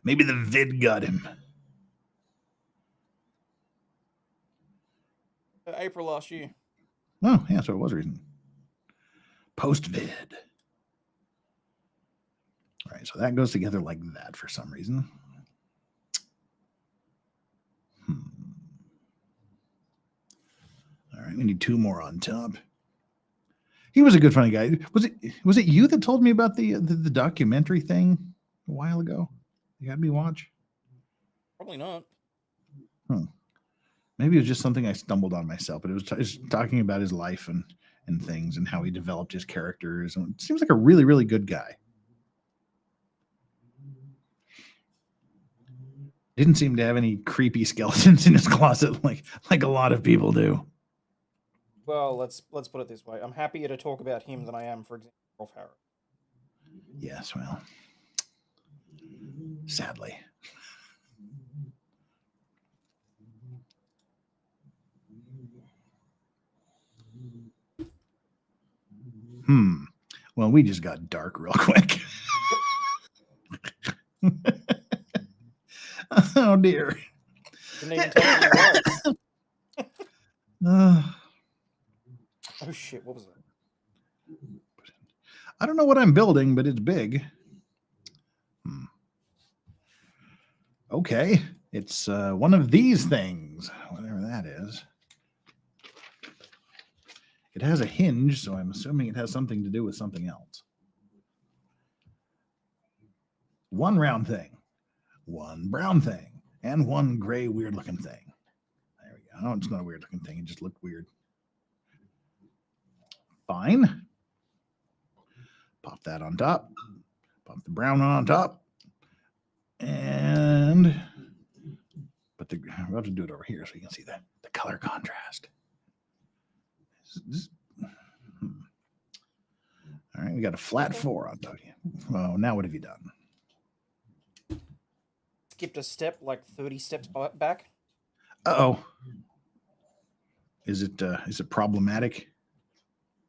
Maybe the vid got him. April last year. Oh, yeah, so it was recent. Post-vid. All right, so that goes together like that for some reason. All right, we need 2 more on top. He was a good, funny guy. Was it you that told me about the documentary thing a while ago? You had me watch? Probably not. Maybe it was just something I stumbled on myself, but it was talking about his life and things and how he developed his characters. And it seems like a really, really good guy. Didn't seem to have any creepy skeletons in his closet like a lot of people do. Well, let's put it this way. I'm happier to talk about him than I am, for example, Rolf Harris. Yes, well, sadly. Well, we just got dark real quick. Oh dear. Didn't even tell me what. Oh shit, what was that? I don't know what I'm building, but it's big. Okay, it's one of these things, whatever that is. It has a hinge, so I'm assuming it has something to do with something else. 1 round thing, 1 brown thing, and 1 gray weird-looking thing. There we go. Oh, it's not a weird-looking thing. It just looked weird. Fine. Pop that on top. Pop the brown on top. And we'll have to do it over here so you can see the color contrast. All right, we got a flat 4 on top. Well, now what have you done? Skipped a step, like 30 steps back. Uh-oh. Is it problematic?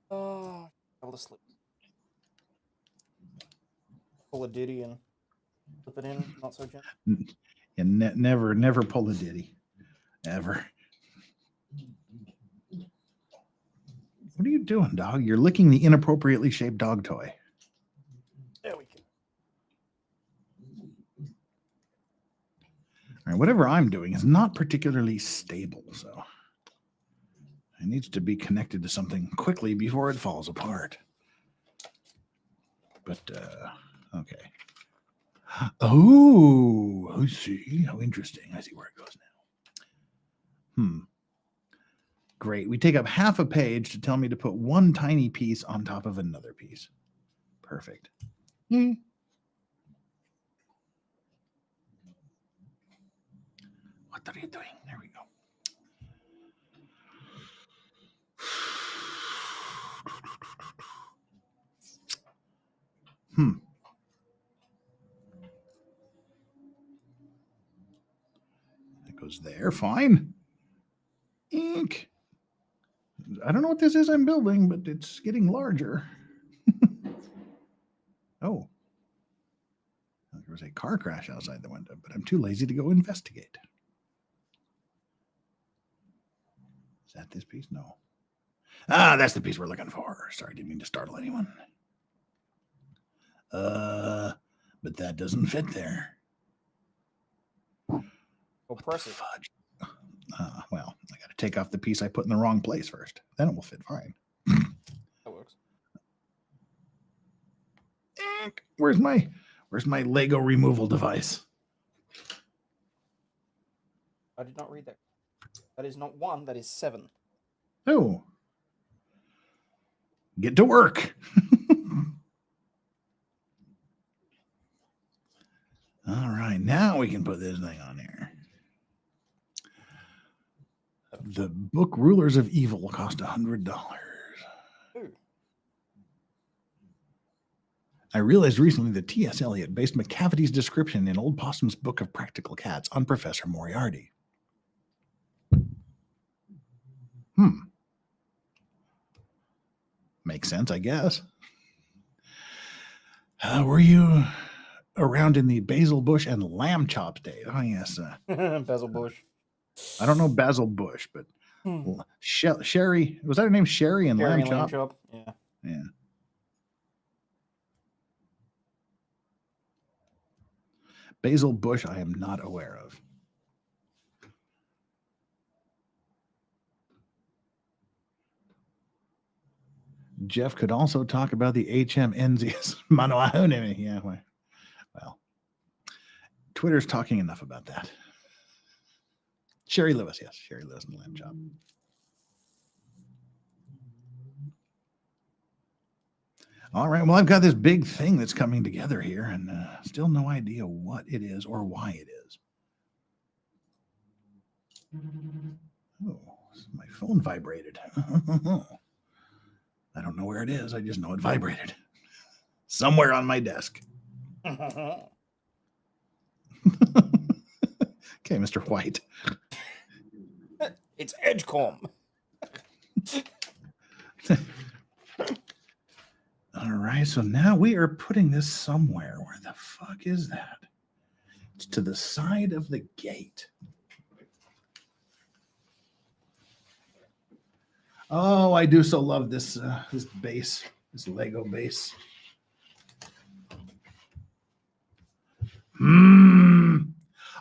Oh, able to slip. Pull a ditty and slip it in, not so gentle. And never pull a ditty. Ever. What are you doing, dog? You're licking the inappropriately shaped dog toy. There we go. All right, whatever I'm doing is not particularly stable, so it needs to be connected to something quickly before it falls apart. But, okay. Oh, I see. How interesting. I see where it goes now. Great. We take up half a page to tell me to put one tiny piece on top of another piece. Perfect. What are you doing? There we go. That goes there. Fine. Ink. I don't know what this is I'm building, but it's getting larger. Oh. There was a car crash outside the window, but I'm too lazy to go investigate. Is that this piece? No. Ah, that's the piece we're looking for. Sorry, didn't mean to startle anyone. But that doesn't fit there. Well, press it. Fudge. Well, I got to take off the piece I put in the wrong place first. Then it will fit fine. That works. Where's my Lego removal device? I did not read that. That is not 1, that is 7. Oh. Get to work. All right, now we can put this thing on here. The book Rulers of Evil cost $100. I realized recently that T.S. Eliot based McCavity's description in Old Possum's Book of Practical Cats on Professor Moriarty. Makes sense, I guess. Were you around in the Basil Bush and Lamb Chops days? Oh, yes. Basil Bush. I don't know Basil Bush, but Sherry, was that her name? Sherry and Lamb Chop? Yeah. Yeah. Basil Bush, I am not aware of. Jeff could also talk about the HMNZS Manoahunimi. Yeah, well, Twitter's talking enough about that. Sherry Lewis, yes, Sherry Lewis and Lamb Chop. All right, well, I've got this big thing that's coming together here, and still no idea what it is or why it is. Oh, my phone vibrated. I don't know where it is. I just know it vibrated. Somewhere on my desk. Okay, Mr. White. It's Edgecomb. All right, so now we are putting this somewhere. Where the fuck is that? It's to the side of the gate. Oh, I do so love this this base, this Lego base.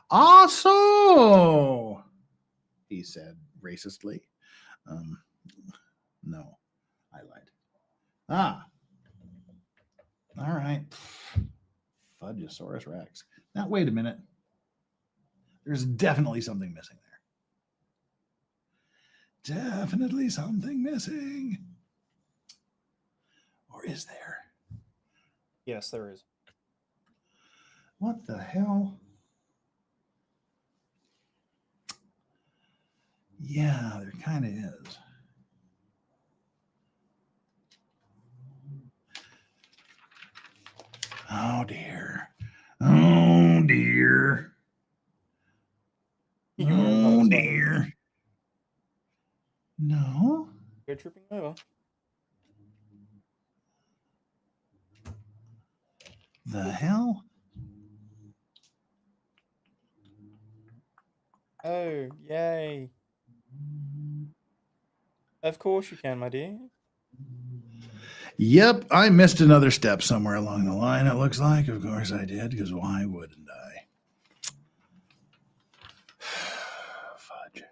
Also, he said racistly. No, I lied. All right. Fudgeosaurus Rex. Now, wait a minute. There's definitely something missing there. Definitely something missing. Or is there? Yes, there is. What the hell? Yeah, there kind of is. Oh, dear. Oh, dear. Oh, dear. Go tripping over. The hell? Oh, yay. Of course you can, my dear. Yep, I missed another step somewhere along the line, it looks like. Of course I did, because why wouldn't I? Fudge.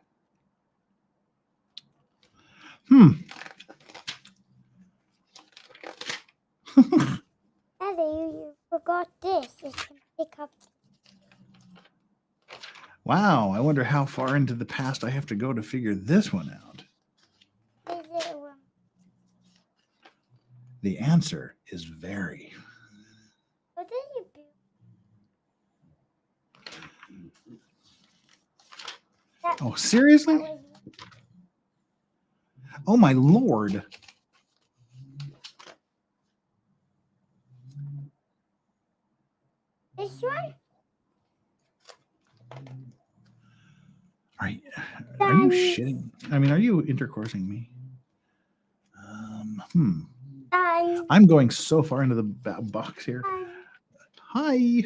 Daddy, you forgot this. It can pick up. Wow, I wonder how far into the past I have to go to figure this one out. This little one. The answer is very. What did you do? Oh, seriously? Oh, my Lord. This one? Are you shitting? I mean, are you intercoursing me? I'm going so far into the box here. Hi.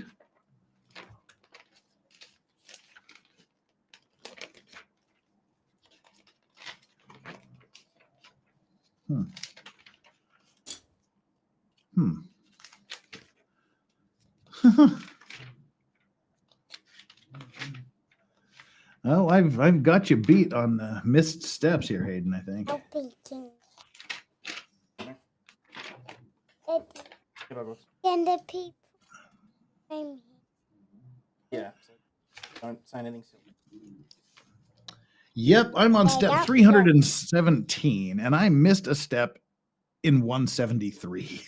Oh, I've got you beat on the missed steps here, Hayden, I think. And the people. Yeah. So don't say anything silly. Yep, I'm on step 317, and I missed a step in 173.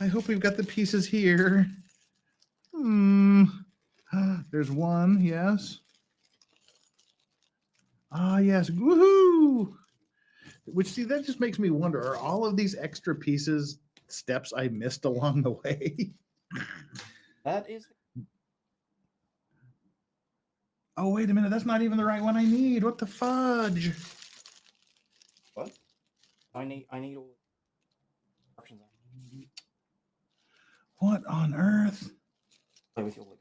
I hope we've got the pieces here. There's one, yes. Ah, yes. Woohoo! Which, see, that just makes me wonder, are all of these extra pieces steps I missed along the way? That is. Oh, wait a minute. That's not even the right one I need. What the fudge? What? I need all options. What on earth? Play with your Lego.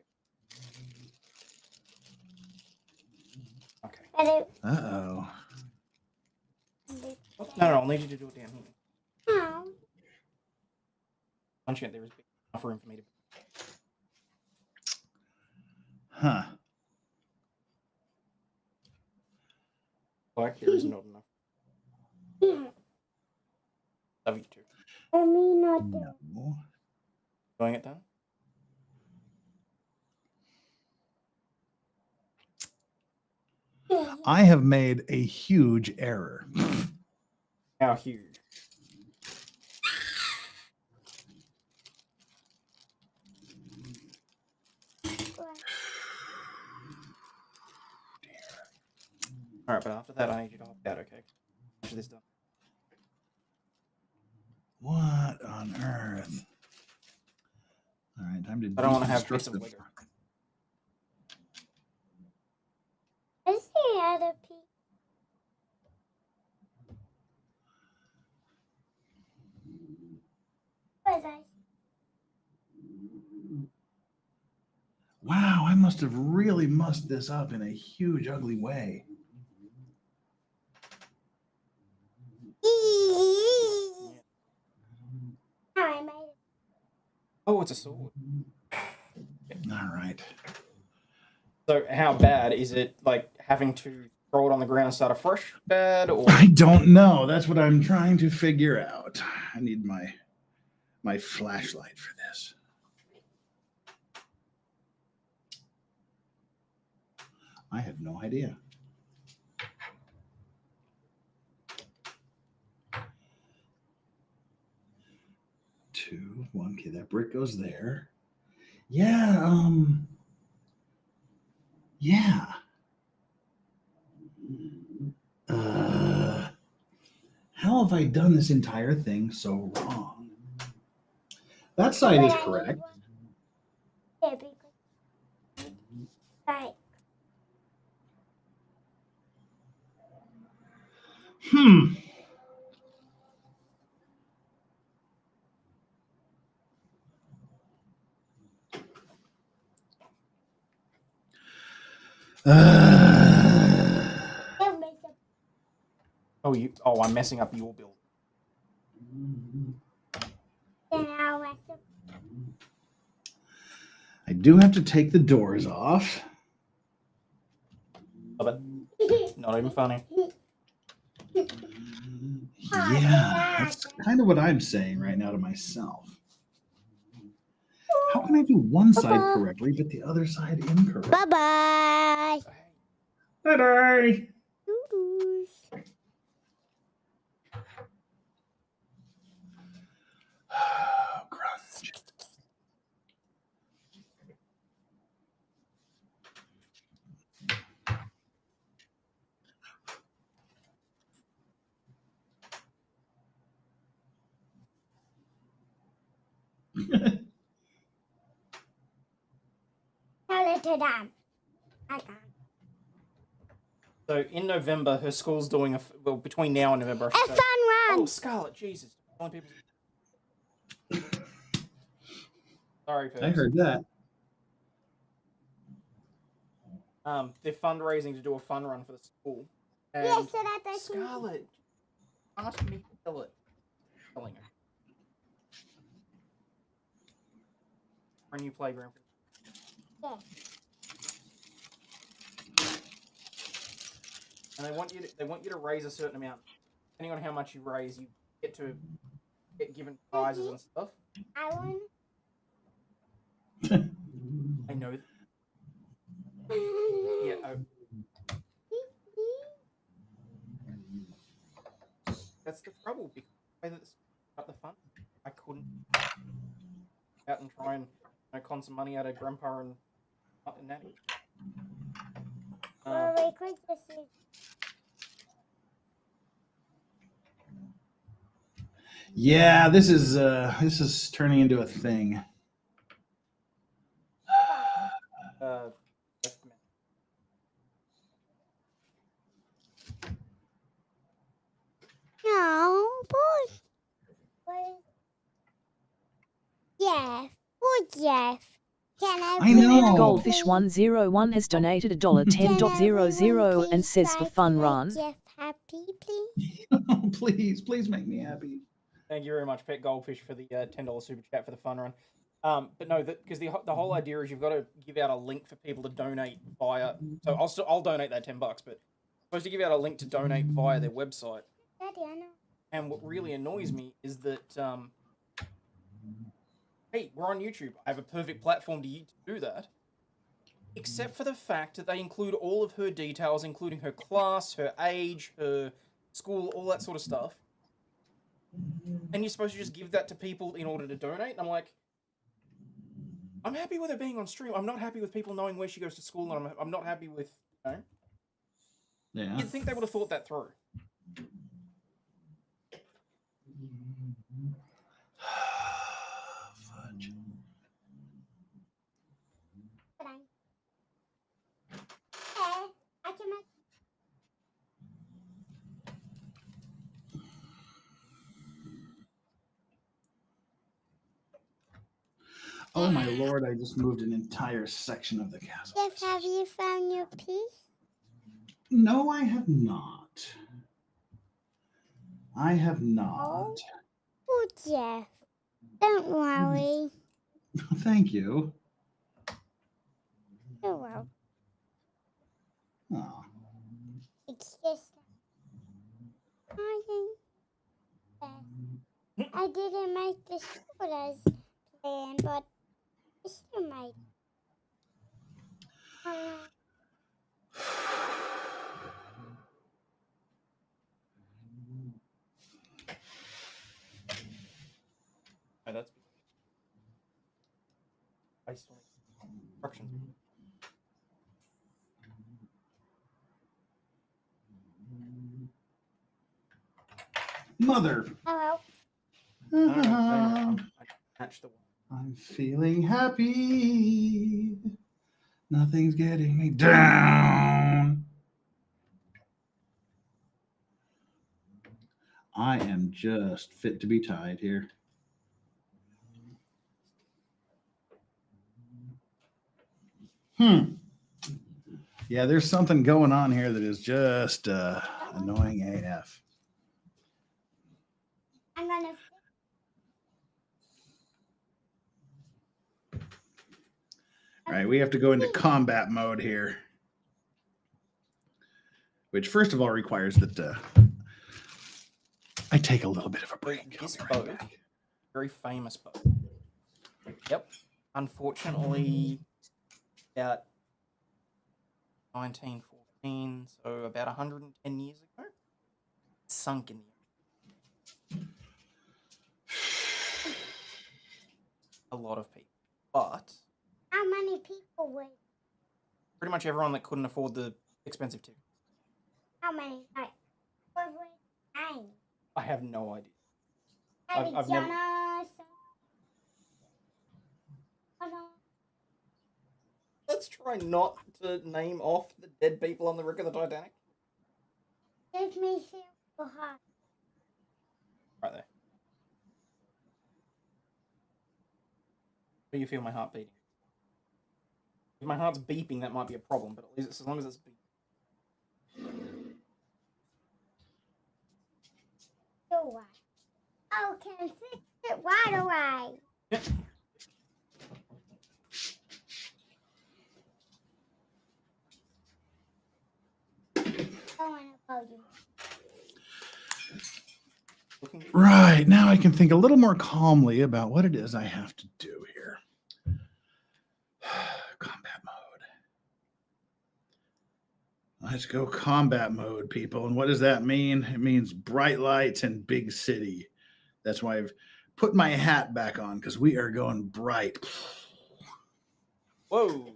Okay. Uh-oh. No, I'll need you to do it down here. No. Punch it. There is enough room for me to. Huh. Like there is not enough. Love you too. No. Going it down? I have made a huge error. How huge? All right, but after that, I need you to hop out, okay? After this done. What on earth? All right, time to. I don't want to have bits of Lego. Where's the other piece? Wow, I must have really mussed this up in a huge, ugly way. Oh, it's a sword. All right. So how bad is it, like, having to throw it on the ground and start a fresh bed, or? I don't know. That's what I'm trying to figure out. I need my flashlight for this. I have no idea. Two, one. Okay, that brick goes there. Yeah. Yeah. How have I done this entire thing so wrong? That side is correct. Yeah, because like Oh, I'm messing up your build. then I'll mess up. I do have to take the doors off. Love it. Not even funny. Yeah, that's kind of what I'm saying right now to myself. How can I do one side correctly but the other side incorrect? Bye-bye. Bye-bye. Grunge. Tell it to them. I can't. So in November, her school's doing well between now and November. A fun run. Oh, Scarlet, Jesus! Telling people. Sorry, Perks. I heard that. They're fundraising to do a fun run for the school. And Yes, so that they can. Scarlet, ask me to tell it. Telling her. For a new playground. Yeah. And they want you to raise a certain amount. Depending on how much you raise, you get given prizes and stuff. I won. I know. Yeah. That's the trouble because the way that got the fun, I couldn't out and try and con some money out of Grandpa and Natty. Well, we could just use. Yeah, this is turning into a thing. No, boy. Jeff. Poor Jeff. I know. Goldfish 101 has donated $10.00 and says for fun run. Jeff happy, please. Please make me happy. Thank you very much, Pet Goldfish, for the $10 super chat for the fun run. But no, because the whole idea is you've got to give out a link for people to donate via. So I'll donate that $10, but I'm supposed to give out a link to donate via their website. Daddy, I know. And what really annoys me is that, hey, we're on YouTube. I have a perfect platform to do that. Except for the fact that they include all of her details, including her class, her age, her school, all that sort of stuff. And you're supposed to just give that to people in order to donate. And I'm like, I'm happy with her being on stream. I'm not happy with people knowing where she goes to school, and I'm not happy with, you know. Yeah. You'd think they would have thought that through. Fudge. I can make. Oh my lord, I just moved an entire section of the castle. Jeff, have you found your piece? No, I have not. I have not. Oh, Jeff. Don't worry. Thank you. You're welcome. Oh. It's just. I didn't make the sodas plan, but I still made it. Oh, that's instructions. Mother. Hello. I matched the one. I'm feeling happy. Nothing's getting me down. I am just fit to be tied here. Yeah, there's something going on here that is just annoying AF. I'm gonna. All right, we have to go into combat mode here, which first of all requires that I take a little bit of a break. This boat, very famous boat. Yep. Unfortunately, about 1914, so about 110 years ago, it sunk in the ocean. A lot of people. But How many people were? pretty much everyone that couldn't afford the expensive ticket. How many? Like, what were they named? I have no idea. I've never. Let's try not to name off the dead people on the wreck of the Titanic. Give me silver heart. Right there. Do you feel my heart beating? If my heart's beeping, that might be a problem, but at least as long as it's beeping. Why? Oh, can fix it right away. Right, now I can think a little more calmly about what it is I have to do here. Combat mode. Let's go combat mode, people. And what does that mean? It means bright lights and big city. That's why I've put my hat back on, because we are going bright. Whoa.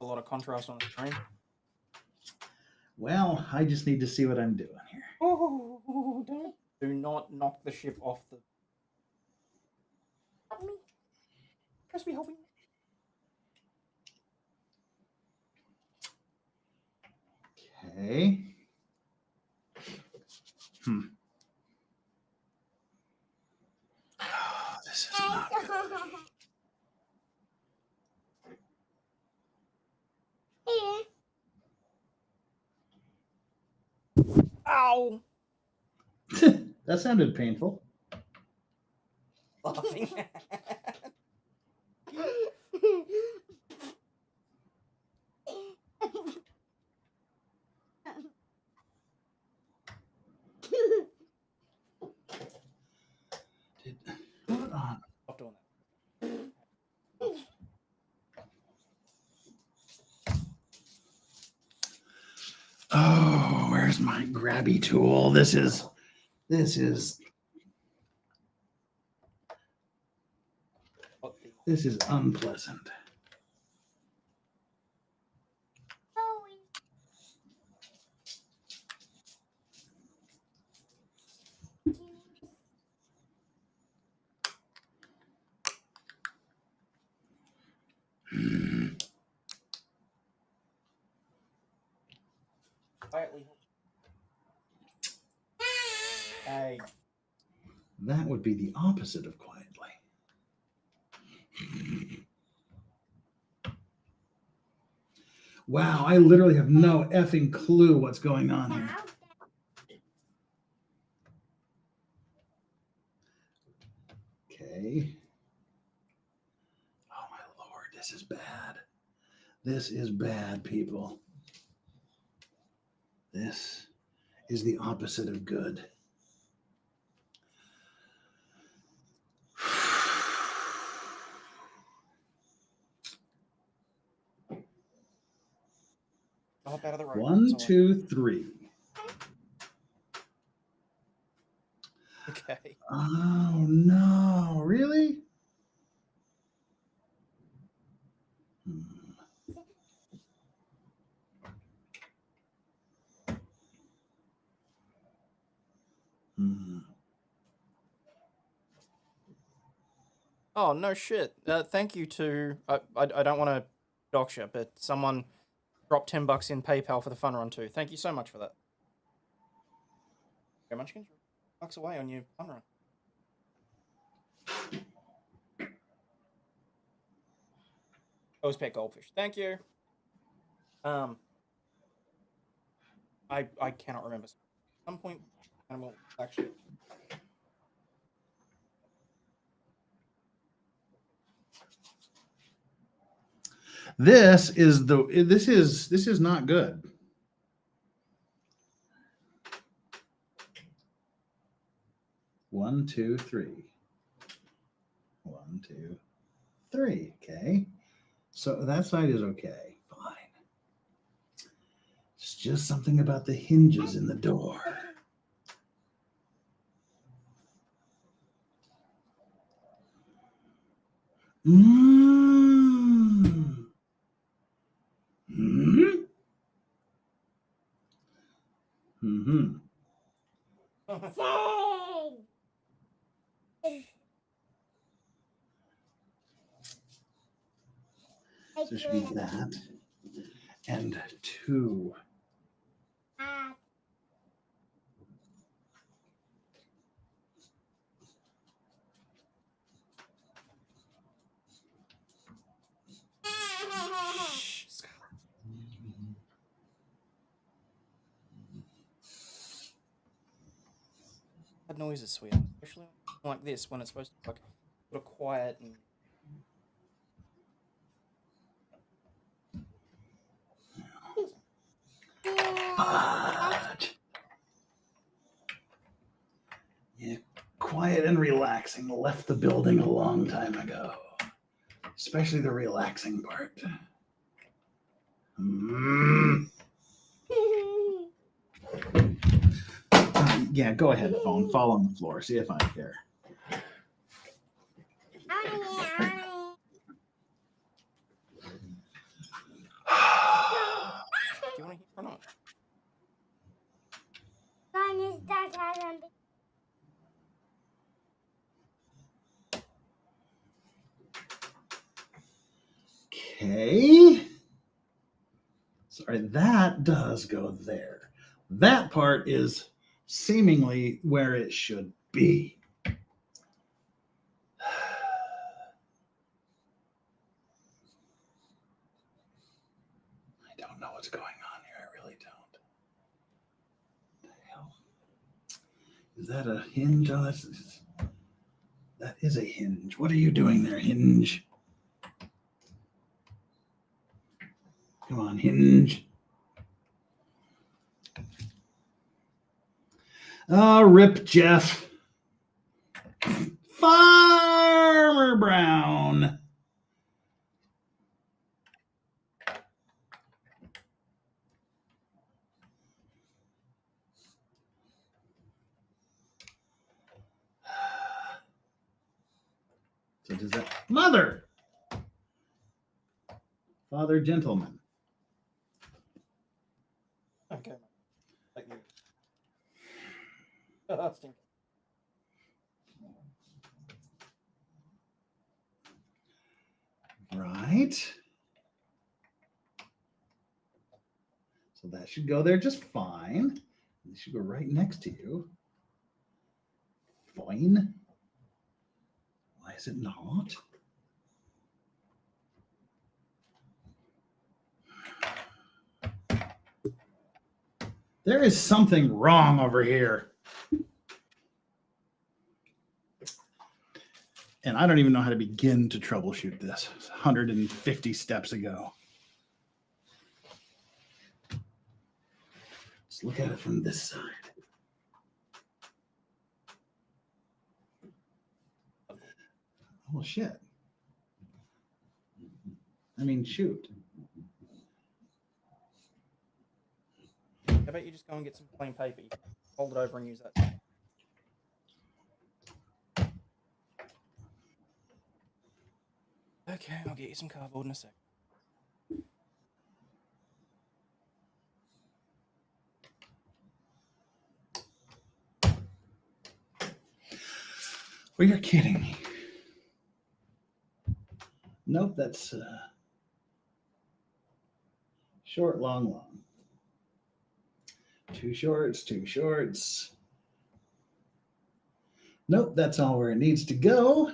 A lot of contrast on the screen. Well, I just need to see what I'm doing here. Oh, do not knock the ship off the... Help me. Press me, help me. Okay. Oh, this is not good. Ow! That sounded painful. Laughing. Hold on. Stop doing that. Oh, where's my grabby tool? This is unpleasant. Quietly. Hey. That would be the opposite of quietly. Wow, I literally have no effing clue what's going on here. Okay. Oh my Lord, this is bad. This is bad, people. This is the opposite of good. Hop out of the road. 1, 2, 3. Okay. Oh no, really? Oh, no shit. Thank you to... I don't want to dox you, but someone dropped $10 in PayPal for the fun run too. Thank you so much for that. Very much. $10 away on your fun run. Rose pet goldfish. Thank you. I cannot remember. At some point, animal actually. This is not good. One, two, three. 1, 2, 3. Okay. So that side is okay. Fine. It's just something about the hinges in the door. Mm. Mm. Mm-hmm. So it should be that. And 2. That noise is sweet, especially like this when it's supposed to be like sort of quiet and. Yeah, quiet and relaxing. Left the building a long time ago. Especially the relaxing part. Yeah, go ahead, phone. Fall on the floor. See if I care. Do you want to hear or not? Okay. Sorry, that does go there. That part is seemingly where it should be. I don't know what's going on here. I really don't. What the hell? Is that a hinge? Oh, that is a hinge. What are you doing there, hinge? Come on, hinge. Oh, rip Jeff. Farmer Brown. So does that mother? Father gentleman. Okay. Thank you. Oh, that's stinky. Right. So that should go there just fine. It should go right next to you. Fine. Why is it not? There is something wrong over here. And I don't even know how to begin to troubleshoot this. 150 steps ago. Let's look at it from this side. Oh, shit. I mean, shoot. How about you just go and get some plain paper? Hold it over and use that. Okay, I'll get you some cardboard in a sec. Well, you're kidding me. Nope, that's short, long, long. Two shorts, two shorts. Nope, that's all where it needs to go.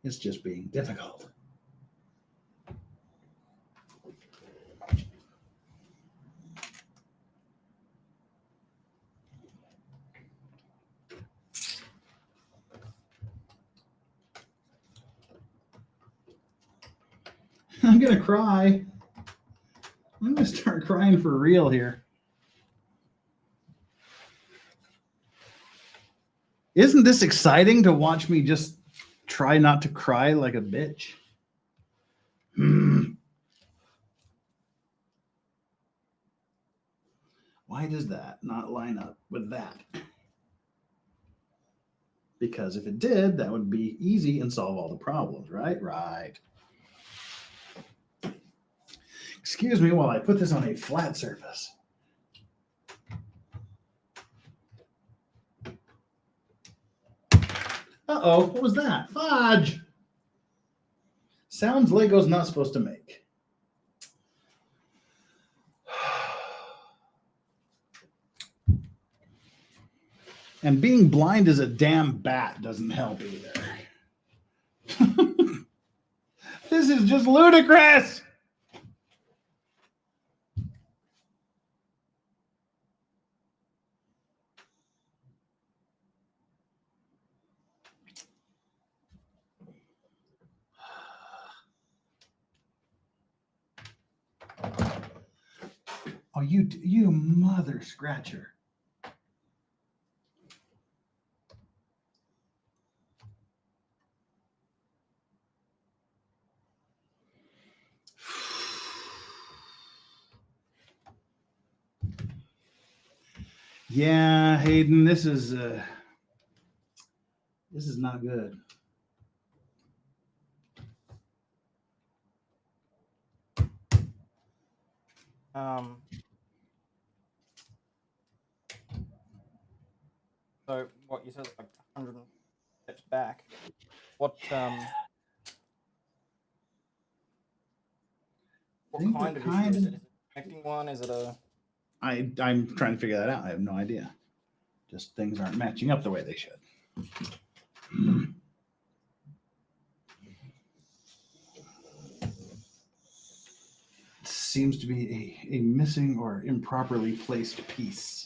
It's just being difficult. I'm going to cry. I'm going to start crying for real here. Isn't this exciting to watch me just try not to cry like a bitch? Why does that not line up with that? Because if it did, that would be easy and solve all the problems, right? Right. Excuse me while I put this on a flat surface. Uh-oh, what was that? Fudge! Sounds Lego's not supposed to make. And being blind as a damn bat doesn't help either. This is just ludicrous! Oh, you mother scratcher. Yeah, Hayden, this is not good. So what you said is like 100 steps back. What kind of issue is it? Is it a connecting one? Is it a? I'm trying to figure that out. I have no idea. Just things aren't matching up the way they should. It seems to be a missing or improperly placed piece.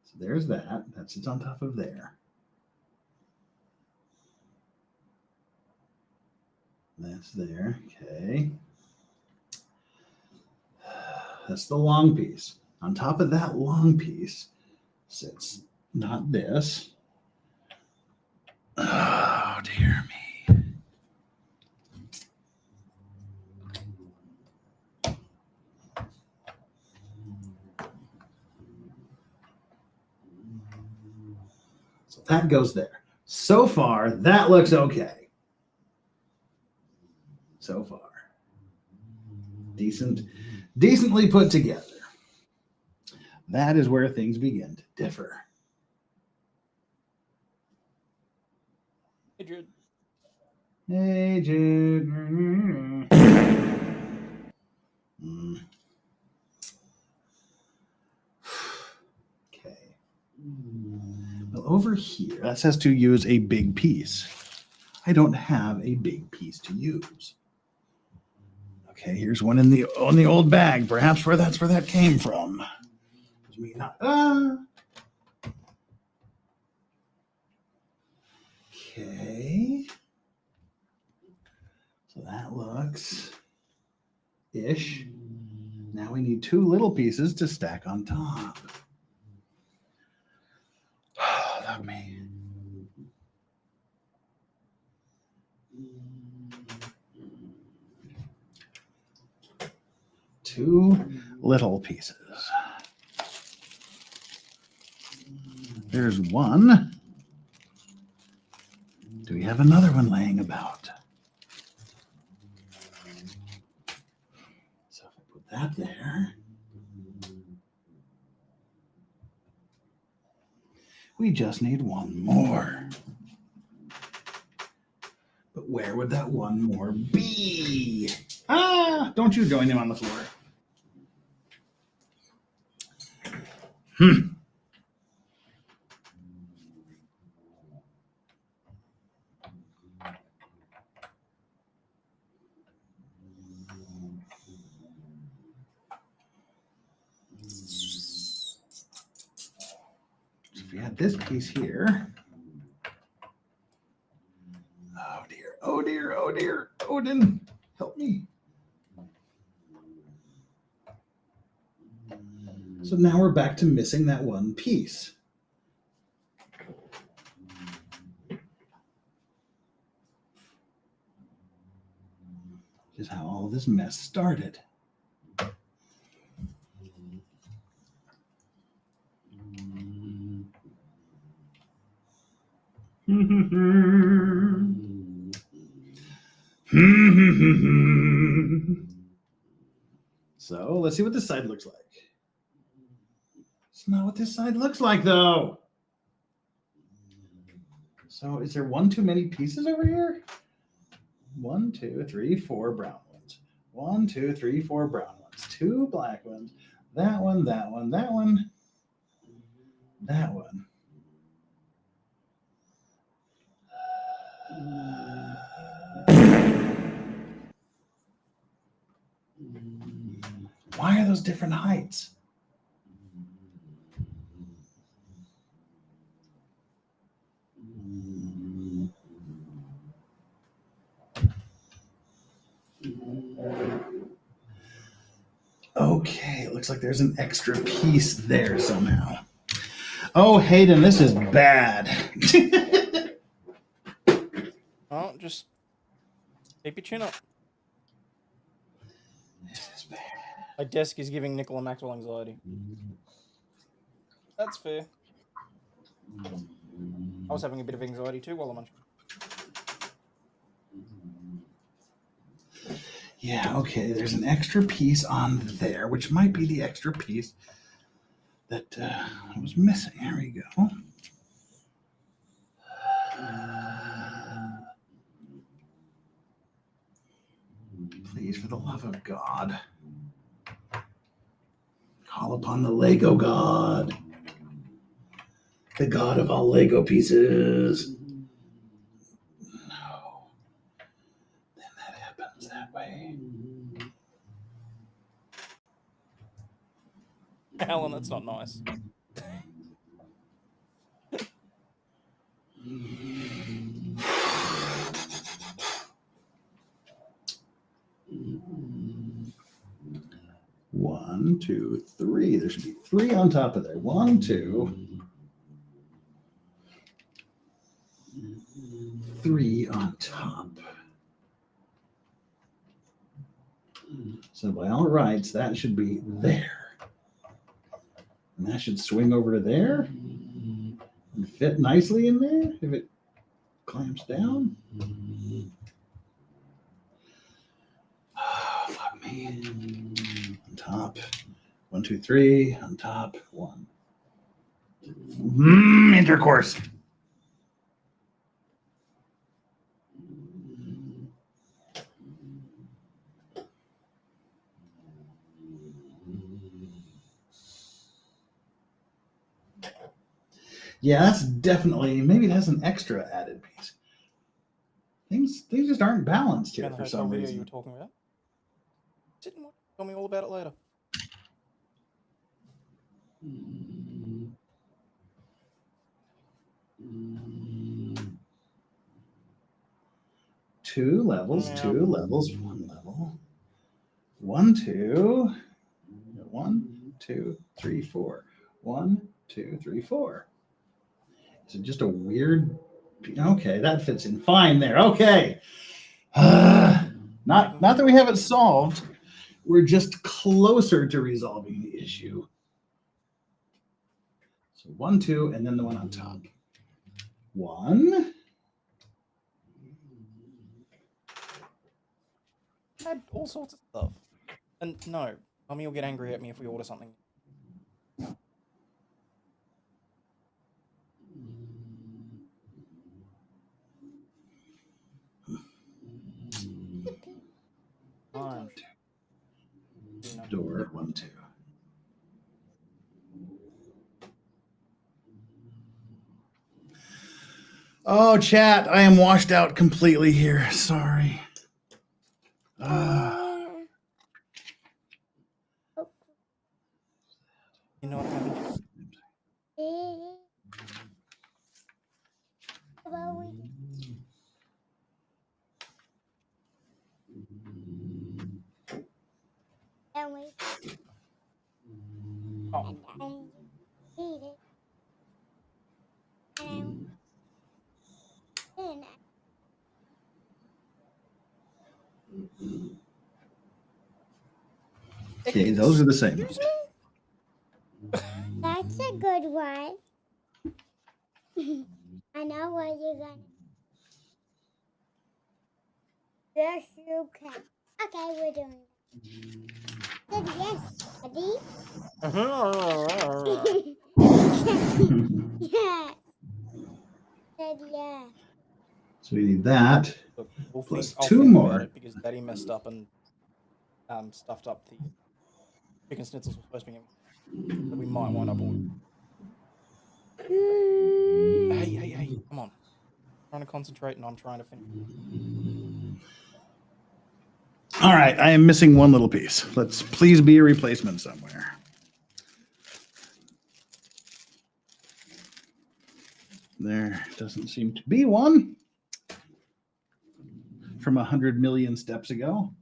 So there's that. That sits on top of there. That's there. Okay. That's the long piece. On top of that long piece sits not this. Oh, dear me. So that goes there. So far, that looks okay. So far. Decently put together. That is where things begin to differ. Hey, Jude. Hey, Jude. Okay. Well, over here, that says to use a big piece. I don't have a big piece to use. Okay, here's one on the old bag. Perhaps that's where that came from. Me not. Okay. So that looks ish. Now we need two little pieces to stack on top. Look me. Two little pieces. There's one. Do we have another one laying about? So if I put that there, We just need one more. But where would that one more be? Ah, don't you join him on the floor. If you had this piece here. Oh dear, oh dear, oh dear. Odin, help me. So now we're back to missing that one piece. Which is how all this mess started. So let's see what this side looks like. It's not what this side looks like, though. So is there one too many pieces over here? 1, 2, 3, 4 brown ones. 1, 2, 3, 4 brown ones. 2 black ones. That one, that one, that one, that one. Why are those different heights? Okay, it looks like there's an extra piece there somehow. Oh, Hayden, this is bad. Oh, just keep your chin up. This is bad. My desk is giving Nicola Maxwell anxiety. That's fair. I was having a bit of anxiety too while I'm munching. Yeah, okay, there's an extra piece on there, which might be the extra piece that I was missing. There we go. Please, for the love of God, call upon the Lego God, the God of all Lego pieces. No. Then that happens that way. Alan, that's not nice. One, two, three. There should be 3 on top of there. 1, 2, 3 on top. So by all rights, that should be there. And that should swing over to there and fit nicely in there if it clamps down. Oh, fuck me. On top. 1, 2, 3. On top. 1. Intercourse. Yeah, that's definitely, maybe it has an extra added piece. Things just aren't balanced here for some video reason. you were talking about. Sit and watch. Tell me all about it later. Two levels, 2 levels, 1 level. 1, 2. 1, 2, 3, 4. 1, 2, 3, 4. Is it just a weird? Okay, that fits in fine there. Okay. Not that we have it solved. We're just closer to resolving the issue. So 1, 2, and then the one on top. 1. Had all sorts of stuff. And no, Mommy will get angry at me if we order something. Oh, chat, I am washed out completely here. Sorry. You know what happened? Okay, those are the same. That's a good one. I know what you're gonna. Yes, you can. Okay, we're doing it. Said yes, Daddy. Yes. Said yes. So we need that. Look, Plus I'll 2 think more. about it because Daddy messed up and stuffed up the chicken schnitzels were supposed to be in. So we might wind up ordering. Hey, come on. I'm trying to concentrate and I'm trying to finish. All right, I am missing one little piece. Let's please be a replacement somewhere. There doesn't seem to be one from 100 million steps ago.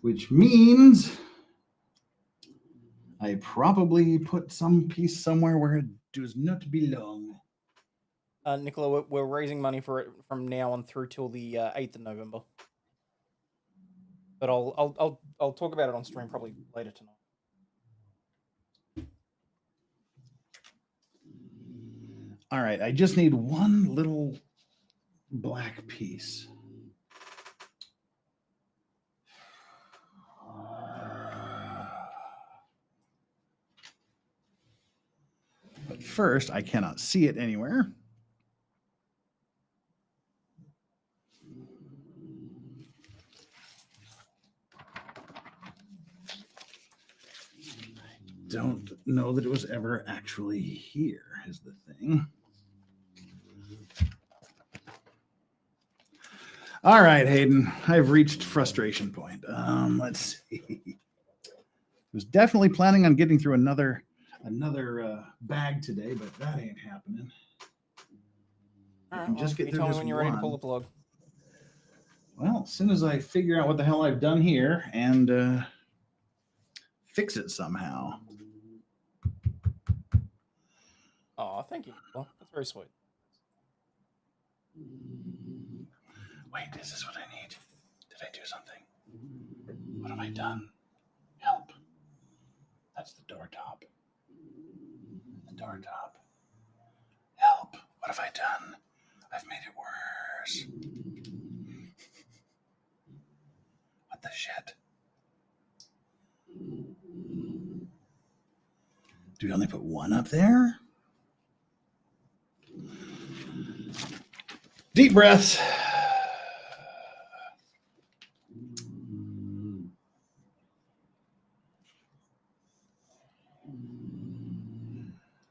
Which means I probably put some piece somewhere where it does not belong. Nicola, we're raising money for it from now on through till the 8th of November. But I'll talk about it on stream probably later tonight. All right, I just need one little black piece. But first, I cannot see it anywhere. Don't know that it was ever actually here, is the thing. All right, Hayden, I've reached frustration point. Let's see. I was definitely planning on getting through another bag today, but that ain't happening. All right, can just get you through tell me this when you're ready to one. pull the plug. Well, as soon as I figure out what the hell I've done here and fix it somehow. Oh, thank you. Well, that's very sweet. Wait, is this what I need? Did I do something? What have I done? Help. That's the door top. The door top. Help. What have I done? I've made it worse. What the shit? Do we only put one up there? Deep breaths.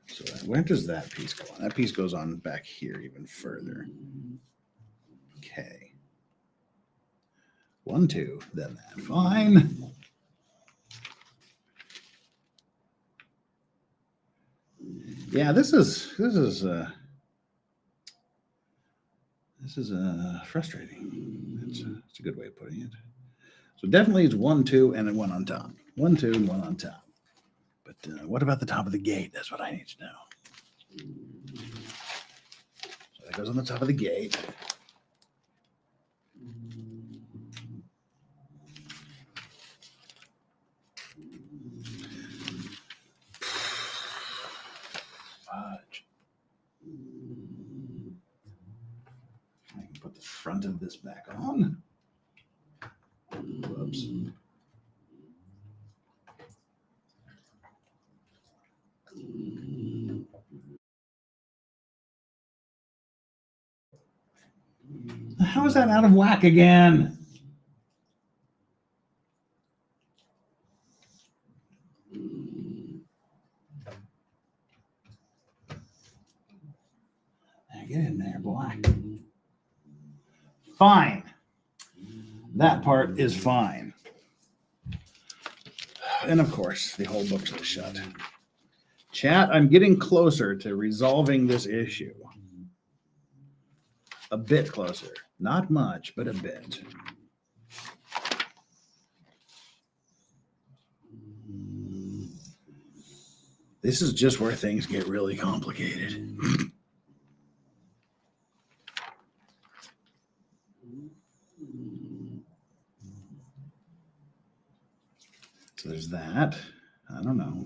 So where does that piece go on? That piece goes on back here even further. Okay. 1, 2, then that. Fine. Yeah, this is frustrating. It's a good way of putting it. So definitely it's 1, 2, and then one on top. 1, 2, and one on top. But what about the top of the gate? That's what I need to know. So that goes on the top of the gate. Fudge. I can put the front of this back on. Whoops. How is that out of whack again? Get in there, boy. Fine. That part is fine. And of course, the whole book's shut. Chat, I'm getting closer to resolving this issue. A bit closer. Not much, but a bit. This is just where things get really complicated. So there's that. I don't know.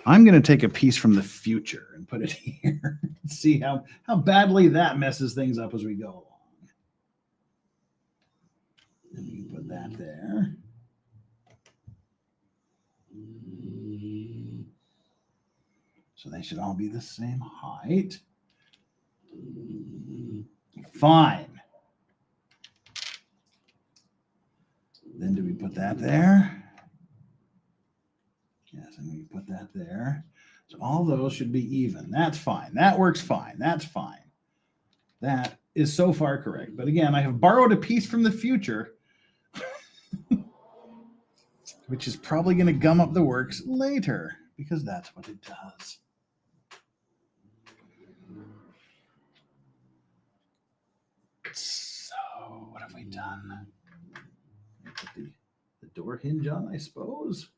I'm going to take a piece from the future and put it here. See how badly that messes things up as we go along. And we can put that there. So they should all be the same height. Fine. Then do we put that there? Yes, and we put that there. So all those should be even. That's fine. That works fine. That's fine. That is so far correct. But again, I have borrowed a piece from the future, which is probably going to gum up the works later, because that's what it does. So what have we done? Put the door hinge on, I suppose.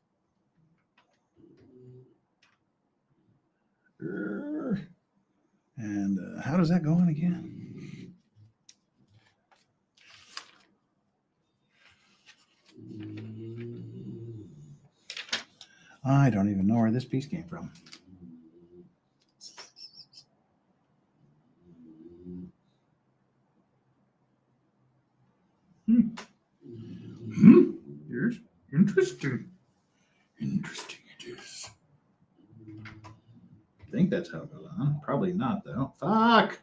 And how does that go on again? I don't even know where this piece came from. Yes, interesting. Interesting it is. I think that's how it goes on. Probably not, though. Fuck!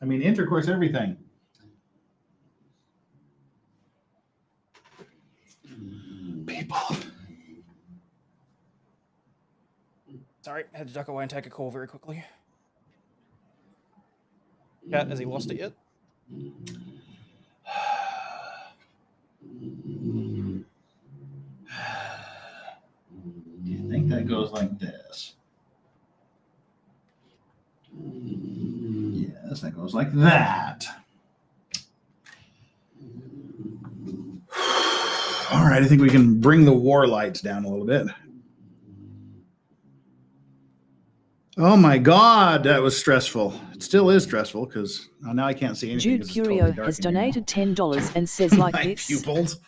I mean, intercourse, everything. People. Sorry, had to duck away and take a call very quickly. Cat, has he lost it yet? Do you think that goes like this? Yes, that goes like that. All right, I think we can bring the war lights down a little bit. Oh my God, that was stressful. It still is stressful because now I can't see anything. Jude Curio has donated $10 and says like my this. Pupils.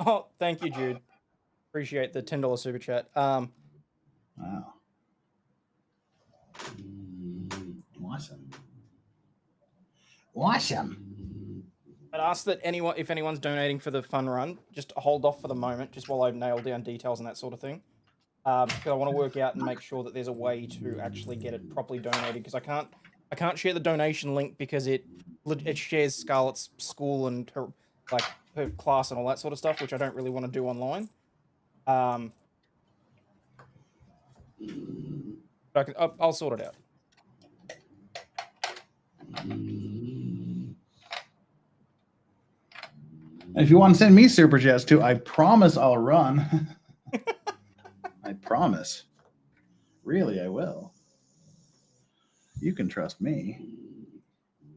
Oh, thank you, Jude. Appreciate the $10 super chat. Wow. Awesome. Awesome. I'd ask that if anyone's donating for the fun run, just hold off for the moment, just while I nail down details and that sort of thing. Because I want to work out and make sure that there's a way to actually get it properly donated. Because I can't share the donation link because it shares Scarlett's school and her class and all that sort of stuff, which I don't really want to do online. But I'll sort it out. If you want to send me super chats too, I promise I'll run. I promise. Really, I will. You can trust me.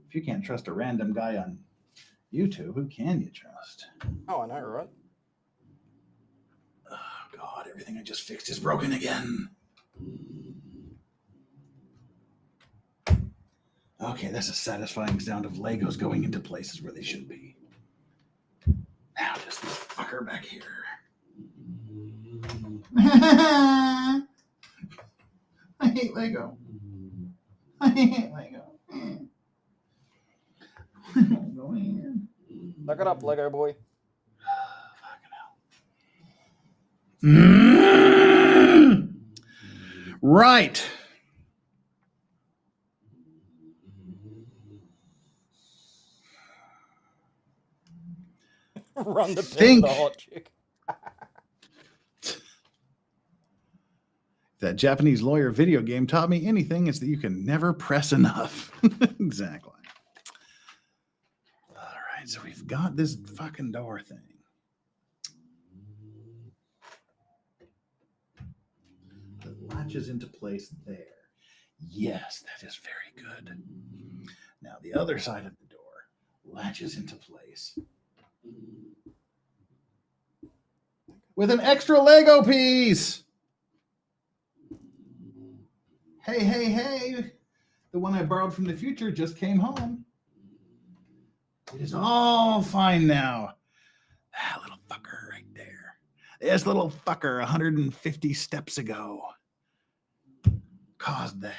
If you can't trust a random guy on YouTube, who can you trust? Oh, I know, right? Oh, God, everything I just fixed is broken again. Okay, that's a satisfying sound of Legos going into places where they should be. Now, just this fucker back here. I hate Lego. I hate Lego. Go in. Look it up, Lego boy. Right. Run the pen with a hot chick. That Japanese lawyer video game taught me anything, it's that you can never press enough. Exactly. All right, so we've got this fucking door thing. That latches into place there. Yes, that is very good. Now the other side of the door latches into place with an extra Lego piece. Hey, hey, hey. The one I borrowed from the future just came home. It is all fine now. That little fucker right there. This little fucker 150 steps ago caused that.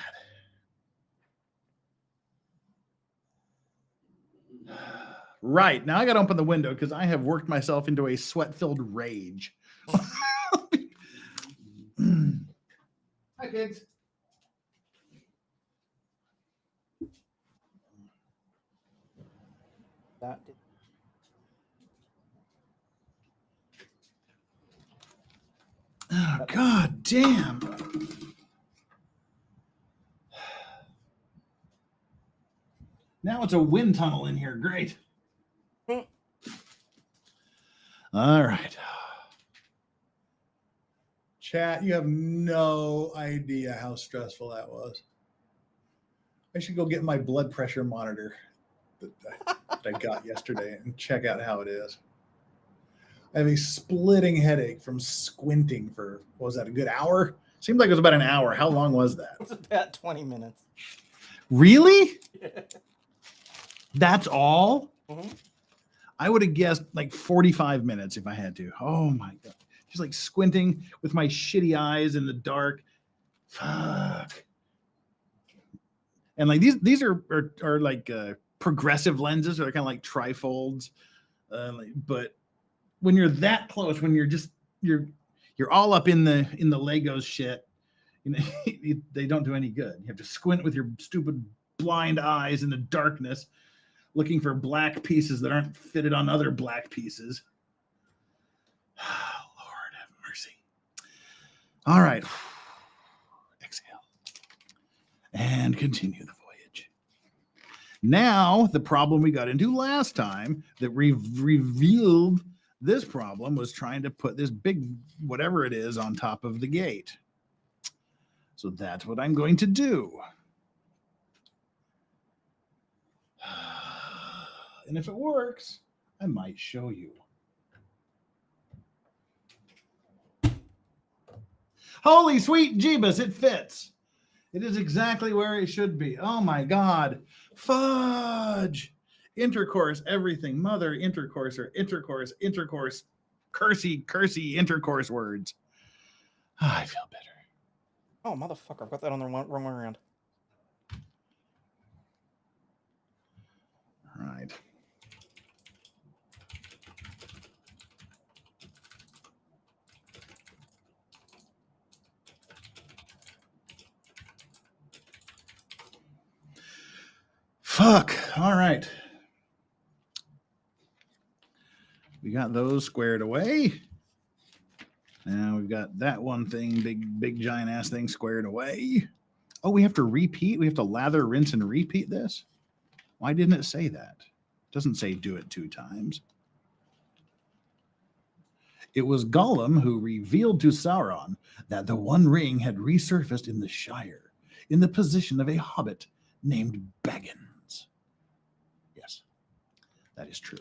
Right. Now I got to open the window because I have worked myself into a sweat-filled rage. Hi, kids. Oh, God damn. Now it's a wind tunnel in here. Great. All right. Chat, you have no idea how stressful that was. I should go get my blood pressure monitor that I got yesterday and check out how it is. I have a splitting headache from squinting for, what was that, a good hour? Seemed like it was about an hour. How long was that? It was about 20 minutes. Really? Yeah. That's all? Mm-hmm. I would have guessed like 45 minutes if I had to. Oh my God. Just like squinting with my shitty eyes in the dark. Fuck. And like these are like progressive lenses, or they're kind of like trifolds. But when you're that close, when you're all up in the Legos shit, you know, they don't do any good. You have to squint with your stupid blind eyes in the darkness, looking for black pieces that aren't fitted on other black pieces. Lord have mercy. All right. Exhale. And continue the voyage. Now, the problem we got into last time that revealed this problem was trying to put this big whatever it is on top of the gate. So that's what I'm going to do. And if it works, I might show you. Holy sweet Jeebus, it fits. It is exactly where it should be. Oh my God. Fudge. Intercourse, everything. Mother, intercourse, or intercourse, cursey, intercourse words. Oh, I feel better. Oh, motherfucker. I've got that on the wrong way around. All right. Fuck. All right. We got those squared away. Now we've got that one thing, big giant ass thing squared away. Oh, we have to repeat? We have to lather, rinse, and repeat this? Why didn't it say that? It doesn't say do it 2 times. It was Gollum who revealed to Sauron that the One Ring had resurfaced in the Shire, in the position of a hobbit named Baggins. Yes, that is true.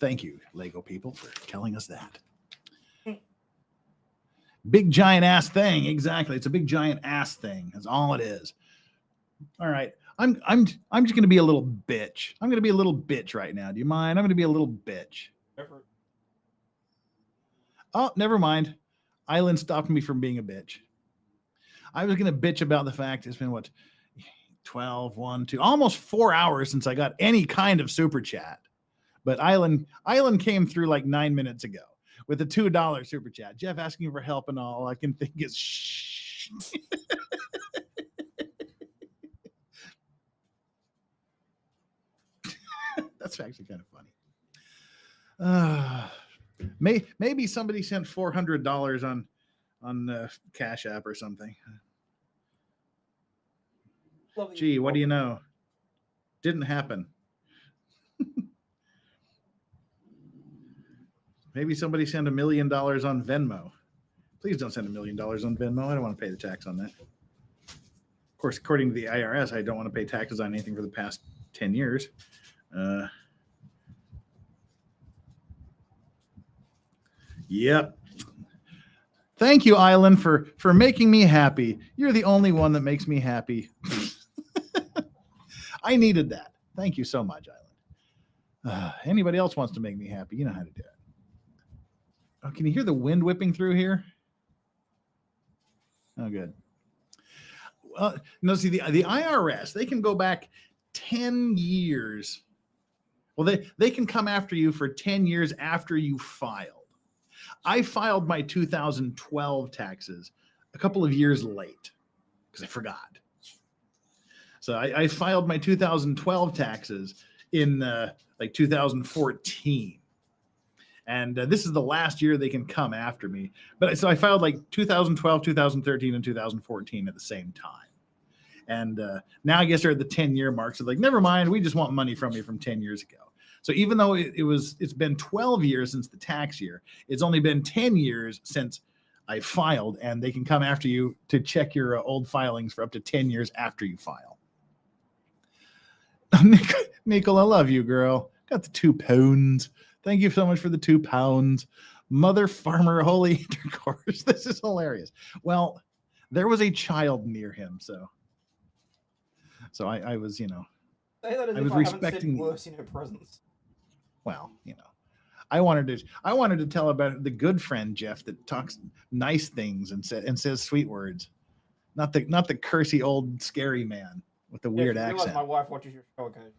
Thank you, Lego people, for telling us that. Big giant ass thing, exactly. It's a big giant ass thing. That's all it is. All right, I'm just gonna be a little bitch. I'm gonna be a little bitch right now. Do you mind? I'm gonna be a little bitch. Never. Oh, never mind. Island stopped me from being a bitch. I was gonna bitch about the fact it's been what, 12, 1, 2, almost 4 hours since I got any kind of super chat. But Island came through like 9 minutes ago with a $2 super chat. Jeff asking for help, and all I can think is shh. That's actually kind of funny. Maybe somebody sent $400 on Cash App or something. Gee, what do you know? Didn't happen. Maybe somebody sent $1 million on Venmo. Please don't send $1 million on Venmo. I don't want to pay the tax on that. Of course, according to the IRS, I don't want to pay taxes on anything for the past 10 years. Yep. Thank you, Island, for making me happy. You're the only one that makes me happy. I needed that. Thank you so much, Island. Anybody else wants to make me happy, you know how to do it. Oh, can you hear the wind whipping through here? Oh, good. No, see, the IRS, they can go back 10 years. Well, they can come after you for 10 years after you filed. I filed my 2012 taxes a couple of years late because I forgot. So I filed my 2012 taxes in like 2014. And this is the last year they can come after me. But so I filed like 2012, 2013, and 2014 at the same time. And now I guess they're at the 10-year mark. So like, never mind, we just want money from you from 10 years ago. So even though it's been 12 years since the tax year, it's only been 10 years since I filed, and they can come after you to check your old filings for up to 10 years after you file. Nicole, I love you, girl. Got the £2. Thank you so much for the £2. Mother Farmer Holy Intercourse. This is hilarious. Well, there was a child near him, so I was, I was respecting worse in her presence. Well, I wanted to tell about the good friend Jeff that talks nice things and says sweet words, not the cursy old scary man with the weird accent. My wife watches your show occasionally.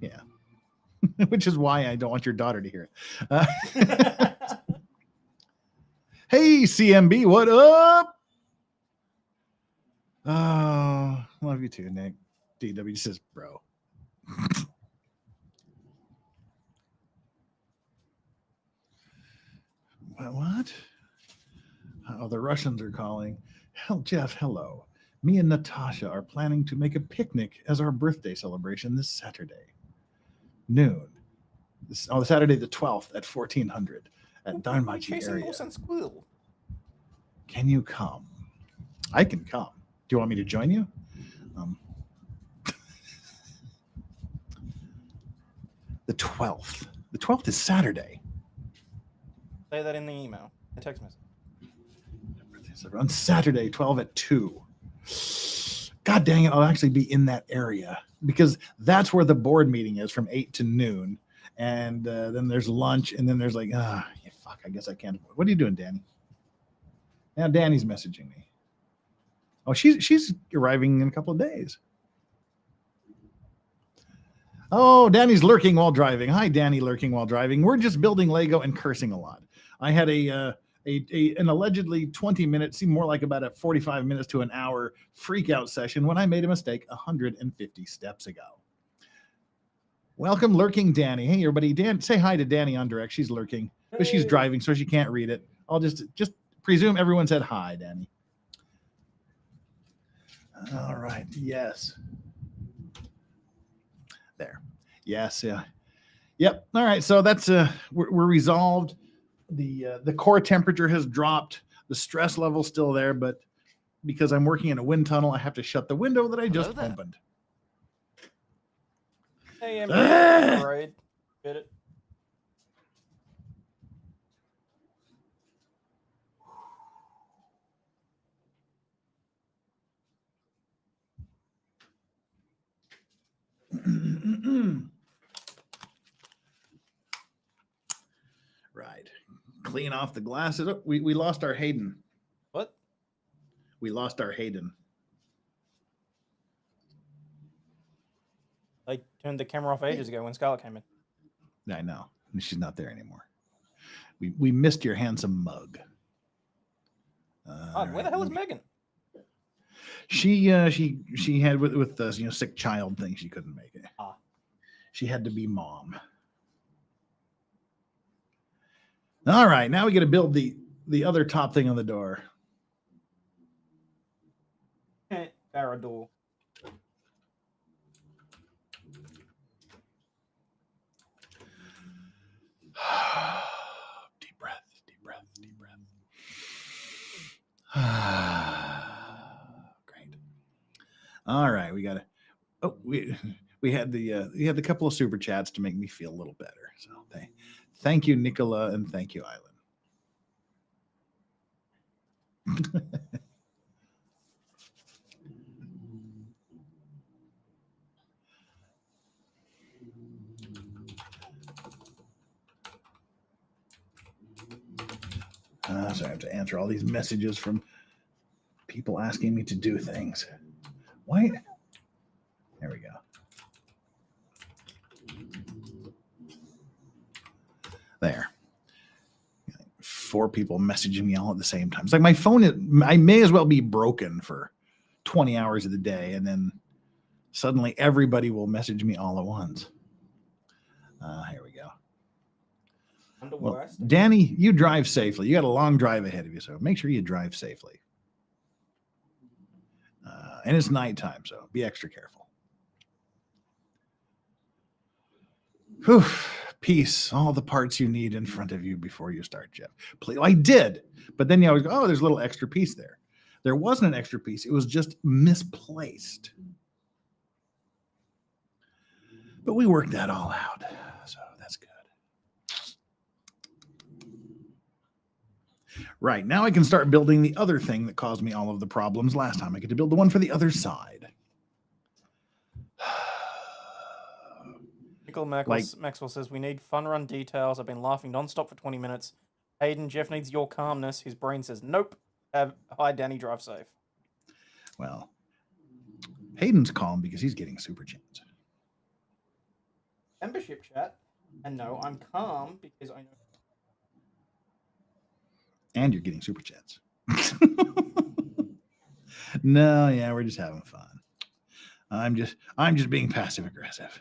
Yeah. Which is why I don't want your daughter to hear it. Hey, CMB, what up? Oh, love you too, Nick. DW says, bro. What? Oh, the Russians are calling. Hell, Jeff, hello. Me and Natasha are planning to make a picnic as our birthday celebration this Saturday. Noon. Saturday the 12th at 1400 at Darmachi area. Can you come? I can come. Do you want me to join you? The 12th. The 12th is Saturday. Say that in the email. A text message. On Saturday, 12 at 2. God dang it, I'll actually be in that area because that's where the board meeting is from 8 to noon. And then there's lunch, and then there's like, fuck, I guess I can't. What are you doing, Danny? Now Danny's messaging me. Oh, she's arriving in a couple of days. Oh, Danny's lurking while driving. Hi, Danny, lurking while driving. We're just building Lego and cursing a lot. I had an allegedly 20-minute, seemed more like about a 45 minutes to an hour freak out session when I made a mistake 150 steps ago. Welcome, lurking Danny. Hey, everybody. Dan, say hi to Danny on direct. She's lurking, but she's driving, so she can't read it. I'll just presume everyone said hi, Danny. All right. Yes. There. Yes. Yeah. Yep. All right. So that's we're resolved. The core temperature has dropped. The stress level's still there, but because I'm working in a wind tunnel, I have to shut the window that I just opened. Hey, I'm right. Get it. Right. Clean off the glasses. Oh, we lost our Hayden. What? We lost our Hayden. I turned the camera off ages ago when Scarlett came in. I know. She's not there anymore. We missed your handsome mug. Where the hell is Megan? She had with the sick child thing. She couldn't make it. She had to be mom. All right, now we got to build the other top thing on the door. Parador. Deep breath, deep breath, deep breath. Great. All right, we got to. Oh, we had the couple of super chats to make me feel a little better. So thank you, Nicola, and thank you, Island. So I have to answer all these messages from people asking me to do things. Why? There we go. There. 4 people messaging me all at the same time. It's like my phone, I may as well be broken for 20 hours of the day, and then suddenly everybody will message me all at once. Here we go. Well, Danny, you drive safely. You got a long drive ahead of you, so make sure you drive safely. And it's nighttime, so be extra careful. Whew. Peace. All the parts you need in front of you before you start, Jeff. Please. I did, but then you always go, oh, there's a little extra piece there. There wasn't an extra piece. It was just misplaced. But we worked that all out, so that's good. Right, now I can start building the other thing that caused me all of the problems last time. I get to build the one for the other side. Maxwell says, we need fun run details. I've been laughing nonstop for 20 minutes. Hayden, Jeff needs your calmness. His brain says, nope. Hi, Danny, drive safe. Well, Hayden's calm because he's getting super chats. Membership chat. And no, I'm calm because I know. And you're getting super chats. No, yeah, we're just having fun. I'm just being passive aggressive.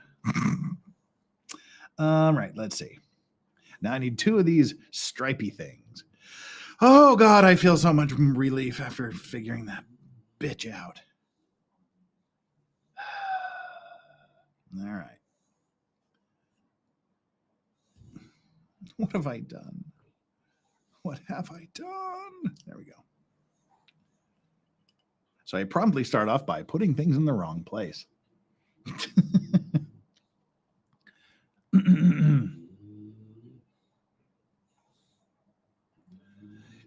Right, let's see. Now I need 2 of these stripy things. Oh God, I feel so much relief after figuring that bitch out. All right. What have I done? What have I done? There we go. So I promptly start off by putting things in the wrong place.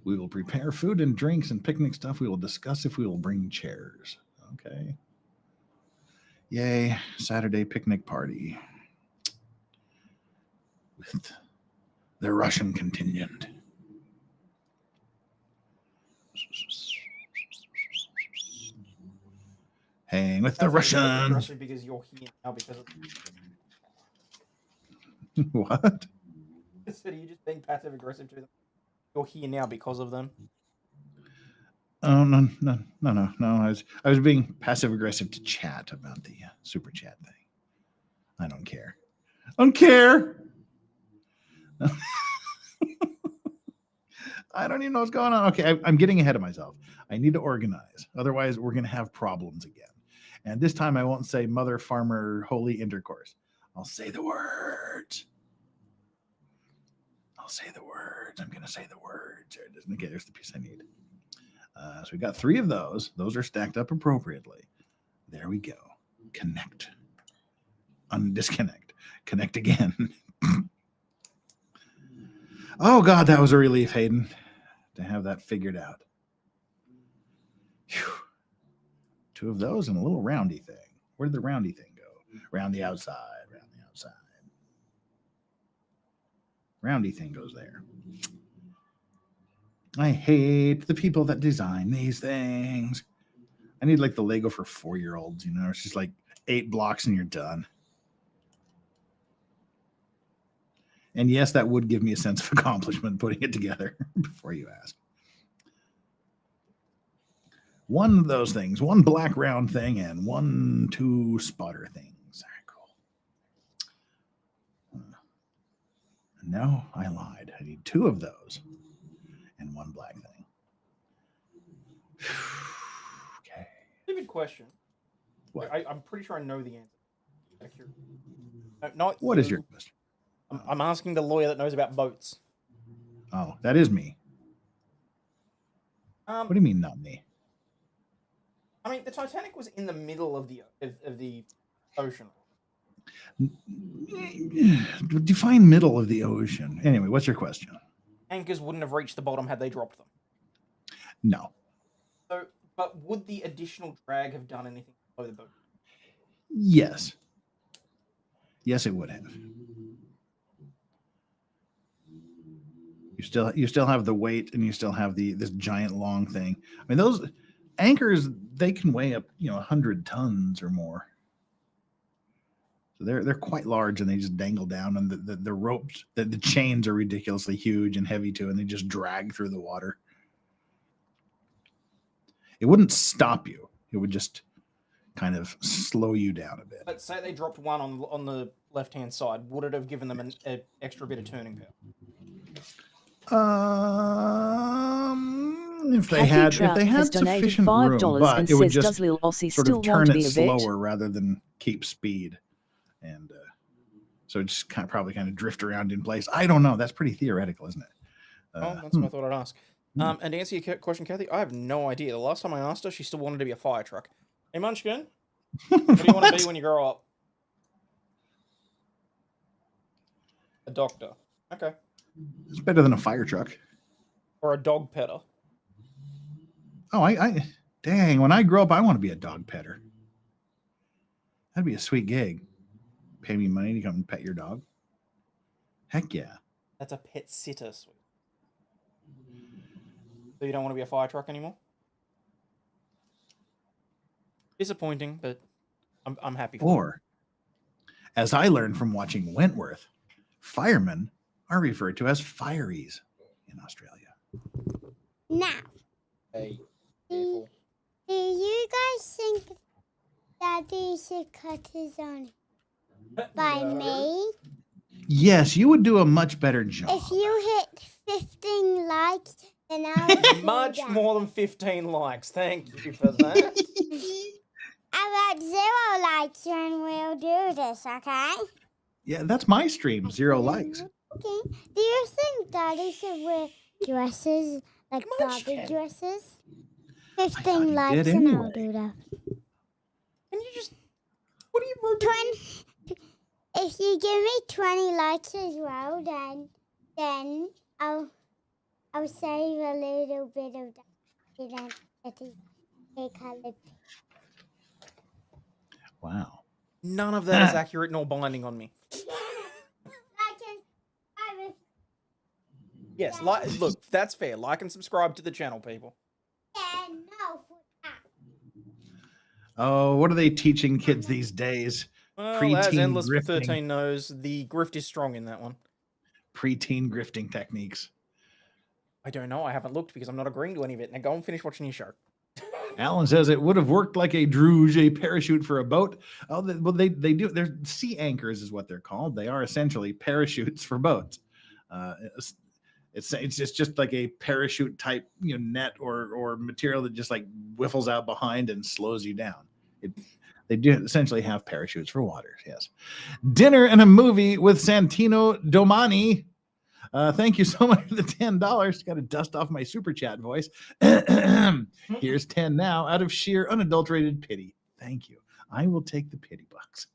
We will prepare food and drinks and picnic stuff. We will discuss if we will bring chairs. Okay. Yay, Saturday picnic party with the Russian contingent. Hang with the Russians. Because you're here now because of... What? Are you just being passive aggressive to them? You're here now because of them. Oh no! I was being passive aggressive to chat about the super chat thing. I don't care. I don't care. I don't even know what's going on. Okay, I'm getting ahead of myself. I need to organize. Otherwise, we're going to have problems again. And this time, I won't say mother, farmer, holy intercourse. I'll say the words. I'm going to say the words. There it is. Okay, there's the piece I need. So we got 3 of those. Those are stacked up appropriately. There we go. Connect. Undisconnect. Connect again. Oh, God, that was a relief, Hayden, to have that figured out. Whew. 2 of those and a little roundy thing. Where did the roundy thing go? Round the outside. Roundy thing goes there. I hate the people that design these things. I need like the Lego for 4-year-olds, you know, it's just like 8 blocks and you're done. And yes, that would give me a sense of accomplishment putting it together before you ask. One of those things, 1 black round thing and 1 2 spotter things. Very cool. No, I lied. I need 2 of those and 1 black thing. Okay. Stupid question. What? I'm pretty sure I know the answer. Not What you. is your question? I'm asking the lawyer that knows about boats. Oh, that is me. What do you mean, not me? I mean, the Titanic was in the middle of the ocean. Define middle of the ocean. Anyway, what's your question? Anchors wouldn't have reached the bottom had they dropped them. No. So, but would the additional drag have done anything to slow the boat? Yes. Yes, it would have. You still have the weight, and you still have this giant long thing. I mean, those anchors, they can weigh up 100 tons or more. So they're quite large, and they just dangle down, and the ropes, the chains are ridiculously huge and heavy too, and they just drag through the water. It wouldn't stop you. It would just kind of slow you down a bit. But say they dropped one on the left-hand side, would it have given them an extra bit of turning power? If they had sufficient room, but it would just sort of turn it slower rather than keep speed, and so it just probably drift around in place. I don't know. That's pretty theoretical, isn't it? That's what I thought I'd ask. And to answer your question, Kathy, I have no idea. The last time I asked her, she still wanted to be a fire truck. Hey, Munchkin, what do you want to be when you grow up? A doctor. Okay. It's better than a fire truck. Or a dog petter. Oh, dang, when I grow up, I want to be a dog petter. That'd be a sweet gig. Pay me money to come and pet your dog. Heck yeah. That's a pet sitter. So you don't want to be a fire truck anymore? Disappointing, but I'm happy for Or, as I learned from watching Wentworth, firemen are referred to as fireys in Australia. Now, Hey, do you guys think Daddy should cut his own by me? Yes, you would do a much better job. If you hit 15 likes, then I'll much more than 15 likes. Thank you for that. About 0 likes and we'll do this, okay? Yeah, that's my stream. 0 likes. Okay. Do you think Daddy should wear dresses, like Barbie dresses? 15 likes and I'll do that. And you just... What are you... If you give me 20 likes as well, then I'll save a little bit of that. Colored. Wow. None of that is accurate nor binding on me. Yes, look, that's fair. Like and subscribe to the channel, people. Oh, what are they teaching kids these days? Well, as Endless for 13 knows, the grift is strong in that one. Preteen grifting techniques. I don't know. I haven't looked because I'm not agreeing to any of it. Now go and finish watching your show. Alan says it would have worked like a druge, a parachute for a boat. Oh, well, they do. They're sea anchors is what they're called. They are essentially parachutes for boats. It's just like a parachute type, net or material that just like whiffles out behind and slows you down. They do essentially have parachutes for water. Yes. Dinner and a movie with Santino Domani. Thank you so much for the $10. Got to dust off my super chat voice. Here's 10 now out of sheer unadulterated pity. Thank you. I will take the pity bucks.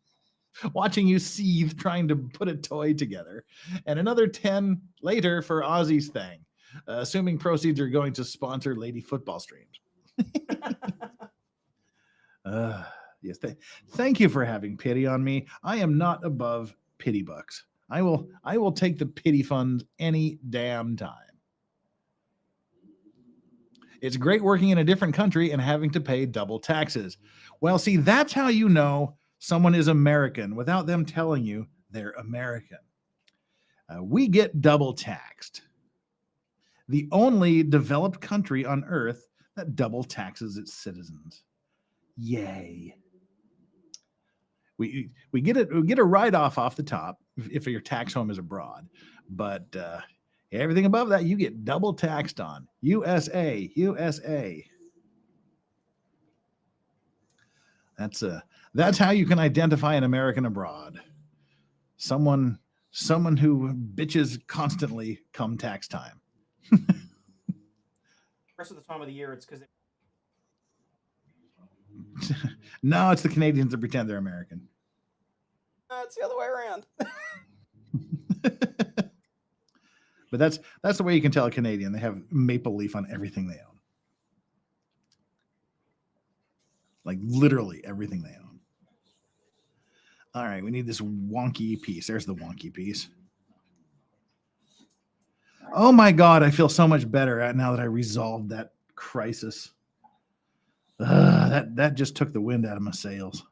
Watching you seethe trying to put a toy together. And another 10 later for Ozzy's thing. Assuming proceeds are going to sponsor lady football streams. Yes. Thank you for having pity on me. I am not above pity bucks. I will take the pity funds any damn time. It's great working in a different country and having to pay double taxes. Well, see, that's how you know someone is American without them telling you they're American. We get double taxed. The only developed country on earth that double taxes its citizens. Yay. We get a write-off off the top, if your tax home is abroad. But everything above that, you get double taxed on. USA, USA. That's how you can identify an American abroad. Someone who bitches constantly come tax time. The rest of the time of the year, it's because No, it's the Canadians that pretend they're American. it's the other way around. But that's the way you can tell a Canadian. They have maple leaf on everything they own. Like literally everything they own. All right, we need this wonky piece. There's the wonky piece. Oh my God, I feel so much better now that I resolved that crisis. That just took the wind out of my sails.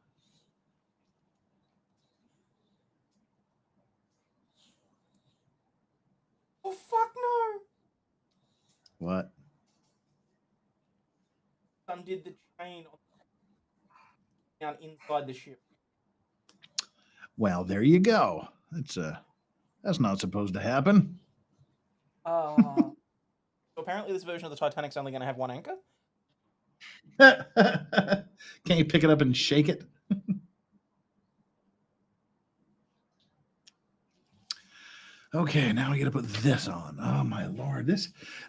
Oh, fuck no. What? Undid the chain down inside the ship. Well, there you go. That's not supposed to happen. So apparently this version of the Titanic's only going to have one anchor? Can't you pick it up and shake it? Okay, now we got to put this on. Oh my Lord.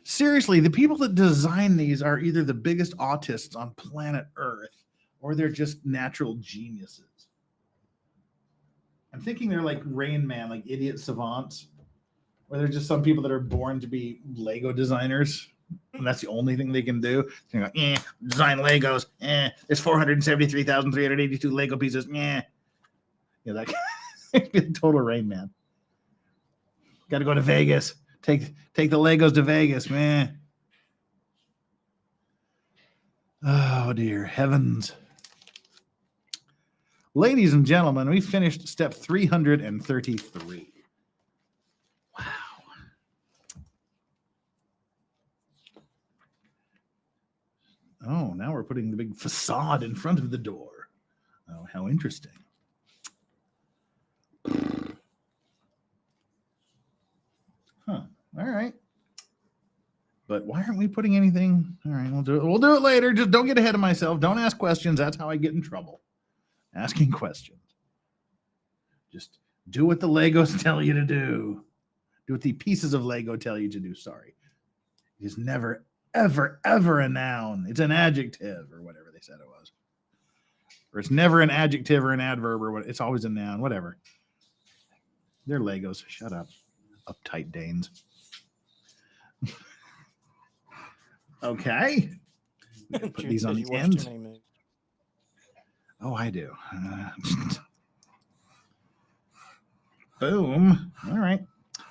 Seriously, the people that design these are either the biggest autists on planet Earth or they're just natural geniuses. I'm thinking they're like Rain Man, like idiot savants, or they're just some people that are born to be Lego designers, and that's the only thing they can do. They go, design Legos. There's 473,382 Lego pieces. Like be a total Rain Man. Got to go to Vegas. Take the Legos to Vegas, man. Oh dear heavens. Ladies and gentlemen, we finished step 333. Wow. Oh, now we're putting the big facade in front of the door. Oh, how interesting. Huh. All right. But why aren't we putting anything? All right, we'll do it. We'll do it later. Just don't get ahead of myself. Don't ask questions. That's how I get in trouble. Asking questions. Just do what the Legos tell you to do. Do what the pieces of Lego tell you to do. Sorry. It is never, ever, ever a noun. It's an adjective or whatever they said it was. Or it's never an adjective or an adverb or what. It's always a noun, whatever. They're Legos. Shut up. Uptight Danes. Okay. Put these on the ends. Oh, I do. Boom. All right.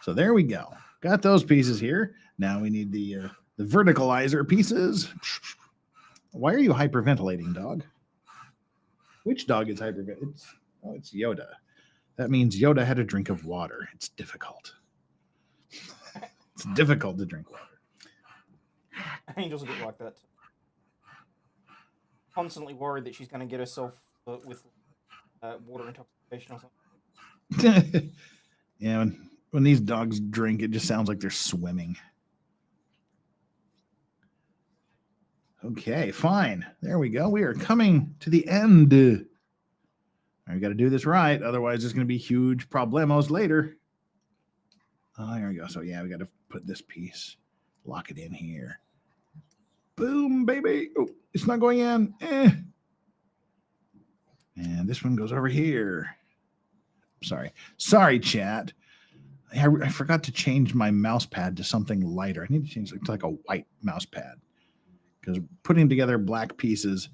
So there we go. Got those pieces here. Now we need the verticalizer pieces. Why are you hyperventilating, dog? Which dog is hyperventilating? It's Yoda. That means Yoda had a drink of water. It's difficult. It's difficult to drink water. Angel's a bit like that. Constantly worried that she's going to get herself with water intoxication or something. Yeah, when these dogs drink, it just sounds like they're swimming. Okay, fine. There we go. We are coming to the end. We got to do this right. Otherwise, there's going to be huge problemos later. Oh, here we go. So, yeah, we got to put this piece, lock it in here. Boom, baby. Oh, it's not going in. And this one goes over here. Sorry, chat. I forgot to change my mouse pad to something lighter. I need to change it to like a white mouse pad because putting together black pieces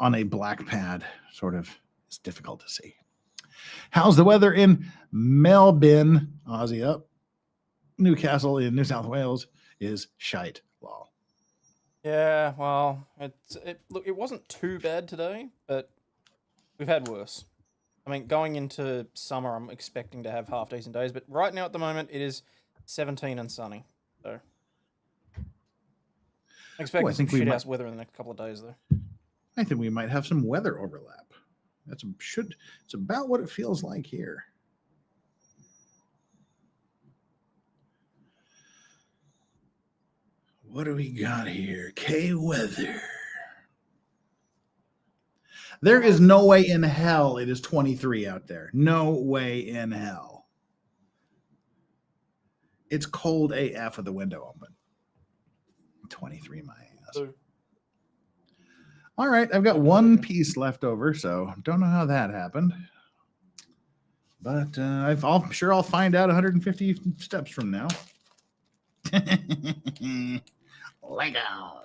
on a black pad sort of is difficult to see. How's the weather in Melbourne, Aussie up? Newcastle in New South Wales is shite. Lol. Yeah, well, look, it wasn't too bad today, but we've had worse. I mean, going into summer, I'm expecting to have half decent days, but right now at the moment, it is 17 and sunny. So, I'm expecting some shit-house weather in the next couple of days, though. I think we might have some weather overlap. It's about what it feels like here. What do we got here? K-Weather. There is no way in hell it is 23 out there. No way in hell. It's cold AF with the window open. 23 my ass. All right, I've got one piece left over, so don't know how that happened. But I'm sure I'll find out 150 steps from now. Legos.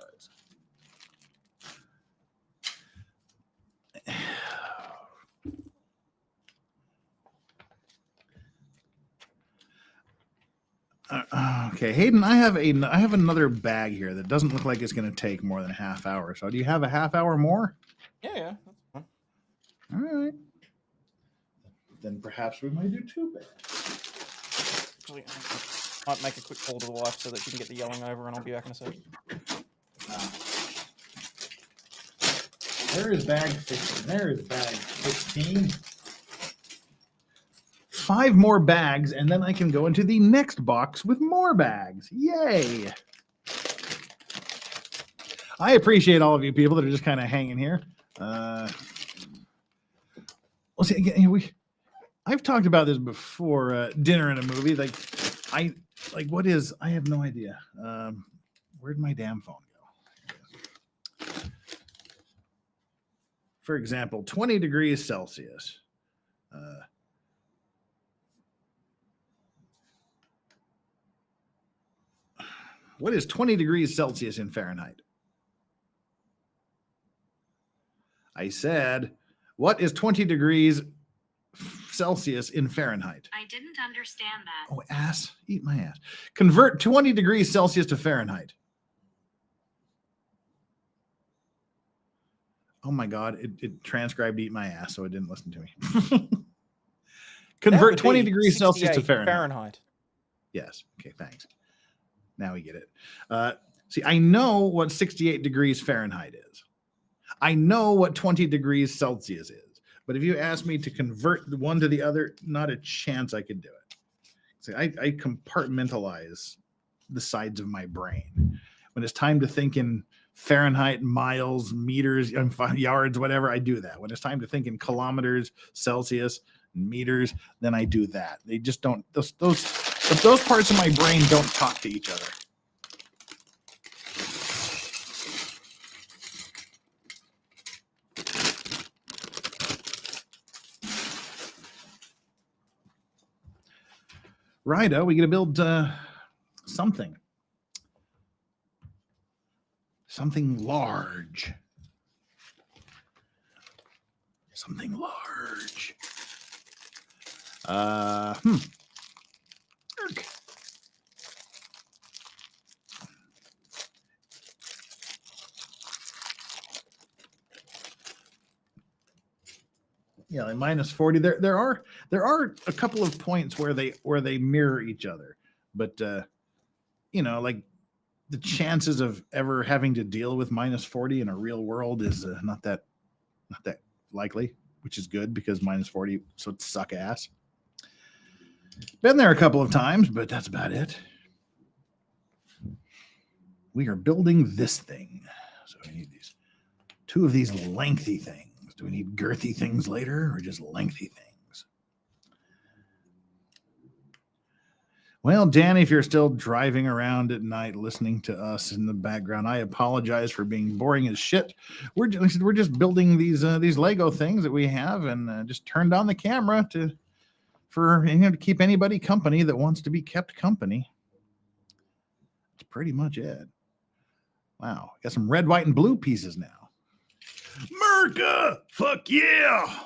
Okay, Hayden, I have another bag here that doesn't look like it's going to take more than a half hour. So do you have a half hour more? Yeah, that's fine. All right. Then perhaps we might do 2 bags. Actually, I might make a quick call to the wife so that she can get the yelling over, and I'll be back in a sec. There is bag 15. There is bag 16. 5 more bags, and then I can go into the next box with more bags. Yay! I appreciate all of you people that are just kind of hanging here. Well, see, again, I've talked about this before. Dinner and a movie, I have no idea. Where'd my damn phone go? For example, 20 degrees Celsius. What is 20 degrees Celsius in Fahrenheit? I said, what is 20 degrees Celsius in Fahrenheit? I didn't understand that. Oh, ass. Eat my ass. Convert 20 degrees Celsius to Fahrenheit. Oh my God. It transcribed eat my ass, so it didn't listen to me. Convert 20 degrees Celsius to Fahrenheit. Yes. Okay, thanks. Now we get it. See, I know what 68 degrees Fahrenheit is. I know what 20 degrees Celsius is. But if you ask me to convert one to the other, not a chance I could do it. See, I compartmentalize the sides of my brain. When it's time to think in Fahrenheit, miles, meters, yards, whatever, I do that. When it's time to think in kilometers, Celsius, meters, then I do that. They just don't, those parts of my brain don't talk to each other. Righto, we got to build something. Something large. Something large. Yeah, like minus 40. There are a couple of points where they mirror each other, but like the chances of ever having to deal with minus 40 in a real world is not that likely, which is good because minus 40 so suck ass. Been there a couple of times, but that's about it. We are building this thing, so we need these 2 of these lengthy things. Do we need girthy things later or just lengthy things? Well, Danny, if you're still driving around at night listening to us in the background, I apologize for being boring as shit. We're just building these Lego things that we have, and just turned on the camera to keep anybody company that wants to be kept company. That's pretty much it. Wow, got some red, white, and blue pieces now. America! Fuck yeah!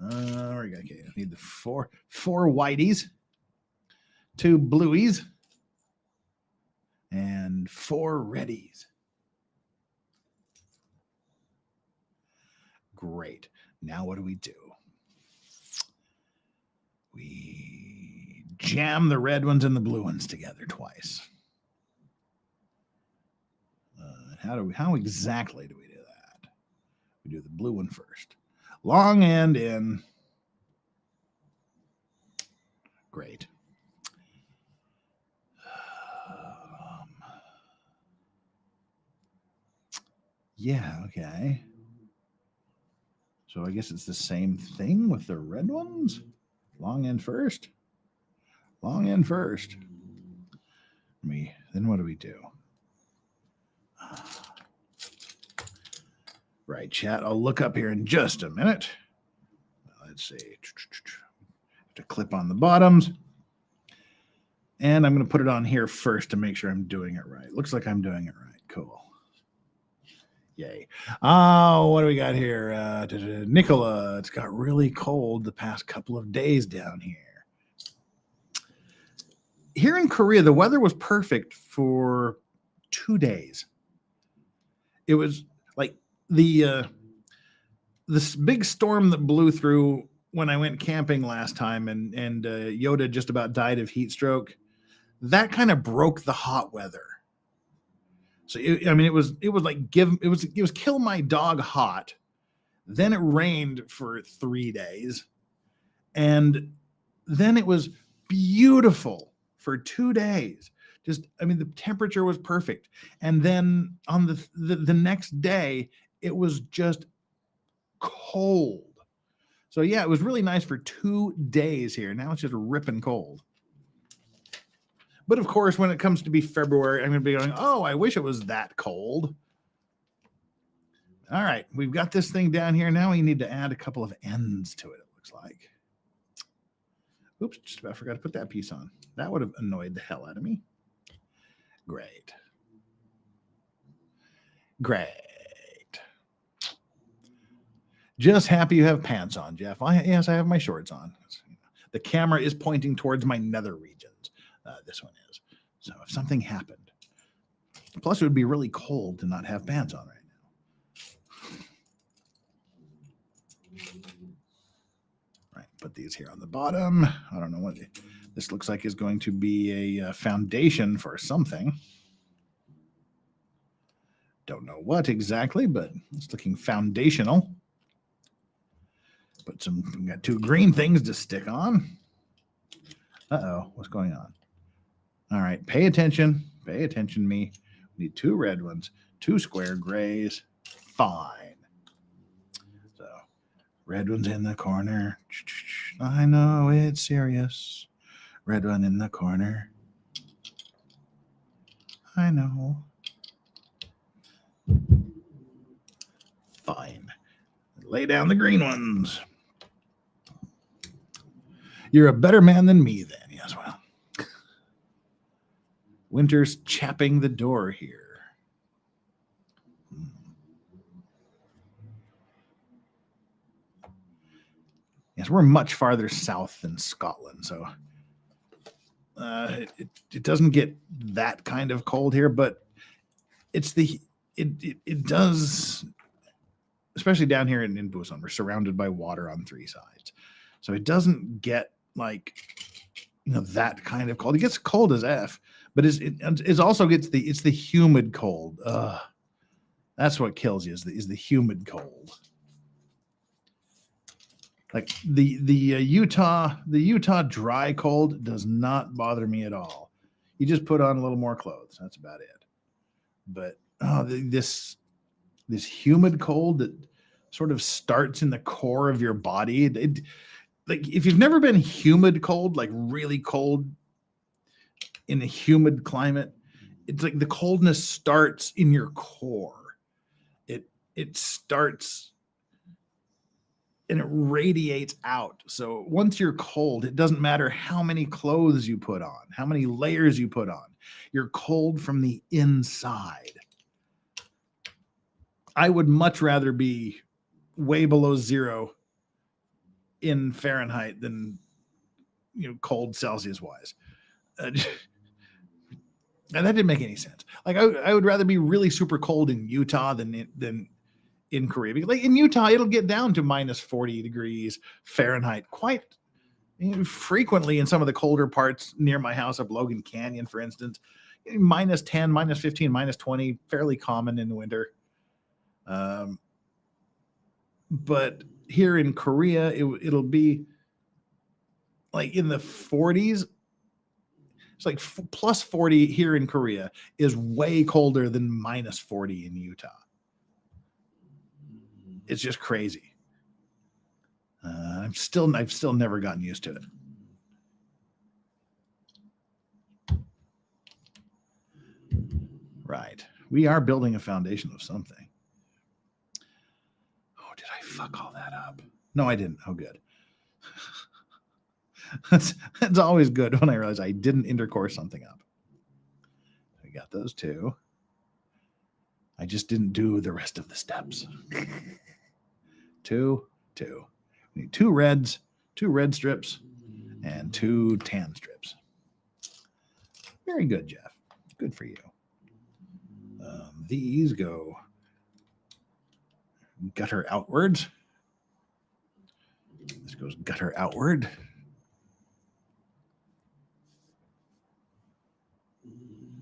Okay, I need the four whiteys, 2 blueies, and 4 reddies. Great. Now what do? We jam the red ones and the blue ones together twice. How exactly do we do that? We do the blue one first. Long end in. Great. Yeah, okay. So I guess it's the same thing with the red ones. Long end first. Long end first. Then what do we do? Right, chat. I'll look up here in just a minute. Let's see. Have to clip on the bottoms. And I'm going to put it on here first to make sure I'm doing it right. Looks like I'm doing it right. Cool. Yay. Oh, what do we got here? Nicola, it's got really cold the past couple of days down here. Here in Korea, the weather was perfect for 2 days. It was like this big storm that blew through when I went camping last time, and Yoda just about died of heat stroke. That kind of broke the hot weather. So it was like it was kill my dog hot. Then it rained for 3 days, and then it was beautiful for 2 days. The temperature was perfect, and then on the next day it was just cold. So yeah, it was really nice for 2 days here. Now it's just ripping cold. But of course, when it comes to be February, I'm going to be going, oh, I wish it was that cold. All right, we've got this thing down here. Now we need to add a couple of ends to it, it looks like. Oops, just about forgot to put that piece on. That would have annoyed the hell out of me. Great. Great. Just happy you have pants on, Jeff. Yes, I have my shorts on. The camera is pointing towards my nether regions. This one is. So if something happened, plus it would be really cold to not have pants on right now. Right, put these here on the bottom. I don't know what this looks like is going to be a foundation for something. Don't know what exactly, but it's looking foundational. We got 2 green things to stick on. Uh-oh, what's going on? All right, pay attention. Pay attention, me. We need 2 red ones, 2 square grays. Fine. So, red one's in the corner. I know it's serious. Red one in the corner. I know. Fine. Lay down the green ones. You're a better man than me then. Yes, well. Winter's chapping the door here. Yes, we're much farther south than Scotland, so it doesn't get that kind of cold here, but it does, especially down here in Busan. We're surrounded by water on 3 sides, so it doesn't get like that kind of cold. It gets cold as F. But it also gets the humid cold. That's what kills you is the humid cold. Like the Utah dry cold does not bother me at all. You just put on a little more clothes. That's about it. But this humid cold that sort of starts in the core of your body. Like if you've never been humid cold, like really cold. In a humid climate, it's like the coldness starts in your core. It starts and it radiates out. So once you're cold, it doesn't matter how many clothes you put on, how many layers you put on. You're cold from the inside. I would much rather be way below 0 in Fahrenheit than cold Celsius wise. And that didn't make any sense. Like I would rather be really super cold in Utah than in Korea. Because like in Utah, it'll get down to minus 40 degrees Fahrenheit quite frequently in some of the colder parts near my house up Logan Canyon, for instance. Minus 10, minus 15, minus 20, fairly common in the winter. But here in Korea, it'll be like in the 40s. It's like plus 40 here in Korea is way colder than minus 40 in Utah. It's just crazy. I've still never gotten used to it. Right. We are building a foundation of something. Oh, did I fuck all that up? No, I didn't. Oh, good. That's always good when I realize I didn't intercore something up. We got those two. I just didn't do the rest of the steps. Two. We need two red strips, and two tan strips. Very good, Jeff. Good for you. These go gutter outwards. This goes gutter outward.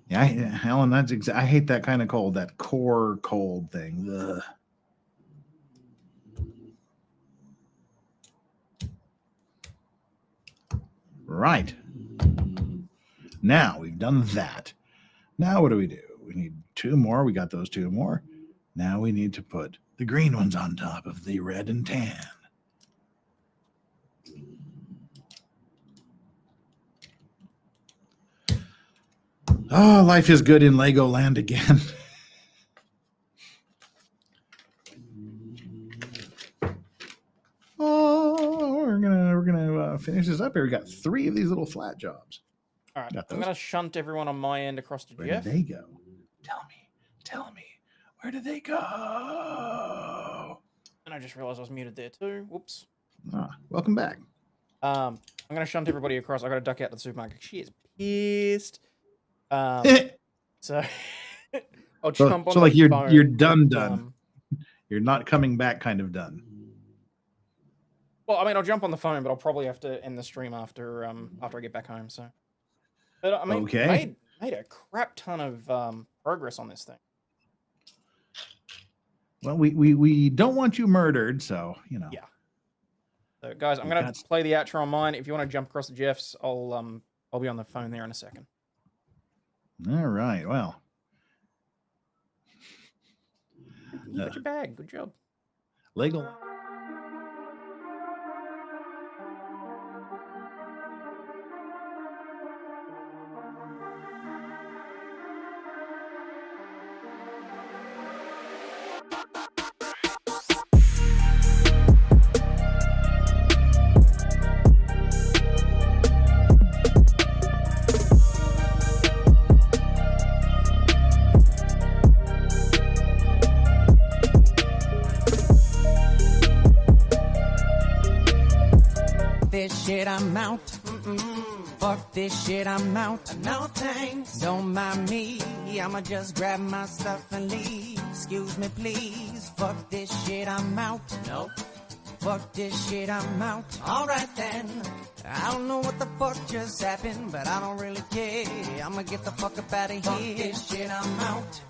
Yeah, Alan, that's I hate that kind of cold, that core cold thing. Ugh. Right. Now we've done that. Now what do? We need two more. We got those two more. Now we need to put the green ones on top of the red and tan. Oh, life is good in Legoland again. Oh, we're gonna finish this up here. We got 3 of these little flat jobs. All right, I'm gonna shunt everyone on my end across to Jeff. Where do they go? Tell me. Where do they go? And I just realized I was muted there too. Whoops. Welcome back. I'm gonna shunt everybody across. I gotta duck out to the supermarket. She is pissed. So I'll jump on. So like the phone, you're done. You're not coming back, kind of done. Well, I mean, I'll jump on the phone, but I'll probably have to end the stream after I get back home. So, but I mean, okay. made a crap ton of progress on this thing. Well, we don't want you murdered, so you know. Yeah. So, guys, I'm gonna play the outro on mine. If you want to jump across to Jeff's, I'll be on the phone there in a second. All right. Well, you got your bag. Good job. Legal. This shit, I'm out. Fuck this shit, I'm out. No thanks. Don't mind me. I'ma just grab my stuff and leave. Excuse me, please. Fuck this shit, I'm out. Nope. Fuck this shit, I'm out. Alright then. I don't know what the fuck just happened, but I don't really care. I'ma get the fuck up out of here. Fuck this shit, I'm out.